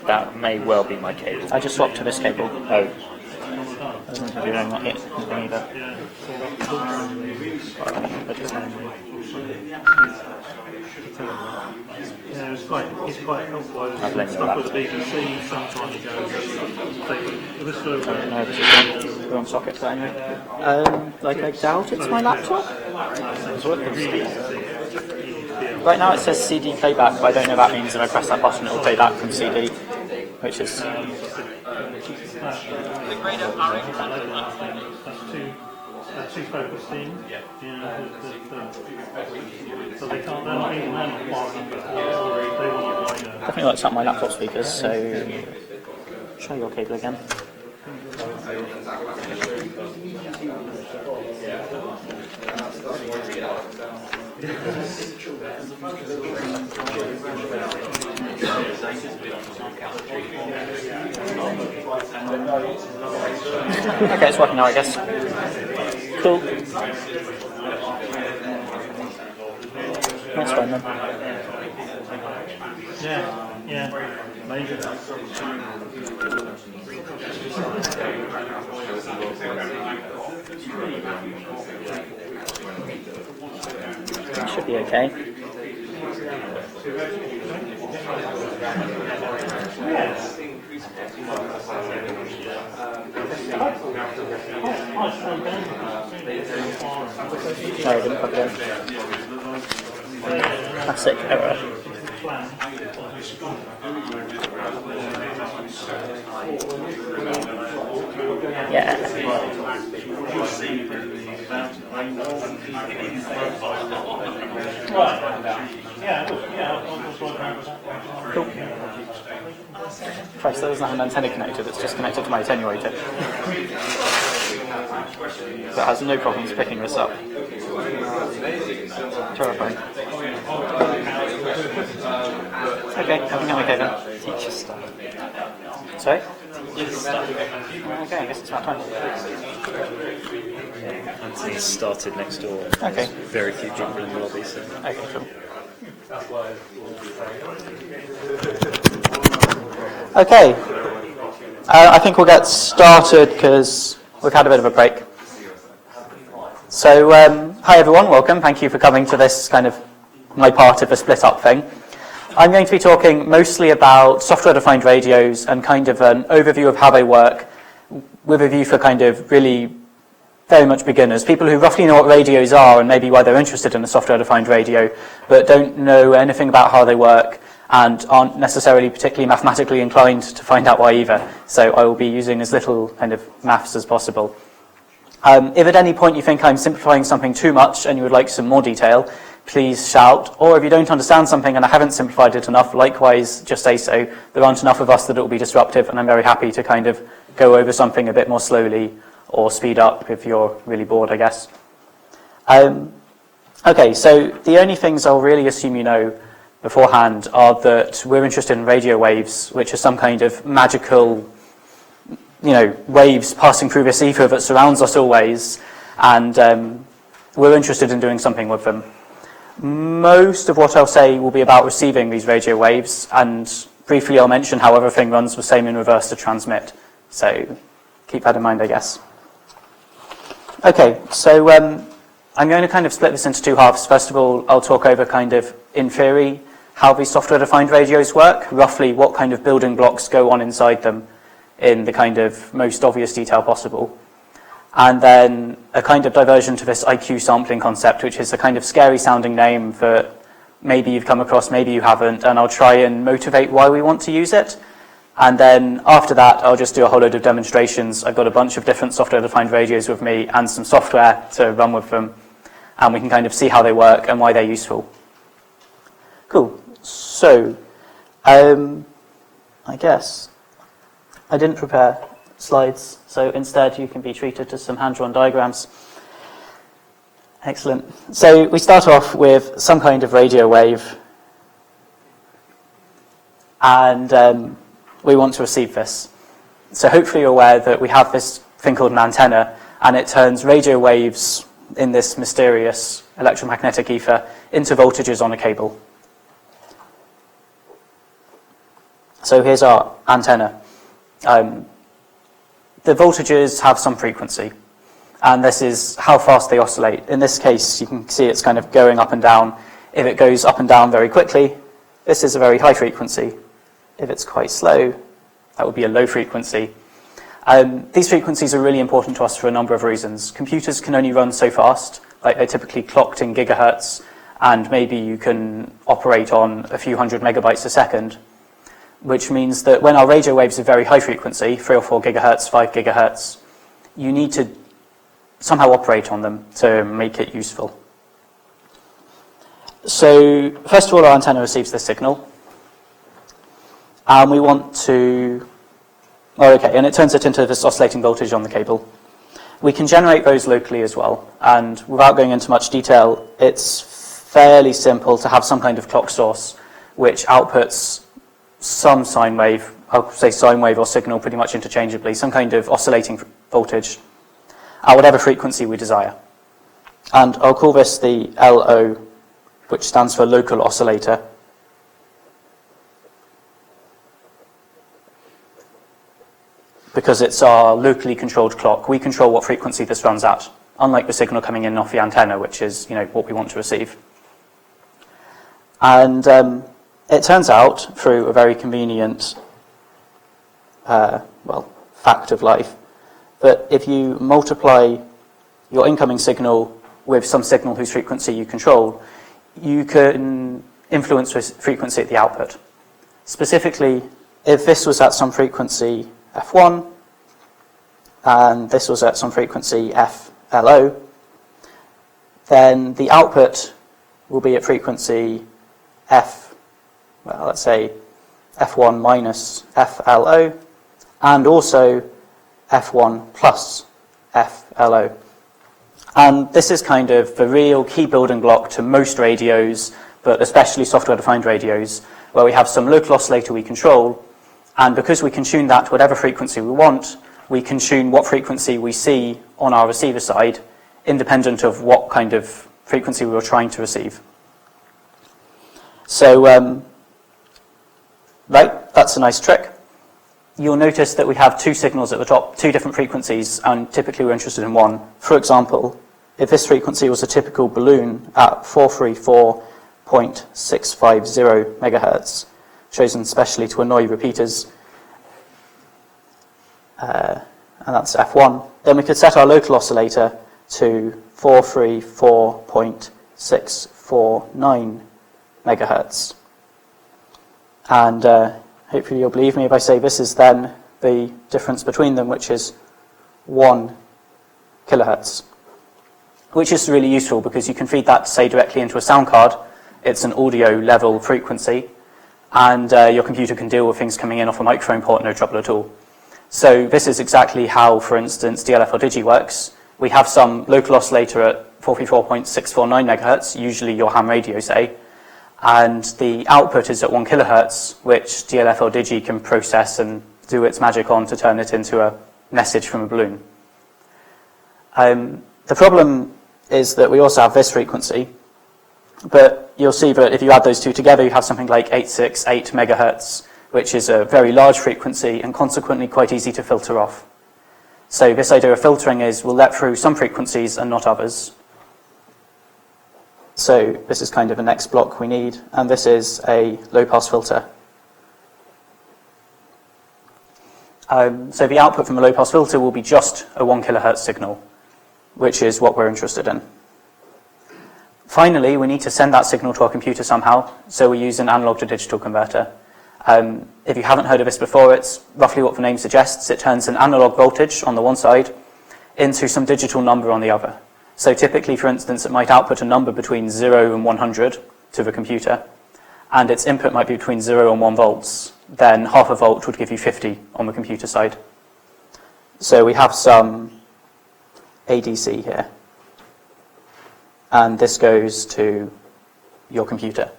That may well be my cable. I just swapped to this cable. Oh. Doesn't have your own not yet either. Yeah, it's quite helpful. I blame stuff with the BBC sometimes you go, I don't know if it's the wrong socket, but anyway. Like I doubt it's my laptop. Right now it says CD playback, but I don't know if that means if I press that button it will play back from CD, which is... Two focus teams. So they can't, they're not even far enough. Definitely like some of my laptop speakers, so try your cable again. Okay, it's working now, I guess. Cool. That's fine then. Yeah, maybe. It should be okay. No, I didn't plug it in. Classic error. Yeah. Cool. Christ, there doesn't have an antenna connected, it's just connected to my attenuator. That has no problems picking this up. Terrifying. Okay, I think I'm okay then. Teacher stuff. Sorry? Teacher stuff. Okay, I guess it's about time. Anthony's started next door. Okay. There's very few people in the lobby, so. Okay, cool. Okay. I think we'll get started because we've had a bit of a break. So, hi everyone, welcome. Thank you for coming to this kind of my part of a split up thing. I'm going to be talking mostly about software-defined radios and kind of an overview of how they work, with a view for kind of really very much beginners, people who roughly know what radios are and maybe why they're interested in a software-defined radio, but don't know anything about how they work and aren't necessarily particularly mathematically inclined to find out why either. So I will be using as little kind of maths as possible. If at any point you think I'm simplifying something too much and you would like some more detail, please shout. Or if you don't understand something and I haven't simplified it enough, likewise, just say so. There aren't enough of us that it will be disruptive, and I'm very happy to kind of go over something a bit more slowly or speed up if you're really bored, I guess. Okay, so the only things I'll really assume you know beforehand are that we're interested in radio waves, which are some kind of magical, waves passing through this ether that surrounds us always, and we're interested in doing something with them. Most of what I'll say will be about receiving these radio waves, and briefly I'll mention how everything runs the same in reverse to transmit. So keep that in mind, I guess. Okay, so I'm going to kind of split this into two halves. First of all, I'll talk over kind of, in theory, how these software-defined radios work, roughly what kind of building blocks go on inside them in the kind of most obvious detail possible. And then a kind of diversion to this IQ sampling concept, which is a kind of scary-sounding name that maybe you've come across, maybe you haven't, and I'll try and motivate why we want to use it. And then after that, I'll just do a whole load of demonstrations. I've got a bunch of different software-defined radios with me and some software to run with them, and we can kind of see how they work and why they're useful. Cool. So, I guess I didn't prepare slides, so instead you can be treated to some hand-drawn diagrams. Excellent. So we start off with some kind of radio wave, and we want to receive this. So hopefully you're aware that we have this thing called an antenna, and it turns radio waves in this mysterious electromagnetic ether into voltages on a cable. So here's our antenna. The voltages have some frequency, and this is how fast they oscillate. In this case, you can see it's kind of going up and down. If it goes up and down very quickly, this is a very high frequency. If it's quite slow, that would be a low frequency. These frequencies are really important to us for a number of reasons. Computers can only run so fast, like they're typically clocked in gigahertz, and maybe you can operate on a few hundred megabytes a second, which means that when our radio waves are very high frequency, 3 or 4 gigahertz, 5 gigahertz, you need to somehow operate on them to make it useful. So first of all, our antenna receives this signal, and we want to, and it turns it into this oscillating voltage on the cable. We can generate those locally as well, and without going into much detail, it's fairly simple to have some kind of clock source which outputs some sine wave, I'll say sine wave or signal pretty much interchangeably, some kind of oscillating voltage at whatever frequency we desire. And I'll call this the LO, which stands for local oscillator. Because it's our locally controlled clock. We control what frequency this runs at, unlike the signal coming in off the antenna, which is what we want to receive. And it turns out, through a very convenient fact of life, that if you multiply your incoming signal with some signal whose frequency you control, you can influence the frequency at the output. Specifically, if this was at some frequency F1, and this was at some frequency FLO, then the output will be at frequency let's say F1 minus FLO, and also F1 plus FLO. And this is kind of the real key building block to most radios, but especially software-defined radios, where we have some local oscillator we control, and because we can tune that to whatever frequency we want, we can tune what frequency we see on our receiver side, independent of what kind of frequency we were trying to receive. So, that's a nice trick. You'll notice that we have two signals at the top, two different frequencies, and typically we're interested in one. For example, if this frequency was a typical balloon at 434.650 megahertz, chosen specially to annoy repeaters, and that's F1, then we could set our local oscillator to 434.649 megahertz. And hopefully you'll believe me if I say this is then the difference between them, which is 1 kilohertz, which is really useful because you can feed that, say, directly into a sound card. It's an audio level frequency, and your computer can deal with things coming in off a microphone port, no trouble at all. So this is exactly how, for instance, DLF or Digi works. We have some local oscillator at 434.649 megahertz, usually your ham radio say, and the output is at 1 kilohertz, which DLF or Digi can process and do its magic on to turn it into a message from a balloon. The problem is that we also have this frequency, but you'll see that if you add those two together, you have something like 868 megahertz, which is a very large frequency and consequently quite easy to filter off. So this idea of filtering is we'll let through some frequencies and not others. So this is kind of the next block we need, and this is a low-pass filter. So the output from a low-pass filter will be just a 1 kilohertz signal, which is what we're interested in. Finally, we need to send that signal to our computer somehow, so we use an analog to digital converter. If you haven't heard of this before, it's roughly what the name suggests. It turns an analog voltage on the one side into some digital number on the other. So typically, for instance, it might output a number between 0 and 100 to the computer, and its input might be between 0 and 1 volts. Then half a volt would give you 50 on the computer side. So we have some ADC here, and this goes to your computer.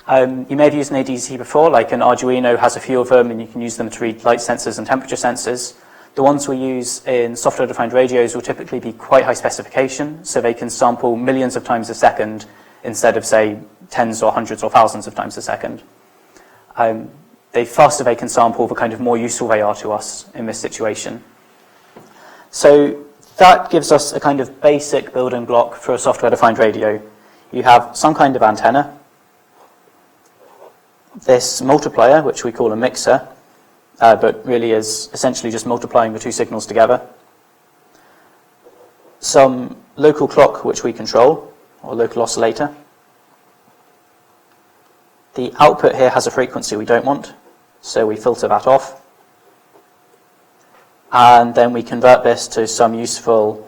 You may have used an ADC before, like an Arduino has a few of them, and you can use them to read light sensors and temperature sensors. The ones we use in software-defined radios will typically be quite high specification, so they can sample millions of times a second instead of, say, tens or hundreds or thousands of times a second. The faster they can sample, the kind of more useful they are to us in this situation. So that gives us a kind of basic building block for a software-defined radio. You have some kind of antenna, this multiplier, which we call a mixer, but really is essentially just multiplying the two signals together, some local clock, which we control, or local oscillator. The output here has a frequency we don't want, so we filter that off. And then we convert this to some useful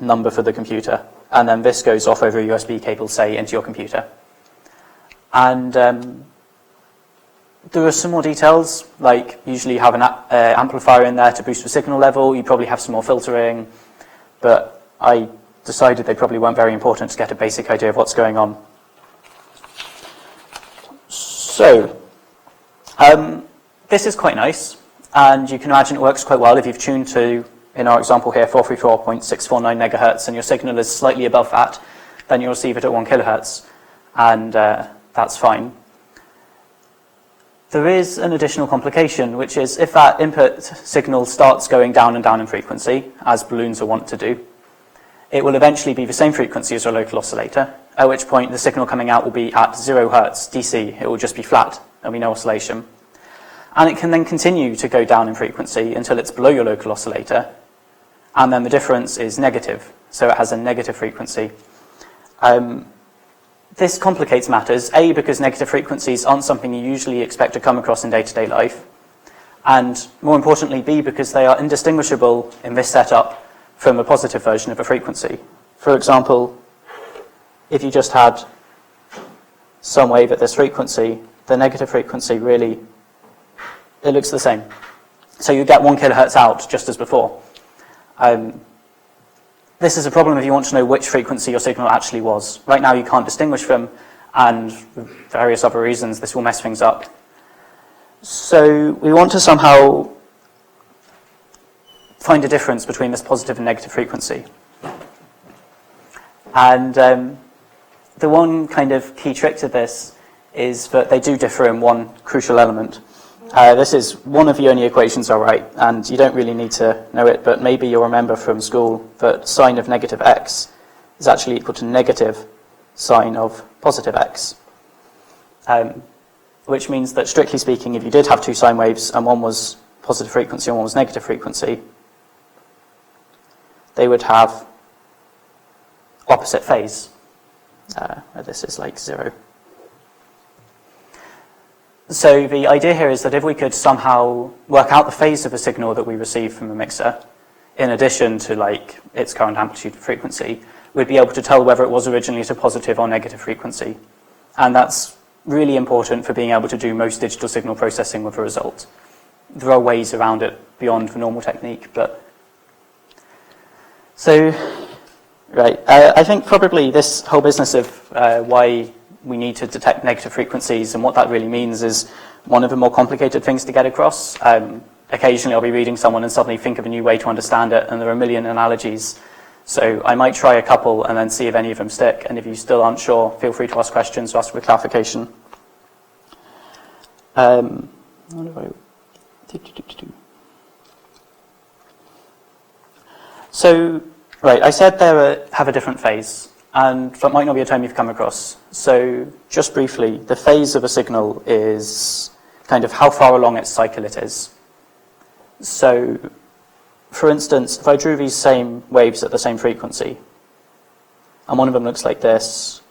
number for the computer. And then this goes off over a USB cable, say, into your computer. And there are some more details, like usually you have an amplifier in there to boost the signal level. You probably have some more filtering, but I decided they probably weren't very important to get a basic idea of what's going on. So, this is quite nice, and you can imagine it works quite well if you've tuned to, in our example here, 434.649 megahertz, and your signal is slightly above that, then you'll receive it at 1 kilohertz, and that's fine. There is an additional complication, which is if that input signal starts going down and down in frequency, as balloons are wont to do, it will eventually be the same frequency as our local oscillator, at which point the signal coming out will be at 0 hertz DC. It will just be flat, there'll be no oscillation. And it can then continue to go down in frequency until it's below your local oscillator, and then the difference is negative, so it has a negative frequency. This complicates matters, A, because negative frequencies aren't something you usually expect to come across in day-to-day life, and more importantly, B, because they are indistinguishable in this setup from a positive version of a frequency. For example, if you just had some wave at this frequency, the negative frequency really, it looks the same. So you get 1 kilohertz out just as before. This is a problem if you want to know which frequency your signal actually was. Right now you can't distinguish them, and for various other reasons this will mess things up. So we want to somehow find a difference between this positive and negative frequency. And the one kind of key trick to this is that they do differ in one crucial element. This is one of the only equations are right, and you don't really need to know it, but maybe you'll remember from school that sine of negative x is actually equal to negative sine of positive x. Which means that, strictly speaking, if you did have two sine waves and one was positive frequency and one was negative frequency, they would have opposite phase. This is like 0. So the idea here is that if we could somehow work out the phase of a signal that we receive from a mixer, in addition to like its current amplitude and frequency, we'd be able to tell whether it was originally at a positive or negative frequency. And that's really important for being able to do most digital signal processing with a result. There are ways around it beyond the normal technique, but so Right. I think probably this whole business of why we need to detect negative frequencies and what that really means is one of the more complicated things to get across. Occasionally I'll be reading someone and suddenly think of a new way to understand it, and there are a million analogies. So I might try a couple and then see if any of them stick, and if you still aren't sure, feel free to ask questions or ask for clarification. So, right, I said they have a different phase, and that might not be a term you've come across. So, just briefly, the phase of a signal is kind of how far along its cycle it is. So, for instance, if I drew these same waves at the same frequency, and one of them looks like this,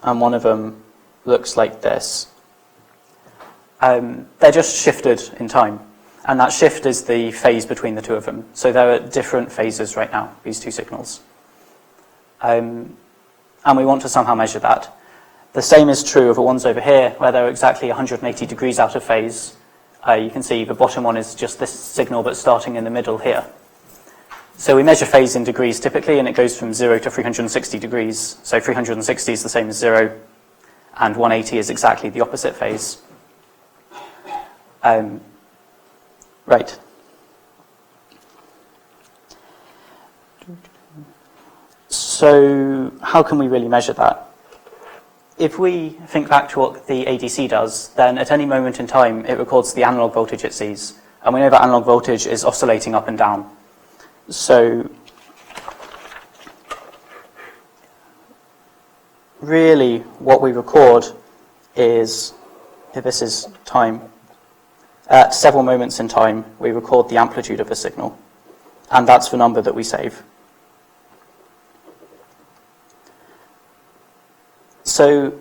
and one of them looks like this, they're just shifted in time. And that shift is the phase between the two of them. So they're at different phases right now, these two signals. And we want to somehow measure that. The same is true of the ones over here, where they're exactly 180 degrees out of phase. You can see the bottom one is just this signal, but starting in the middle here. So we measure phase in degrees typically, and it goes from 0 to 360 degrees. So 360 is the same as 0, and 180 is exactly the opposite phase. Right. So how can we really measure that? If we think back to what the ADC does, then at any moment in time, it records the analog voltage it sees. And we know that analog voltage is oscillating up and down. So really what we record is, if this is time, at several moments in time, we record the amplitude of the signal. And that's the number that we save. So,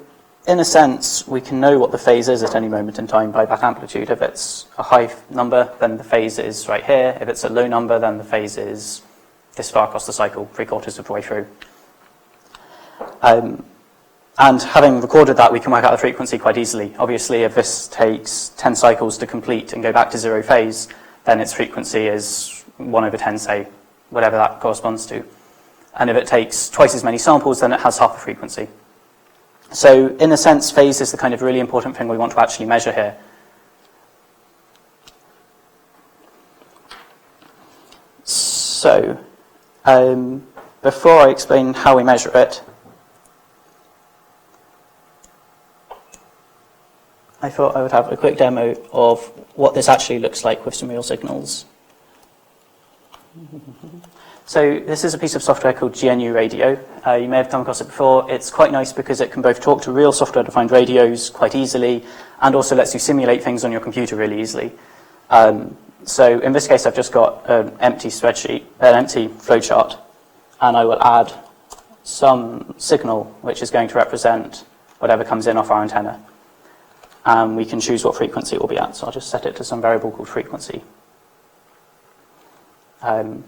in a sense, we can know what the phase is at any moment in time by that amplitude. If it's a high number, then the phase is right here. If it's a low number, then the phase is this far across the cycle, 3/4 of the way through. And having recorded that, we can work out the frequency quite easily. Obviously, if this takes 10 cycles to complete and go back to 0 phase, then its frequency is 1/10, say, whatever that corresponds to. And if it takes twice as many samples, then it has half the frequency. So, in a sense, phase is the kind of really important thing we want to actually measure here. So, before I explain how we measure it, I thought I would have a quick demo of what this actually looks like with some real signals. So this is a piece of software called GNU Radio. You may have come across it before. It's quite nice because it can both talk to real software-defined radios quite easily and also lets you simulate things on your computer really easily. So in this case, I've just got an empty spreadsheet, an empty flowchart, and I will add some signal which is going to represent whatever comes in off our antenna. And we can choose what frequency it will be at. So I'll just set it to some variable called frequency. And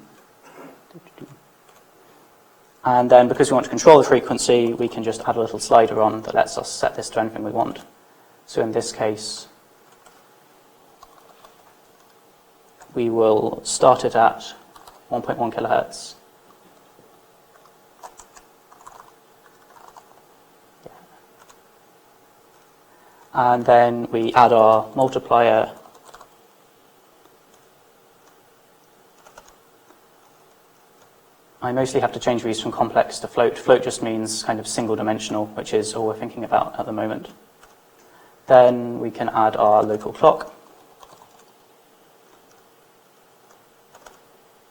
then because we want to control the frequency, we can just add a little slider on that lets us set this to anything we want. So in this case, we will start it at 1.1 kilohertz. And then we add our multiplier. I mostly have to change these from complex to float. Float just means kind of single dimensional, which is all we're thinking about at the moment. Then we can add our local clock,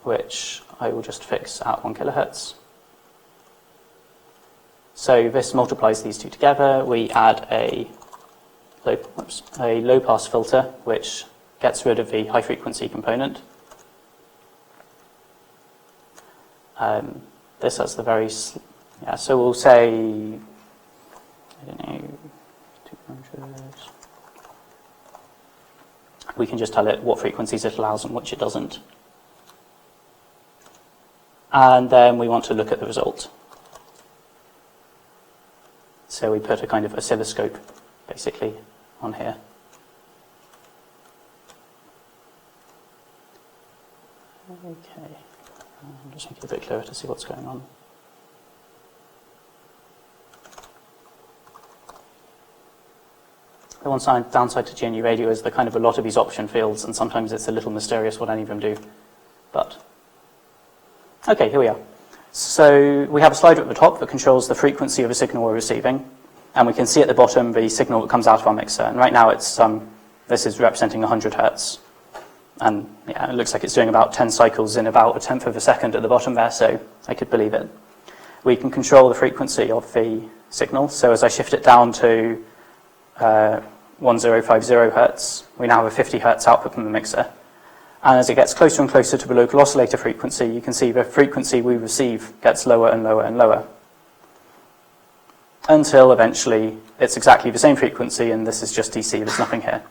which I will just fix at 1 kilohertz. So this multiplies these two together. We add a low-pass filter, which gets rid of the high-frequency component. This has the very, so we'll say, I don't know, 200. We can just tell it what frequencies it allows and which it doesn't. And then we want to look at the result. So we put a kind of oscilloscope, basically, on here. Okay, I'm just making it a bit clearer to see what's going on. The one downside to GNU radio is there kind of a lot of these option fields, and sometimes it's a little mysterious what any of them do. But, okay, here we are. So we have a slider at the top that controls the frequency of a signal we're receiving, and we can see at the bottom the signal that comes out of our mixer. And right now it's this is representing 100 hertz. And yeah, it looks like it's doing about 10 cycles in about 1/10 of a second at the bottom there, so I could believe it. We can control the frequency of the signal. So as I shift it down to 1050 hertz, we now have a 50 hertz output from the mixer. And as it gets closer and closer to the local oscillator frequency, you can see the frequency we receive gets lower and lower and lower, until eventually it's exactly the same frequency, and this is just DC, there's nothing here.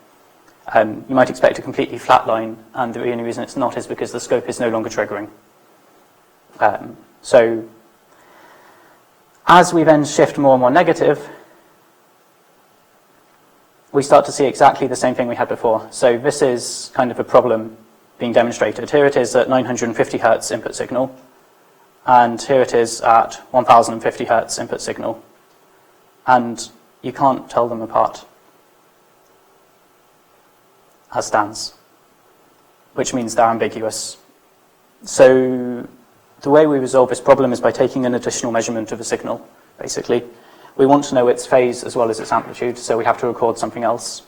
You might expect a completely flat line, and the only reason it's not is because the scope is no longer triggering. So as we then shift more and more negative, we start to see exactly the same thing we had before. So this is kind of a problem being demonstrated. Here it is at 950 hertz input signal, and here it is at 1050 hertz input signal. And you can't tell them apart as stands, which means they're ambiguous. So the way we resolve this problem is by taking an additional measurement of a signal, basically. We want to know its phase as well as its amplitude, so we have to record something else.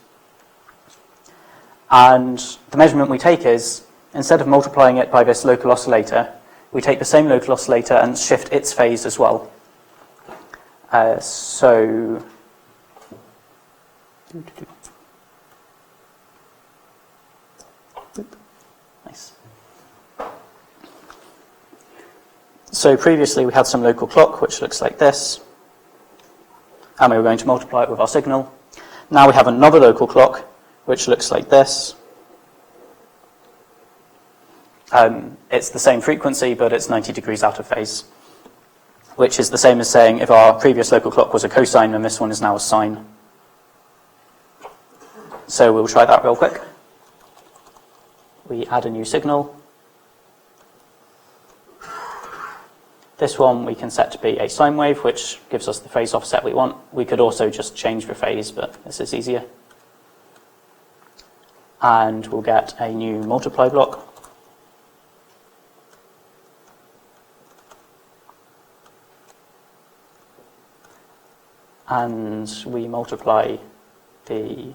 And the measurement we take is, instead of multiplying it by this local oscillator, we take the same local oscillator and shift its phase as well. Nice. So previously we had some local clock which looks like this, and we were going to multiply it with our signal. Now we have another local clock which looks like this. It's the same frequency, but it's 90 degrees out of phase, which is the same as saying if our previous local clock was a cosine, then this one is now a sine. So we'll try that real quick. We add a new signal. This one we can set to be a sine wave, which gives us the phase offset we want. We could also just change the phase, but this is easier. And we'll get a new multiply block. And we multiply the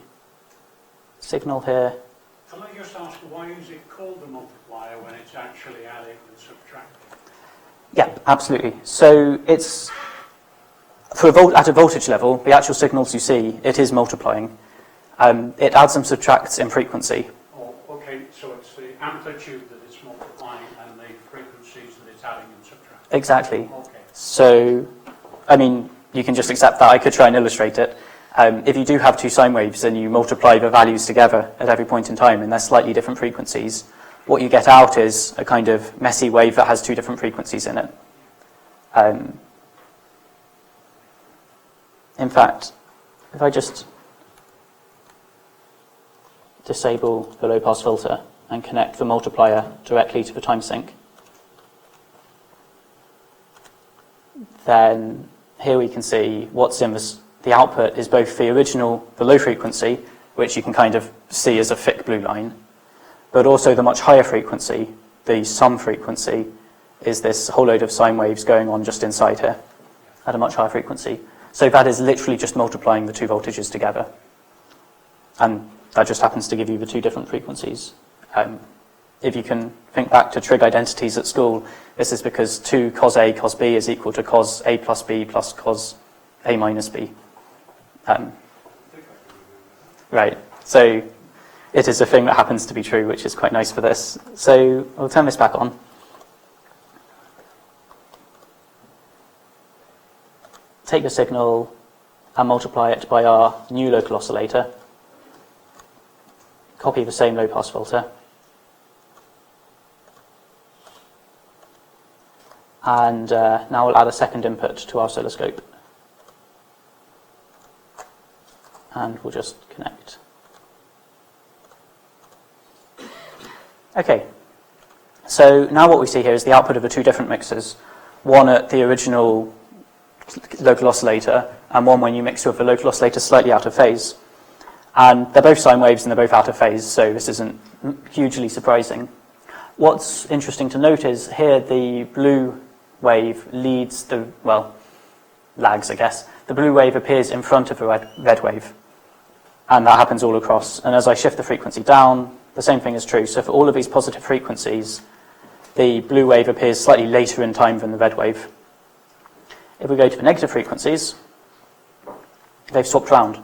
signal here. Can I just ask, why is it called the multiplier when it's actually adding and subtracting? Yeah, absolutely. So it's, at a voltage level, the actual signals you see, it is multiplying. It adds and subtracts in frequency. Oh, okay, so it's the amplitude that it's multiplying and the frequencies that it's adding and subtracting. Exactly. Okay. So, I mean, you can just accept that. I could try and illustrate it. If you do have two sine waves and you multiply the values together at every point in time and they're slightly different frequencies, what you get out is a kind of messy wave that has two different frequencies in it. In fact, if I just disable the low-pass filter and connect the multiplier directly to the time sink, then here we can see what's in the output is both the original, the low frequency, which you can kind of see as a thick blue line, but also the much higher frequency, the sum frequency, is this whole load of sine waves going on just inside here at a much higher frequency. So that is literally just multiplying the two voltages together. And that just happens to give you the two different frequencies. If you can think back to trig identities at school, this is because 2 cos A cos B is equal to cos A plus B plus cos A minus B. Right, so it is a thing that happens to be true, which is quite nice for this. So I'll turn this back on. Take the signal and multiply it by our new local oscillator. Copy the same low-pass filter. And now we'll add a second input to our oscilloscope. And we'll just connect. Okay, so now what we see here is the output of the two different mixers, one at the original local oscillator and one when you mix with the local oscillator slightly out of phase. And they're both sine waves and they're both out of phase, so this isn't hugely surprising. What's interesting to note is here the blue wave leads the, well, lags, I guess. The blue wave appears in front of the red wave, and that happens all across. And as I shift the frequency down, the same thing is true. So for all of these positive frequencies, the blue wave appears slightly later in time than the red wave. If we go to the negative frequencies, they've swapped round.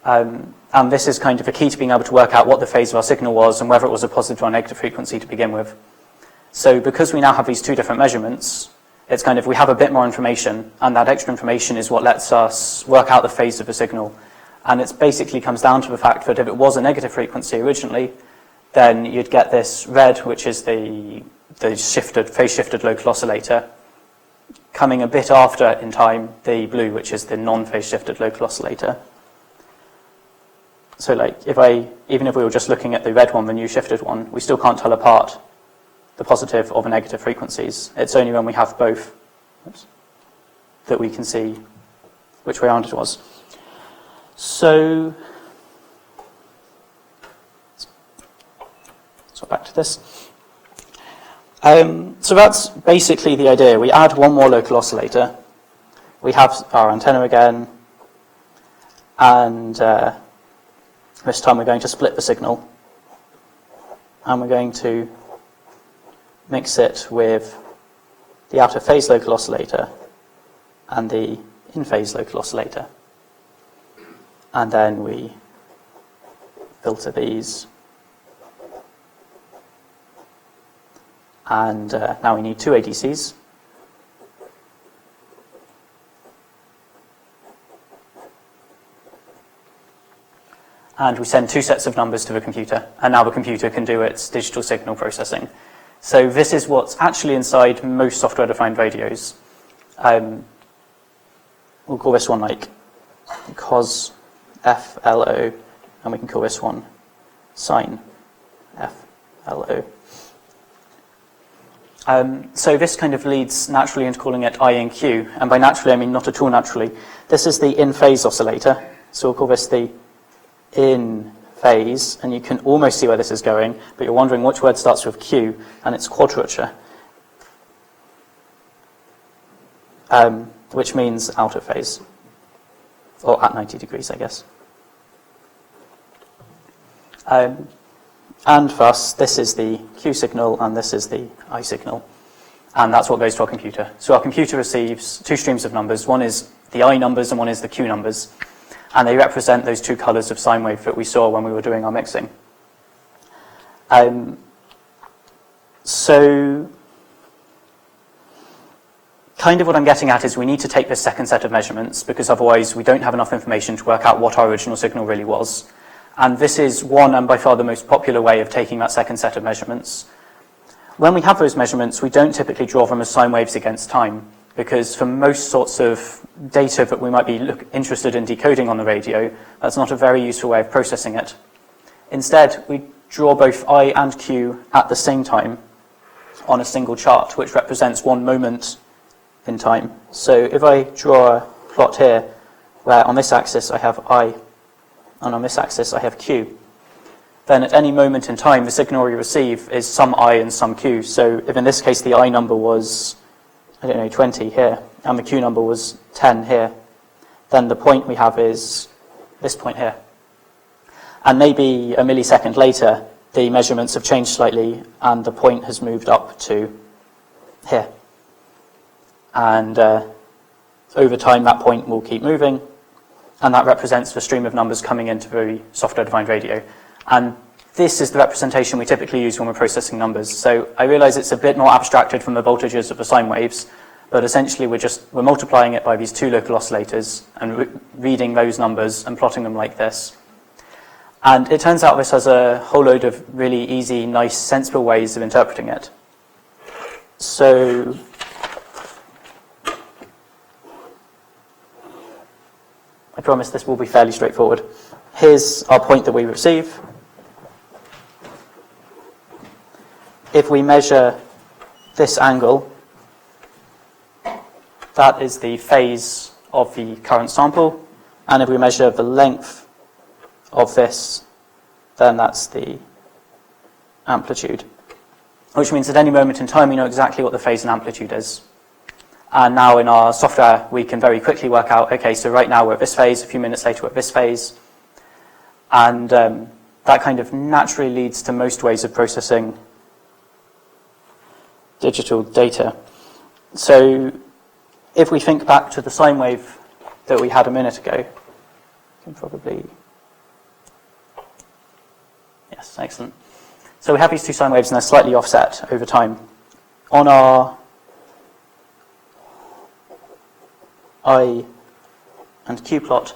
And this is kind of a key to being able to work out what the phase of our signal was and whether it was a positive or negative frequency to begin with. So because we now have these two different measurements, it's kind of, we have a bit more information, and that extra information is what lets us work out the phase of the signal. And it basically comes down to the fact that if it was a negative frequency originally, then you'd get this red, which is the phase-shifted local oscillator, coming a bit after in time the blue, which is the non-phase-shifted local oscillator. So like, even if we were just looking at the red one, the new shifted one, we still can't tell apart the positive or the negative frequencies. It's only when we have both that we can see which way around it was. So back to this. So that's basically the idea. We add one more local oscillator. We have our antenna again, and this time we're going to split the signal, and we're going to mix it with the out of phase local oscillator and the in phase local oscillator. And then we filter these. And now we need two ADCs. And we send two sets of numbers to the computer. And now the computer can do its digital signal processing. So this is what's actually inside most software-defined radios. We'll call this one like cos FLO, and we can call this one sine FLO. So this kind of leads naturally into calling it I and Q, and by naturally I mean not at all naturally. This is the in-phase oscillator, so we'll call this the in phase, and you can almost see where this is going, but you're wondering which word starts with Q, and it's quadrature, which means out of phase, or at 90 degrees, I guess. And thus, this is the Q signal, and this is the I signal, and that's what goes to our computer. So our computer receives two streams of numbers. One is the I numbers, and one is the Q numbers. And they represent those two colors of sine wave that we saw when we were doing our mixing. So kind of what I'm getting at is we need to take this second set of measurements, because otherwise we don't have enough information to work out what our original signal really was. And this is one and by far the most popular way of taking that second set of measurements. When we have those measurements, we don't typically draw them as sine waves against time, because for most sorts of data that we might be interested in decoding on the radio, that's not a very useful way of processing it. Instead, we draw both I and Q at the same time on a single chart, which represents one moment in time. So if I draw a plot here, where on this axis I have I, and on this axis I have Q, then at any moment in time, the signal we receive is some I and some Q. So if in this case the I number was, I don't know, 20 here, and the Q number was 10 here, then the point we have is this point here. And maybe a millisecond later, the measurements have changed slightly, and the point has moved up to here. And over time, that point will keep moving, and that represents the stream of numbers coming into the software-defined radio. And this is the representation we typically use when we're processing numbers. So I realize it's a bit more abstracted from the voltages of the sine waves, but essentially we're multiplying it by these two local oscillators and reading those numbers and plotting them like this. And it turns out this has a whole load of really easy, nice, sensible ways of interpreting it. So I promise this will be fairly straightforward. Here's our point that we receive. If we measure this angle, that is the phase of the current sample. And if we measure the length of this, then that's the amplitude. Which means at any moment in time we know exactly what the phase and amplitude is. And now in our software we can very quickly work out, okay, so right now we're at this phase, a few minutes later we're at this phase. And that kind of naturally leads to most ways of processing digital data. So if we think back to the sine wave that we had a minute ago, we can probably... Yes, excellent. So we have these two sine waves and they're slightly offset over time. On our I and Q plot,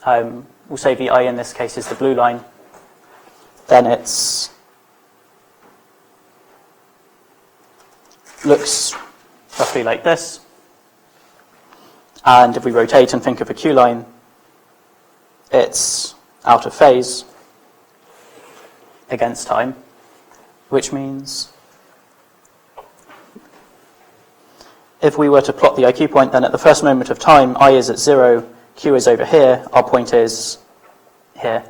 we'll say the I in this case is the blue line, then it's looks roughly like this. And if we rotate and think of a Q line, it's out of phase against time, which means if we were to plot the IQ point, then at the first moment of time, I is at 0, Q is over here, our point is here.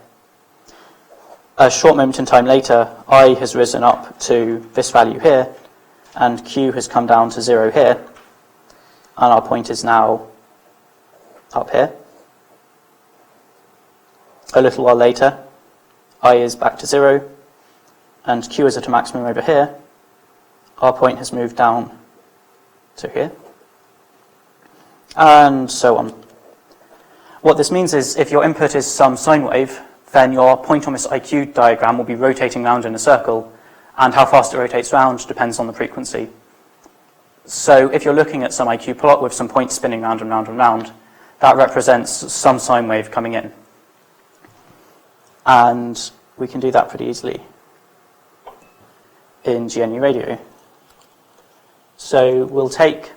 A short moment in time later, I has risen up to this value here, and Q has come down to 0 here, and our point is now up here. A little while later, I is back to 0, and Q is at a maximum over here. Our point has moved down to here, and so on. What this means is if your input is some sine wave, then your point on this IQ diagram will be rotating round in a circle, and how fast it rotates round depends on the frequency. So if you're looking at some IQ plot with some points spinning round and round and round, that represents some sine wave coming in. And we can do that pretty easily in GNU Radio. So we'll take,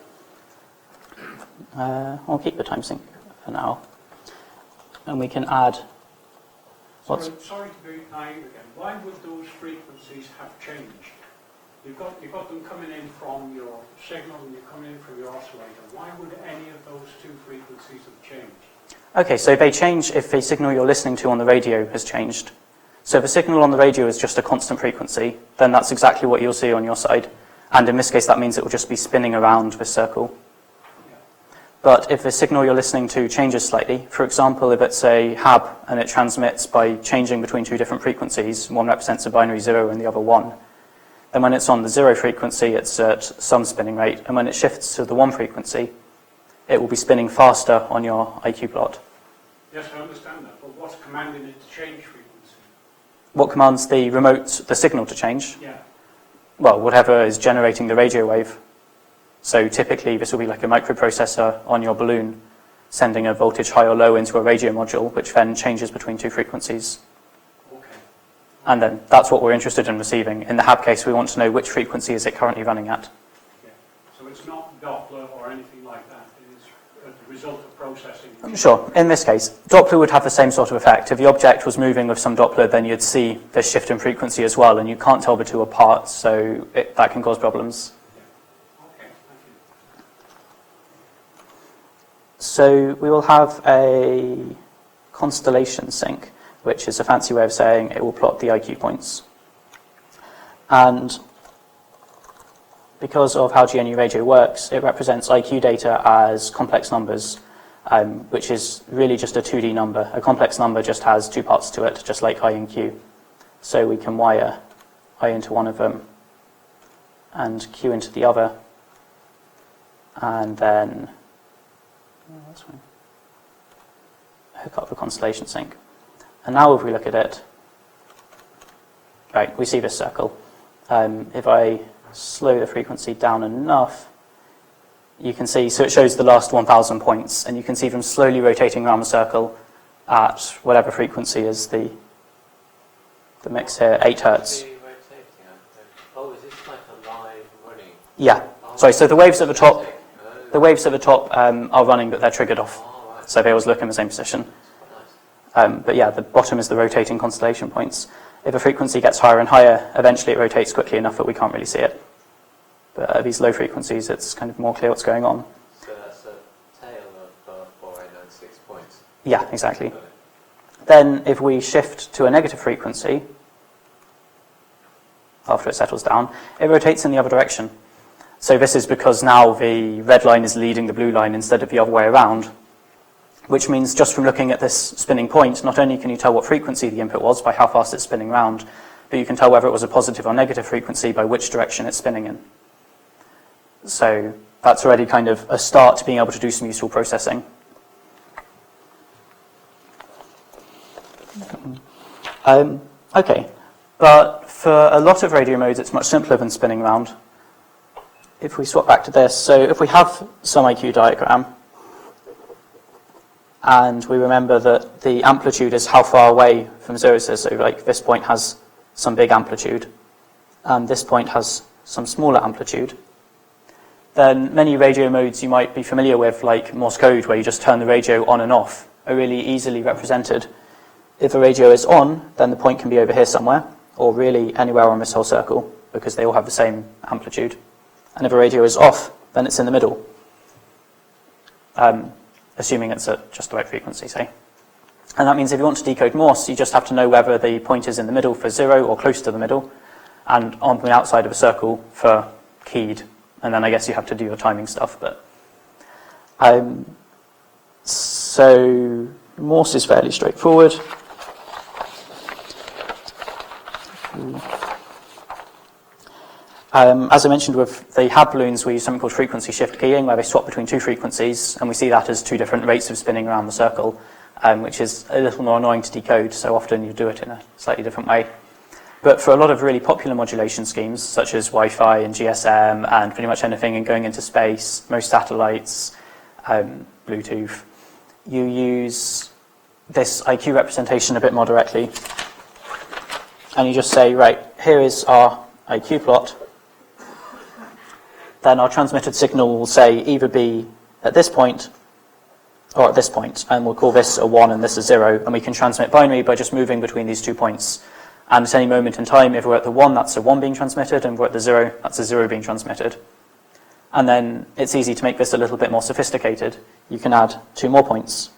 I'll keep the time sync for now, and we can add what's... Sorry to be naive again. Why would those frequencies have changed? You've got them coming in from your signal and you're coming in from your oscillator. Why would any of those two frequencies have changed? Okay, so they change if the signal you're listening to on the radio has changed. So if the signal on the radio is just a constant frequency, then that's exactly what you'll see on your side. And in this case, that means it will just be spinning around this circle. But if the signal you're listening to changes slightly, for example, if it's a HAB and it transmits by changing between two different frequencies, one represents a binary 0 and the other 1, then when it's on the 0 frequency, it's at some spinning rate, and when it shifts to the 1 frequency, it will be spinning faster on your IQ plot. Yes, I understand that, but what's commanding it to change frequency? What commands the signal to change? Yeah. Well, whatever is generating the radio wave. So typically this will be like a microprocessor on your balloon sending a voltage high or low into a radio module, which then changes between two frequencies. Okay. And then that's what we're interested in receiving. In the HAB case, we want to know which frequency is it currently running at. Yeah. So it's not Doppler or anything like that. It is a result of processing. Sure. In this case, Doppler would have the same sort of effect. If the object was moving with some Doppler, then you'd see this shift in frequency as well, and you can't tell the two apart, so that can cause problems. So we will have a constellation sync, which is a fancy way of saying it will plot the IQ points. And because of how GNU Radio works, it represents IQ data as complex numbers, which is really just a 2D number. A complex number just has two parts to it, just like I and Q. So we can wire I into one of them and Q into the other, and then hook up the constellation sync. And now if we look at it, right, we see this circle. If I slow the frequency down enough, you can see, so it shows the last 1,000 points, and you can see them slowly rotating around the circle at whatever frequency is the mix here, 8 hertz. Oh, is this like a live running? Yeah. Sorry, so the waves at the top, are running, but they're triggered off. So they always look in the same position. But yeah, the bottom is the rotating constellation points. If a frequency gets higher and higher, eventually it rotates quickly enough that we can't really see it. But at these low frequencies, it's kind of more clear what's going on. So that's a tail of 4896 points? Yeah, exactly. Then if we shift to a negative frequency, after it settles down, it rotates in the other direction. So this is because now the red line is leading the blue line instead of the other way around, which means just from looking at this spinning point, not only can you tell what frequency the input was by how fast it's spinning round, but you can tell whether it was a positive or negative frequency by which direction it's spinning in. So that's already kind of a start to being able to do some useful processing. Okay, but for a lot of radio modes, it's much simpler than spinning around. If we swap back to this, so if we have some IQ diagram, and we remember that the amplitude is how far away from 0 it is, so like this point has some big amplitude, and this point has some smaller amplitude, then many radio modes you might be familiar with, like Morse code, where you just turn the radio on and off, are really easily represented. If a radio is on, then the point can be over here somewhere, or really anywhere on this whole circle, because they all have the same amplitude. And if a radio is off, then it's in the middle, assuming it's at just the right frequency, say. And that means if you want to decode Morse, you just have to know whether the point is in the middle for 0 or close to the middle, and on the outside of a circle for keyed. And then I guess you have to do your timing stuff. But so Morse is fairly straightforward. As I mentioned with the HAB balloons, we use something called frequency shift keying, where they swap between two frequencies, and we see that as two different rates of spinning around the circle, which is a little more annoying to decode, so often you do it in a slightly different way. But for a lot of really popular modulation schemes, such as Wi-Fi and GSM and pretty much anything in going into space, most satellites, Bluetooth, you use this IQ representation a bit more directly. And you just say, right, here is our IQ plot. Then our transmitted signal will say either be at this point or at this point, and we'll call this a 1 and this a 0, and we can transmit binary by just moving between these 2 points. And at any moment in time, if we're at the 1, that's a 1 being transmitted, and we're at the 0, that's a 0 being transmitted. And then it's easy to make this a little bit more sophisticated. You can add 2 more points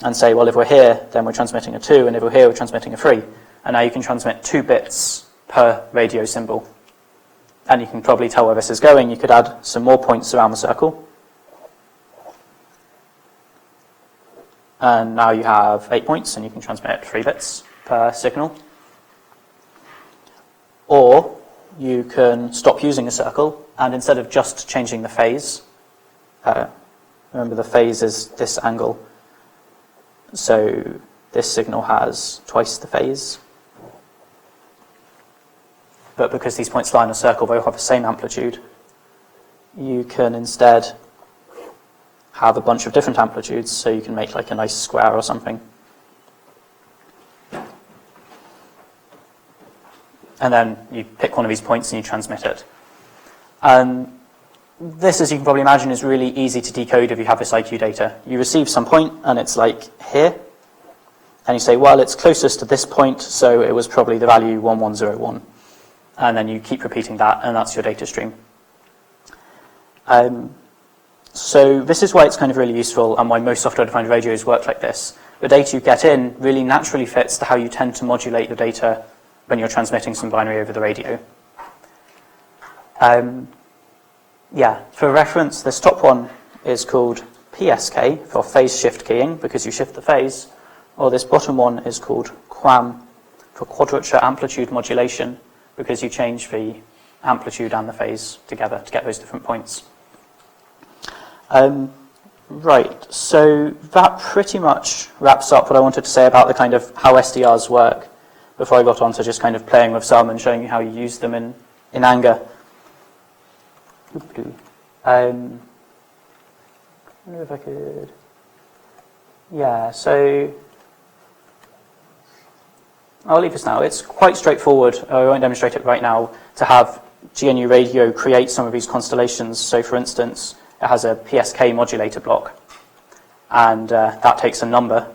and say, well, if we're here, then we're transmitting a 2, and if we're here, we're transmitting a 3. And now you can transmit 2 bits per radio symbol. And you can probably tell where this is going. You could add some more points around the circle. And now you have 8 points, and you can transmit 3 bits per signal. Or you can stop using a circle, and instead of just changing the phase, remember the phase is this angle, so this signal has twice the phase. But because these points lie in a circle, they all have the same amplitude. You can instead have a bunch of different amplitudes, so you can make like a nice square or something. And then you pick one of these points and you transmit it. And this, as you can probably imagine, is really easy to decode if you have this IQ data. You receive some point, and it's like here. And you say, well, it's closest to this point, so it was probably the value 1101. And then you keep repeating that, and that's your data stream. So this is why it's kind of really useful, and why most software-defined radios work like this. The data you get in really naturally fits to how you tend to modulate your data when you're transmitting some binary over the radio. Yeah, for reference, this top one is called PSK, for phase shift keying, because you shift the phase, or this bottom one is called QAM, for quadrature amplitude modulation, because you change the amplitude and the phase together to get those different points. Right, so that pretty much wraps up what I wanted to say about the kind of how SDRs work, before I got on to just kind of playing with some and showing you how you use them in anger. I wonder if I could... Yeah, so I'll leave this now. It's quite straightforward. I won't demonstrate it right now, to have GNU Radio create some of these constellations. So for instance, it has a PSK modulator block, and that takes a number,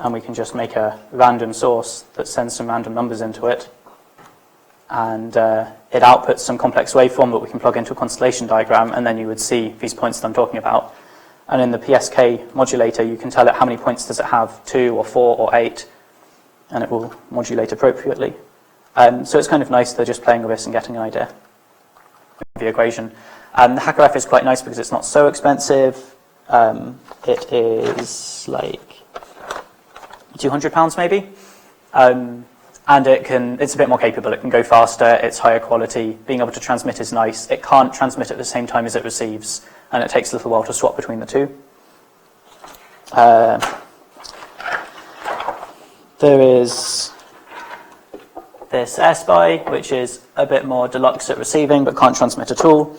and we can just make a random source that sends some random numbers into it, and it outputs some complex waveform that we can plug into a constellation diagram, and then you would see these points that I'm talking about. And in the PSK modulator, you can tell it how many points does it have, 2 or 4 or 8, and it will modulate appropriately. So it's kind of nice, they're just playing with this and getting an idea of the equation. The HackerF is quite nice because it's not so expensive. It is like £200 maybe. And it's a bit more capable. It can go faster, it's higher quality. Being able to transmit is nice. It can't transmit at the same time as it receives, and it takes a little while to swap between the two. There is this SBI, which is a bit more deluxe at receiving, but can't transmit at all,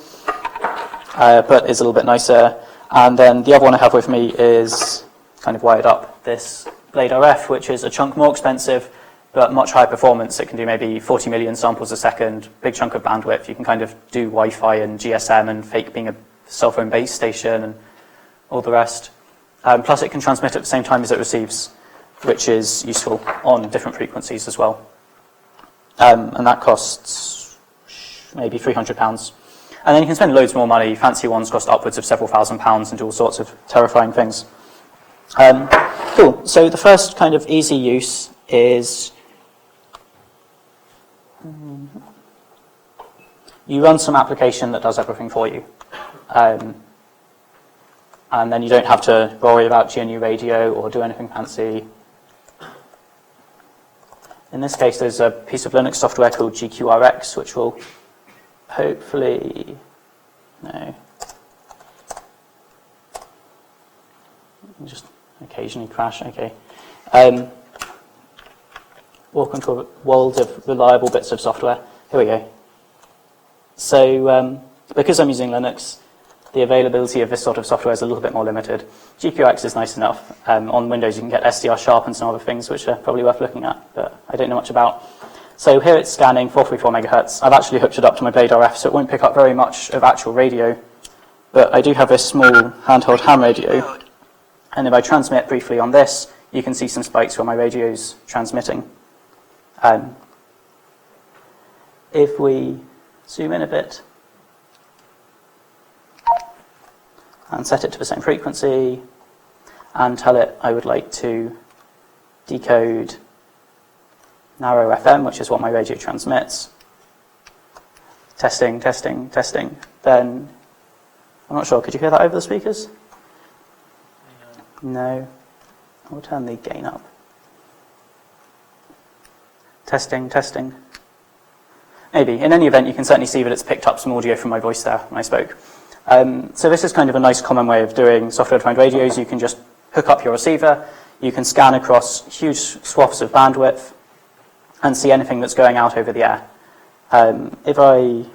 but is a little bit nicer. And then the other one I have with me is kind of wired up, this Blade RF, which is a chunk more expensive, but much higher performance. It can do maybe 40 million samples a second, big chunk of bandwidth. You can kind of do Wi-Fi and GSM and fake being a cell phone base station and all the rest. Plus it can transmit at the same time as it receives, which is useful on different frequencies as well. And that costs maybe £300. And then you can spend loads more money. Fancy ones cost upwards of several £1,000s and do all sorts of terrifying things. Cool. So the first kind of easy use is you run some application that does everything for you. And then you don't have to worry about GNU radio or do anything fancy. In this case, there's a piece of Linux software called GQRX, which will hopefully, no, just occasionally crash, okay. Walk into a world of reliable bits of software. Here we go. So because I'm using Linux, the availability of this sort of software is a little bit more limited. GQX is nice enough. On Windows, you can get SDR Sharp and some other things which are probably worth looking at, but I don't know much about. So here it's scanning 434 megahertz. I've actually hooked it up to my Blade RF, so it won't pick up very much of actual radio, but I do have this small handheld ham radio, and if I transmit briefly on this, you can see some spikes where my radio's transmitting. If we zoom in a bit and set it to the same frequency and tell it I would like to decode narrow FM, which is what my radio transmits, testing, testing, testing, then I'm not sure, could you hear that over the speakers? No. I'll turn the gain up. Testing, testing. Maybe. In any event, you can certainly see that it's picked up some audio from my voice there when I spoke. So this is kind of a nice common way of doing software-defined radios. You can just hook up your receiver, you can scan across huge swaths of bandwidth and see anything that's going out over the air. If I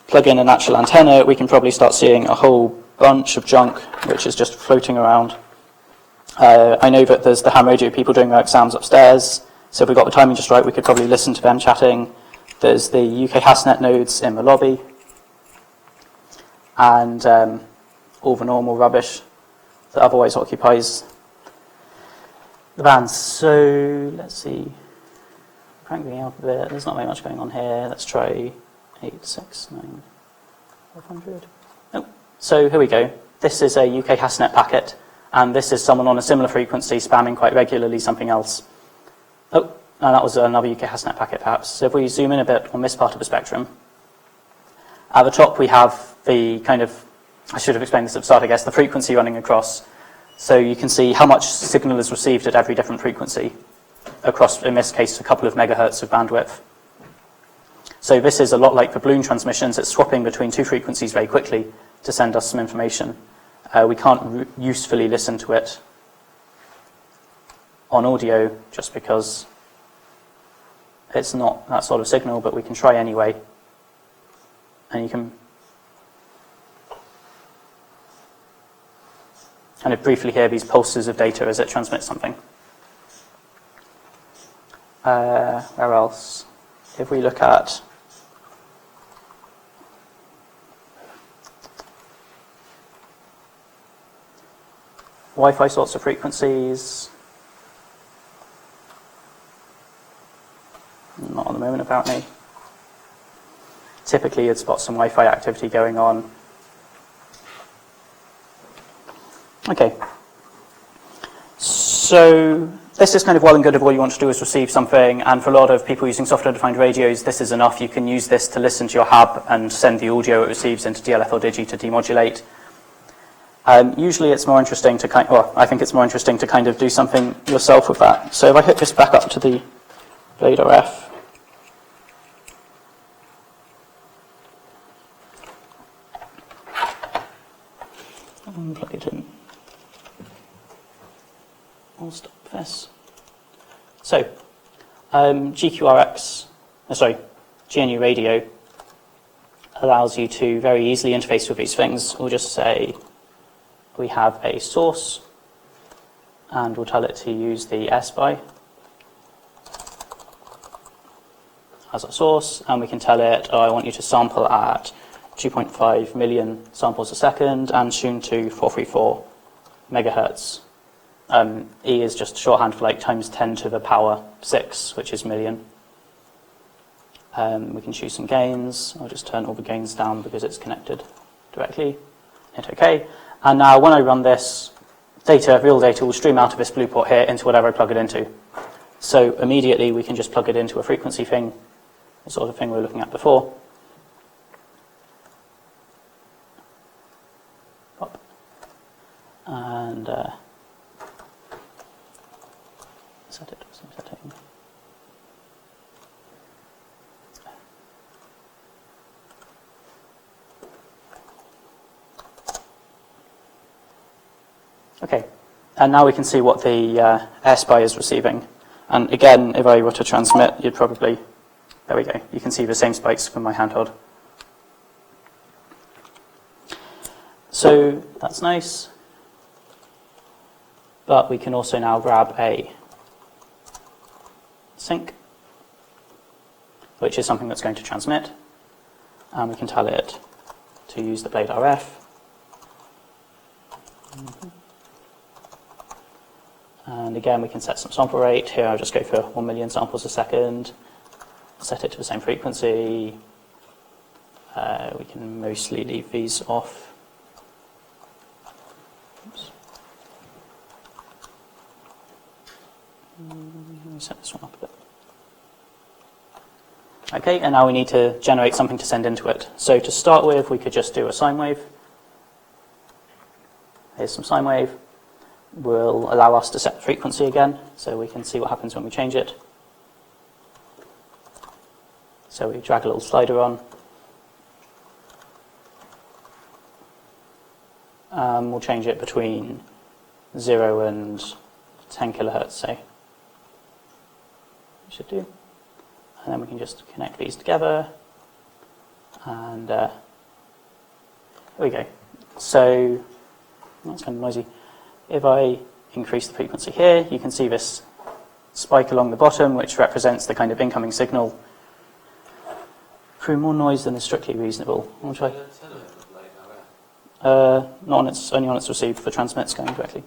plug in an actual antenna, we can probably start seeing a whole bunch of junk which is just floating around. I know that there's the ham radio people doing their exams upstairs, so if we got the timing just right, we could probably listen to them chatting. There's the UKHAS net nodes in the lobby, and all the normal rubbish that otherwise occupies the bands. So let's see, cranking up a bit. There's not very much going on here. Let's try 869 500. Oh, so here we go. This is a UKHAS net packet, and this is someone on a similar frequency spamming quite regularly something else. Oh, and that was another UKHAS net packet perhaps. So if we zoom in a bit on this part of the spectrum, at the top we have the kind of, I should have explained this at the start I guess, the frequency running across. So you can see how much signal is received at every different frequency across, in this case, a couple of megahertz of bandwidth. So this is a lot like the balloon transmissions. It's swapping between two frequencies very quickly to send us some information. We can't usefully listen to it on audio just because it's not that sort of signal, but we can try anyway. And you can kind of briefly hear these pulses of data as it transmits something. Where else? If we look at Wi-Fi sorts of frequencies, not at the moment apparently. Typically you'd spot some Wi-Fi activity going on. Okay. So this is kind of well and good if all you want to do is receive something, and for a lot of people using software-defined radios, this is enough. You can use this to listen to your hub and send the audio it receives into DLF or Digi to demodulate. Usually it's more interesting to I think it's more interesting to kind of do something yourself with that. So if I hook this back up to the Blade RF, and plug it in. I'll stop this. So, GNU radio allows you to very easily interface with these things. We'll just say we have a source, and we'll tell it to use the SBY as a source, and we can tell it, I want you to sample at 2.5 million samples a second and tune to 434 megahertz. E is just shorthand for like times 10 to the power 6, which is million. We can choose some gains. I'll just turn all the gains down because it's connected directly. Hit OK. And now when I run this, real data will stream out of this blue port here into whatever I plug it into. So immediately we can just plug it into a frequency thing, the sort of thing we were looking at before. Pop. And set it to some setting. Okay, and now we can see what the SBY is receiving. And again, if I were to transmit, you'd probably, there we go, you can see the same spikes from my handheld. So that's nice. But we can also now grab a sync, which is something that's going to transmit. And we can tell it to use the Blade RF. And again, we can set some sample rate. Here I'll just go for 1 million samples a second. Set it to the same frequency. We can mostly leave these off. Oops. Let me set this one up a bit. Okay, and now we need to generate something to send into it. So to start with, we could just do a sine wave. Here's some sine wave. Will allow us to set the frequency again, so we can see what happens when we change it. So we drag a little slider on. We'll change it between 0 and 10 kilohertz, say. We should do. And then we can just connect these together. And there we go. So that's kind of noisy. If I increase the frequency here, you can see this spike along the bottom, which represents the kind of incoming signal through more noise than is strictly reasonable. I'll try. Not on its, only on its received. The transmit's going directly.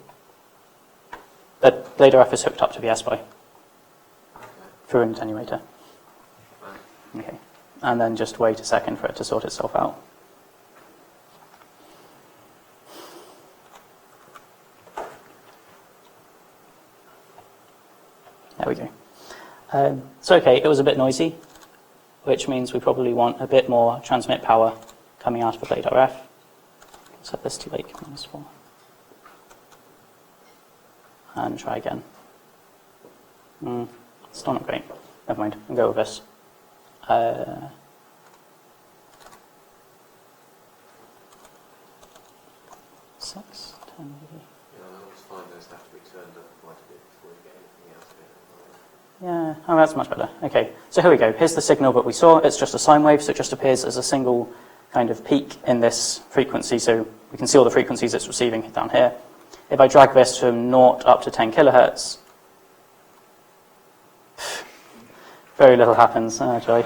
The Blade RF is hooked up to the SBY through an attenuator. Okay, and then just wait a second for it to sort itself out. There we go. So okay, it was a bit noisy, which means we probably want a bit more transmit power coming out of the Blade RF. Set this to like -4. And try again. Still not great. Never mind, I'll go with this. 6, 10 maybe. Yeah, I always find those have to be turned up quite a bit before you get anything else of it. Yeah, oh, that's much better. Okay, so here we go. Here's the signal that we saw. It's just a sine wave, so it just appears as a single kind of peak in this frequency. So we can see all the frequencies it's receiving down here. If I drag this from 0 up to 10 kilohertz, very little happens. Oh, joy.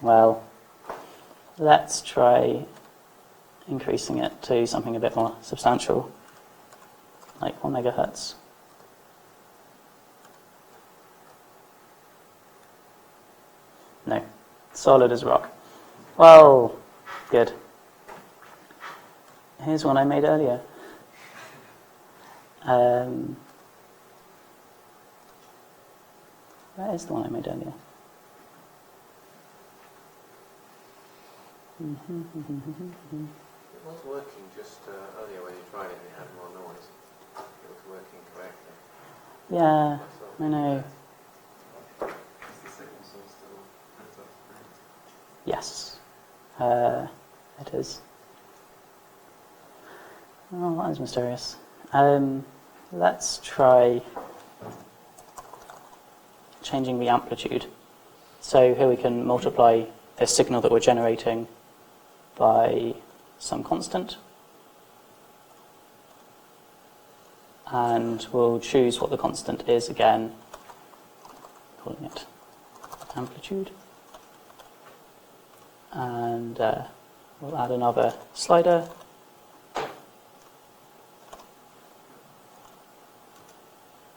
Well, let's try increasing it to something a bit more substantial, like 1 megahertz. No, solid as rock. Well, good. Here's one I made earlier. Where is the one I made earlier? It was working just earlier when you tried it and it had more noise. It was working correctly. Yeah, I know. Yes, it is. Oh, that is mysterious. Let's try changing the amplitude. So here we can multiply this signal that we're generating by some constant. And we'll choose what the constant is again, calling it amplitude. And we'll add another slider.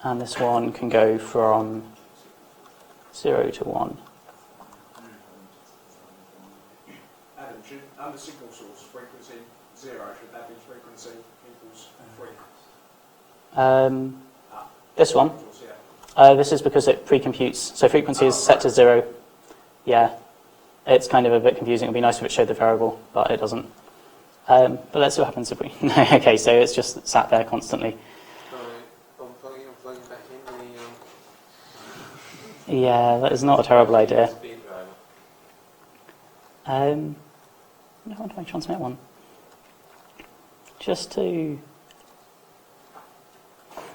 And this one can go from 0 to 1. Adam, under signal source frequency 0, should that be frequency equals 3? This one? This is because it pre-computes. So frequency is set to 0. Yeah. It's kind of a bit confusing. It would be nice if it showed the variable, but it doesn't. But let's see what happens if we... Okay, so it's just sat there constantly. Unplugging back in the... Yeah, that is not a terrible idea. I wonder if I transmit one. Just to...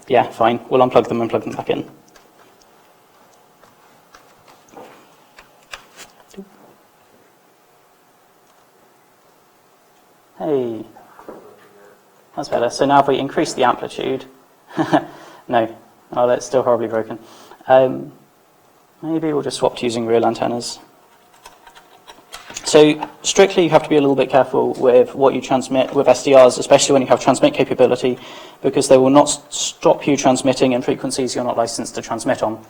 Yeah, fine. We'll unplug them and plug them back in. Hey, that's better. So now if we increase the amplitude, no, oh, that's still horribly broken. Maybe we'll just swap to using real antennas. So strictly you have to be a little bit careful with what you transmit with SDRs, especially when you have transmit capability, because they will not stop you transmitting in frequencies you're not licensed to transmit on.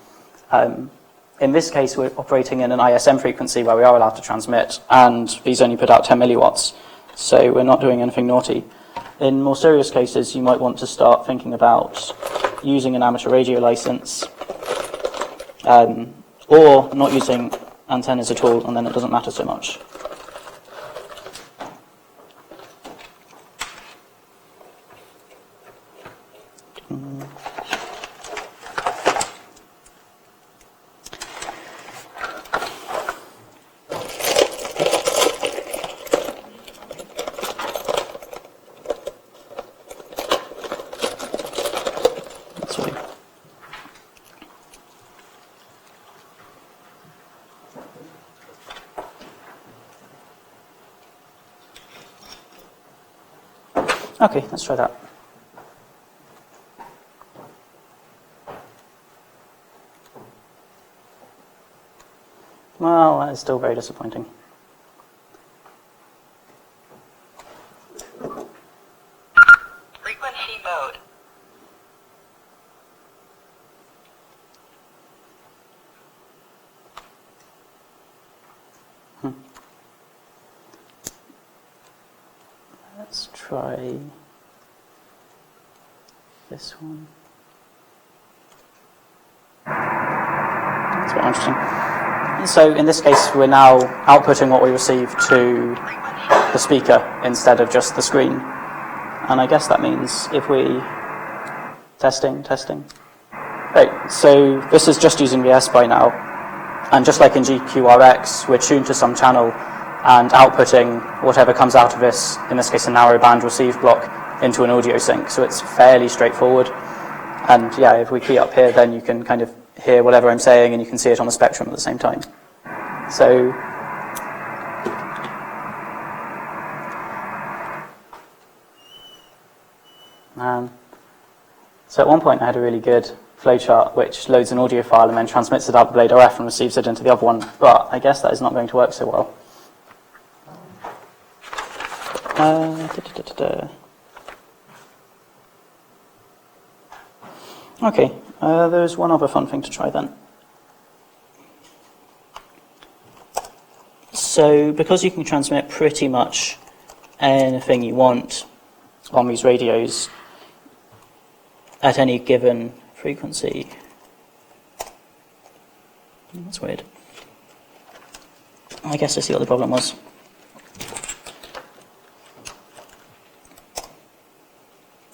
In this case, we're operating in an ISM frequency where we are allowed to transmit, and these only put out 10 milliwatts. So we're not doing anything naughty. In more serious cases, you might want to start thinking about using an amateur radio license, or not using antennas at all, and then it doesn't matter so much. Okay, let's try that. Well, that is still very disappointing. Frequency mode. Let's try this one. That's very interesting. So in this case, we're now outputting what we receive to the speaker instead of just the screen. And I guess that means if we... Testing. Right, so this is just using the S-by now. And just like in GQRX, we're tuned to some channel and outputting whatever comes out of this, in this case a narrow band receive block, into an audio sync. So it's fairly straightforward. And yeah, if we key up here, then you can kind of hear whatever I'm saying and you can see it on the spectrum at the same time. So so at one point I had a really good flowchart which loads an audio file and then transmits it out the blade RF and receives it into the other one, but I guess that is not going to work so well. Okay, there's one other fun thing to try then. So because you can transmit pretty much anything you want on these radios at any given frequency. That's weird. I guess I see what the problem was.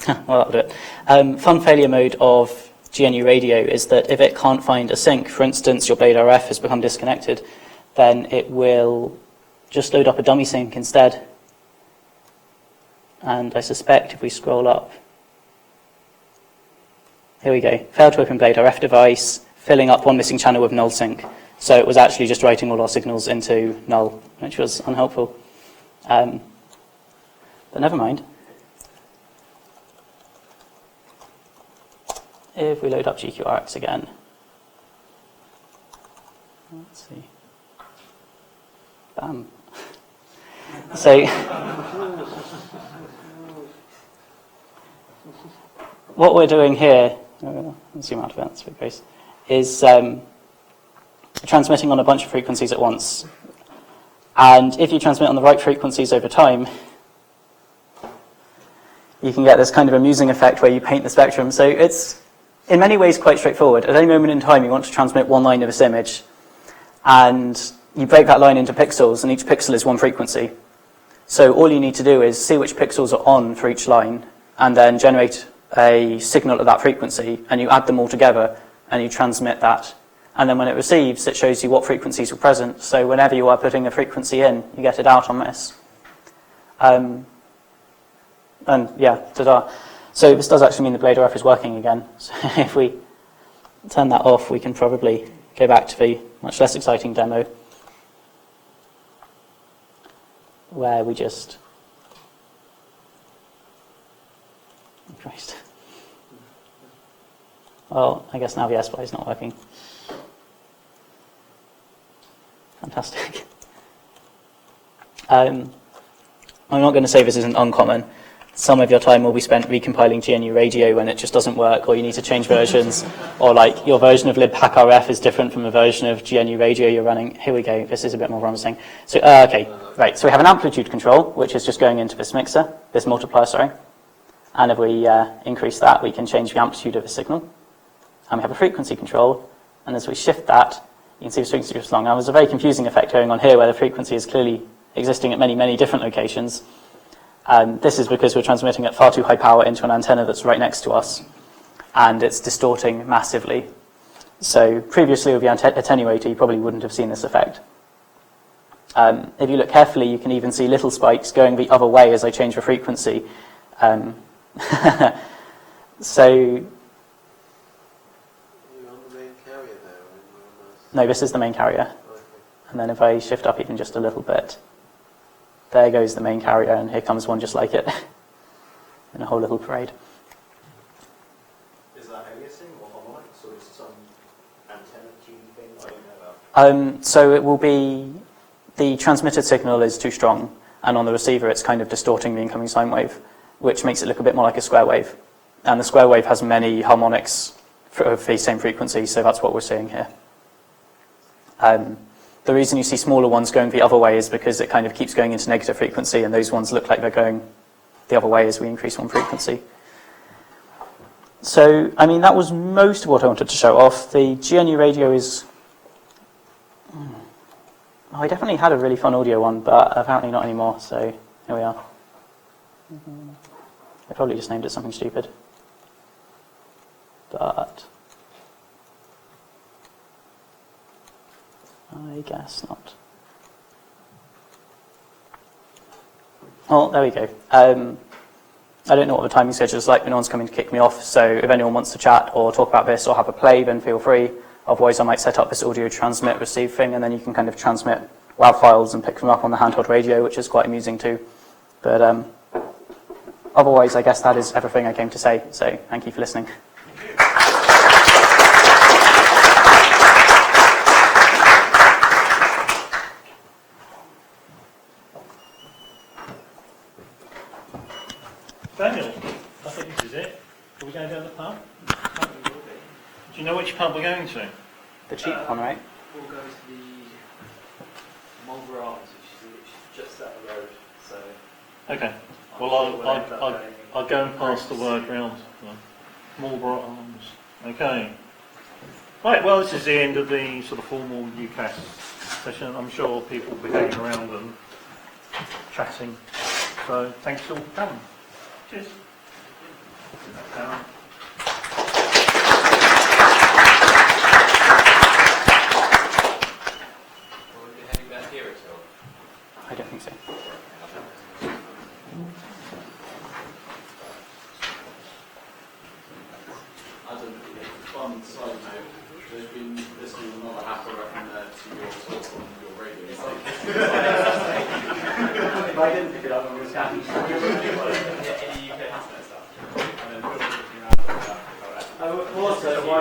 Well, that'll do it. Fun failure mode of GNU radio is that if it can't find a sync, for instance, your Blade RF has become disconnected, then it will just load up a dummy sync instead. And I suspect if we scroll up, here we go, failed to open Blade RF device, filling up one missing channel with null sync. So it was actually just writing all our signals into null, which was unhelpful. But never mind. If we load up GQRX again, let's see. Bam. So what we're doing here, let's zoom out of it, that's very is transmitting on a bunch of frequencies at once. And if you transmit on the right frequencies over time, you can get this kind of amusing effect where you paint the spectrum. So it's in many ways quite straightforward. At any moment in time, you want to transmit one line of this image, and you break that line into pixels, and each pixel is one frequency. So all you need to do is see which pixels are on for each line, and then generate a signal at that frequency, and you add them all together, and you transmit that. And then when it receives, it shows you what frequencies were present. So whenever you are putting a frequency in, you get it out on this. And yeah, ta-da. So this does actually mean the Blade RF is working again. So if we turn that off, we can probably go back to the much less exciting demo, where we just... Oh, Christ. Well, I guess now the S-Spy is not working. Fantastic. I'm not going to say this isn't uncommon. Some of your time will be spent recompiling GNU radio when it just doesn't work, or you need to change versions, or like your version of libhackRF is different from the version of GNU radio you're running. Here we go. This is a bit more promising. So, okay, right. So we have an amplitude control, which is just going into this mixer, this multiplier, sorry. And if we increase that, we can change the amplitude of the signal. And we have a frequency control. And as we shift that, you can see the frequency goes along. Now, there's a very confusing effect going on here where the frequency is clearly existing at many, many different locations. This is because we're transmitting at far too high power into an antenna that's right next to us, and it's distorting massively. So previously with the attenuator, you probably wouldn't have seen this effect. If you look carefully, you can even see little spikes going the other way as I change the frequency. So... No, this is the main carrier. And then if I shift up even just a little bit, there goes the main carrier, and here comes one just like it in a whole little parade. Is that aliasing or harmonics, or is it some antenna tuning thing I don't know about? So it will be, the transmitted signal is too strong, and on the receiver it's kind of distorting the incoming sine wave, which makes it look a bit more like a square wave. And the square wave has many harmonics of the same frequency, so that's what we're seeing here. The reason you see smaller ones going the other way is because it kind of keeps going into negative frequency, and those ones look like they're going the other way as we increase one frequency. So, I mean, that was most of what I wanted to show off. The GNU radio is... I definitely had a really fun audio one, but apparently not anymore, so here we are. I probably just named it something stupid. But... I guess not. Oh, there we go. I don't know what the timing schedule is like, but no one's coming to kick me off, so if anyone wants to chat or talk about this or have a play, then feel free. Otherwise, I might set up this audio transmit receive thing, and then you can kind of transmit WAV files and pick them up on the handheld radio, which is quite amusing too. But otherwise, I guess that is everything I came to say, so thank you for listening. Daniel, I think this is it. Are we going down the pub? Do you know which pub we're going to? The cheap one, right? We'll go to the Mulberry Arms, which is just down the road. So. Okay. Well, We'll end up going I'll go and pass the word round. Marlborough Arms. Okay. Right, well, this is the end of the sort of formal UKHAS session. I'm sure people will be hanging around and chatting. So, thanks all for coming. Cheers. I don't think so. Adam, one side note, there's been listening to another hacker to your talk on your radio. If I didn't pick it up, I was happy. Any UKHAS stuff? And then also, why